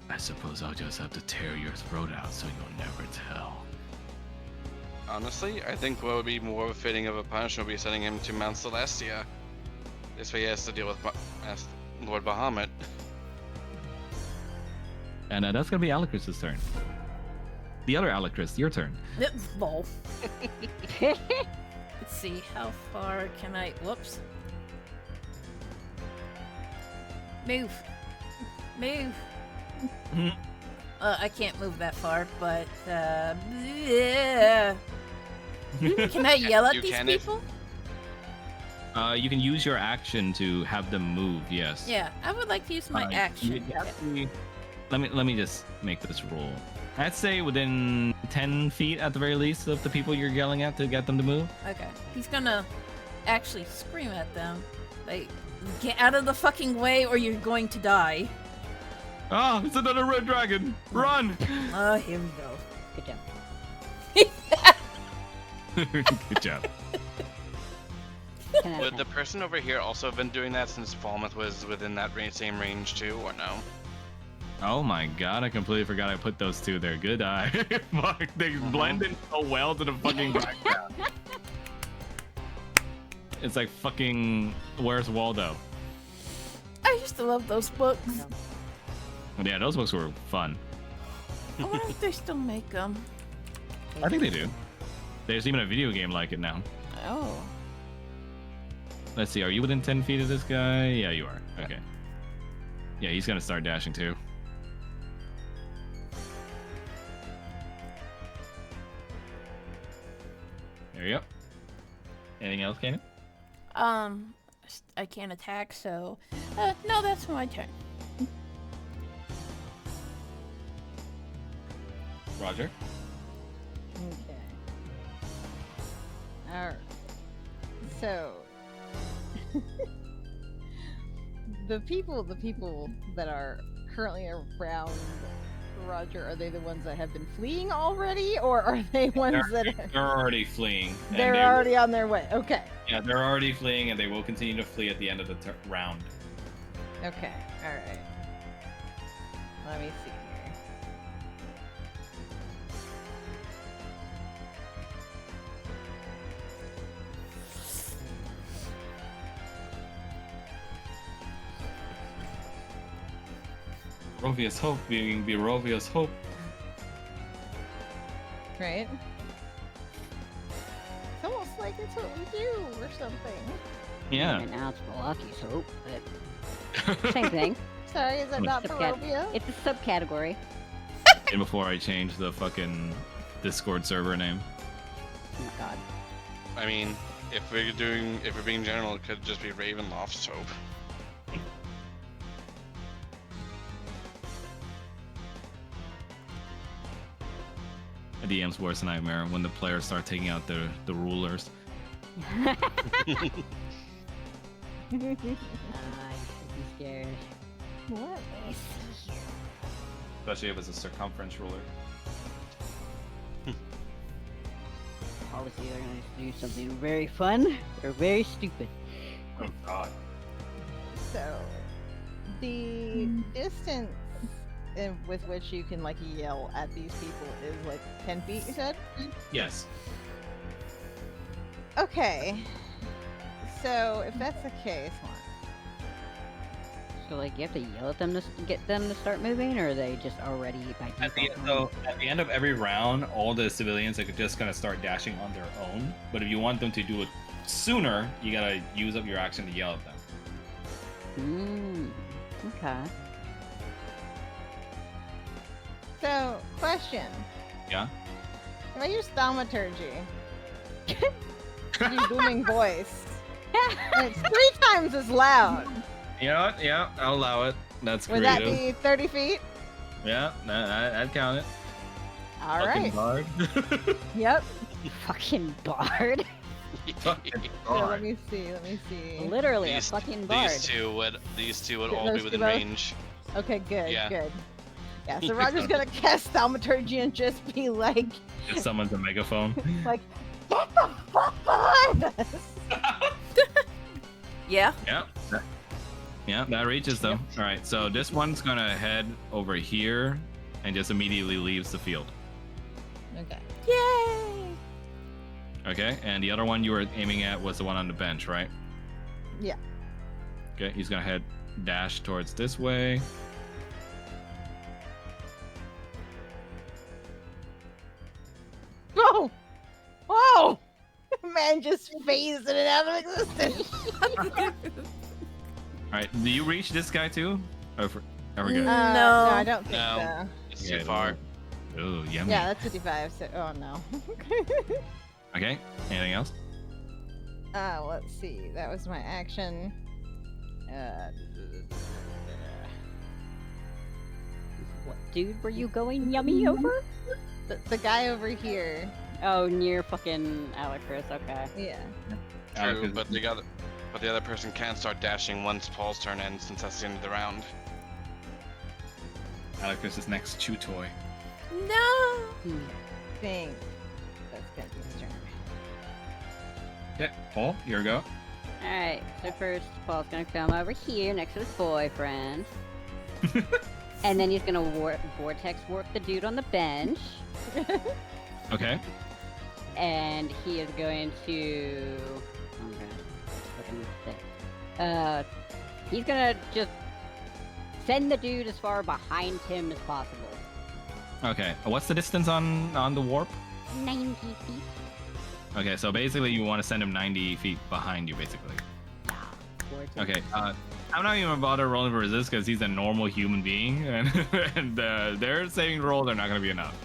I suppose I'll just have to tear your throat out so you'll never tell. Honestly, I think what would be more fitting of a punishment would be sending him to Mount Celestia. This way he has to deal with Lord Bahamut. And that's gonna be Alacris's turn. The other Alacris, your turn. Lol. Let's see, how far can I... Whoops. Move. Move. I can't move that far, but, yeah. Can I yell at You these can if- people? You can use your action to have them move. Yes. Yeah, I would like to use my action. you actually- let me just make this rule. I'd say within 10 feet at the very least of the people you're yelling at to get them to move. Okay. He's gonna actually scream at them. Like, get out of the fucking way or you're going to die. Oh, it's another red dragon! Run! Oh, here we go. Good job. Good job. 10 out of Would 10. the person over here also have been doing that since Falmouth was within that same range too, or no? Oh my god, I completely forgot I put those two there. Good eye. Fuck, they blend in so well to the fucking background. It's like fucking Where's Waldo? I used to love those books. Yeah, those books were fun. I wonder if they still make them. I think they do. There's even a video game like it now. Oh. Let's see, are you within 10 feet of this guy? Yeah, you are. Okay. Yeah, he's gonna start dashing too. There you go. Anything else, Kanan? I can't attack, so... no, that's my turn. Roger. Okay. Alright. So the people that are currently around Roger, are they the ones that have been fleeing already, or are they ones that They're already fleeing. and they're they already on their way? Okay. Yeah, they're already fleeing, and they will continue to flee at the end of the round. Okay. All right. Let me see here. Barovia's hope being Barovia's hope. Right. It's almost like it's what we do or something. Yeah. And now it's Malaki's hope, but same thing. Sorry, is that not Barovia? It's a subcategory. And before I change the fucking Discord server name. Oh my god. I mean, if we're being general, it could just be Ravenloft's hope. A DM's worst nightmare when the players start taking out the rulers. I should be scared. What? Especially if it's a circumference ruler. Obviously, they're going to do something very fun or very stupid. Oh god. So, the distance with which you can like yell at these people is like 10 feet, you said? Yes. Okay. So, if that's the case, So, like, you have to yell at them to get them to start moving, or are they just already by default? At the end of every round, all the civilians are just gonna start dashing on their own. But if you want them to do it sooner, you gotta use up your action to yell at them. Okay. So, question. Yeah. If I use thaumaturgy, do booming voice, and it's 3 times as loud, You know what? Yeah, I'll allow it. That's would creative. that be 30 feet? Yeah, I'd count it. All Fucking right. bard. Yep. Fucking bard. Fucking So let bard. me see. Literally These- a fucking bard. These two would all Those be two within both? range. Okay, good, Yeah. good. Yeah, so Roger's gonna cast thaumaturgy and just be like, If someone's a megaphone. like, get the fuck behind us! Yeah. Yeah. Yeah, that reaches them. All right, so this one's gonna head over here and just immediately leaves the field. Okay. Yay! Okay, and the other one you were aiming at was the one on the bench, right? Yeah. Okay, he's gonna head dash towards this way. Oh! Oh! Man just phased in and out of existence. All right, do you reach this guy too? Oh, there we go. No. No, I don't think No. so. It's Yeah, too far. Oh, yummy. Yeah, that's 55, so, oh no. Okay, anything else? Let's see, that was my action. What dude were you going yummy over? The guy over here. Oh, near fucking Alacris, okay. Yeah. True, but the other person can't start dashing once Paul's turn ends, since that's the end of the round. Alacris's next chew toy. No. Think that's gonna be his turn. Okay, Paul, here we go. Alright, so first Paul's gonna come over here next to his boyfriend. And then he's gonna vortex warp the dude on the bench. Okay. And he is going to... Oh god. He's gonna just send the dude as far behind him as possible. Okay, what's the distance on the warp? 90 feet. Okay, so basically you want to send him 90 feet behind you, basically. Vortex. Okay, I'm not even bother rolling for resist because he's a normal human being, and their saving roll, they're not going to be enough.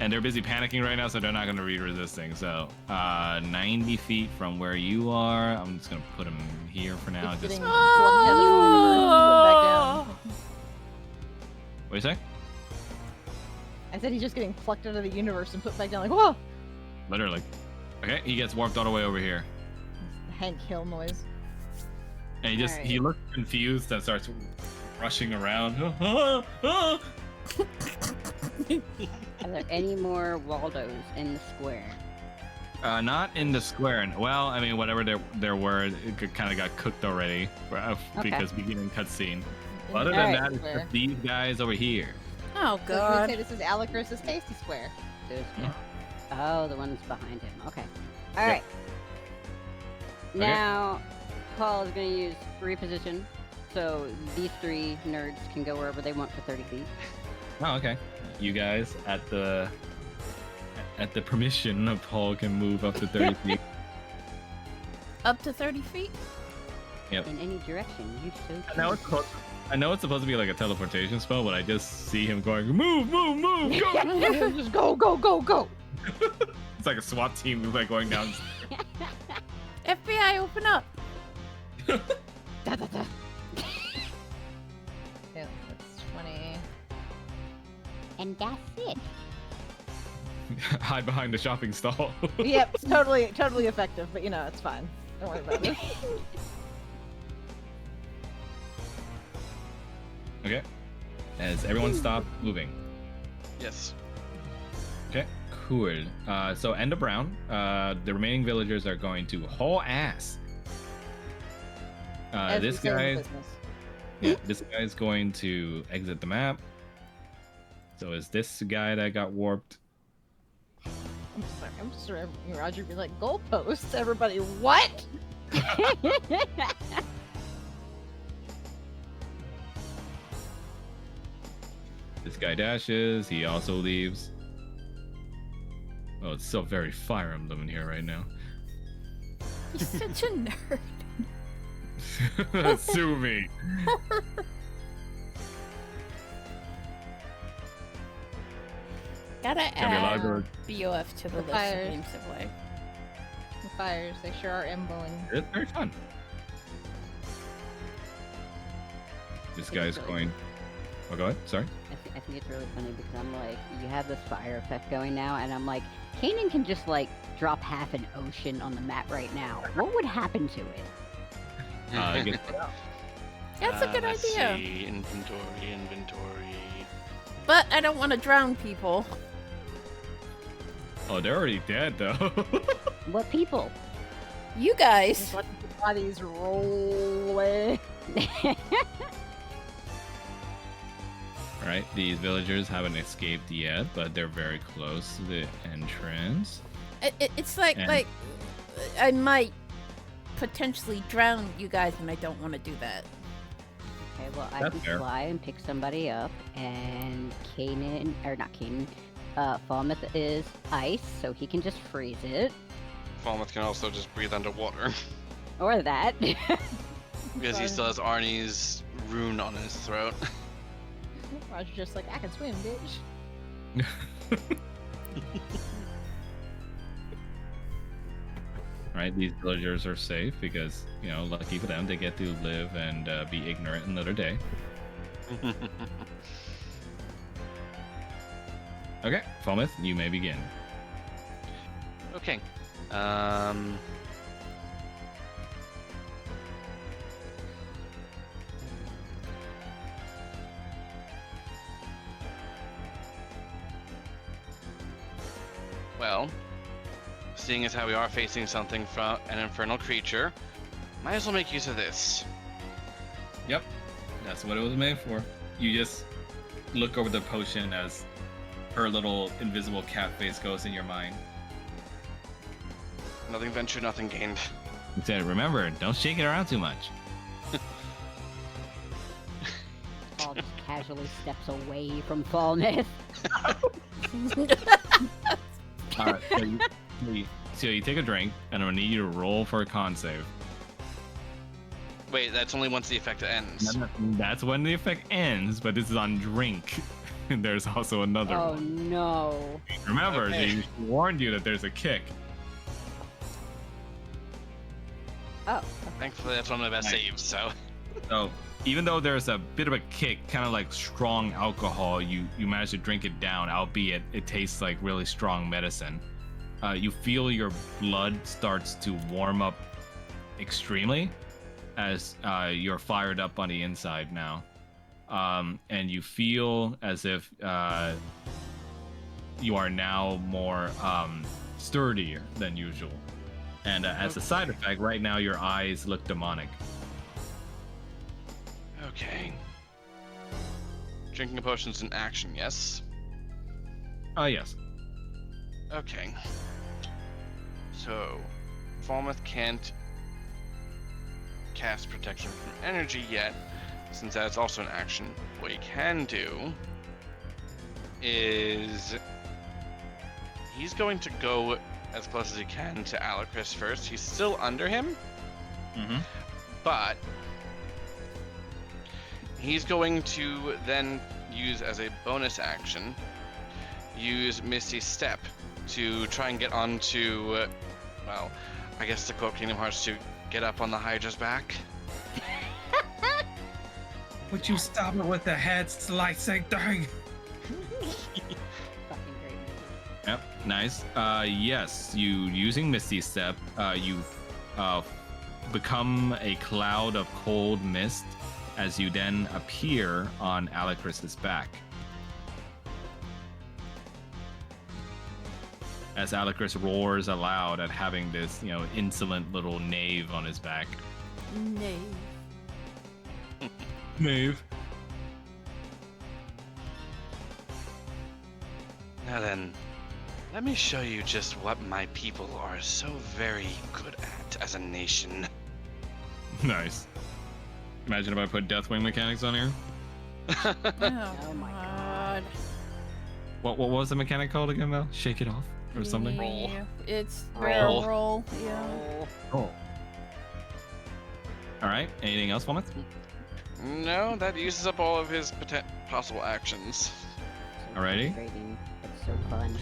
And they're busy panicking right now, so they're not going to be resisting. So, 90 feet from where you are, I'm just going to put him here for now. Just Just sitting Oh. back down. what do you say? I said he's just getting plucked out of the universe and put back down like, whoa! Literally. Okay, he gets warped all the way over here. It's the Hank Hill noise. And he looks confused and starts rushing around. Are there any more Waldos in the square? Not in the square. Well, I mean, whatever there were, it kind of got cooked already because beginning cutscene. Other than that, it's just these guys over here. Oh So you would god. say this is Alicris's Tasty Square. Oh, the one's behind him. Okay. All right. Now, Paul is going to use reposition, so these three nerds can go wherever they want for 30 feet. Oh, okay. You guys at the permission of Paul can move up to 30 feet. Up to 30 feet? Yep. In any direction, you so choose. I know it's supposed to be like a teleportation spell, but I just see him going, move, move, move, go! Just go, go, go, go! It's like a SWAT team like going down. FBI, open up. Da, da, da. Yeah, that's 20. And that's it. Hide behind the shopping stall. Yep, it's totally effective, but you know, it's fine. Don't worry about it. Okay. Has everyone stopped moving? Yes. Okay, cool. So end of round. The remaining villagers are going to haul ass. This guy is going to exit the map. So is this guy that got warped? I'm just remembering Roger be like, goalposts, everybody, what? This guy dashes. He also leaves. Oh, it's so very Fire Emblem in here right now. You're such a nerd. Sue me. Gotta Gonna be a lot of add good- BOF to the list of Fires. games to play. The fires, they sure are emboing. It's very fun. This guy's going. Oh, go ahead. Sorry. I think it's really funny because I'm like, you have this fire effect going now, and I'm like, Kanan can just like drop half an ocean on the map right now. What would happen to it? That's a good let's idea. See. Inventory. But I don't want to drown people. Oh, they're already dead though. What people? You guys. Just let the bodies roll away. Right, these villagers haven't escaped yet, but they're very close to the entrance. It's like And- I might potentially drown you guys, and I don't want to do that. Okay, well, I That's can fair. fly and pick somebody up, and Kanan, or not Kanan, Falmouth is ice, so he can just freeze it. Falmouth can also just breathe underwater Or that. because he still has Arnie's rune on his throat. Roger just like, I can swim, bitch. Right, these villagers are safe because, you know, lucky for them, they get to live and be ignorant another day. Okay, Falmouth, you may begin. Okay. Well, seeing as how we are facing something from an infernal creature, might as well make use of this. Yep, that's what it was made for. You just look over the potion as her little invisible cat face goes in your mind. Nothing ventured, nothing gained. You said, remember, don't shake it around too much. Paul just casually steps away from Falmouth. Alright, so you take a drink, and I'm gonna need you to roll for a con save. Wait, that's only once the effect ends. That's when the effect ends, but this is on drink. And there's also another Oh one. no. Remember, Okay. she warned you that there's a kick. Oh. Thankfully, that's one of my best Nice. saves, so. So even though there's a bit of a kick, kind of like strong alcohol, you manage to drink it down, albeit it tastes like really strong medicine. You feel your blood starts to warm up extremely as you're fired up on the inside now. And you feel as if you are now more sturdier than usual. And as a side effect, right now your eyes look demonic. Okay. Drinking a potion's an action, yes? Yes. Okay. So, Falmouth can't cast protection from energy yet, since that's also an action. What he can do is he's going to go as close as he can to Alucris first. He's still under him, but he's going to then use as a bonus action, use Misty Step to try and get onto, well, I guess to quote Kingdom Hearts, to get up on the Hydra's back. Would you stop it with the head slicing thing? Fucking great movie. Yep, nice. Yes, you using Misty Step, you become a cloud of cold mist as you then appear on Alucris's back. As Alucris roars aloud at having this, insolent little knave on his back. Nay. Knave. Now then, let me show you just what my people are so very good at as a nation. Nice. Imagine if I put Deathwing mechanics on here. Oh my god. What was the mechanic called again, Mel? Shake it off or something? Roll. It's Roll. roll. Yeah. Oh. All right. Anything else, Falmouth? No, that uses up all of his possible actions. So Alrighty. frustrating, but so fun.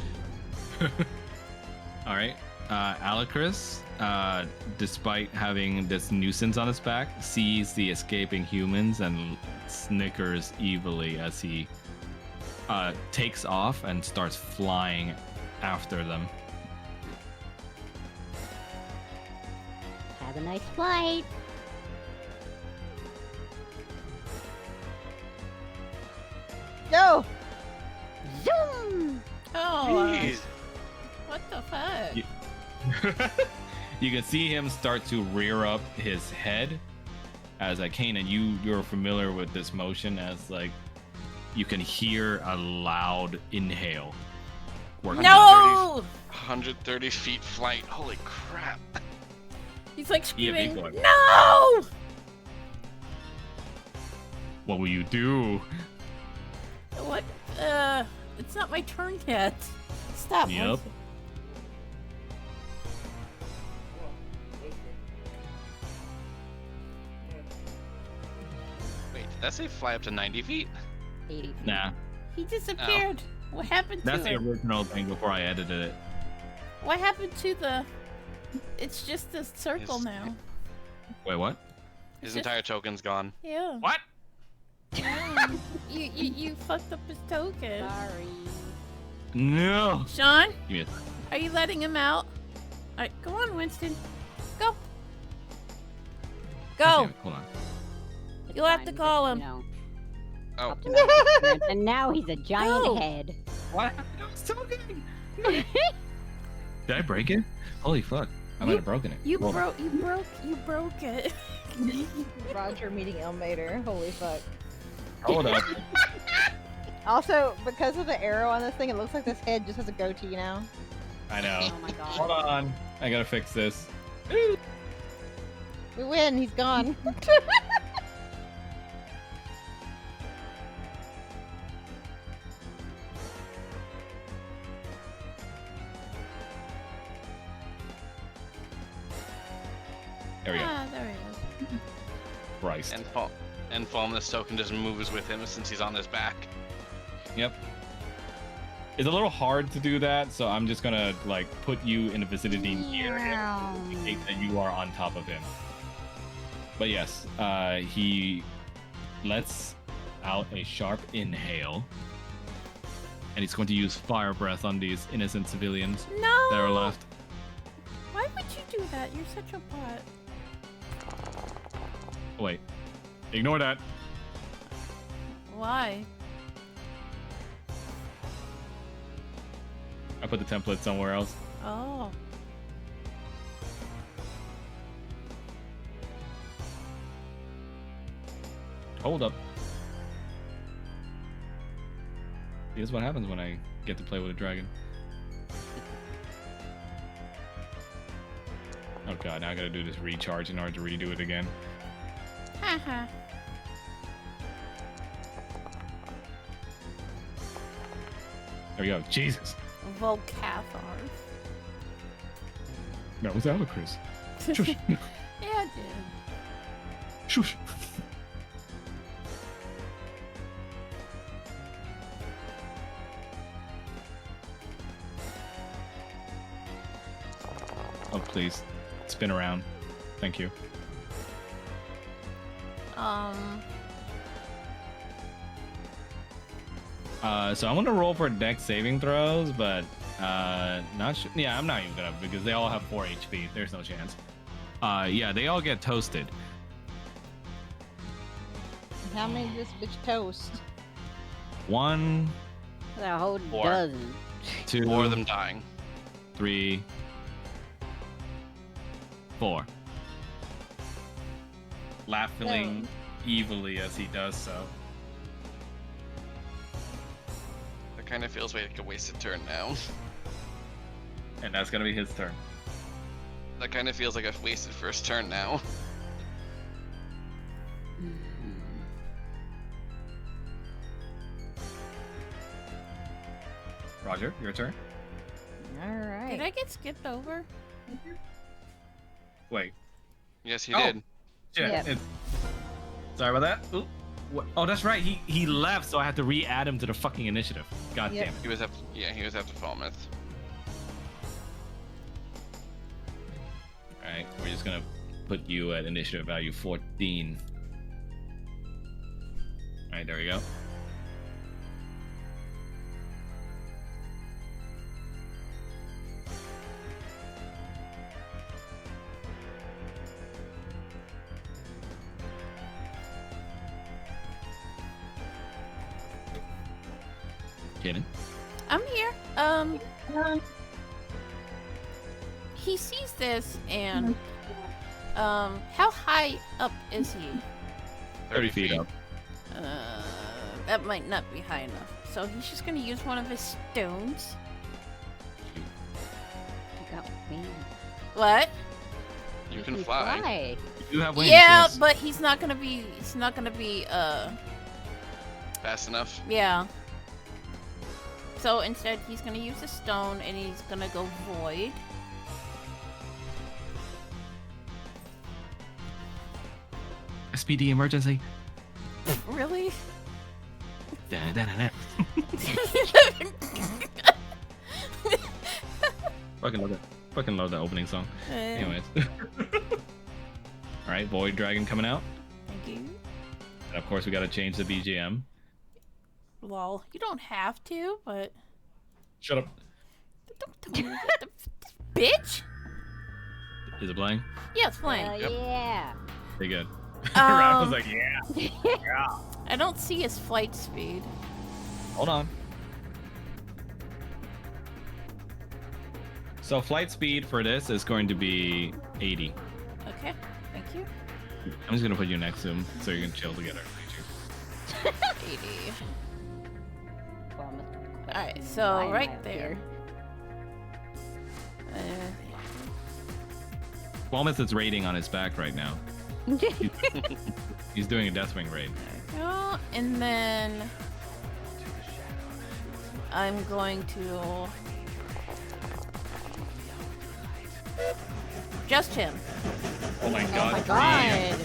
All right. Alucris, despite having this nuisance on his back, sees the escaping humans and snickers evilly as he takes off and starts flying after them. Have a nice flight. Go! Zoom! Oh. Jeez. What the fuck? You can see him start to rear up his head as Kanan, you're familiar with this motion as you can hear a loud inhale. working No! 130 feet flight. Holy crap. He's like Yeah, big screaming, boy. no! What will you do? What? It's not my turn yet. Stop. Yep. Winston. Wait, did that say fly up to 90 feet? 80 feet. Nah, He disappeared. What happened that's to the him? original thing before I edited it. What happened to the... It's just a circle His- now. Wait, what? His It's just- entire token's gone. Yeah. What? You fucked up his token. Sorry. No. Sean, Give me a second. are you letting him out? Alright, go on, Winston. Go. Go. Damn it, hold on. It's You'll have fine, to we call just, him. You know, Oh, upped him out of experience, and now he's a giant Go. head. What? I was talking. Did I break it? Holy fuck! I might have broken it. You Hold on. broke it. Roger meeting Elmater. Holy fuck. Hold up. Also, because of the arrow on this thing, it looks like this head just has a goatee now. I know. Oh my god. Hold on. I gotta fix this. We win. He's gone. There we go. Ah, there he is. Christ. and Falmouth's token just moves with him since he's on his back. Yep. It's a little hard to do that, so I'm just gonna put you in the vicinity here and indicate that you are on top of him. But yes, he lets out a sharp inhale, and he's going to use fire breath on these innocent civilians No! that are left. Why would you do that? You're such a bot. Wait, ignore that. Why? I put the template somewhere else. Oh. Hold up. See, this is what happens when I get to play with a dragon. Oh god, now I gotta do this recharge in order to redo it again. Haha. There we go. Jesus. Volcathar. That was Alucris. Shush. Yeah, I did. Shush. Oh, please. Spin around. Thank you. So I'm gonna roll for dex saving throws, but not sure. Yeah, I'm not even gonna because they all have 4 HP. There's no chance. Yeah, they all get toasted. How many does this bitch toast? 1, A whole 4. dozen. 2, 4 of them dying. 3, 4. Laughing evilly as he does so. That kind of feels like a wasted turn now. And that's gonna be his turn. That kind of feels like a wasted first turn now. Roger, your turn. All right. Did I get skipped over? Wait. Yes, he Oh. did. Shit. Yep. Sorry about that. Ooh. What? Oh, that's right. He left, so I had to re-add him to the fucking initiative. God Yep. damn it. He was after Falmouth. All right, we're just gonna put you at initiative value 14. All right, there we go. Kidding. I'm here. He sees this and how high up is he? 30 feet up. That might not be high enough. So he's just gonna use one of his stones. You got wings. What? You can fly. You do have wings. Yeah, yes. but he's not gonna be Fast enough. yeah. So instead he's gonna use a stone and he's gonna go void. SPD emergency. Really? Da-da-da-da. Fucking love that opening song. Anyways. Alright, Void Dragon coming out. Thank you. And of course we gotta change the BGM. Lol. You don't have to, but Shut up. don't tell me that. Bitch? Is it playing? Yeah, it's playing. Yep. Yeah. Pretty good. Ryan was Um, like, yeah. I don't see his flight speed. Hold on. So flight speed for this is going to be 80. Okay, thank you. I'm just gonna put you next to him so you can chill together. 80. Falmouth. Alright, Why so am I right up there. Walmouth is raiding on his back right now. He's doing a Deathwing raid. There we go. And then I'm going to just him. Oh my Oh god. my god.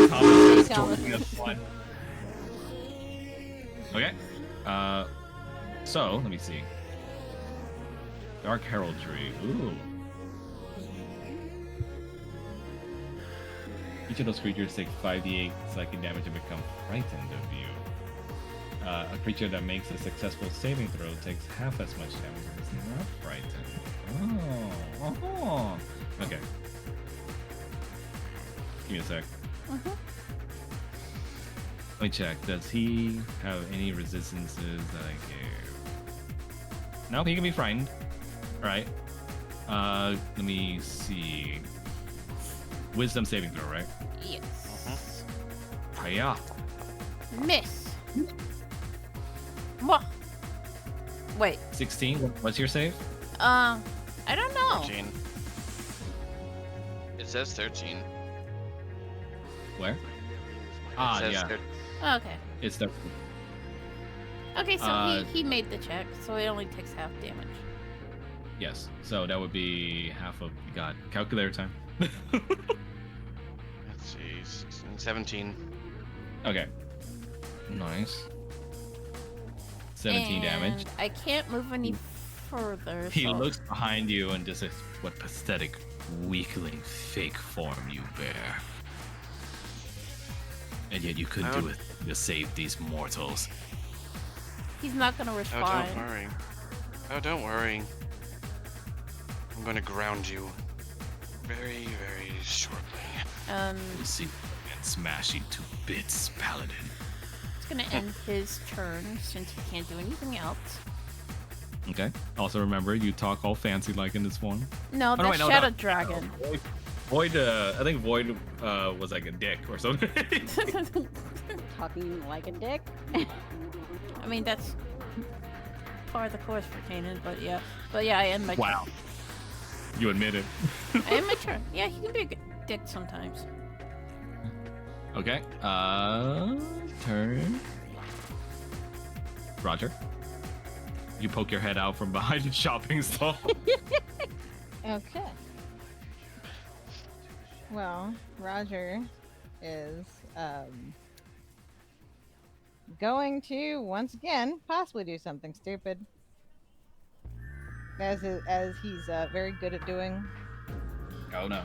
Thomas is Thomas. joining us. What? Okay. So let me see. Dark Heraldry. Ooh. Each of those creatures takes 5d8 psychic damage and become frightened of you. A creature that makes a successful saving throw takes half as much damage and is not frightened. Oh. Okay. Give me a sec. Let me check. Does he have any resistances that I gave? No, he can be frightened. Alright. Let me see. Wisdom saving throw, right? Yes. Hiya. Miss. Mwah. Wait. 16. What's your save? I don't know. 13. It says 13. Where? It Ah, says yeah. Okay. It's the. Okay, so Uh, he made the check, so it only takes half damage. Yes. So that would be half of. God, calculator time. Let's see, 16, 17. Okay. Nice. 17 damage. And I can't move any further. He so- looks behind you and just says, "What pathetic, weakling, fake form you bear. And yet you couldn't do it to save these mortals." He's not gonna Oh, respond. don't worry. Oh, don't worry. I'm going to ground you very, very shortly. We'll see and smash you to bits, Paladin. It's gonna end his turn since he can't do anything else. Okay. Also remember, you talk all fancy like in this form. No, that's no, Shadow Dragon. Void, I think Void was like a dick or something. Talking like a dick. I mean, that's part of the course for Kanan, but yeah. But yeah, I am my Wow. You admit it. I am my turn. Yeah, he can be a good dick sometimes. Okay. Turn. Roger. You poke your head out from behind the shopping stall. Okay. Well, Roger is going to once again possibly do something stupid, as he's very good at doing. Oh no.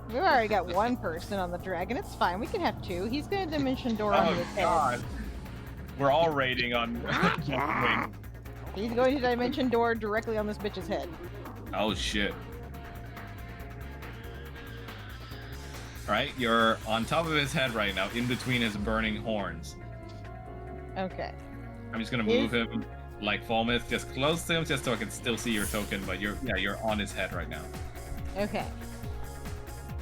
We've already got one person on the dragon. It's fine. We can have two. He's going to dimension door onto his head. We're all raiding on. He's going to dimension door directly on this bitch's head. Oh shit. Alright, you're on top of his head right now, in between his burning horns. Okay. I'm just gonna move him like Fulmouth, just close to him, just so I can still see your token. But you're on his head right now. Okay.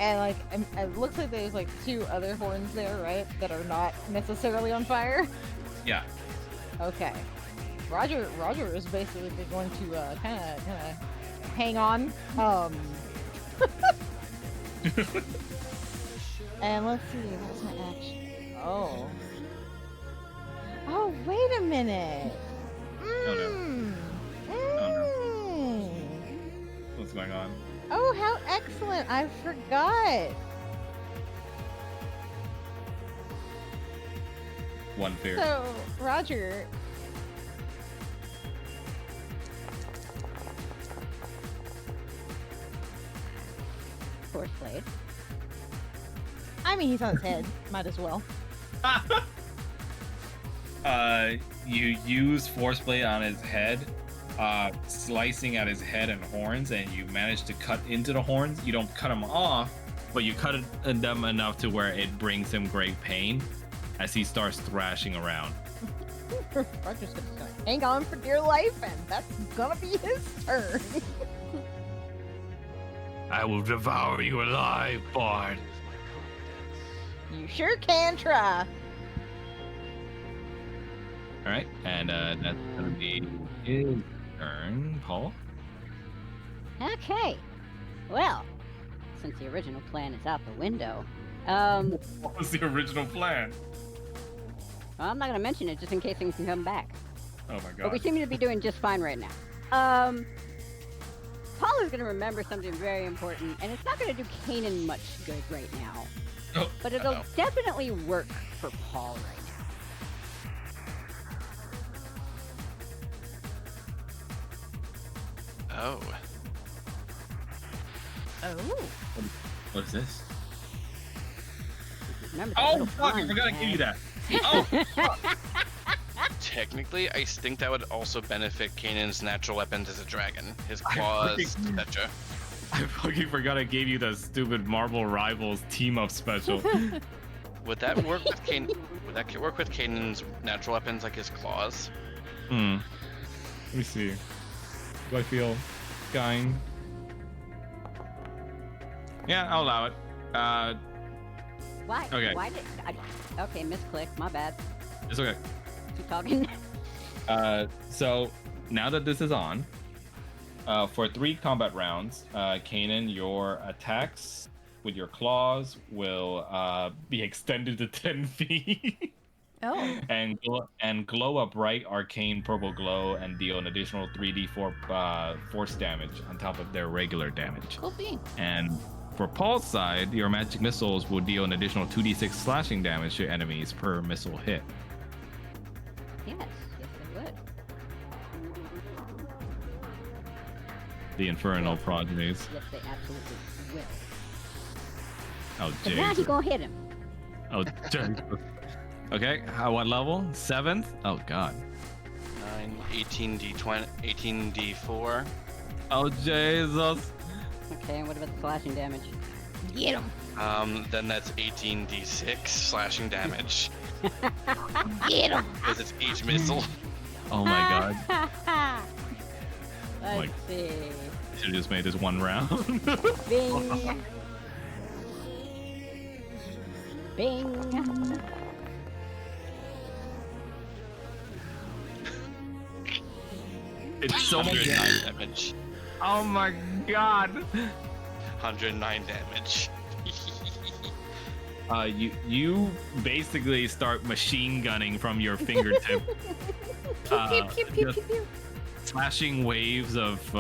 And like, it looks like there's like two other horns there, right? That are not necessarily on fire. Yeah. Okay. Roger is basically going to kind of hang on. And let's see, what's my action? Oh, wait a minute. Oh no. Oh no. What's going on? Oh, how excellent! I forgot. One fear. So, Roger. Force blade. I mean, he's on his head. Might as well. You use Force Blade on his head, slicing at his head and horns, and you manage to cut into the horns. You don't cut them off, but you cut them enough to where it brings him great pain as he starts thrashing around. Roger's gonna hang on for dear life, and that's gonna be his turn. I will devour you alive, Bard. You sure can try. All right, and that's gonna be his turn, Paul. Okay. Well, since the original plan is out the window, What was the original plan? well, I'm not gonna mention it just in case things can come back. Oh my But we god. seem to be doing just fine right now. Paul is gonna remember something very important, and it's not gonna do Kanan much good right now. Oh, But it'll uh-oh. definitely work for Paul right Oh. Oh. What is this? Remember that Oh little fuck! I one. forgot to give you that. Oh, Technically, I think that would also benefit Kanan's natural weapons as a dragon. His claws, etc. I fucking forgot I gave you the stupid Marvel Rivals team up special. Would that work with Kanan? Would that work with Kanan's natural weapons, like his claws? Let me see. Do I feel kind? Yeah, I'll allow it. Why? Okay. Why did okay, misclick, my bad. It's okay. Keep talking. So now that this is on, for 3 combat rounds, Kanan, your attacks with your claws will be extended to 10 feet. Oh. and glow up bright arcane purple glow and deal an additional 3d4 force damage on top of their regular damage. Cool bean. And for Paul's side, your magic missiles will deal an additional 2d6 slashing damage to enemies per missile hit. Yes, they would. The infernal progenies. Yes, they absolutely will. Oh, But now he jeez. gonna hit him. Oh, jeez. Okay, what level? 7th? Oh, God. 9, 18d20, 18d4. Oh, Jesus. Okay, and what about the slashing damage? Get him. Then that's 18d6 slashing damage. Get him. Because it's each missile. Oh, my God. Let's Like- see. Should have just made this one round. Bing. Bing. It's so much 109 damage. Oh, my God. 109 damage. You basically start machine gunning from your fingertip. Just slashing waves of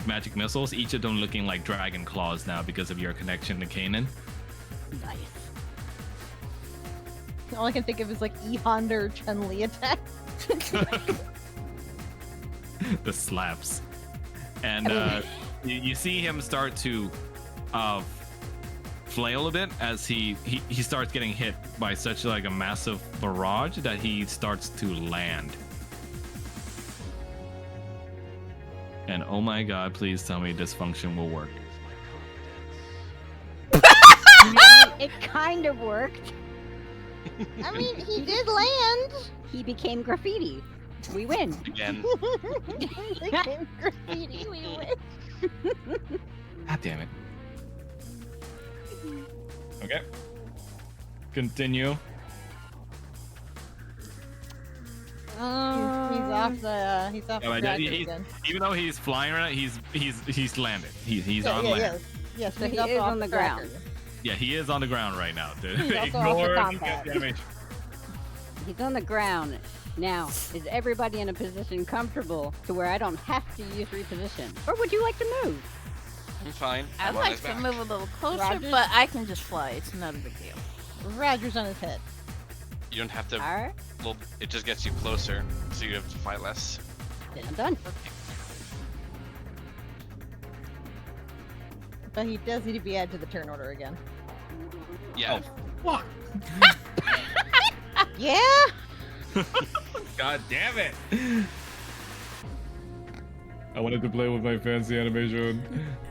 magic missiles, each of them looking like dragon claws now because of your connection to Kanan. Nice. All I can think of is like E-Honda or Chun-Li attack. The slaps. And you see him start to flail a bit as he starts getting hit by such like a massive barrage that he starts to land. And oh my God, please tell me this function will work. It kind of worked. I mean, he did land. He became graffiti. We win. Again. He became graffiti. We win. God damn it. Okay. Continue. He's off the Yeah, but track he's- again. even though he's flying right now, he's landed. He's Yeah, on yeah, land. yes. Yes, So he's he up is off on the tracker. ground. Yeah, he is on the ground right now. Dude. He's also off the Ignore combat. the animation. He's on the ground. Now, is everybody in a position comfortable to where I don't have to use reposition? Or would you like to move? I'm fine. I'd I'm on like his to back. move a little closer, Roger. but I can just fly. It's not a big deal. Roger's on his head. You don't have to. Alright, Well, it just gets you closer, so you have to fight less. then I'm done. But he does need to be added to the turn order again. Yeah. Fuck. Yeah? God damn it. I wanted to play with my fancy animation.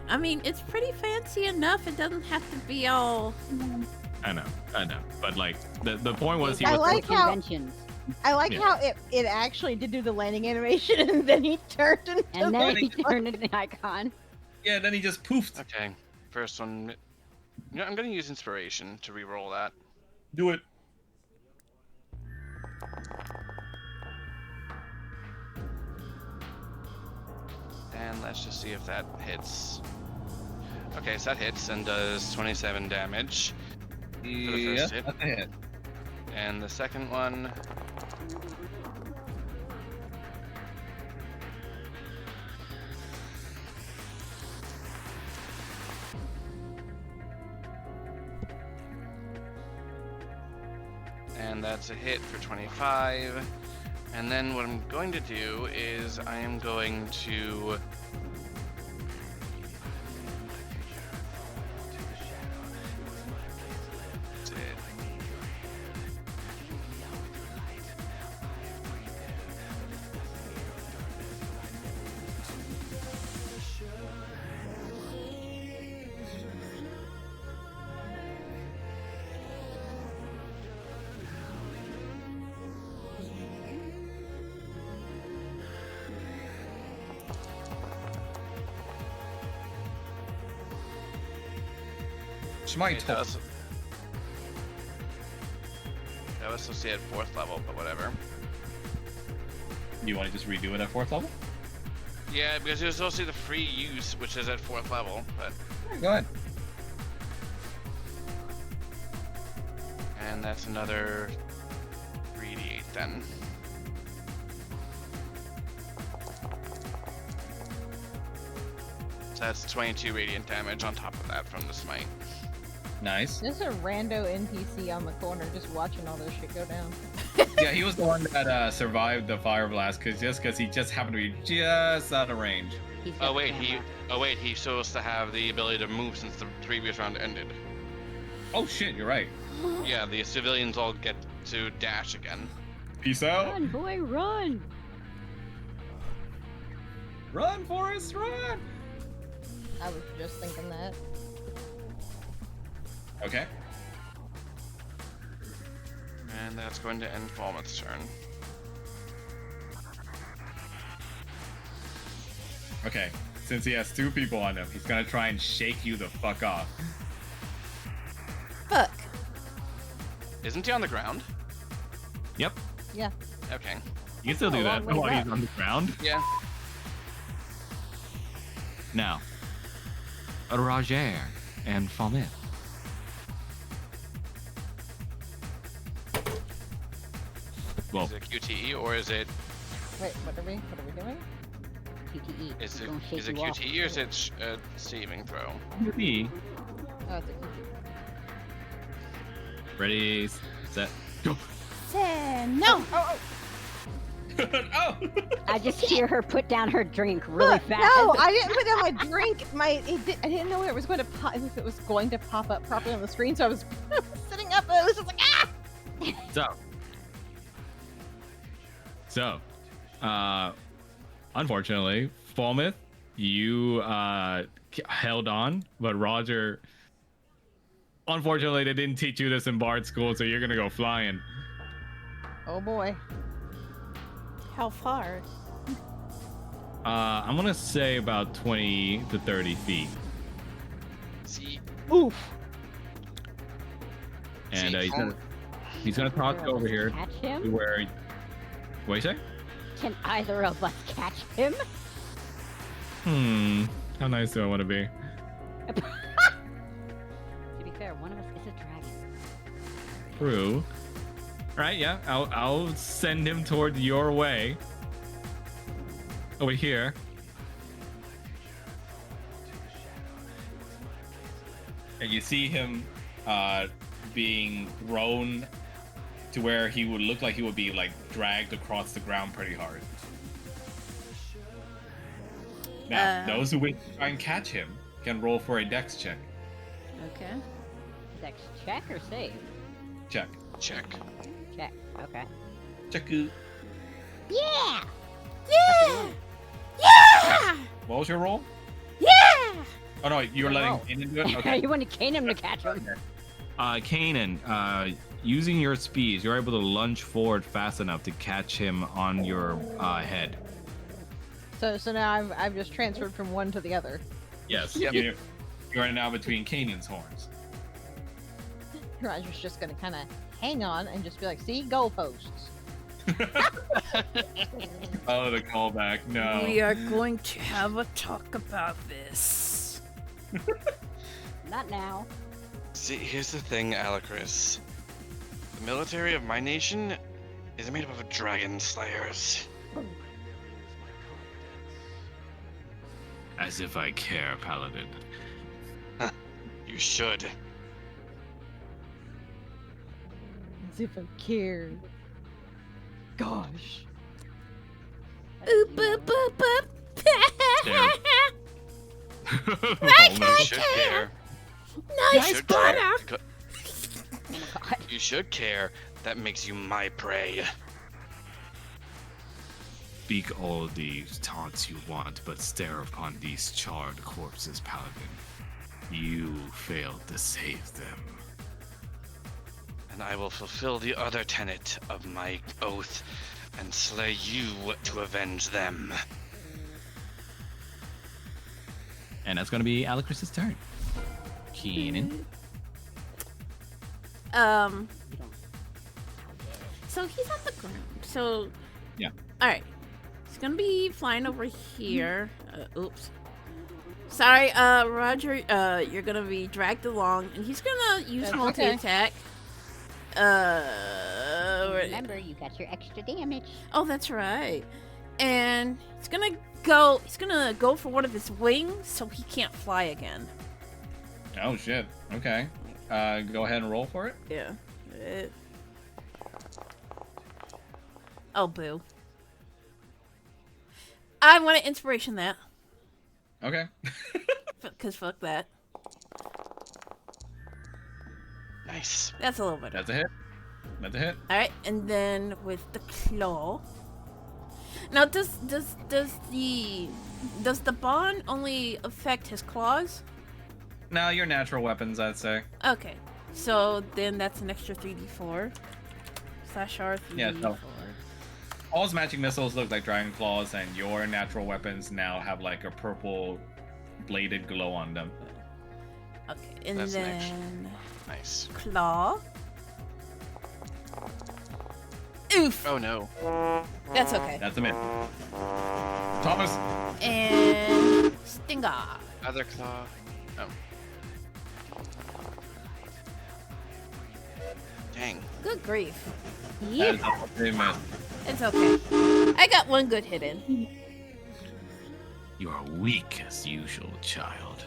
I mean, it's pretty fancy enough. It doesn't have to be all. I know. But like the point was he I was like how- Conventions. I like Yeah. how it actually did do the landing animation and then he turned into And then he the turned into an icon. Yeah, then he just poofed. Okay. First one. You know, I'm gonna use inspiration to re-roll that. Do it. And let's just see if that hits. Okay, so that hits and does 27 damage. the first hit. that's a hit. And the second one. And that's a hit for 25. And then what I'm going to do is I am going to Smite. That was supposed to be at 4th level, but whatever. You want to just redo it at 4th level? Yeah, because it was supposed to be the free use, which is at 4th level, but... Go ahead. And that's another 3d8 then. So that's 22 radiant damage on top of that from the smite. Nice. There's a rando NPC on the corner just watching all this shit go down. Yeah, he was the one that survived the fire blast because he just happened to be just out of range. He's got Oh the wait, camera. he's supposed to have the ability to move since the previous round ended. Oh shit, you're right. Yeah, the civilians all get to dash again. Peace out. Run, boy, run! Run, Forrest, run. I was just thinking that. Okay. And that's going to end Falmouth's turn. Okay. Since he has 2 people on him, he's gonna try and shake you the fuck off. Fuck. Isn't he on the ground? Yep. Yeah. Okay. You can still do Oh, that long way while he's back. on the ground. Yeah. Now, Roger and Falmouth. Well, Is it QTE or is it Wait, what are we doing? QTE. is He's it, gonna shake is it you off. QTE or is it saving throw? me. Oh, it's a Ready, set, go. No. Oh! I just hear her put down her drink really Look, fast. no, I didn't put down my drink. I didn't know it was going to pop. If it was going to pop up properly on the screen, so I was sitting up and I was just like, ah! So, unfortunately, Falmouth, you held on, but Roger, unfortunately, they didn't teach you this in Bard school, so you're gonna go flying. Oh boy. How far? I'm gonna say about 20 to 30 feet, See, Oof. and See, he's gonna toss Either it of over us here Catch to him? where. What you say? Can either of us catch him? How nice do I want to be? To be fair, one of us is a dragon. True. All right, yeah, I'll send him towards your way. Over here. And you see him being thrown to where he would look like he would be like dragged across the ground pretty hard. Now, those who wish to try and catch him can roll for a dex check. Okay. Dex check or save? Check. check. Check. Okay. Check. Yeah! Yeah! Yeah! What was your roll? Yeah! Oh no, you were Good letting roll. Kanan do it? Okay. You want to cane him to catch him. Kanan, using your speed, you're able to lunge forward fast enough to catch him on your head. So now I've just transferred from one to the other. Yes. Yep. You're now between Kanan's horns. Roger's just gonna kind of hang on and just be like, "See, goalposts." Oh, the callback. No. We are going to have a talk about this. Not now. See, here's the thing, Alacris. The military of my nation is made up of dragon slayers. As if I care, Paladin. You should. As if I cared. Gosh. Oop, boop, boop, boop. You should care. Nice You should care. butter. Because- Oh my god. You should care. That makes you my prey. Speak all the taunts you want, but stare upon these charred corpses, Paladin. You failed to save them. And I will fulfill the other tenet of my oath and slay you to avenge them. And that's going to be Alicris's turn. Keenan. You don't. So he's on the ground. So Yeah. All right. He's gonna be flying over here. Oops. Sorry, Roger. You're gonna be dragged along, and he's gonna use That's multi-attack. Remember, you got your extra damage. Oh, that's right. And he's gonna go. He's gonna go for one of his wings, so he can't fly again. Oh shit. Okay. Go ahead and roll for it. Yeah. Oh, boo. I want an inspiration that. Okay. Because fuck that. Nice. That's a little better. That's a hit. That's a hit. Alright, and then with the claw. Now, does the bond only affect his claws? Now your natural weapons, I'd say. Okay. So then that's an extra 3d4. Slash R 3d4. Yeah, so- All's magic missiles look like dragon claws, and your natural weapons now have like a purple bladed glow on them. Okay, and That's then Nice. claw. Oof. Oh no. That's okay. That's a miss. Thomas. And stinger. Other claw. Oh. Dang. Good grief. That Yeah, is a miss. it's okay. I got one good hit in. You are weak as usual, child.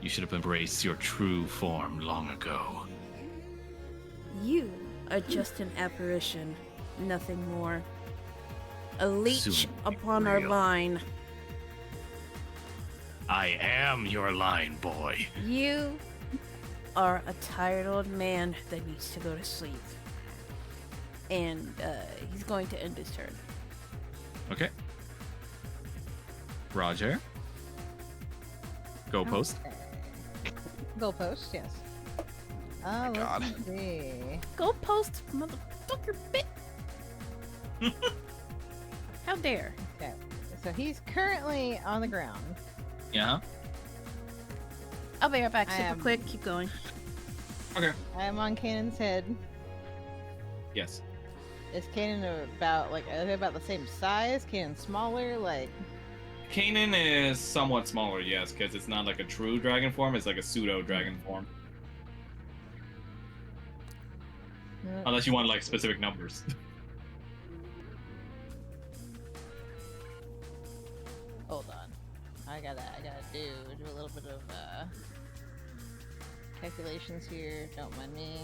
You should have embraced your true form long ago. You are just an apparition, nothing more. A leech Soon upon our real. line. I am your line boy. You are a tired old man that needs to go to sleep. And he's going to end his turn. Okay. Roger. Go post. Goalpost, yes. God. Let's see. Go post, motherfucker, bit. How dare? Okay. So he's currently on the ground. Yeah. I'll be right back. I Super am- quick. Keep going. Okay. I am on Kanan's head. Yes. Is Kanan about are they about the same size? Kanan smaller? Like Kanan is somewhat smaller, yes, because it's not like a true dragon form, it's like a pseudo dragon form. Unless you want like specific numbers. hold on. I gotta do a little bit of calculations here. Don't mind me.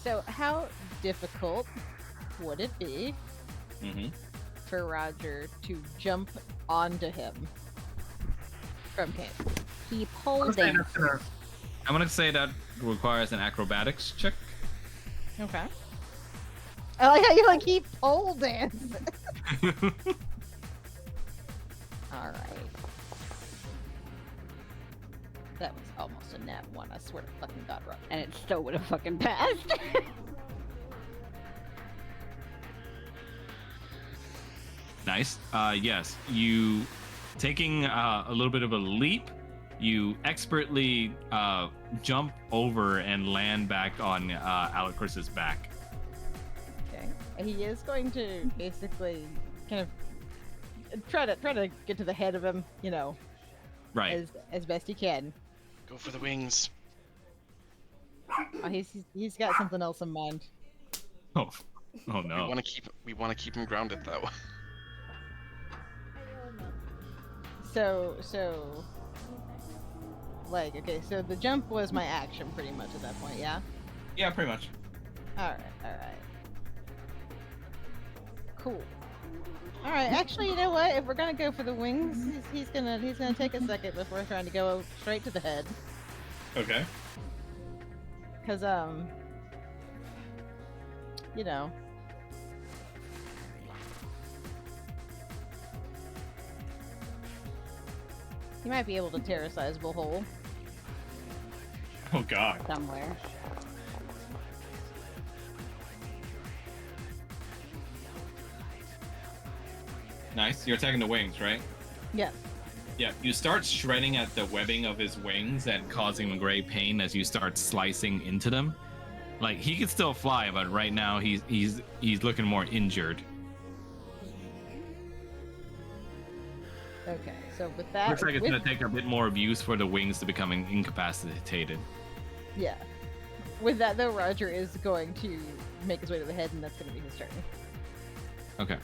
So how difficult would it be Mm-hmm. for Roger to jump onto him from Kanan? He pulled in. I'm gonna say that requires an acrobatics check. Okay. I like how you he pole dance. Alright. That was almost a nat one, I swear to fucking god, Roger. And it still would have fucking passed. Nice. Yes, you taking a little bit of a leap. You expertly jump over and land back on Alicris's back. Okay. And he is going to basically kind of try to get to the head of him, Right. as best he can. Go for the wings. Oh, he's got something else in mind. Oh. Oh no. We want to keep him grounded though. So okay, so the jump was my action pretty much at that point, yeah? Yeah, pretty much. Alright. Cool. Alright, actually, you know what? If we're gonna go for the wings, he's gonna take a second before trying to go straight to the head. Okay. Cause he might be able to tear a sizable hole. Oh god. Somewhere. Nice. You're attacking the wings, right? Yes. Yeah, you start shredding at the webbing of his wings and causing him great pain as you start slicing into them. Like he can still fly, but right now he's looking more injured. Okay, so with that, Looks like it's gonna take a bit more abuse for the wings to become incapacitated. yeah. With that though, Roger is going to make his way to the head, and that's going to be his turn. Okay.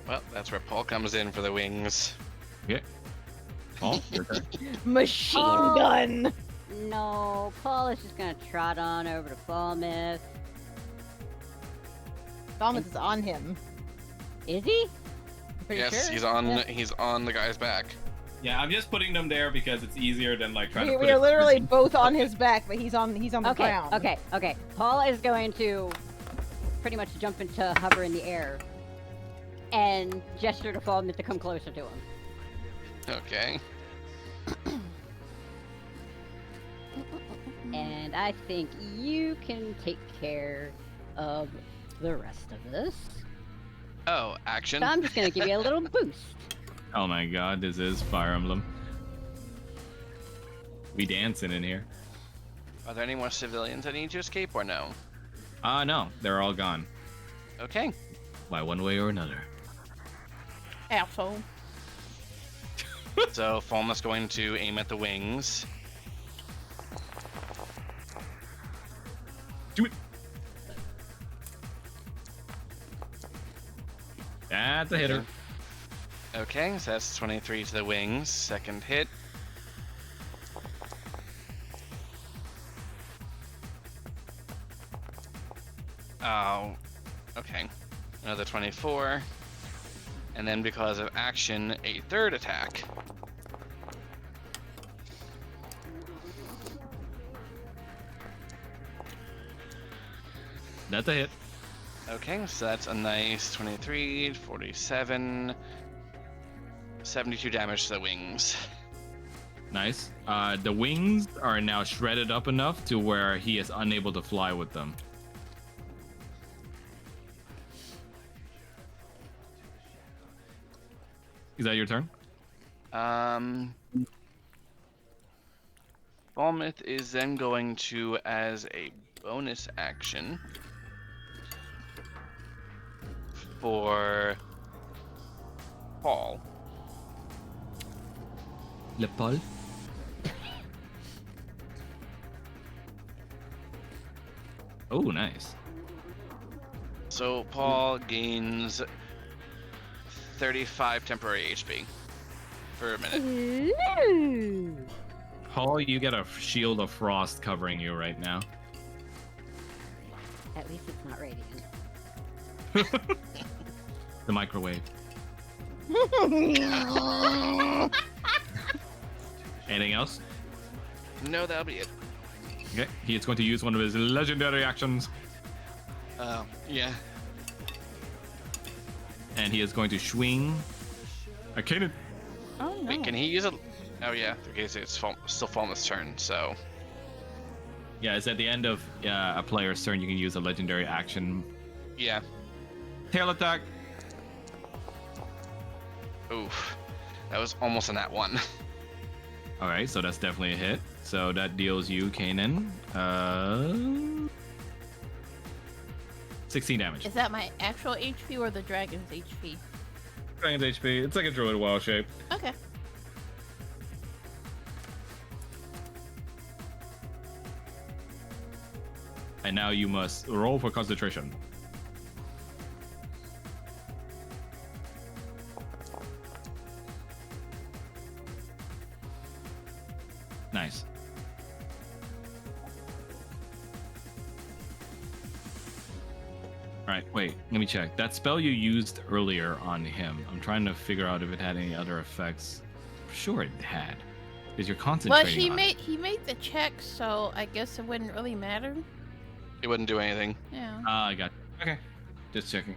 Well, that's where Paul comes in for the wings. Okay. Paul, your turn. Machine Oh. gun. No, Paul is just gonna trot on over to Falmouth. Thomas is on him. Is he? I'm pretty Yes, sure. he's on. Yeah. He's on the guy's back. Yeah, I'm just putting them there because it's easier than like trying to put We are it- literally both on his back, but he's on the Okay, ground. okay. Paul is going to pretty much jump into hover in the air and gesture to Falmouth to come closer to him. Okay. And I think you can take care of the rest of this. Oh, action. So I'm just gonna give you a little boost. Oh my god, this is Fire Emblem. We dancing in here. Are there any more civilians that need to escape or no? No, they're all gone. Okay. By one way or another. Asshole. So Falmouth's going to aim at the wings. Do it. That's a hitter. Okay, so that's 23 to the wings. Second hit. Oh, okay. Another 24. And then because of action, a third attack. That's a hit. Okay, so that's a nice 23, 47, 72 damage to the wings. Nice. The wings are now shredded up enough to where he is unable to fly with them. Is that your turn? Falmouth is then going to, as a bonus action, for Paul. Le Paul. Oh, nice. So Paul gains 35 temporary HP for a minute. Ooh. Paul, you get a shield of frost covering you right now. At least it's not radiant. The microwave. Anything else? No, that'll be it. Okay, he is going to use one of his legendary actions, Yeah. and he is going to swing a cannon. Oh no. Wait, can he use a... Oh yeah, okay, so it's still Falmouth's turn, so... Yeah, it's at the end of a player's turn. You can use a legendary action. Yeah. Tail attack. Oof. That was almost a nat 1. All right, so that's definitely a hit. So that deals you, Kanan, 16 damage. Is that my actual HP or the dragon's HP? Dragon's HP. It's like a druid wild shape. Okay. And now you must roll for concentration. Nice. All right, wait, let me check. That spell you used earlier on him, I'm trying to figure out if it had any other effects. Sure it had. Because you're Well, concentrating on it. he made the check, so I guess it wouldn't really matter. It wouldn't do anything. Yeah. I got it. Okay. Just checking.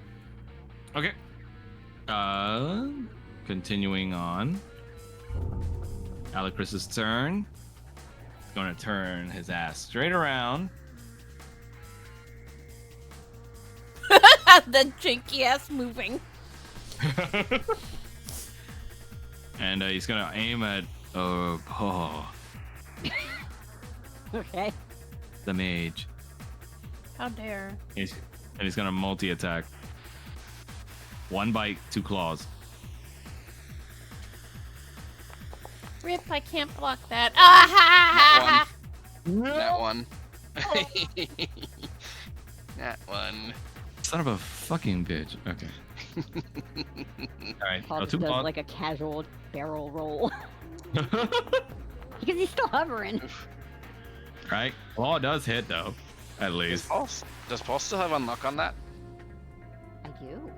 Okay. Continuing on. Alecris's turn. He's gonna turn his ass straight around. The janky ass moving. and he's gonna aim at Okay. the mage. How dare. And he's gonna multi-attack. 1 bite, 2 claws. Rip, I can't block that. Ah! That one. That one. Son of a fucking bitch. Okay. All right. Paul So just 2 does claws. like a casual barrel roll. Because he's still hovering. Right. Claw does hit though. At least. Does Paul still have unlock on that? I do.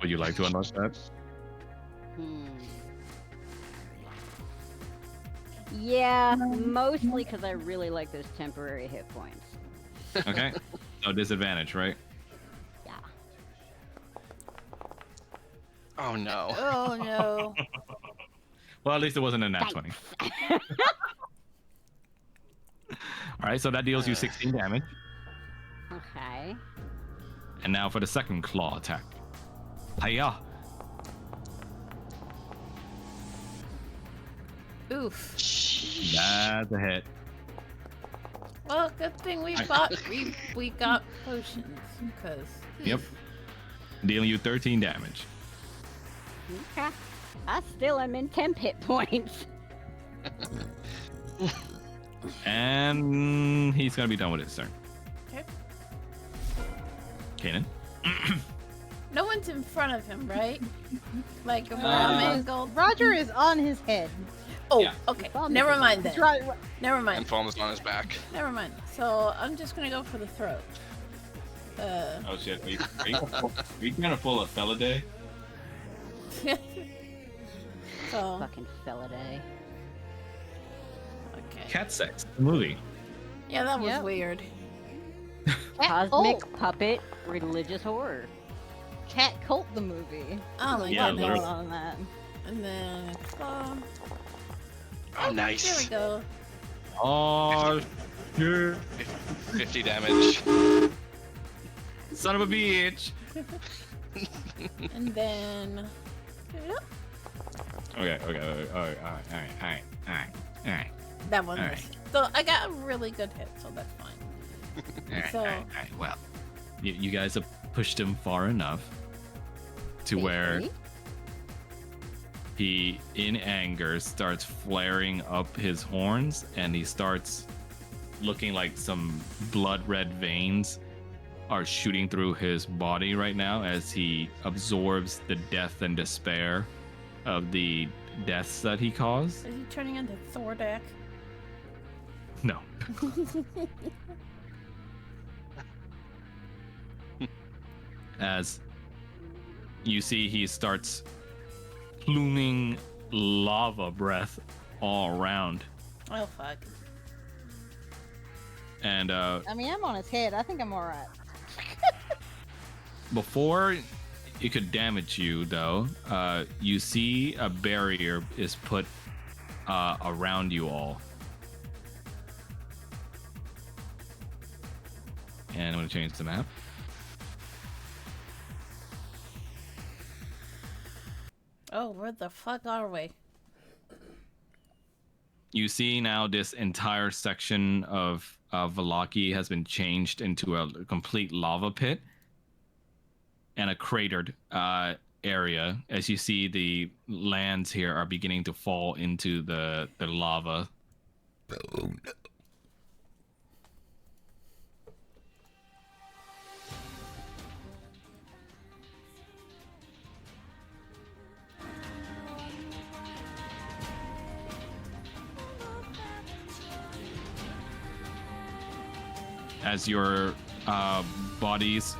Would you like to unlock that? Yeah, mostly because I really like those temporary hit points. Okay. So disadvantage, right? Yeah. Oh no. Oh no. Well, at least it wasn't a nat 20. All right. So that deals you 16 damage. Okay. And now for the second claw attack. Hiya. Oof. That's a hit. Well, good thing we got potions, because. Yep. Dealing you 13 damage. Okay. I still am in temp hit points. And he's gonna be done with his turn. Okay. Kanan. No one's in front of him, right? Like a angle. Roger is on his head. Oh, Yeah. okay. Never mind He's then. right. Never And mind. Falm is on his back. Never mind. So I'm just gonna go for the throat. Oh shit! Are you gonna pull a Felidae? So Fucking Felidae. okay. Cat sex. The movie. Yeah, that was Yep. weird. Cosmic puppet religious horror. Cat Cult the movie. Oh my Yeah, god. literally. Going on that. And then claw. Oh, nice. There we go. Oh, shit. 50 damage. Son of a bitch. And then. Yep. Okay. All right. That one All was. So I got a really good hit, so that's fine. So- Well, you guys have pushed him far enough to where Okay. he, in anger, starts flaring up his horns, and he starts looking like some blood red veins are shooting through his body right now as he absorbs the death and despair of the deaths that he caused. Is he turning into Thordak? No. As you see, he starts pluming lava breath all around. Oh fuck. And I mean, I'm on his head. I think I'm all right. before it could damage you, though, you see a barrier is put around you all. And I'm going to change the map. Oh, where the fuck are we? You see now this entire section of Valaki has been changed into a complete lava pit and a cratered area. As you see, the lands here are beginning to fall into the lava. As your bodies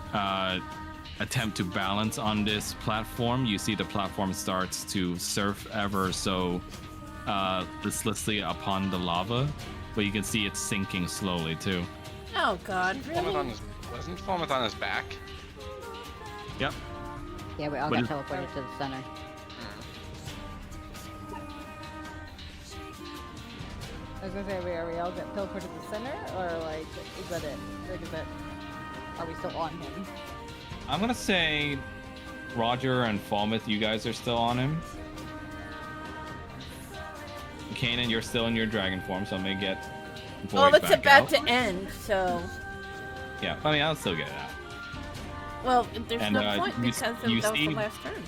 attempt to balance on this platform, you see the platform starts to surf ever so listlessly upon the lava, but you can see it sinking slowly too. Oh god, really? Wasn't Falmouth on his back? Yep. Yeah, we all But got it- teleported to the center. I was gonna say, are we all get teleported to the center, or like, is that it? Like, are we still on him? I'm gonna say Roger and Falmouth, you guys are still on him. Kanan, you're still in your dragon form, so I may get Void Oh, it's back about out. to end, so. Yeah, I mean, I'll still get it out. Well, there's And, no point you- because that you was the see- last turn.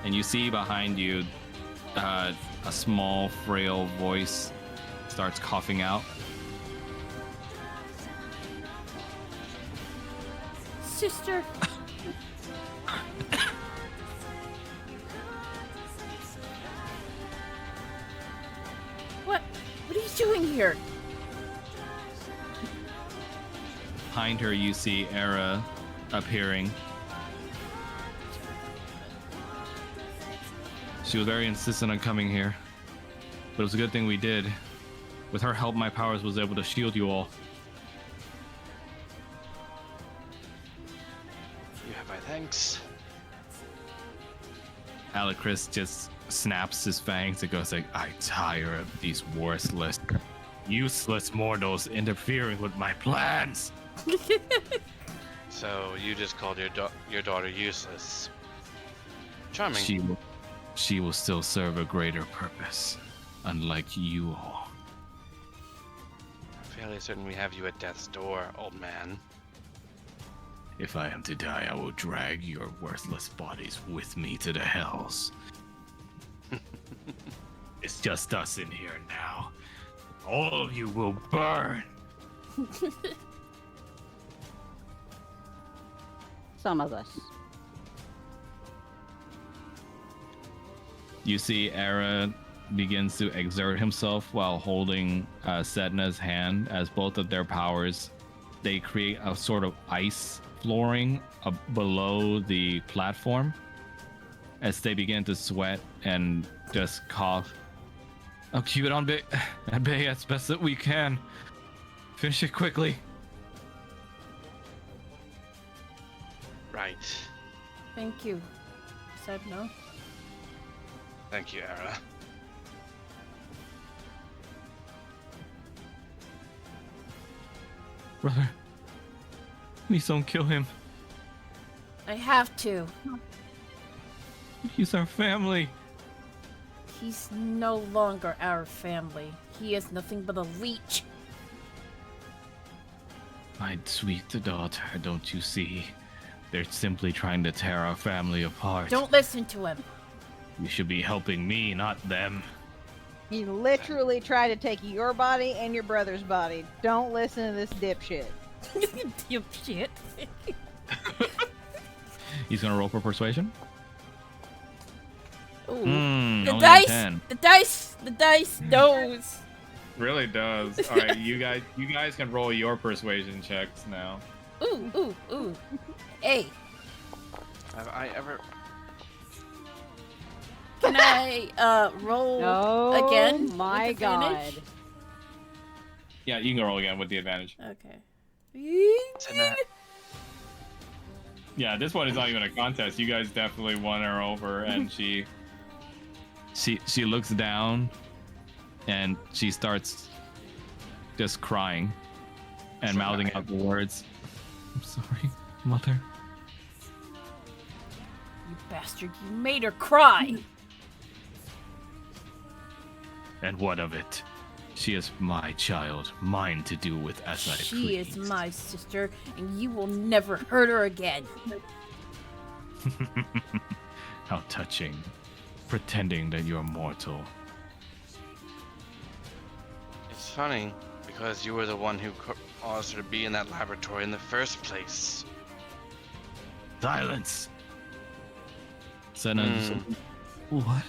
And you see behind you, a small, frail voice starts coughing out. Sister. What? What are you doing here? Behind her, you see Era appearing. She was very insistent on coming here, but it was a good thing we did. With her help, my powers was able to shield you all. You have my thanks. Alecris just snaps his fangs and goes like, I tire of these worthless, useless mortals interfering with my plans. So you just called your daughter useless. Charming. She will still serve a greater purpose, unlike you all. I'm fairly certain we have you at death's door, old man. If I am to die, I will drag your worthless bodies with me to the hells. It's just us in here now. All of you will burn. Some of us. You see Era begins to exert himself while holding Sedna's hand, as both of their powers, they create a sort of ice flooring below the platform as they begin to sweat and just cough. I'll keep it on at bay as best that we can. Finish it quickly. Right. Thank you. Said no. Thank you, Era. Brother, please don't kill him. I have to. He's our family. He's no longer our family. He is nothing but a leech. My sweet daughter, don't you see? They're simply trying to tear our family apart. Don't listen to him. You should be helping me, not them. He literally tried to take your body and your brother's body. Don't listen to this dipshit. You shit. He's gonna roll for persuasion. Ooh. Only The a dice. 10. The dice knows. Really does. All right, you guys can roll your persuasion checks now. Ooh. Hey, Have I ever? can I roll Oh again? my with god. advantage? Yeah, you can roll again with the advantage. Okay. Sedna, Yeah, this one is not even a contest. You guys definitely won her over, and she looks down, and she starts just crying and mouthing out the words. I'm sorry, mother. You bastard! You made her cry. And what of it? She is my child, mine to do with as I She please. is my sister, and you will never hurt her again. How touching. Pretending that you're mortal. it's funny because you were the one who caused her to be in that laboratory in the first place. Silence! Senna. What?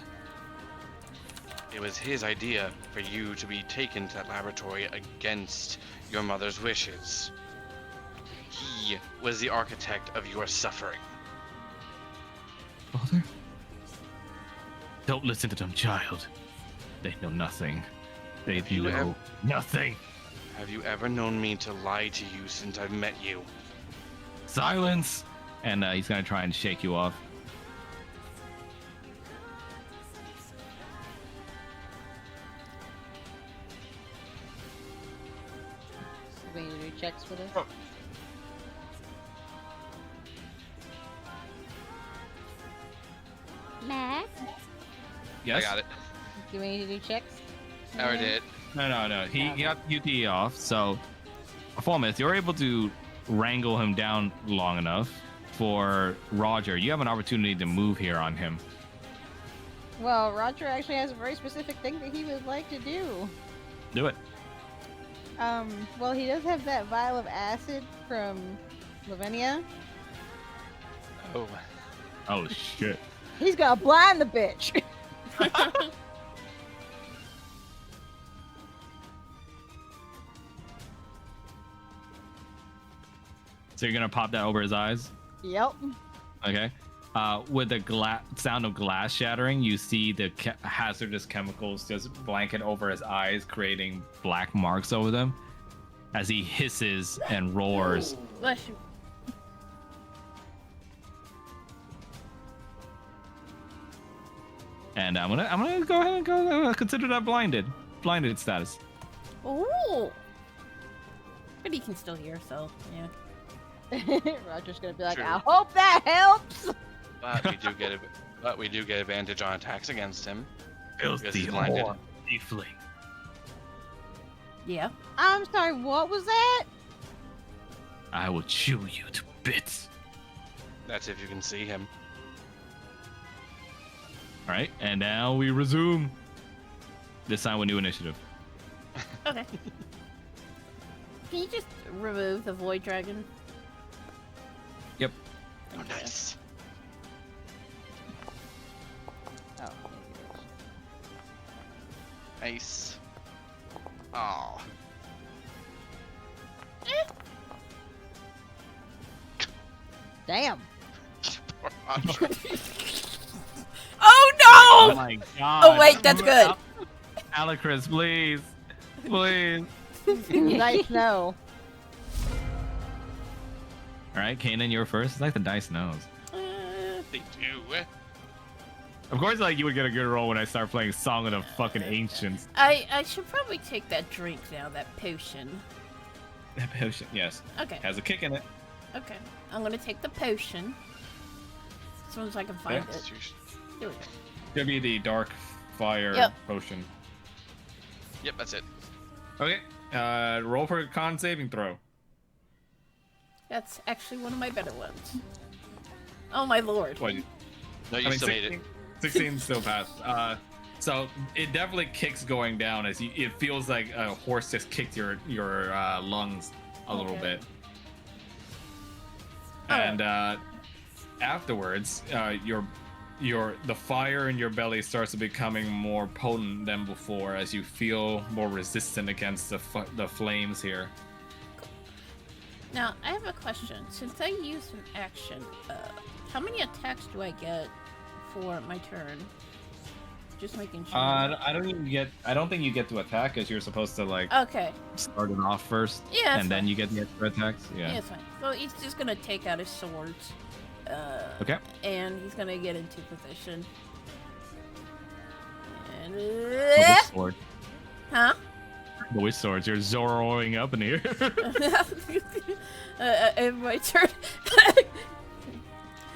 It was his idea for you to be taken to that laboratory against your mother's wishes. He was the architect of your suffering. Father? Don't listen to them, child. They know nothing. They you know nothing. Have you ever known me to lie to you since I've met you? Silence! And he's gonna try and shake you off. We need to do checks for this. Max? Yes? I got it. Do we need to do checks? I already did. No. He Okay. got UT off. So, Formith, you're able to wrangle him down long enough. For Roger, you have an opportunity to move here on him. Well, Roger actually has a very specific thing that he would like to do. Do it. Well, he does have that vial of acid from Lavinia. Oh. Oh shit. He's gonna blind the bitch. So you're gonna pop that over his eyes? Yep. Okay. With the sound of glass shattering, you see the hazardous chemicals just blanket over his eyes, creating black marks over them as he hisses and roars. Bless you. And I'm gonna go ahead and consider that blinded status. Ooh. But he can still hear, so yeah. Roger's gonna be like, True. I hope that helps. But we do get advantage on attacks against him. Filthy Because he's blinded. whore. Tiefling. Yeah. I'm sorry, what was that? I will chew you to bits. That's if you can see him. All right, and now we resume. This time with new initiative. Okay. Can you just remove the void dragon? Yep. Oh, nice. Oh, Nice. Oh. damn. Poor Roger. Oh Oh no! my god. Oh wait, that's good. Alicris, please. Please. Nice know. All right, Kanan, you're first. It's like the dice knows. They do. Of course, like you would get a good roll when I start playing Song of the fucking Ancients. I should probably take that drink now, that potion. That potion, yes, Okay. has a kick in it. Okay. I'm gonna take the potion. As soon as I can find Yeah. it. Here we go. Give me the dark fire Yep. potion. Yep, that's it. Okay, roll for a con saving throw. That's actually one of my better ones. Oh my lord. What? No, you still made it. 16 still passed. So it definitely kicks going down as it feels like a horse just kicked your lungs a little Okay. bit. And afterwards, the fire in your belly starts becoming more potent than before as you feel more resistant against the flames here. Now, I have a question. Since I used an action, how many attacks do I get for my turn? Just making sure. I don't think you get to attack because you're supposed to like Okay. start it off first, Yeah, that's and then fine. you get the extra attacks. Yeah, it's fine. So he's just gonna take out his swords. Okay. And he's gonna get into position. And The witch sword. huh? The witch swords. You're Zoroing up in here. And my turn.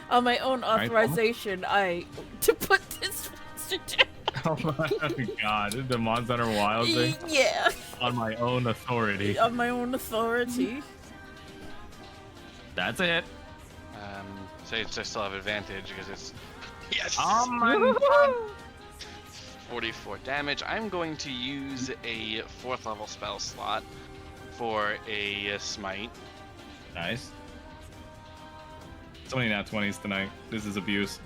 On my own right, authorization, to put this monster down. Oh my god, the Monster Hunter Wild thing. Yeah. On my own authority. On my own authority. That's it. So I still have advantage because it's yes. Oh my god. 44 damage. I'm going to use a 4th level spell slot for a smite. Nice. So many nat 20s tonight. This is abuse.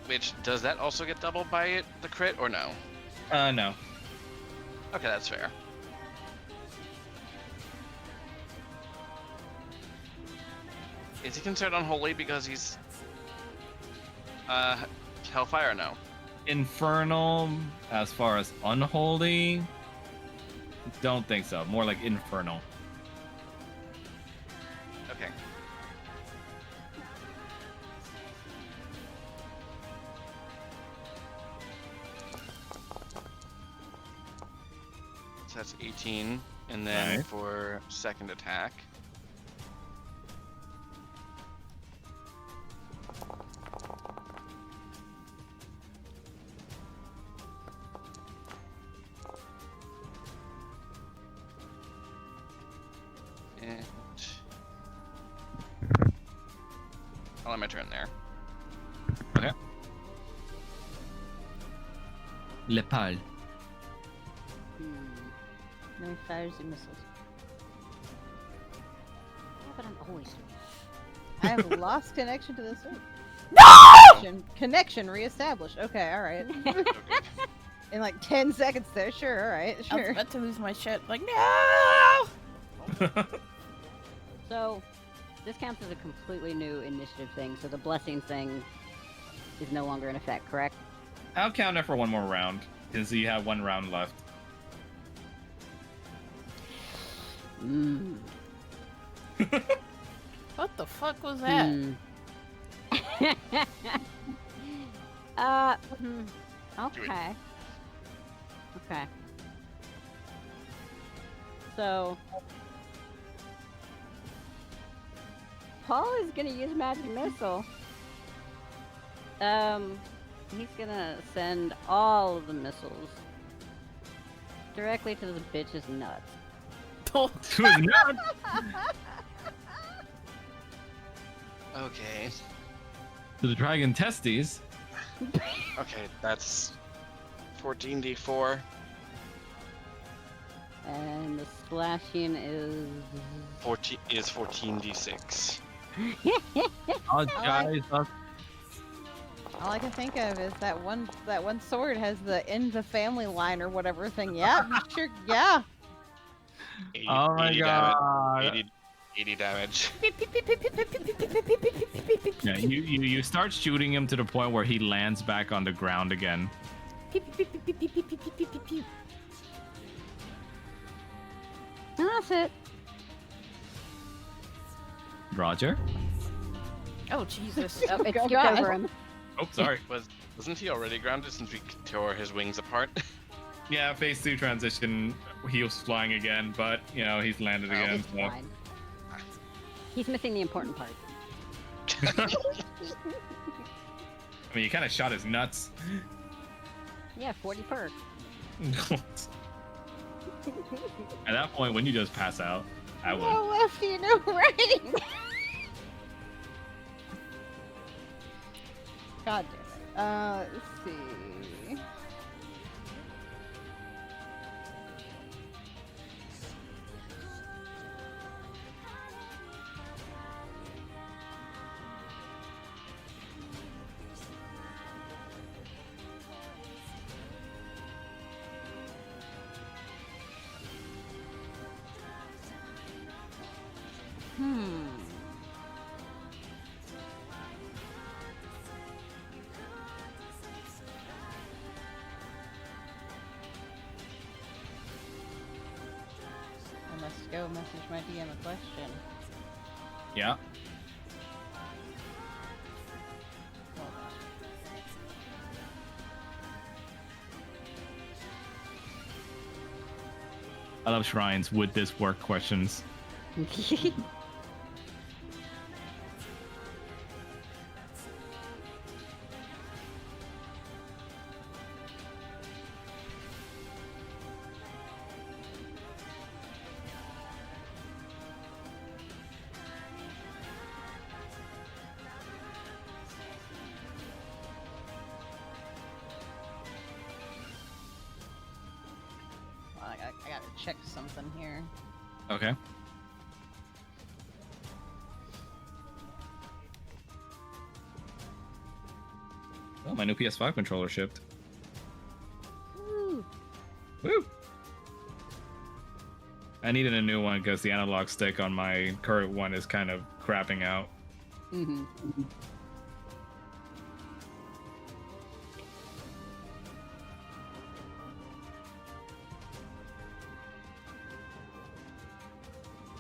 Which does that also get doubled by it, the crit, or no? No. Okay, that's fair. Is he considered unholy because he's Hellfire? Or no. Infernal, as far as unholy, don't think so. More like infernal. Okay. So that's 18, and then Nice. for second attack. I'll end my turn there. Okay. Lepal. No fires and missiles. Yeah, but I'm always doing I have lost connection to the server. No! Connection reestablished. Okay, all right. Okay. In like 10 seconds there. Sure, all right, I was sure. about to lose my shit. Like, no! So, this counts as a completely new initiative thing, so the blessings thing is no longer in effect, correct? I'll count it for one more round because you have one round left. Mm. What the fuck was that? Okay. Okay. So, Paul is gonna use magic missile. He's gonna send all of the missiles directly to this bitch's nuts. To his nuts. Okay. To the dragon testes. Okay, that's 14d4. And the splashing is 14d6. Oh, guys, All I can think of is that one sword has the "in the family" line or whatever thing. Yeah, sure. Yeah. 80, oh my 80 god. damage. 80 damage. Yeah, you start shooting him to the point where he lands back on the ground again. And that's it. Roger. Oh, Jesus. Oh, it Oh, skipped God. over him. Oh, sorry. Wasn't he already grounded since we tore his wings apart? Yeah, phase 2 transition. He was flying again, but you know he's landed again. It's So. fine. He's missing the important part. I mean, you kind of shot his nuts. Yeah, 40 per. At that point, when you just pass out, I would. No lefty, no right. God damn it. Let's see. I must go message my DM a question. Yeah. Hold on. I love shrines. Would this work questions? Well, I gotta check something here. Okay. Oh, my new PS5 controller shipped. Woo. Woo! I needed a new one because the analog stick on my current one is kind of crapping out. Mm-hmm.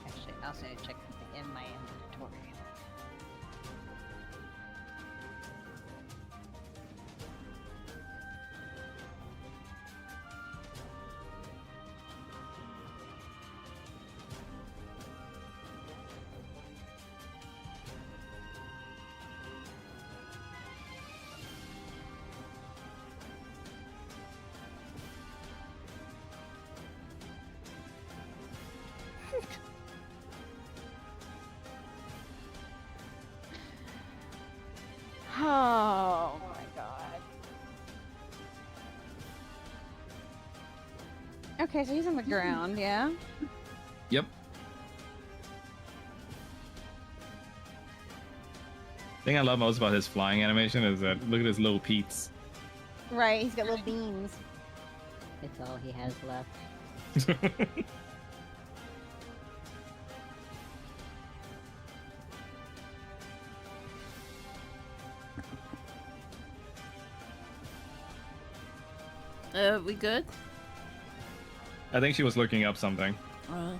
Actually, I'll say check something in my inventory. Okay, so he's on the ground, yeah? Yep. Thing I love most about his flying animation is that look at his little peats. Right, he's got little beams. It's all he has left. We good? I think she was looking up something. Uh,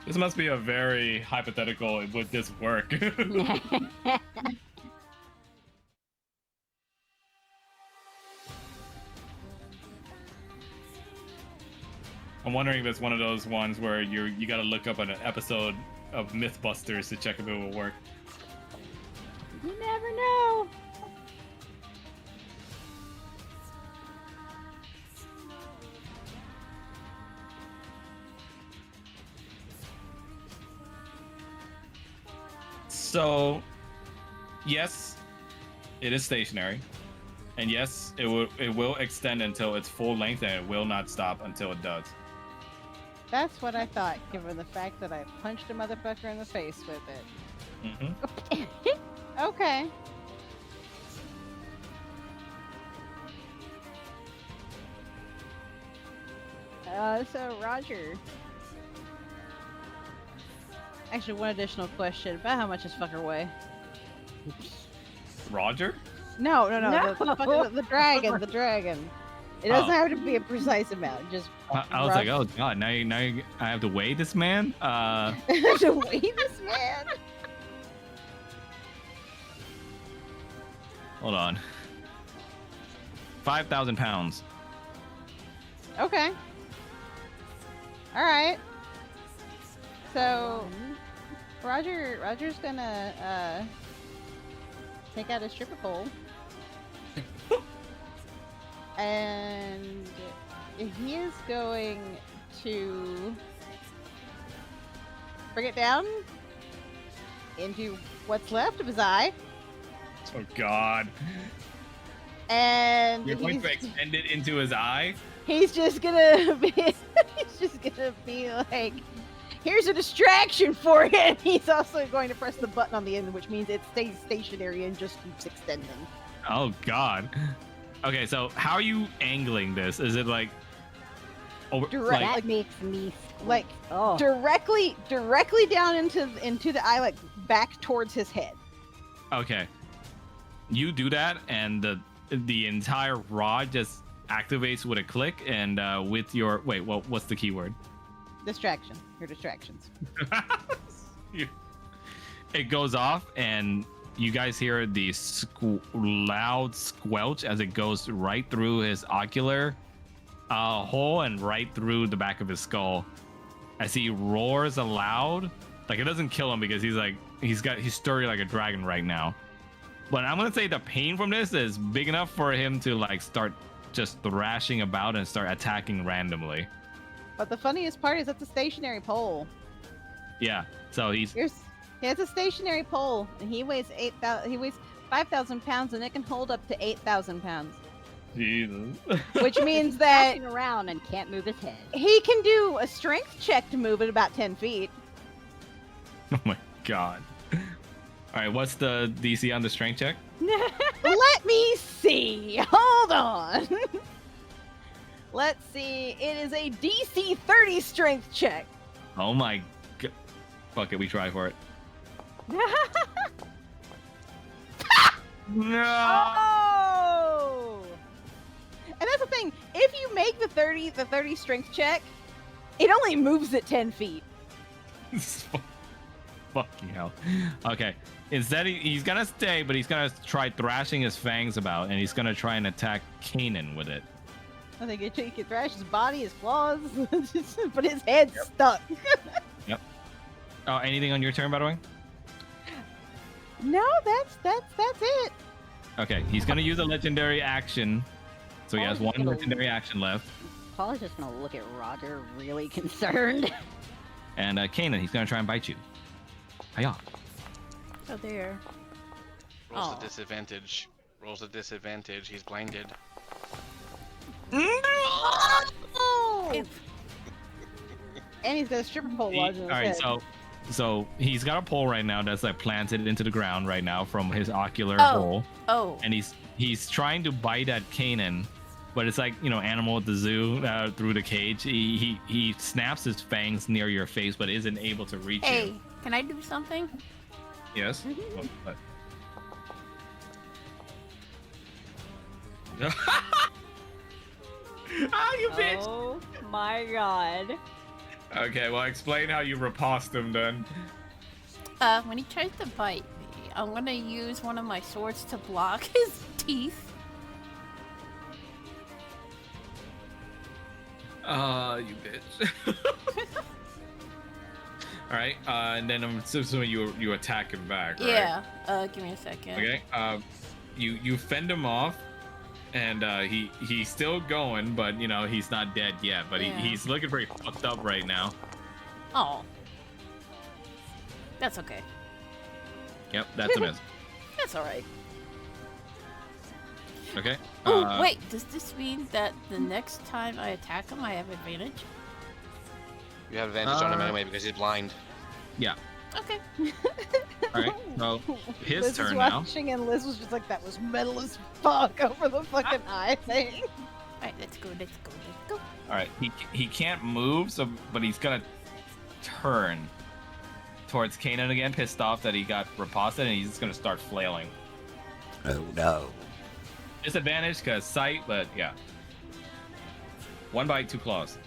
This must be a very hypothetical. Would this work? I'm wondering if it's one of those ones where you got to look up an episode of MythBusters to check if it will work. You never know. So, yes, it is stationary, and yes, it will extend until its full length, and it will not stop until it does. That's what I thought, given the fact that I punched a motherfucker in the face with it. Mm-hmm. Okay. So Roger. Actually, one additional question about how much this fucker weigh? Roger? No. No. The dragon. The dragon. It doesn't have to be a precise amount. Just. I was like, oh god, now I have to weigh this man. To weigh this man. Hold on. 5,000 pounds. Okay. All right. So, Roger's gonna take out his stripper pole, and he is going to bring it down into what's left of his eye, Oh god. and You're going to extend it into his eye? he's just gonna be like, here's a distraction for him. He's also going to press the button on the end, which means it stays stationary and just keeps extending. Oh god. Okay, so how are you angling this? Is it like over, Direct- That like- makes me like, oh. directly down into the eye, like back towards his head. okay. You do that and the entire rod just activates with a click and with your what's the keyword? Distraction. Your distractions. It goes off and you guys hear the loud squelch as it goes right through his ocular hole and right through the back of his skull as he roars aloud. Like, it doesn't kill him because he's sturdy like a dragon right now, but I'm gonna say the pain from this is big enough for him to like start just thrashing about and start attacking randomly. But the funniest part is that's a stationary pole. Yeah, so It's a stationary pole, and he weighs 5,000 pounds, and it can hold up to 8,000 pounds. Jesus. Which means that Walking around and can't move his head. he can do a strength check to move it about 10 feet. Oh my god. All right, what's the DC on the strength check? Let me see. Hold on. Let's see. It is a DC 30 strength check. Oh my god. Fuck it, we try for it. No. Oh! And that's the thing. If you make the 30 strength check, it only moves at 10 feet. Fucking hell. Okay. Instead, he's gonna stay, but he's gonna try thrashing his fangs about, and he's gonna try and attack Kanan with it. I think he can thrash his body, his claws, but his head's stuck. Yep. Oh, anything on your turn, by the way? No, that's it. Okay, he's gonna use a legendary action, so he has Oh, one he's gonna- legendary action left. Paul is just gonna look at Roger really concerned. And Kanan, he's gonna try and bite you. Hiya. Oh, there. Rolls Aw. a disadvantage. Rolls a disadvantage. He's blinded. Oh! And he's got a stripper pole lodged in his Alright, head. so he's got a pole right now that's like planted into the ground right now from his ocular Oh. hole. Oh. And he's trying to bite at Kanan, but it's like, you know, animal at the zoo through the cage. He snaps his fangs near your face, but isn't able to reach Hey, you. can I do something? Yes. What? Ah, you bitch! Oh my god. Okay, well, explain how you riposte him then. When he tries to bite me, I'm gonna use one of my swords to block his teeth. You bitch. All right, and then I'm assuming you attack him back, right? Yeah. Give me a second. Okay. You fend him off, and he's still going, but you know he's not dead yet. But Yeah. he's looking very fucked up right now. Oh. That's okay. Yep, that's a miss. That's alright. Okay. Oh, wait. Does this mean that the next time I attack him, I have advantage? You have advantage on him anyway because he's blind. Yeah. Okay. All right. Well, his Liz turn was now. watching and Liz was just like, that was metal as fuck over the fucking eye thing. Alright, let's go, let's go, let's go. All right. He can't move, so but he's gonna turn towards Kanan again, pissed off that he got riposted, and he's just gonna start flailing. Oh no. Disadvantage because sight, but yeah. 1 bite, 2 claws.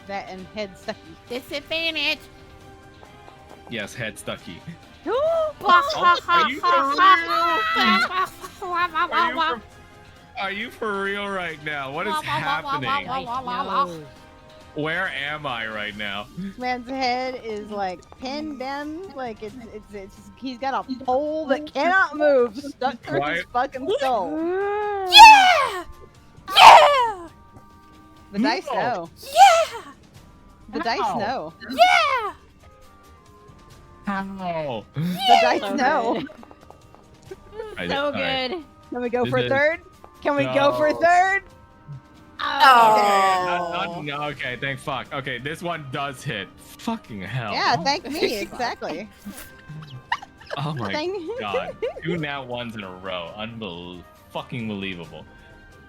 That and head stucky. Disadvantage. Yes, head stucky. Are you for real right now? What is happening? Where am I right now? This man's head is like pinned down, like it's he's got a pole that cannot move stuck through his fucking skull. Yeah! Yeah! The dice know. Yeah! The dice know. Yeah! How? The dice So know. good. Right, So all right. good. Can we go This for a is- third? Can we go for a No. third? Oh. No, okay, thank fuck. Okay, this one does hit. Fucking hell. Yeah, thank me, exactly. Oh my Thank- god. 2 nat ones in a row. Fucking believable.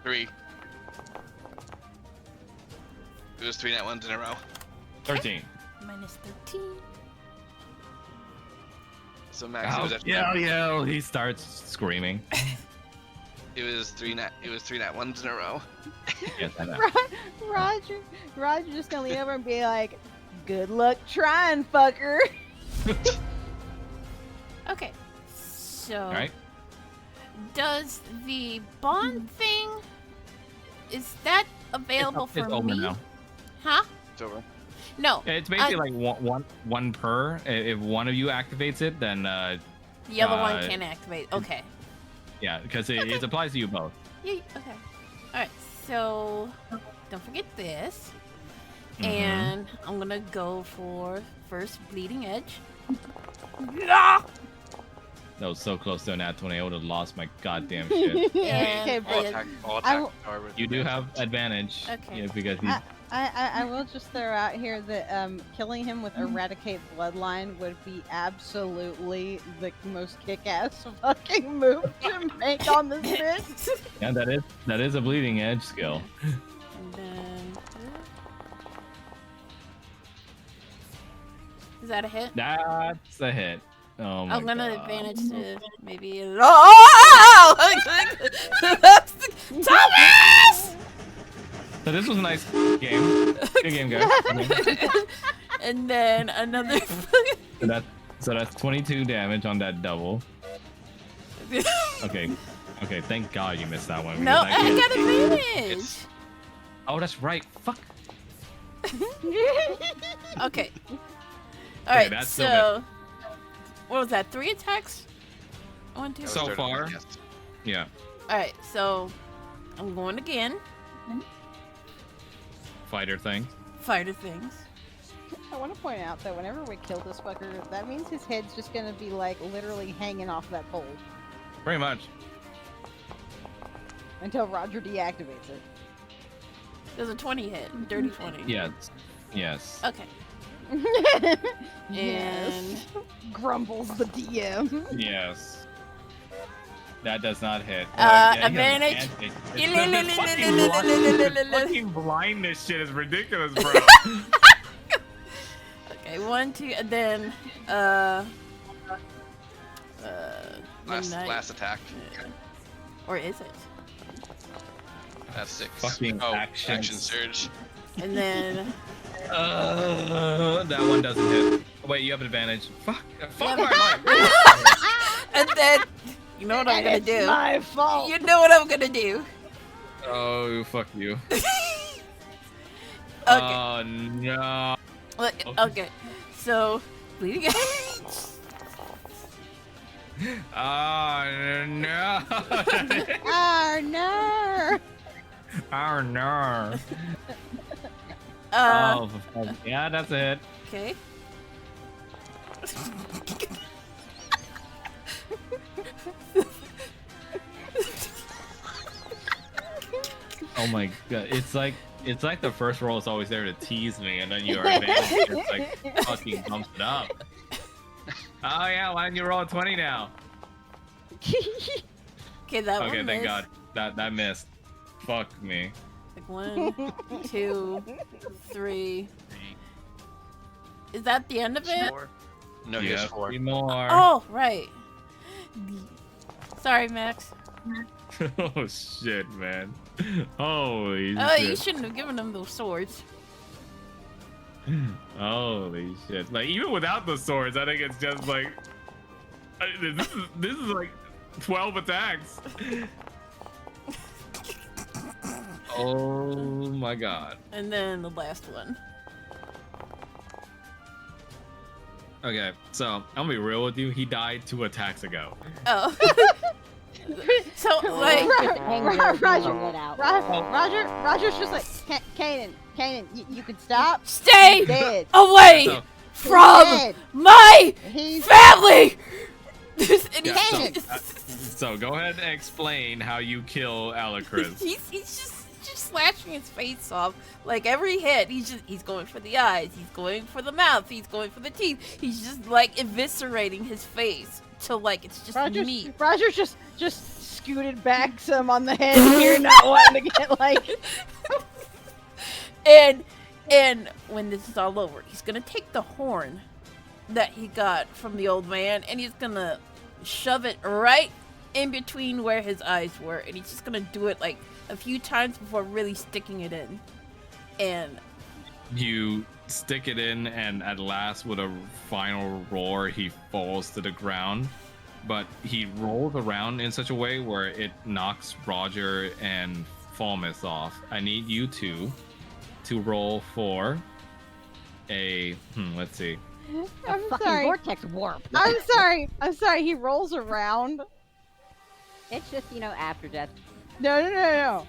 3. It was 3 nat ones in a row. 13. Minus 13. So Max, it Oh, was actually yeah, he starts screaming. it was 3 nat ones in a row. Yes, I know. Roger just gonna lean over and be like, "Good luck trying, fucker." Okay. So, All right. does the bond thing, is that available It's for over me? now. Huh? It's over. No. It's basically like one per. If one of you activates it, then The other one can't activate. Okay. yeah, because it applies to you both. Yeah, okay. Alright, so don't forget this. Mhm. And I'm gonna go for first bleeding edge. Yeah! That was so close to an nat 20. I would have lost my goddamn shit. And Okay, All but attack, all I attack will- are with You do have advantage. advantage. Okay. Yeah, because he's. I will just throw out here that killing him with Eradicate Bloodline would be absolutely the most kick-ass fucking move to make on this bitch. Yeah, that is a bleeding edge skill. And then. Is that a hit? That's a hit. Oh my I'm gonna God. advantage to maybe. Oh! Thomas! So this was a nice game. Good game, guys. And then another. So that's 22 damage on that double. Okay. Okay, thank God you missed that one. No, because I I can't- got advantage. It's Oh, that's right. Fuck. Okay. All right. that's still So, what was that? 3 attacks? 1, 2. that was So third far- one, yes. Yeah. All right. So, I'm going again. Fighter thing. Fighter things. I want to point out that whenever we kill this fucker, that means his head's just gonna be like literally hanging off that pole Pretty much. until Roger deactivates it. There's a 20 hit. Dirty 20. Yes. Yes. Okay. Yes. Grumbles the DM. Yes. That does not hit. Advantage. Fucking blindness shit is ridiculous, bro. Okay, 1, 2, and then Last attack. Or is it? That's 6. Fucking action actions. surge. And then That one doesn't hit. Oh, wait, you have an advantage. Fuck. Fuck Yeah. my life. and then you know what I'm gonna do? My fault. You know what I'm gonna do? Oh, fuck you. Okay. Oh, no. Okay. So bleeding edge. Oh, no. Oh no! Oh, no. Uh, Yeah, that's it. Okay. Oh my god, it's like the first roll is always there to tease me, and then your advantage just like fucking bumps it up. Oh yeah, why didn't you roll a 20 now? Okay, that one Okay, thank missed. God. That missed. Fuck me. Like 1, 2, 3. Is that the end of it? 4. No, he has 4. 3 more. Oh, right. Sorry, Max. Oh shit, man. Holy Oh, you shit. shouldn't have given him those swords. Holy shit. Like even without the swords, I think it's just like this is like 12 attacks. Oh my god. And then the last one. Okay, so I'm gonna be real with you. He died 2 attacks ago. Oh. So, like, Roger's just like, Kanan, you can stop. stay He's dead. away So- from dead. my He's family! And Yeah, he's, so go ahead and explain how you kill Alacris. he's just slashing his face off. Like every hit, he's going for the eyes, he's going for the mouth, he's going for the teeth. He's just like eviscerating his face till like it's just meat. Roger's just scooted back some on the head here, not wanting to get like. And when this is all over, he's gonna take the horn that he got from the old man and he's gonna shove it right in between where his eyes were, and he's just gonna do it like a few times before really sticking it in. And You stick it in, and at last, with a final roar, he falls to the ground. But he rolls around in such a way where it knocks Roger and Falmouth off. I need you two to roll for a let's see. A I'm fucking sorry. vortex warp. I'm sorry. He rolls around. It's just, after death. No.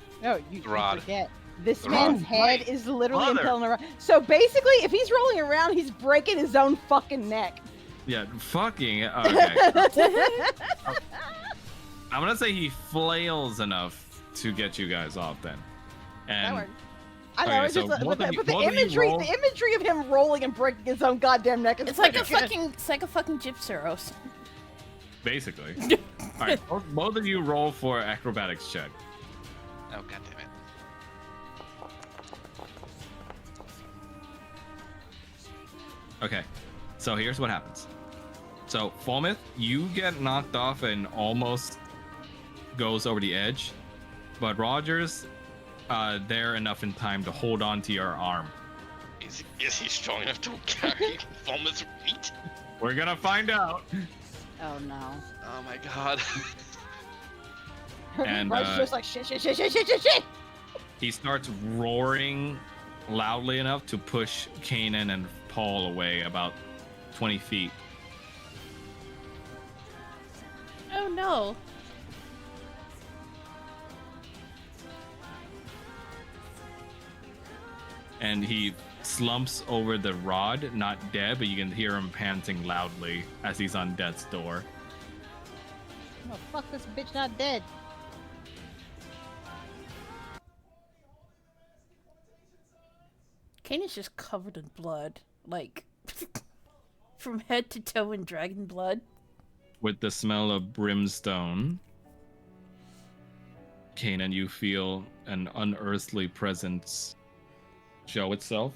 You Rod. forget. This The man's rod. head Right. is literally Mother. impaled around. So basically, if he's rolling around, he's breaking his own fucking neck. Yeah, fucking okay. I'm gonna say he flails enough to get you guys off then. That And works. I know, okay, it's so just, both but of you- the both of you imagery, roll- the imagery of him rolling and breaking his own goddamn neck is it's like a pretty good. fucking Gypseros. basically. Alright, both of you roll for acrobatics check. Oh, god damn it. Okay, so here's what happens. So, Falmouth, you get knocked off and almost goes over the edge, but Rogers, there enough in time to hold on to your arm. Is he strong enough to carry Falmouth's weight? We're gonna find out. Oh no. Oh my god. And Roger's just like shit. he starts roaring loudly enough to push Kanan and Paul away about 20 feet. Oh no. and he slumps over the rod, not dead, but you can hear him panting loudly as he's on death's door. Oh, fuck, this bitch not dead. Kane is just covered in blood, like from head to toe in dragon blood. With the smell of brimstone, Kanan, you feel an unearthly presence show itself,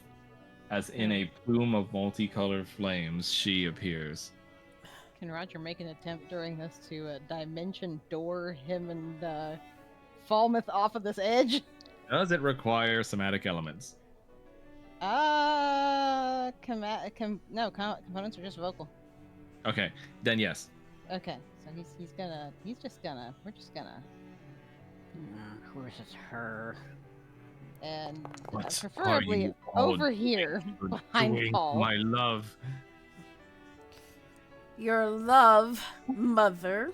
as in a plume of multicolored flames she appears. Can Roger make an attempt during this to dimension door him and Falmouth off of this edge? Does it require somatic elements? Components are just vocal. Okay, then yes. Okay, so we're just gonna, Of course, it's her. and What preferably are you all over here behind doing, Paul. my love? Your love, mother,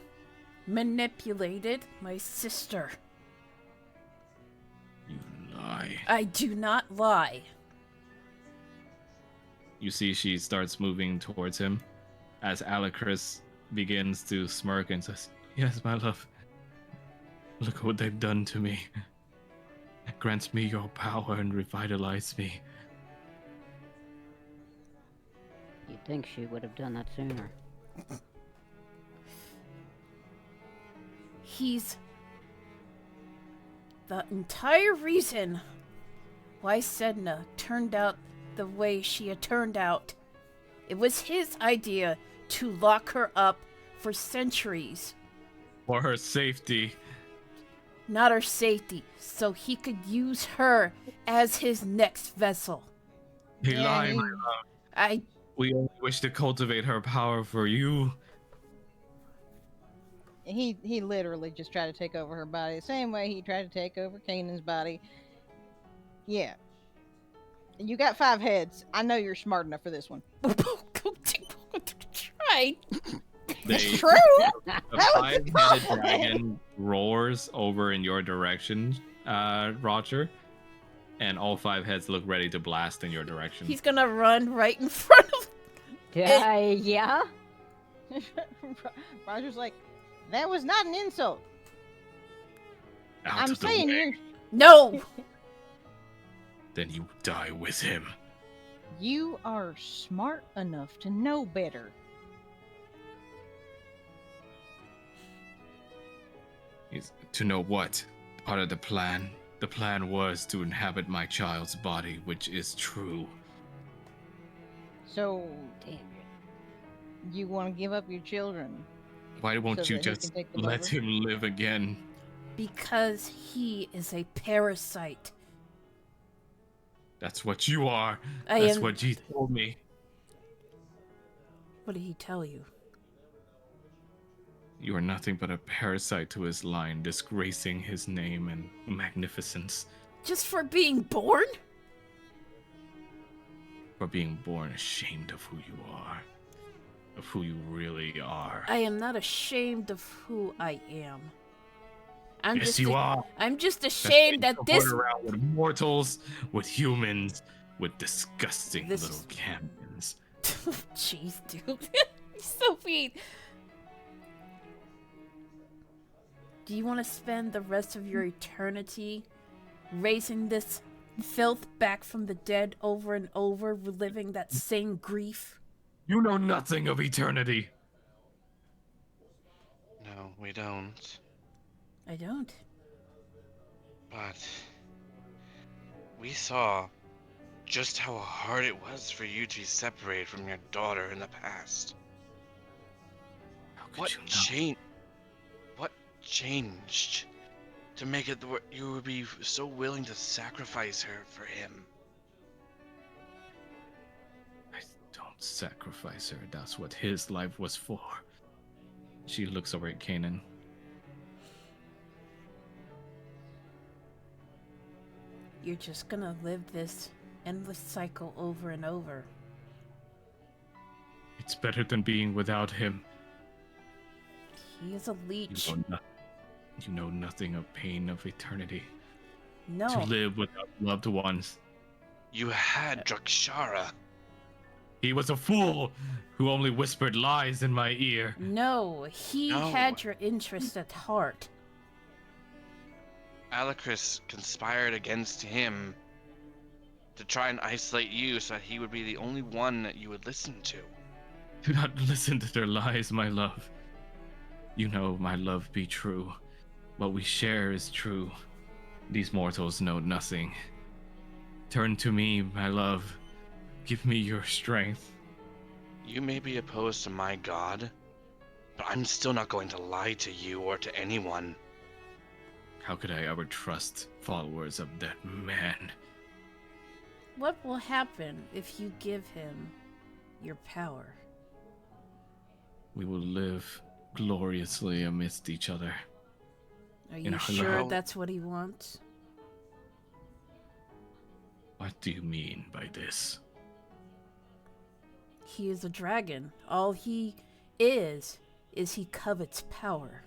manipulated my sister. You lie. I do not lie. You see she starts moving towards him as Alecris begins to smirk and says, "Yes, my love. Look what they've done to me. Grant me your power and revitalize me." You'd think she would have done that sooner. He's the entire reason why Sedna turned out the way she had turned out. It was his idea to lock her up for centuries. For her safety. Not her safety, so he could use her as his next vessel. He lied, my love. We only wish to cultivate her power for you. He literally just tried to take over her body the same way he tried to take over Kanan's body. Yeah. You got 5 heads. I know you're smart enough for this one. Try. It's true. A 5-headed dragon roars over in your direction, Roger, and all 5 heads look ready to blast in your direction. He's gonna run right in front of. Yeah. Roger's like, that was not an insult. Out I'm of the saying way. you're. No. Then you die with him. You are smart enough to know better. To know what? Part of the plan. The plan was to inhabit my child's body, which is true. So, Damn it. you want to give up your children? Why won't So you that he just can take them let over? him live again? Because he is a parasite. That's what you are. I That's am- what he told me. What did he tell you? You are nothing but a parasite to his line, disgracing his name and magnificence. Just for being born? For being born ashamed of who you are. Of who you really are. I am not ashamed of who I am. I'm Yes, just you are. I'm just That's ashamed why you that this. support around with mortals, with humans, with disgusting This little is- canyons. Jeez, dude. You're so mean. Do you want to spend the rest of your eternity raising this filth back from the dead over and over, reliving that same grief? You know nothing of eternity. No, we don't. I don't. But we saw just how hard it was for you to be separated from your daughter in the past. How could What you know? What changed to make it you would be so willing to sacrifice her for him? I don't sacrifice her. That's what his life was for. She looks over at Kanan. You're just gonna live this endless cycle over and over. It's better than being without him. He is a leech. You know nothing of pain of eternity. No. To live without loved ones. You had Drakshara. He was a fool who only whispered lies in my ear. No, he No. had your interest at heart. Alakris conspired against him to try and isolate you so that he would be the only one that you would listen to. Do not listen to their lies, my love. You know my love be true. What we share is true. These mortals know nothing. Turn to me, my love. Give me your strength. You may be opposed to my god, but I'm still not going to lie to you or to anyone. How could I ever trust followers of that man? What will happen if you give him your power? We will live gloriously amidst each other. Are In you our sure love. that's what he wants? What do you mean by this? He is a dragon. All he is he covets power.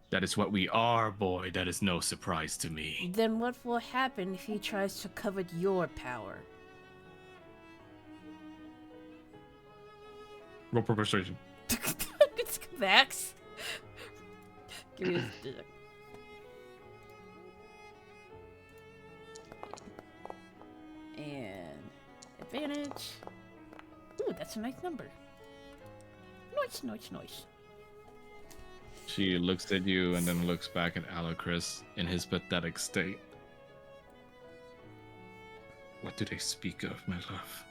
That is what we are, boy. That is no surprise to me. Then what will happen if he tries to covet your power? Roll for persuasion. It's Max. Give me this. And advantage. Ooh, that's a nice number. Nice. She looks at you and then looks back at Alakris in his pathetic state. What do they speak of, my love?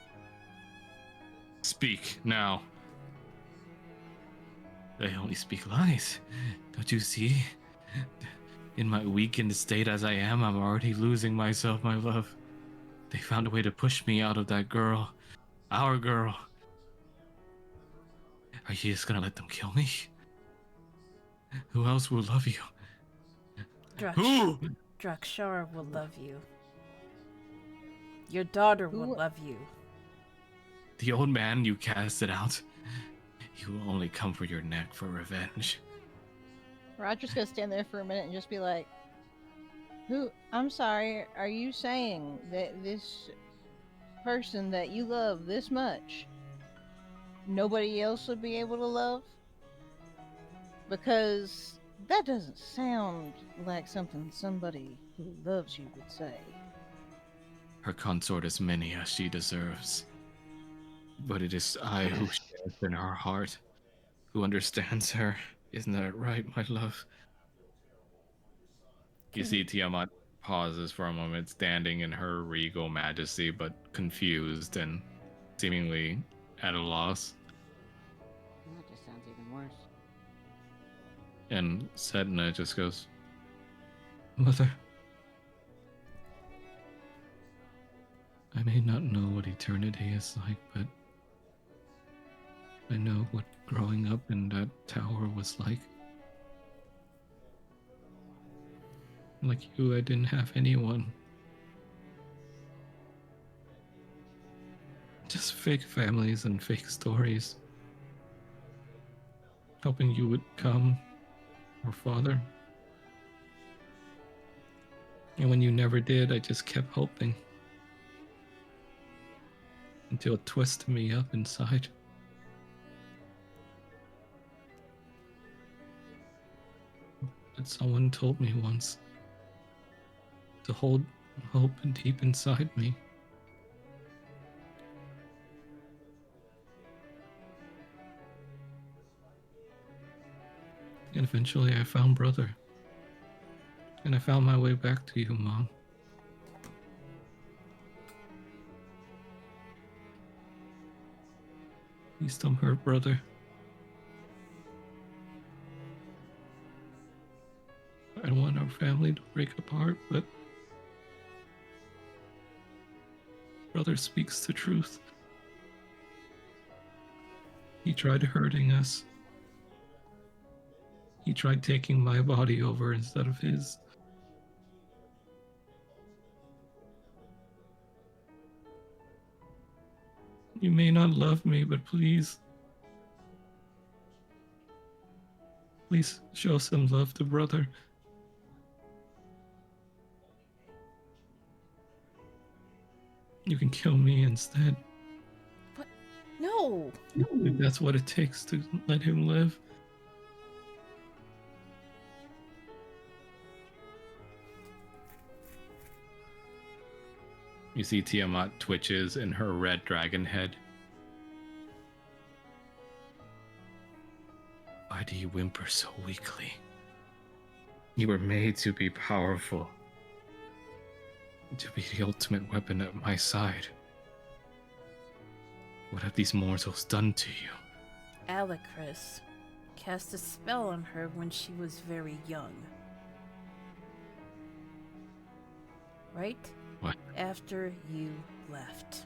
Speak now. They only speak lies. Don't you see? In my weakened state as I am, I'm already losing myself, my love. They found a way to push me out of that girl. Our girl. Are you just gonna let them kill me? Who else will love you? Who? Drakshara will love you. Your daughter will Who- love you. The old man you casted out. He will only come for your neck for revenge. Roger's gonna stand there for a minute and just be like, "Who? I'm sorry. Are you saying that this person that you love this much, nobody else would be able to love? Because that doesn't sound like something somebody who loves you would say." Her consort as many as she deserves. But it is I who shares in her heart, who understands her. Isn't that right, my love? You see Tiamat pauses for a moment, standing in her regal majesty, but confused and seemingly at a loss. That just sounds even worse. And Sedna just goes, Mother, I may not know what eternity is like, but I know what growing up in that tower was like. Like you, I didn't have anyone. Just fake families and fake stories. Hoping you would come, or father. And when you never did, I just kept hoping. Until it twisted me up inside. But someone told me once to hold hope deep inside me. And eventually I found brother. And I found my way back to you, Mom. Please don't hurt brother. I don't want our family to break apart, but brother speaks the truth. He tried hurting us. He tried taking my body over instead of his. You may not love me, but please show some love to brother. You can kill me instead. No. If that's what it takes to let him live. You see Tiamat twitches in her red dragon head. Why do you whimper so weakly? You were made to be powerful. To be the ultimate weapon at my side. What have these mortals done to you? Alecris cast a spell on her when she was very young. Right? What? After you left.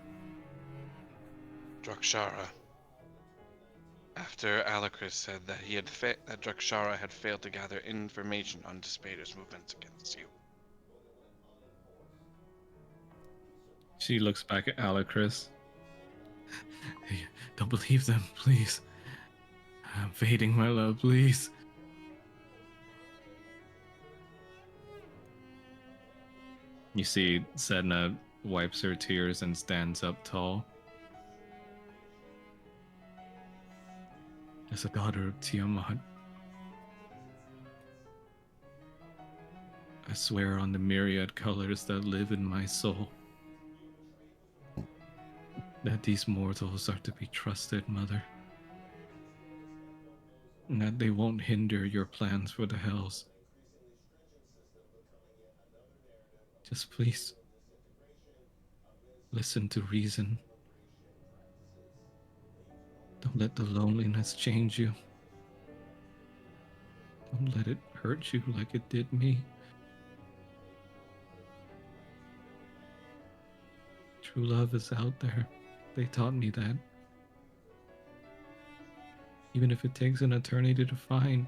Drakshara. After Alecris said that that Drakshara had failed to gather information on Despader's movements against you. She looks back at Alecris. Hey, don't believe them, please. I'm fading, my love, please. You see Sedna wipes her tears and stands up tall. As a daughter of Tiamat, I swear on the myriad colors that live in my soul that these mortals are to be trusted, Mother. And that they won't hinder your plans for the Hells. Just please, listen to reason. Don't let the loneliness change you. Don't let it hurt you like it did me. True love is out there. They taught me that. Even if it takes an eternity to find.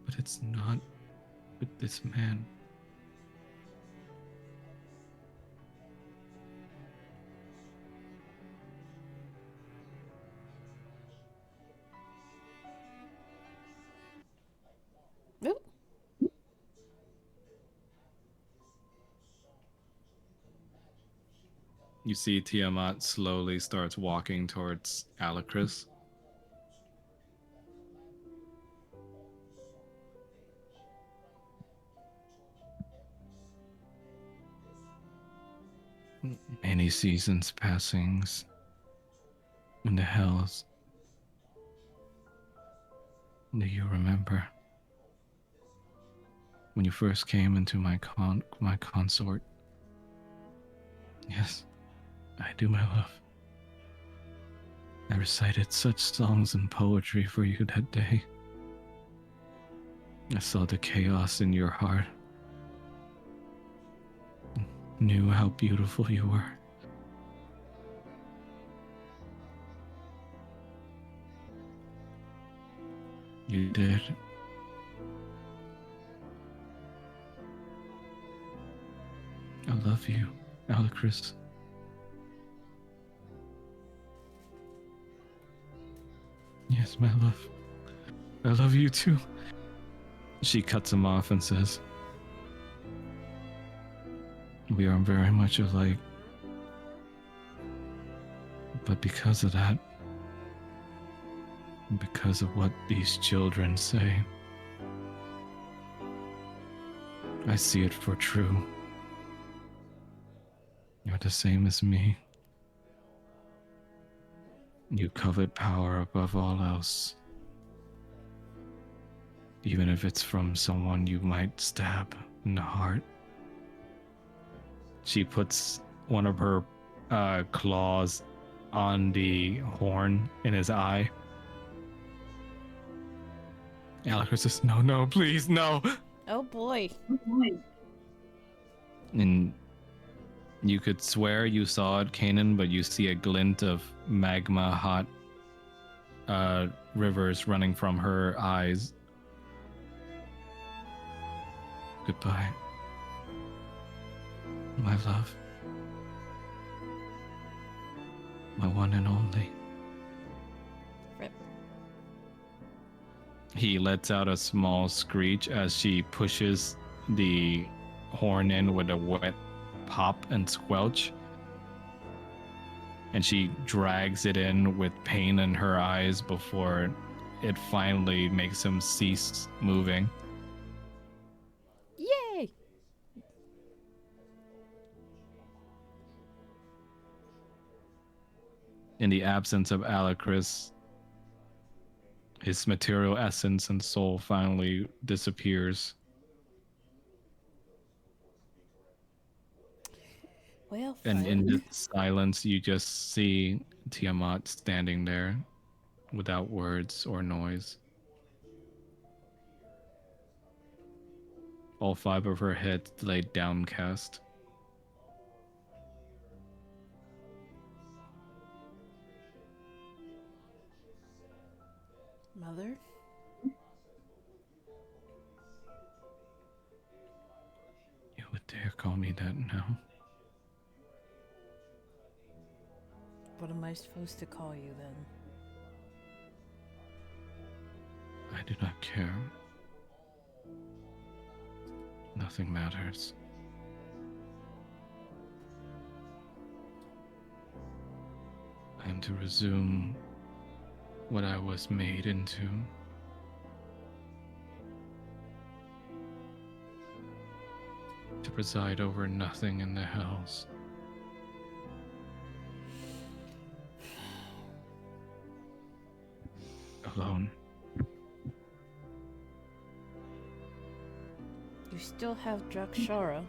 But it's not with this man. Nope. You see Tiamat slowly starts walking towards Alecris. Many seasons passings in the Hells. Do you remember when you first came into my consort? Yes, I do, my love. I recited such songs and poetry for you that day. I saw the chaos in your heart. Knew how beautiful you were. You did. I love you, Alecris. Yes, my love. I love you too. She cuts him off and says, we are very much alike. But because of that, because of what these children say, I see it for true. You're the same as me. You covet power above all else. Even if it's from someone you might stab in the heart. She puts one of her claws on the horn in his eye. Alecris says, no, please, no. Oh boy. And you could swear you saw it, Kanan, but you see a glint of magma hot rivers running from her eyes. Goodbye, my love. My one and only. Rip. He lets out a small screech as she pushes the horn in with a wet pop and squelch. And she drags it in with pain in her eyes before it finally makes him cease moving. Yay! In the absence of Alacris, his material essence and soul finally disappears. Well, And fine. in the silence, you just see Tiamat standing there without words or noise. All 5 of her heads laid downcast. Mother? You would dare call me that now? What am I supposed to call you then? I do not care. Nothing matters. I am to resume what I was made into. To preside over nothing in the hells. Alone. You still have Drakshara.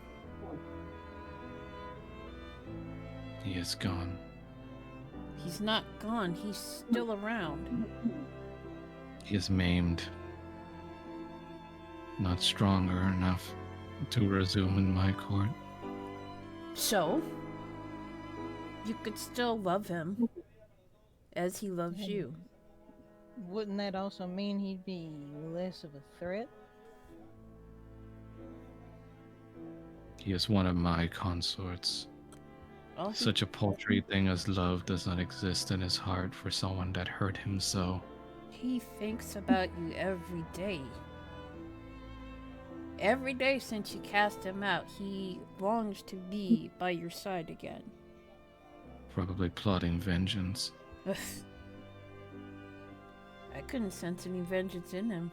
He is gone. He's not gone. He's still around. He is maimed. Not stronger enough to resume in my court. So, you could still love him as he loves you. Wouldn't that also mean he'd be less of a threat? He is one of my consorts. All he, Such a paltry thing as love does not exist in his heart for someone that hurt him so. he thinks about you every day. Every day since you cast him out, he longs to be by your side again. Probably plotting vengeance. Ugh. I couldn't sense any vengeance in him.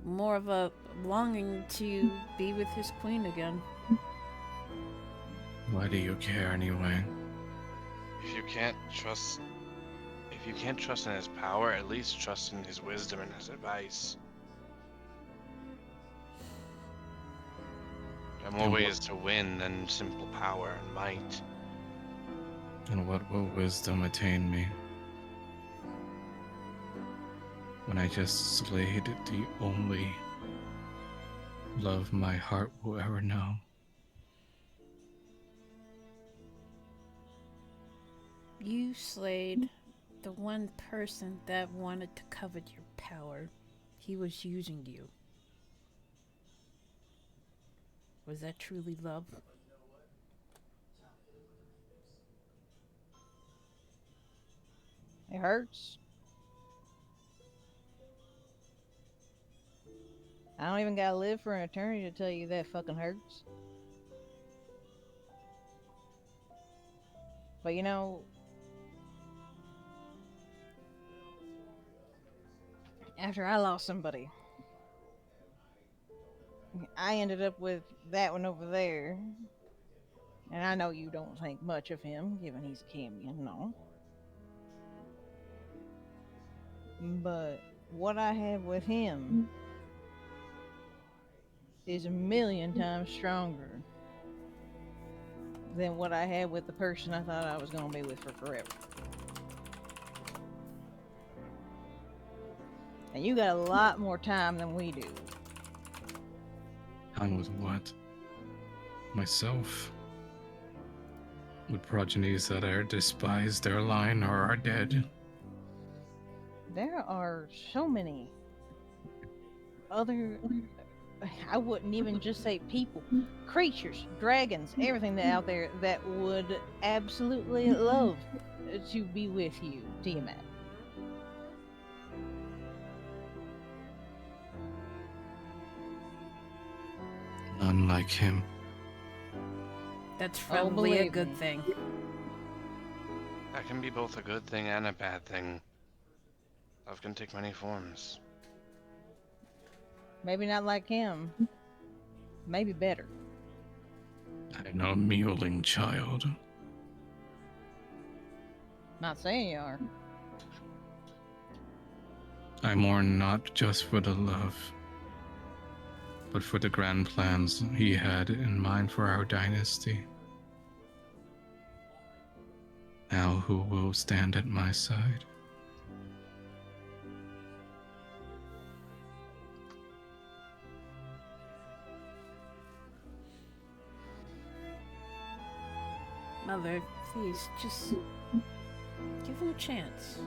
More of a longing to be with his queen again. Why do you care anyway? If you can't trust in his power, at least trust in his wisdom and his advice. There are more And ways to win than simple power and might. And what will wisdom attain me? When I just slayed the only love my heart will ever know. You slayed the one person that wanted to covet your power. He was using you. Was that truly love? It hurts. I don't even gotta live for an eternity to tell you that fucking hurts. But you know, after I lost somebody, I ended up with that one over there. And I know you don't think much of him, given he's a Camion, no. But what I have with him is a million times stronger than what I had with the person I thought I was going to be with for forever. And you got a lot more time than we do. Time with what? Myself. With progenies that are despised their line or are dead. There are so many other, I wouldn't even just say people, creatures, dragons, everything that out there that would absolutely love to be with you, Tiamat. unlike him. That's Oh, probably a believe good me. thing. That can be both a good thing and a bad thing. Love can take many forms. Maybe not like him. Maybe better. I'm no mewling child. Not saying you are. I mourn not just for the love, but for the grand plans he had in mind for our dynasty. Now who will stand at my side? Mother, please, just give him a chance.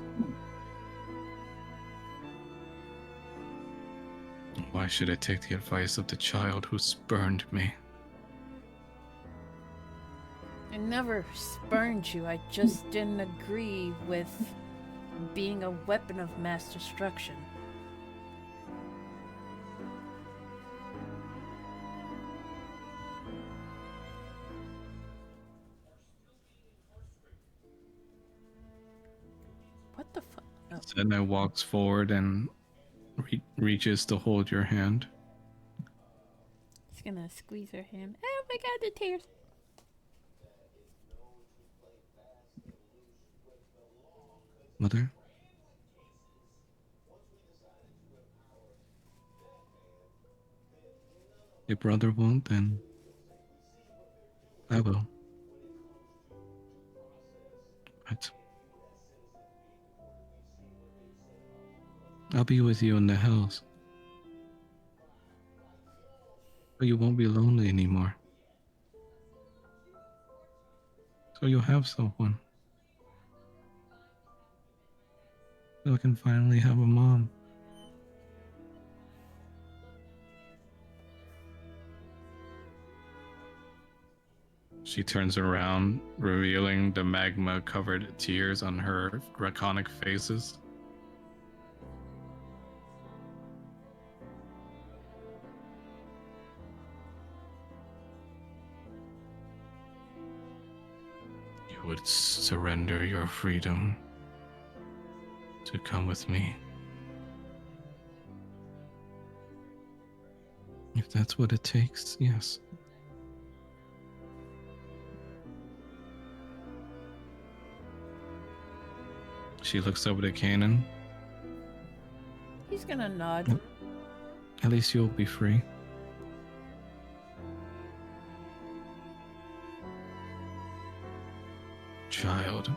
Why should I take the advice of the child who spurned me? I never spurned you. I just didn't agree with being a weapon of mass destruction. What the fuck? Oh. Sedna walks forward and reaches to hold your hand. He's gonna squeeze her hand. Oh my god, the tears. Mother? Your brother won't, then I will. But I'll be with you in the hills. But you won't be lonely anymore. So you'll have someone. So I can finally have a mom. She turns around, revealing the magma-covered tears on her draconic faces. You would surrender your freedom to come with me. If that's what it takes, yes. She looks over to Kanan. He's gonna nod. At least you'll be free. Child,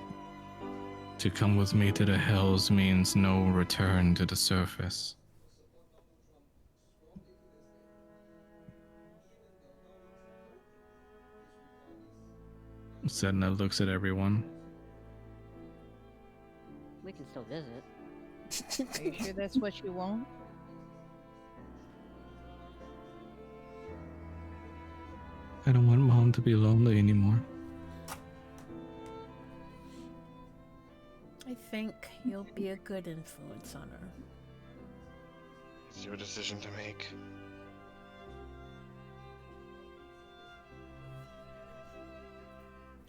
to come with me to the hells means no return to the surface. Sedna looks at everyone. We can still visit. Are you sure that's what you want? I don't want Mom to be lonely anymore. I think you'll be a good influence on her. It's your decision to make.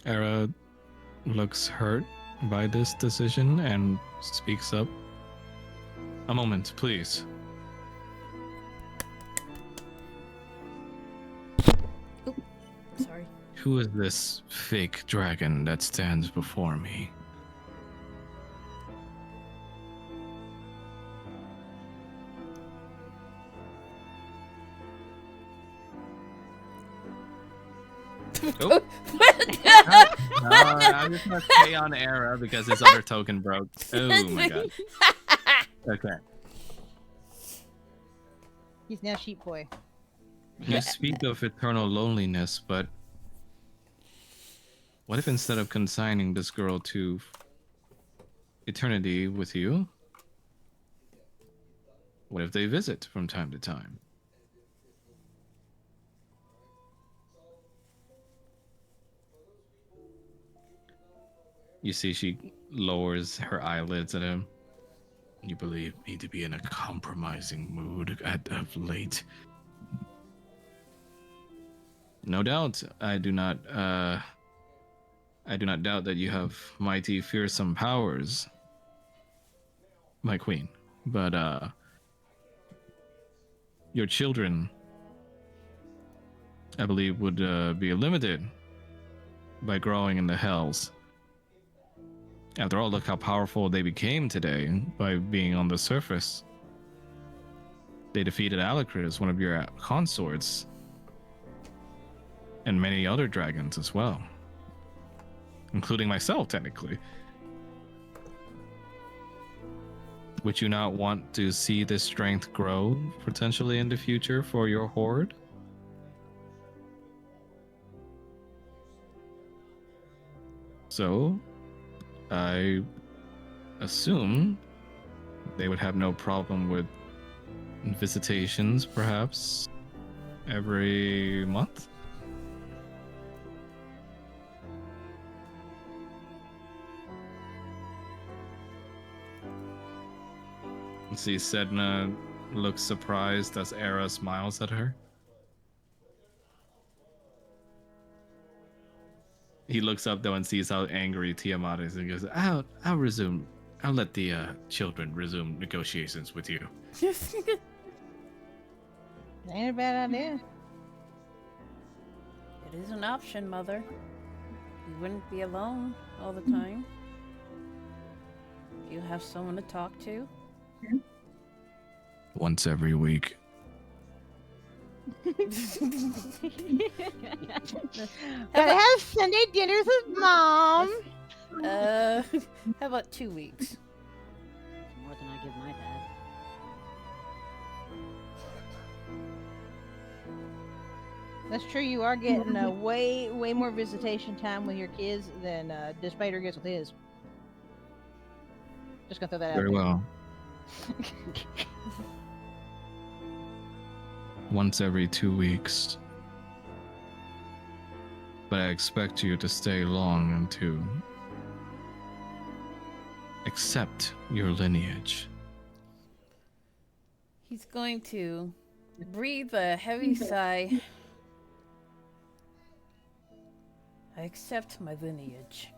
Era looks hurt by this decision and speaks up. A moment, please. Sorry. Who is this fake dragon that stands before me? Oh. No, I'm just gonna stay on Era because his other token broke. Oh my god. Okay. He's now sheep boy. You speak of eternal loneliness, but what if instead of consigning this girl to eternity with you, what if they visit from time to time? You see she lowers her eyelids at him. You believe me to be in a compromising mood of late. No doubt, I do not doubt that you have mighty fearsome powers, my queen. But your children, I believe, would be limited by growing in the hells. After all, look how powerful they became today by being on the surface. They defeated Alacris, one of your consorts, and many other dragons as well, including myself, technically. Would you not want to see this strength grow potentially in the future for your horde? So, I assume they would have no problem with visitations, perhaps every month. You see Sedna looks surprised as Era smiles at her. He looks up though and sees how angry Tiamat is and goes, I'll let the children resume negotiations with you. Ain't a bad idea. It is an option, Mother. You wouldn't be alone all the time. You have someone to talk to. Once every week. Gotta have Sunday dinners with Mom. How about 2 weeks? It's more than I give my dad. That's true. You are getting way more visitation time with your kids than Dispater gets with his. Just gonna throw that Very out there. well. Once every 2 weeks. But I expect you to stay long and to accept your lineage. He's going to breathe a heavy sigh. I accept my lineage.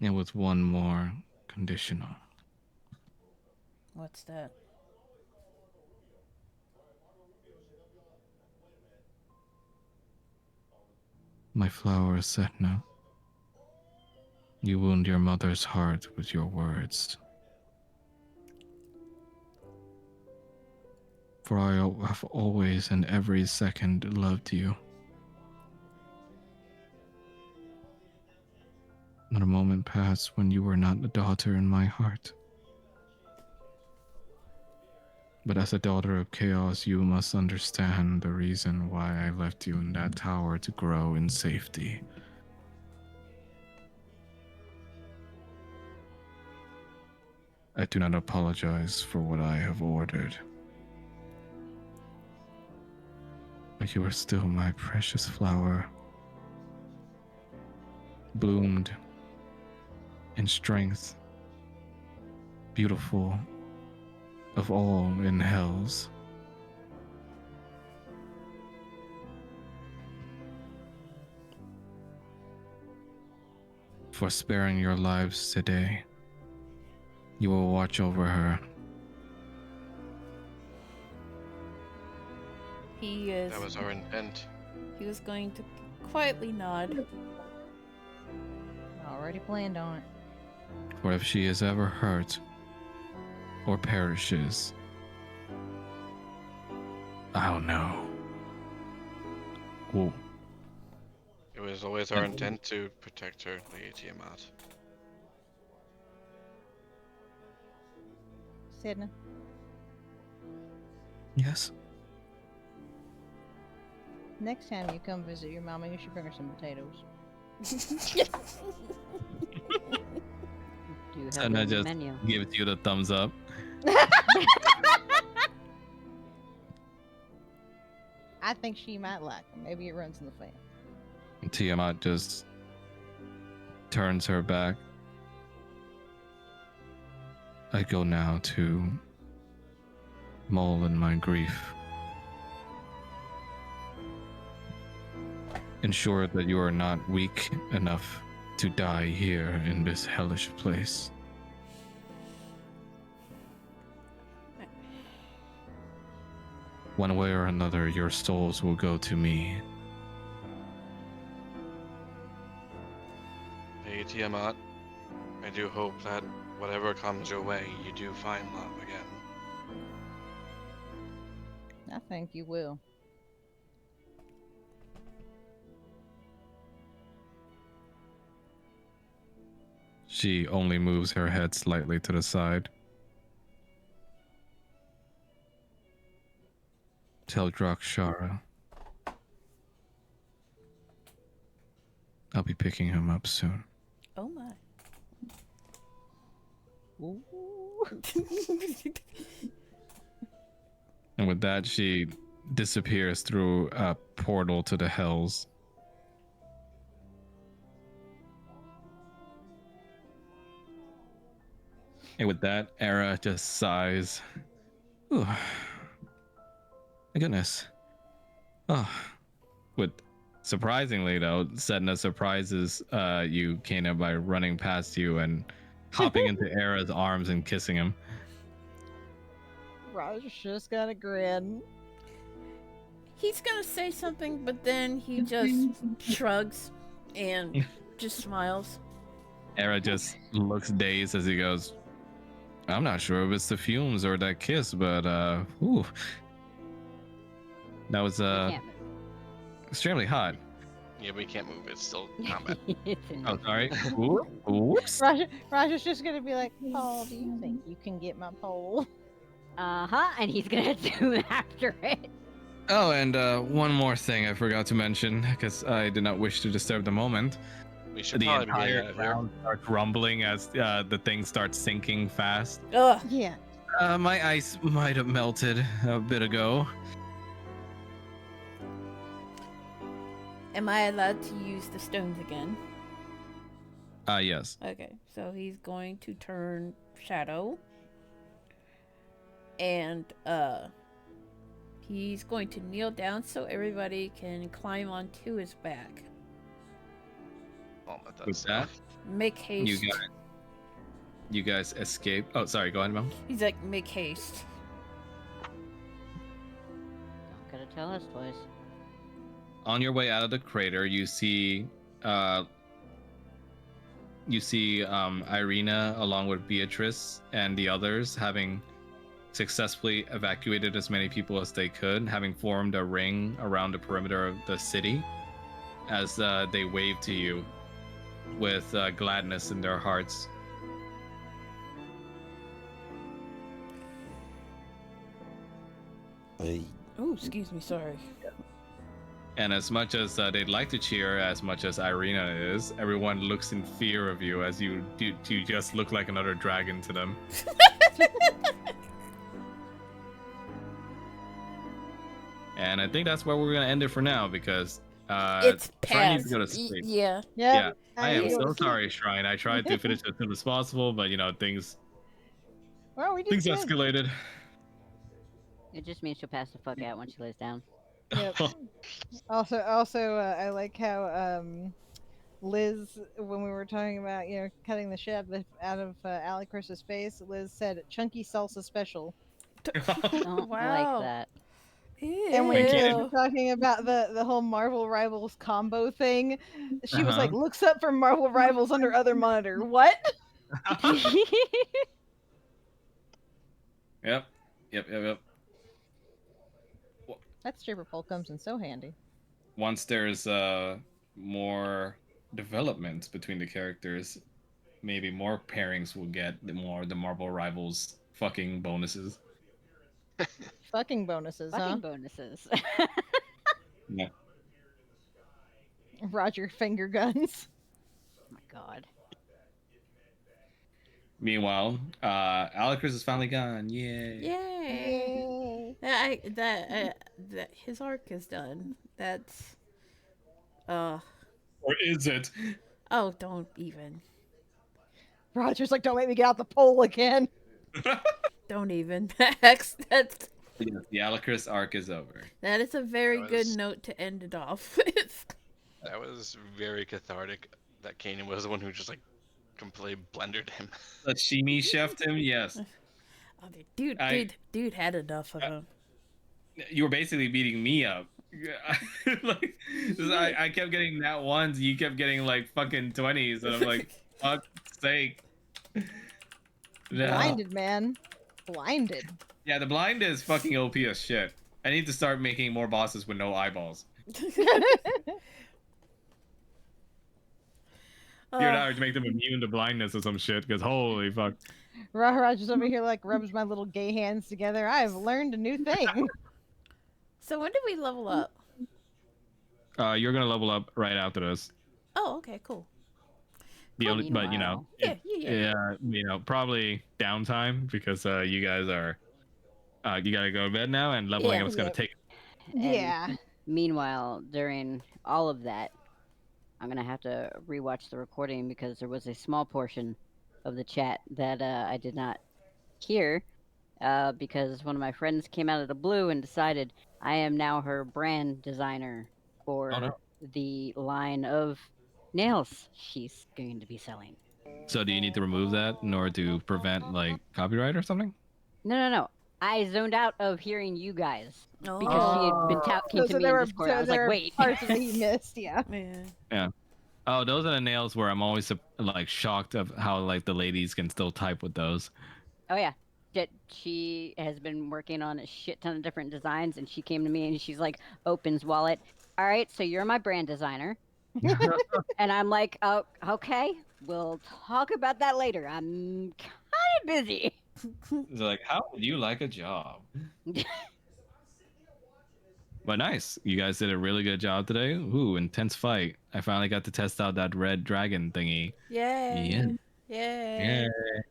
And with one more conditional. What's that? My flower, Setna. You wound your mother's heart with your words. For I have always and every second loved you. Not a moment passed when you were not a daughter in my heart. But as a daughter of chaos, you must understand the reason why I left you in that tower to grow in safety. I do not apologize for what I have ordered. But you are still my precious flower, bloomed in strength, beautiful of all in hells. For sparing your lives today, you will watch over her. He is. That was our intent. He was going to quietly nod. Already planned on it. For if she is ever hurt or perishes, I'll know. Whoa. It was always our intent to protect her, Lady Tiamat. Sidna, Yes? next time you come visit your mama, you should bring her some potatoes. Do you have And I a just menu? gives you the thumbs up. I think she might like them. Maybe it runs in the family. Tiamat just turns her back. I go now to mull in my grief. ensure that you are not weak enough to die here in this hellish place. One way or another, your souls will go to me. Hey, Tiamat. I do hope that whatever comes your way, you do find love again. I think you will. She only moves her head slightly to the side. Tell Drakshara I'll be picking him up soon. Oh my. Ooh. And with that, she disappears through a portal to the hells. And with that, Era just sighs. Ooh. My goodness. Oh. With surprisingly though, Sedna surprises you, Kana, by running past you and hopping into Era's arms and kissing him. Roger's just got a grin. He's gonna say something, but then he just shrugs and just smiles. Era just looks dazed as he goes, I'm not sure if it's the fumes or that kiss, but ooh. That was We can't move. extremely hot. Yeah, we can't move. It's still combat. It's in Oh, there. sorry. Whoops. Roger's just gonna be like, Paul, do you think you can get my pole? Uh-huh, and he's gonna zoom after it. Oh, and one more thing I forgot to mention, because I did not wish to disturb the moment. We should The probably be getting entire out of here. ground starts rumbling as the thing starts sinking fast. Ugh. Yeah. My ice might have melted a bit ago. Am I allowed to use the stones again? Yes. Okay, so he's going to turn shadow. And he's going to kneel down so everybody can climb onto his back. I'll let that With that, Make haste. you guys escape. Oh, sorry. Go ahead, Mom. He's like, make haste. Don't gotta tell us twice. On your way out of the crater, you see Irina along with Beatrice and the others having successfully evacuated as many people as they could, having formed a ring around the perimeter of the city as they wave to you with gladness in their hearts. Hey, Oh, excuse me, sorry. And as much as they'd like to cheer, as much as Irina is, everyone looks in fear of you as you just look like another dragon to them. And I think that's where we're gonna end it for now because It's Shrine needs past. to go to sleep. Yeah. Yeah, I am need to go so to sleep. sorry, Shrine. I tried to finish as soon as possible, but you know things Well, we did things good. escalated. It just means she'll pass the fuck out when she lays down. Yep. Also, I like how Liz, when we were talking about cutting the shit out of Alicris's face, Liz said chunky salsa special. Don't Wow. like that. And when you Ew. guys were talking about the whole Marvel Rivals combo thing, she was Uh-huh. like, looks up for Marvel Rivals under other monitor. What? Yep. That stripper pole comes in so handy. Once there's more development between the characters, maybe more pairings will get the Marvel Rivals fucking bonuses. Fucking bonuses, Fucking huh? bonuses. Yeah. Roger finger guns. Oh my god. Meanwhile, Alicris is finally gone. Yay. Yay. That his arc is done. That's Or is it? oh, don't even. Roger's like, don't make me get out the pole again. Don't even. Max, Yes, the Alicris arc is over. that is a very That good was- note to end it off with. That was very cathartic. That Kanan was the one who just like completely blendered him. Sashimi chefed him. Yes, I mean, dude, I. dude had enough of him. You were basically beating me up. Like, I kept getting that ones. You kept getting like fucking 20s, and I'm like, fuck's sake. No. Blinded, man. Blinded. Yeah, the blind is fucking OP as shit. I need to start making more bosses with no eyeballs. You're not to make them immune to blindness or some shit, because holy fuck. Raj just over here like rubs my little gay hands together. I've learned a new thing. So when did we level up? You're gonna level up right after this. Oh, okay, cool. The only, but you know, Yeah. you know, probably downtime because you guys are, you gotta go to bed now, and leveling up is gonna take. Yeah. Meanwhile, during all of that, I'm gonna have to rewatch the recording because there was a small portion of the chat that I did not hear because one of my friends came out of the blue and decided I am now her brand designer for the line of nails she's going to be selling. So do you need to remove that in order to prevent like copyright or something? No. I zoned out of hearing you guys because she had been talking to me in Discord. I was like, wait. Parts that he missed, yeah. Yeah. Oh, those are the nails where I'm always like shocked of how like the ladies can still type with those. Oh yeah. She has been working on a shit ton of different designs, and she came to me and she's like, opens wallet. All right, so you're my brand designer. And I'm like, oh, okay, we'll talk about that later. I'm kind of busy. They're like, how would you like a job? But nice. You guys did a really good job today. Ooh, intense fight. I finally got to test out that red dragon thingy. Yeah. But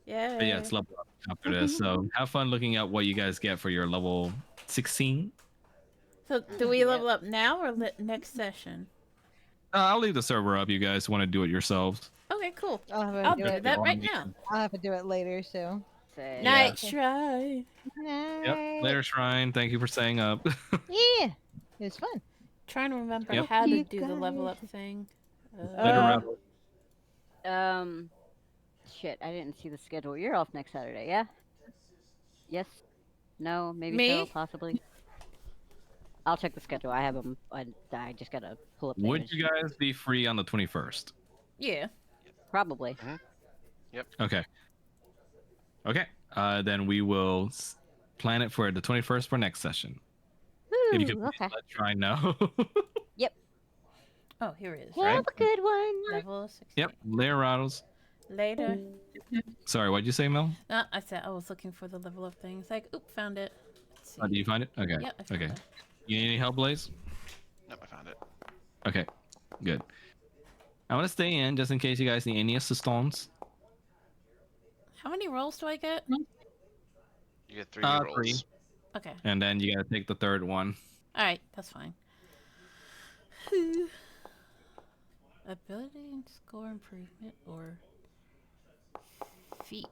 yeah, it's level up after this. So have fun looking at what you guys get for your level 16. So do we level up now or next session? I'll leave the server up. You guys want to do it yourselves. Okay, cool. I'll do that right now. I'll have to do it later, so. Night Shrine. Yep. Later, Shrine. Thank you for staying up. Yeah, it was fun. Trying to remember how to do the level up thing. Later, Shit, I didn't see the schedule. You're off next Saturday, yeah? Yes? No? Maybe Me? so, possibly. I'll check the schedule. I have them. I just gotta pull up the Would image. you guys be free on the 21st? Yeah. Probably. Yep. Okay. Okay. Then we will plan it for the 21st for next session. Ooh, If you could okay. let Try know. Yep. Oh, here it is. Have a good one. Level 16. Yep. Later, Rattles. Later. Sorry, what'd you say, Mel? No, I said I was looking for the level up thing. It's like, oop, found it. Let's see. Oh, do you find it? Okay. Yep, I found Okay. it. You need any help, Blaze? Nope, I found it. Okay. Good. I want to stay in just in case you guys need any assistance. How many rolls do I get? You get 3 rolls. 3. Okay. And then you gotta take the third one. Alright, that's fine. Ability and score improvement or feet.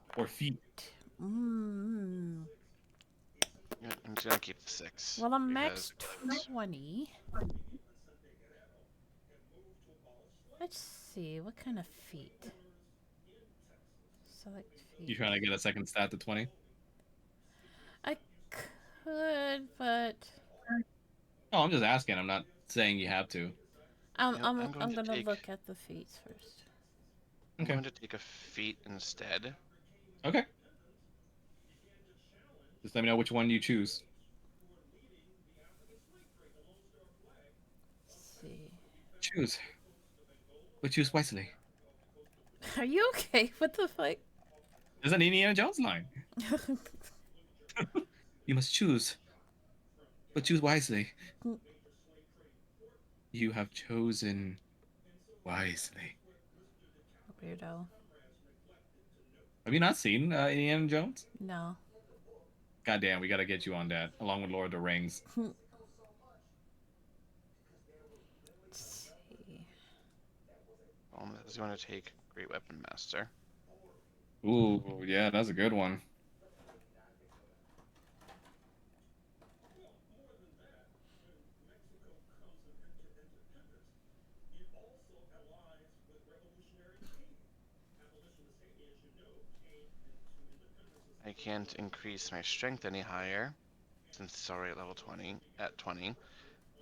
Mm. I'm just gonna keep the 6. Well, I'm max because- 20. Let's see, what kind of feet? Select feet. You trying to get a second stat to 20? I could, but Oh, I'm just asking. I'm not saying you have to. I'm I'm going to gonna take- look at the feats first. I'm Okay. going to take a feat instead. Okay. Just let me know which one you choose. Let's see. Choose. But choose wisely. Are you okay? What the fuck? There's an Indiana Jones line. You must choose. But choose wisely. You have chosen wisely. Weirdo. Have you not seen Indiana Jones? No. Goddamn, we gotta get you on that, along with Lord of the Rings. Let's see. Is going to take Great Weapon Master. Ooh, yeah, that's a good one. I can't increase my strength any higher since it's already at level 20 at 20.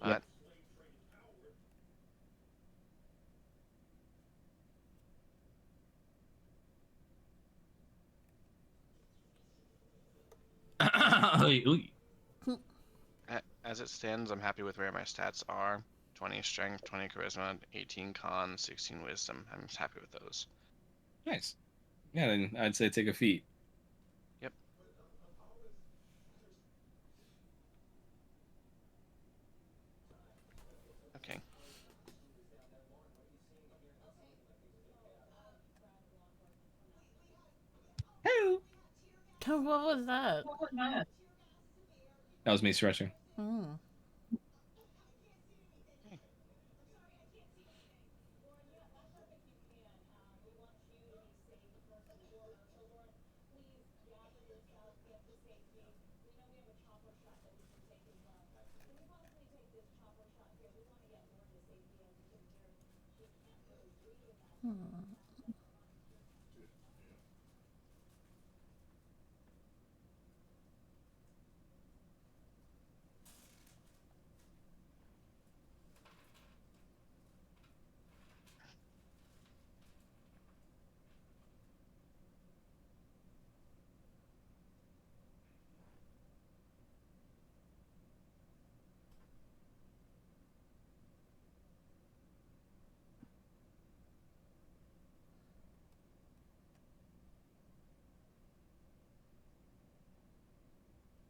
But as it stands, I'm happy with where my stats are. 20 strength, 20 charisma, 18 con, 16 wisdom. I'm happy with those. Nice. Yeah, then I'd say take a feat. Yep. Okay. What was that? That was me stretching. Hmm.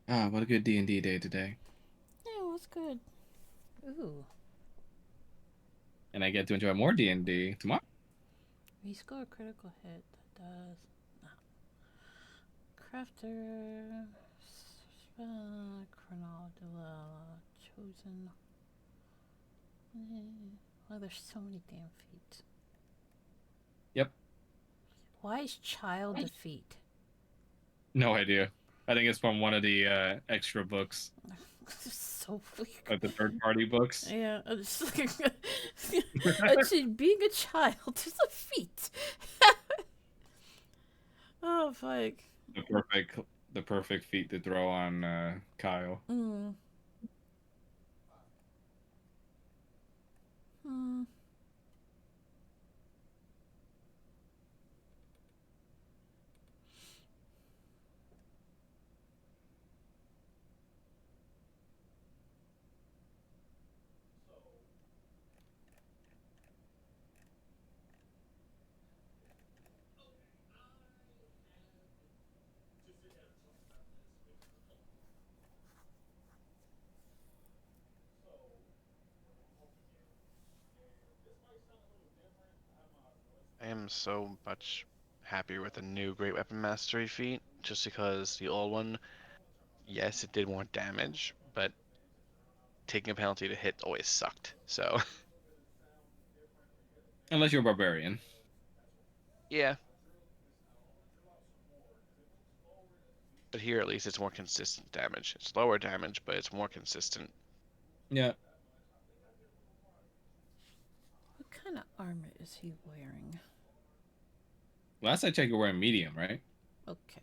Ah, what a good D&D day today. Yeah, it was good. Ooh. And I get to enjoy more D&D tomorrow. We score a critical hit. That does. Crafter. Chronology. Chosen. Well, there's so many damn feet. Yep. Why is child a feat? No idea. I think it's from one of the extra books. So weird. Like the third-party books. Yeah, it's like actually being a child is a feat. Oh fuck. The perfect feat to throw on Kyle. Mm. Hmm. I am so much happier with the new Great Weapon Mastery feat, just because the old one, yes, it did more damage, but taking a penalty to hit always sucked. So, Unless you're a barbarian. yeah. But here at least it's more consistent damage. It's lower damage, but it's more consistent. Yeah. What kind of armor is he wearing? Last I checked, you're wearing medium, right? Okay.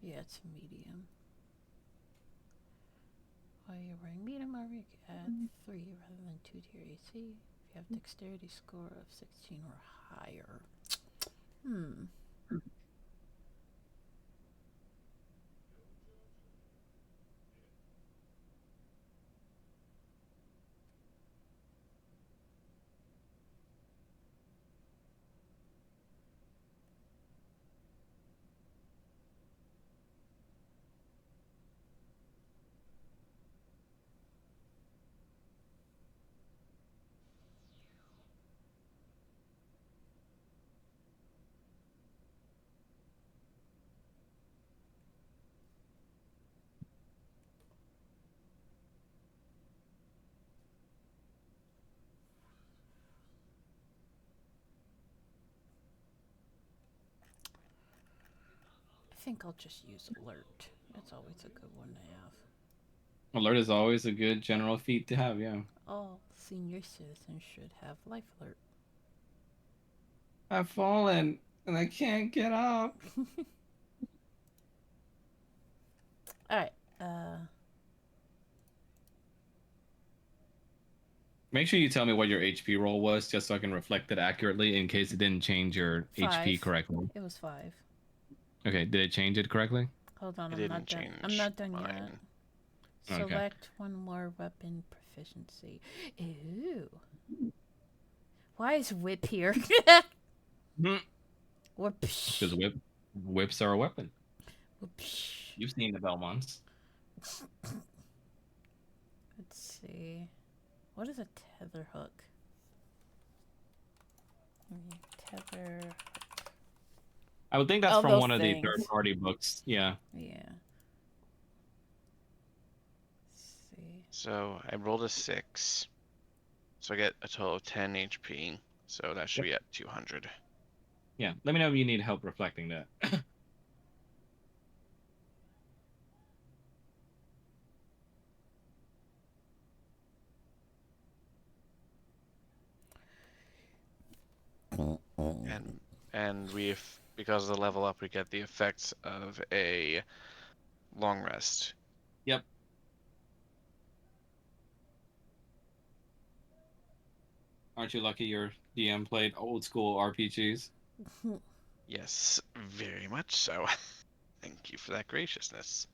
Yeah, it's medium. While you're wearing medium armor, you can add 3 rather than 2 to your AC. If you have dexterity score of 16 or higher. Hmm. I think I'll just use alert. Alert's always a good one to have. Alert is always a good general feat to have, yeah. All senior citizens should have life alert. I've fallen and I can't get up. Alright, Make sure you tell me what your HP roll was, just so I can reflect it accurately in case it didn't change your 5. HP correctly. It was 5. Okay, did it change it correctly? Hold on, It I'm didn't not done. change I'm not done yet. mine. Okay. Select one more weapon proficiency. Ew. Why is whip here? Whoopsh. Because whips are a weapon. Whoopsh. You've seen the Belmonts. Let's see. What is a tether hook? Tether. I would think that's Oh, from those one of the things. third-party books. Yeah. Yeah. Let's see. So I rolled a 6. So I get a total of 10 HP. So that should be at 200. Yeah. Let me know if you need help reflecting that. And we've, because of the level up, we get the effects of a long rest. Yep. Aren't you lucky your DM played old school RPGs? Yes, very much so. Thank you for that graciousness.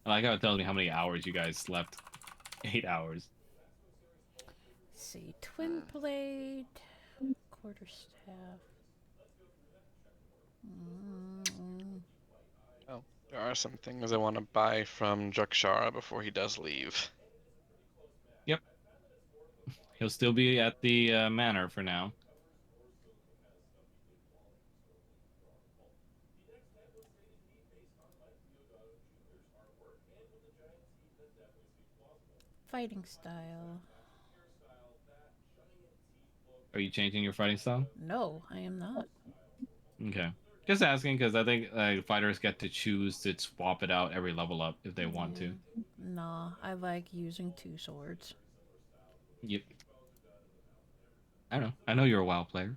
I like how it tells me how many hours you guys slept. 8 hours. Let's see. Twin blade. Quarterstaff. Oh, there are some things I want to buy from Drakshara before he does leave. Yep. He'll still be at the manor for now. Fighting style. Are you changing your fighting style? No, I am not. Okay. Just asking because I think fighters get to choose to swap it out every level up if they want to. Nah, I like using 2 swords. Yep. I don't know. I know you're a WoW player.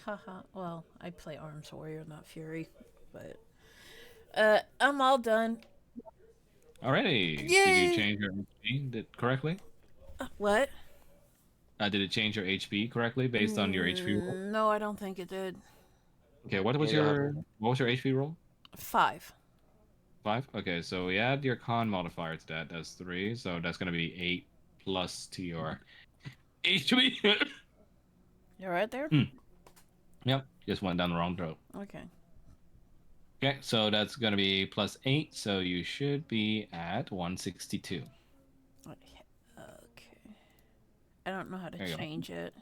Haha. Well, I play Arms Warrior, not Fury. But I'm all done. Alrighty. Yay! Did you change your HP correctly? What? Did it change your HP correctly based on your HP roll? No, I don't think it did. Okay, what was your HP roll? 5. 5? Okay, so we add your con modifier to that. That's 3, so that's gonna be 8 plus to your HP. You're right there? Yep, just went down the wrong throat. Okay. Okay, so that's gonna be plus 8, so you should be at 162. Okay. I don't know how to There you go. change it.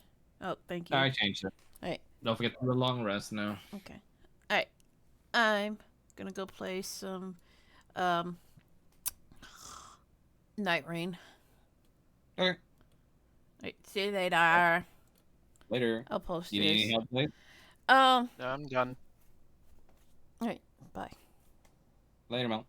Oh, thank you. I changed it. Alright. Don't forget to do a long rest now. Okay. Alright. I'm gonna go play some Night Rain. Okay. Alright, see you later. Later. I'll post You this. need any help later? No, I'm done. Alright, bye. Later, Mel.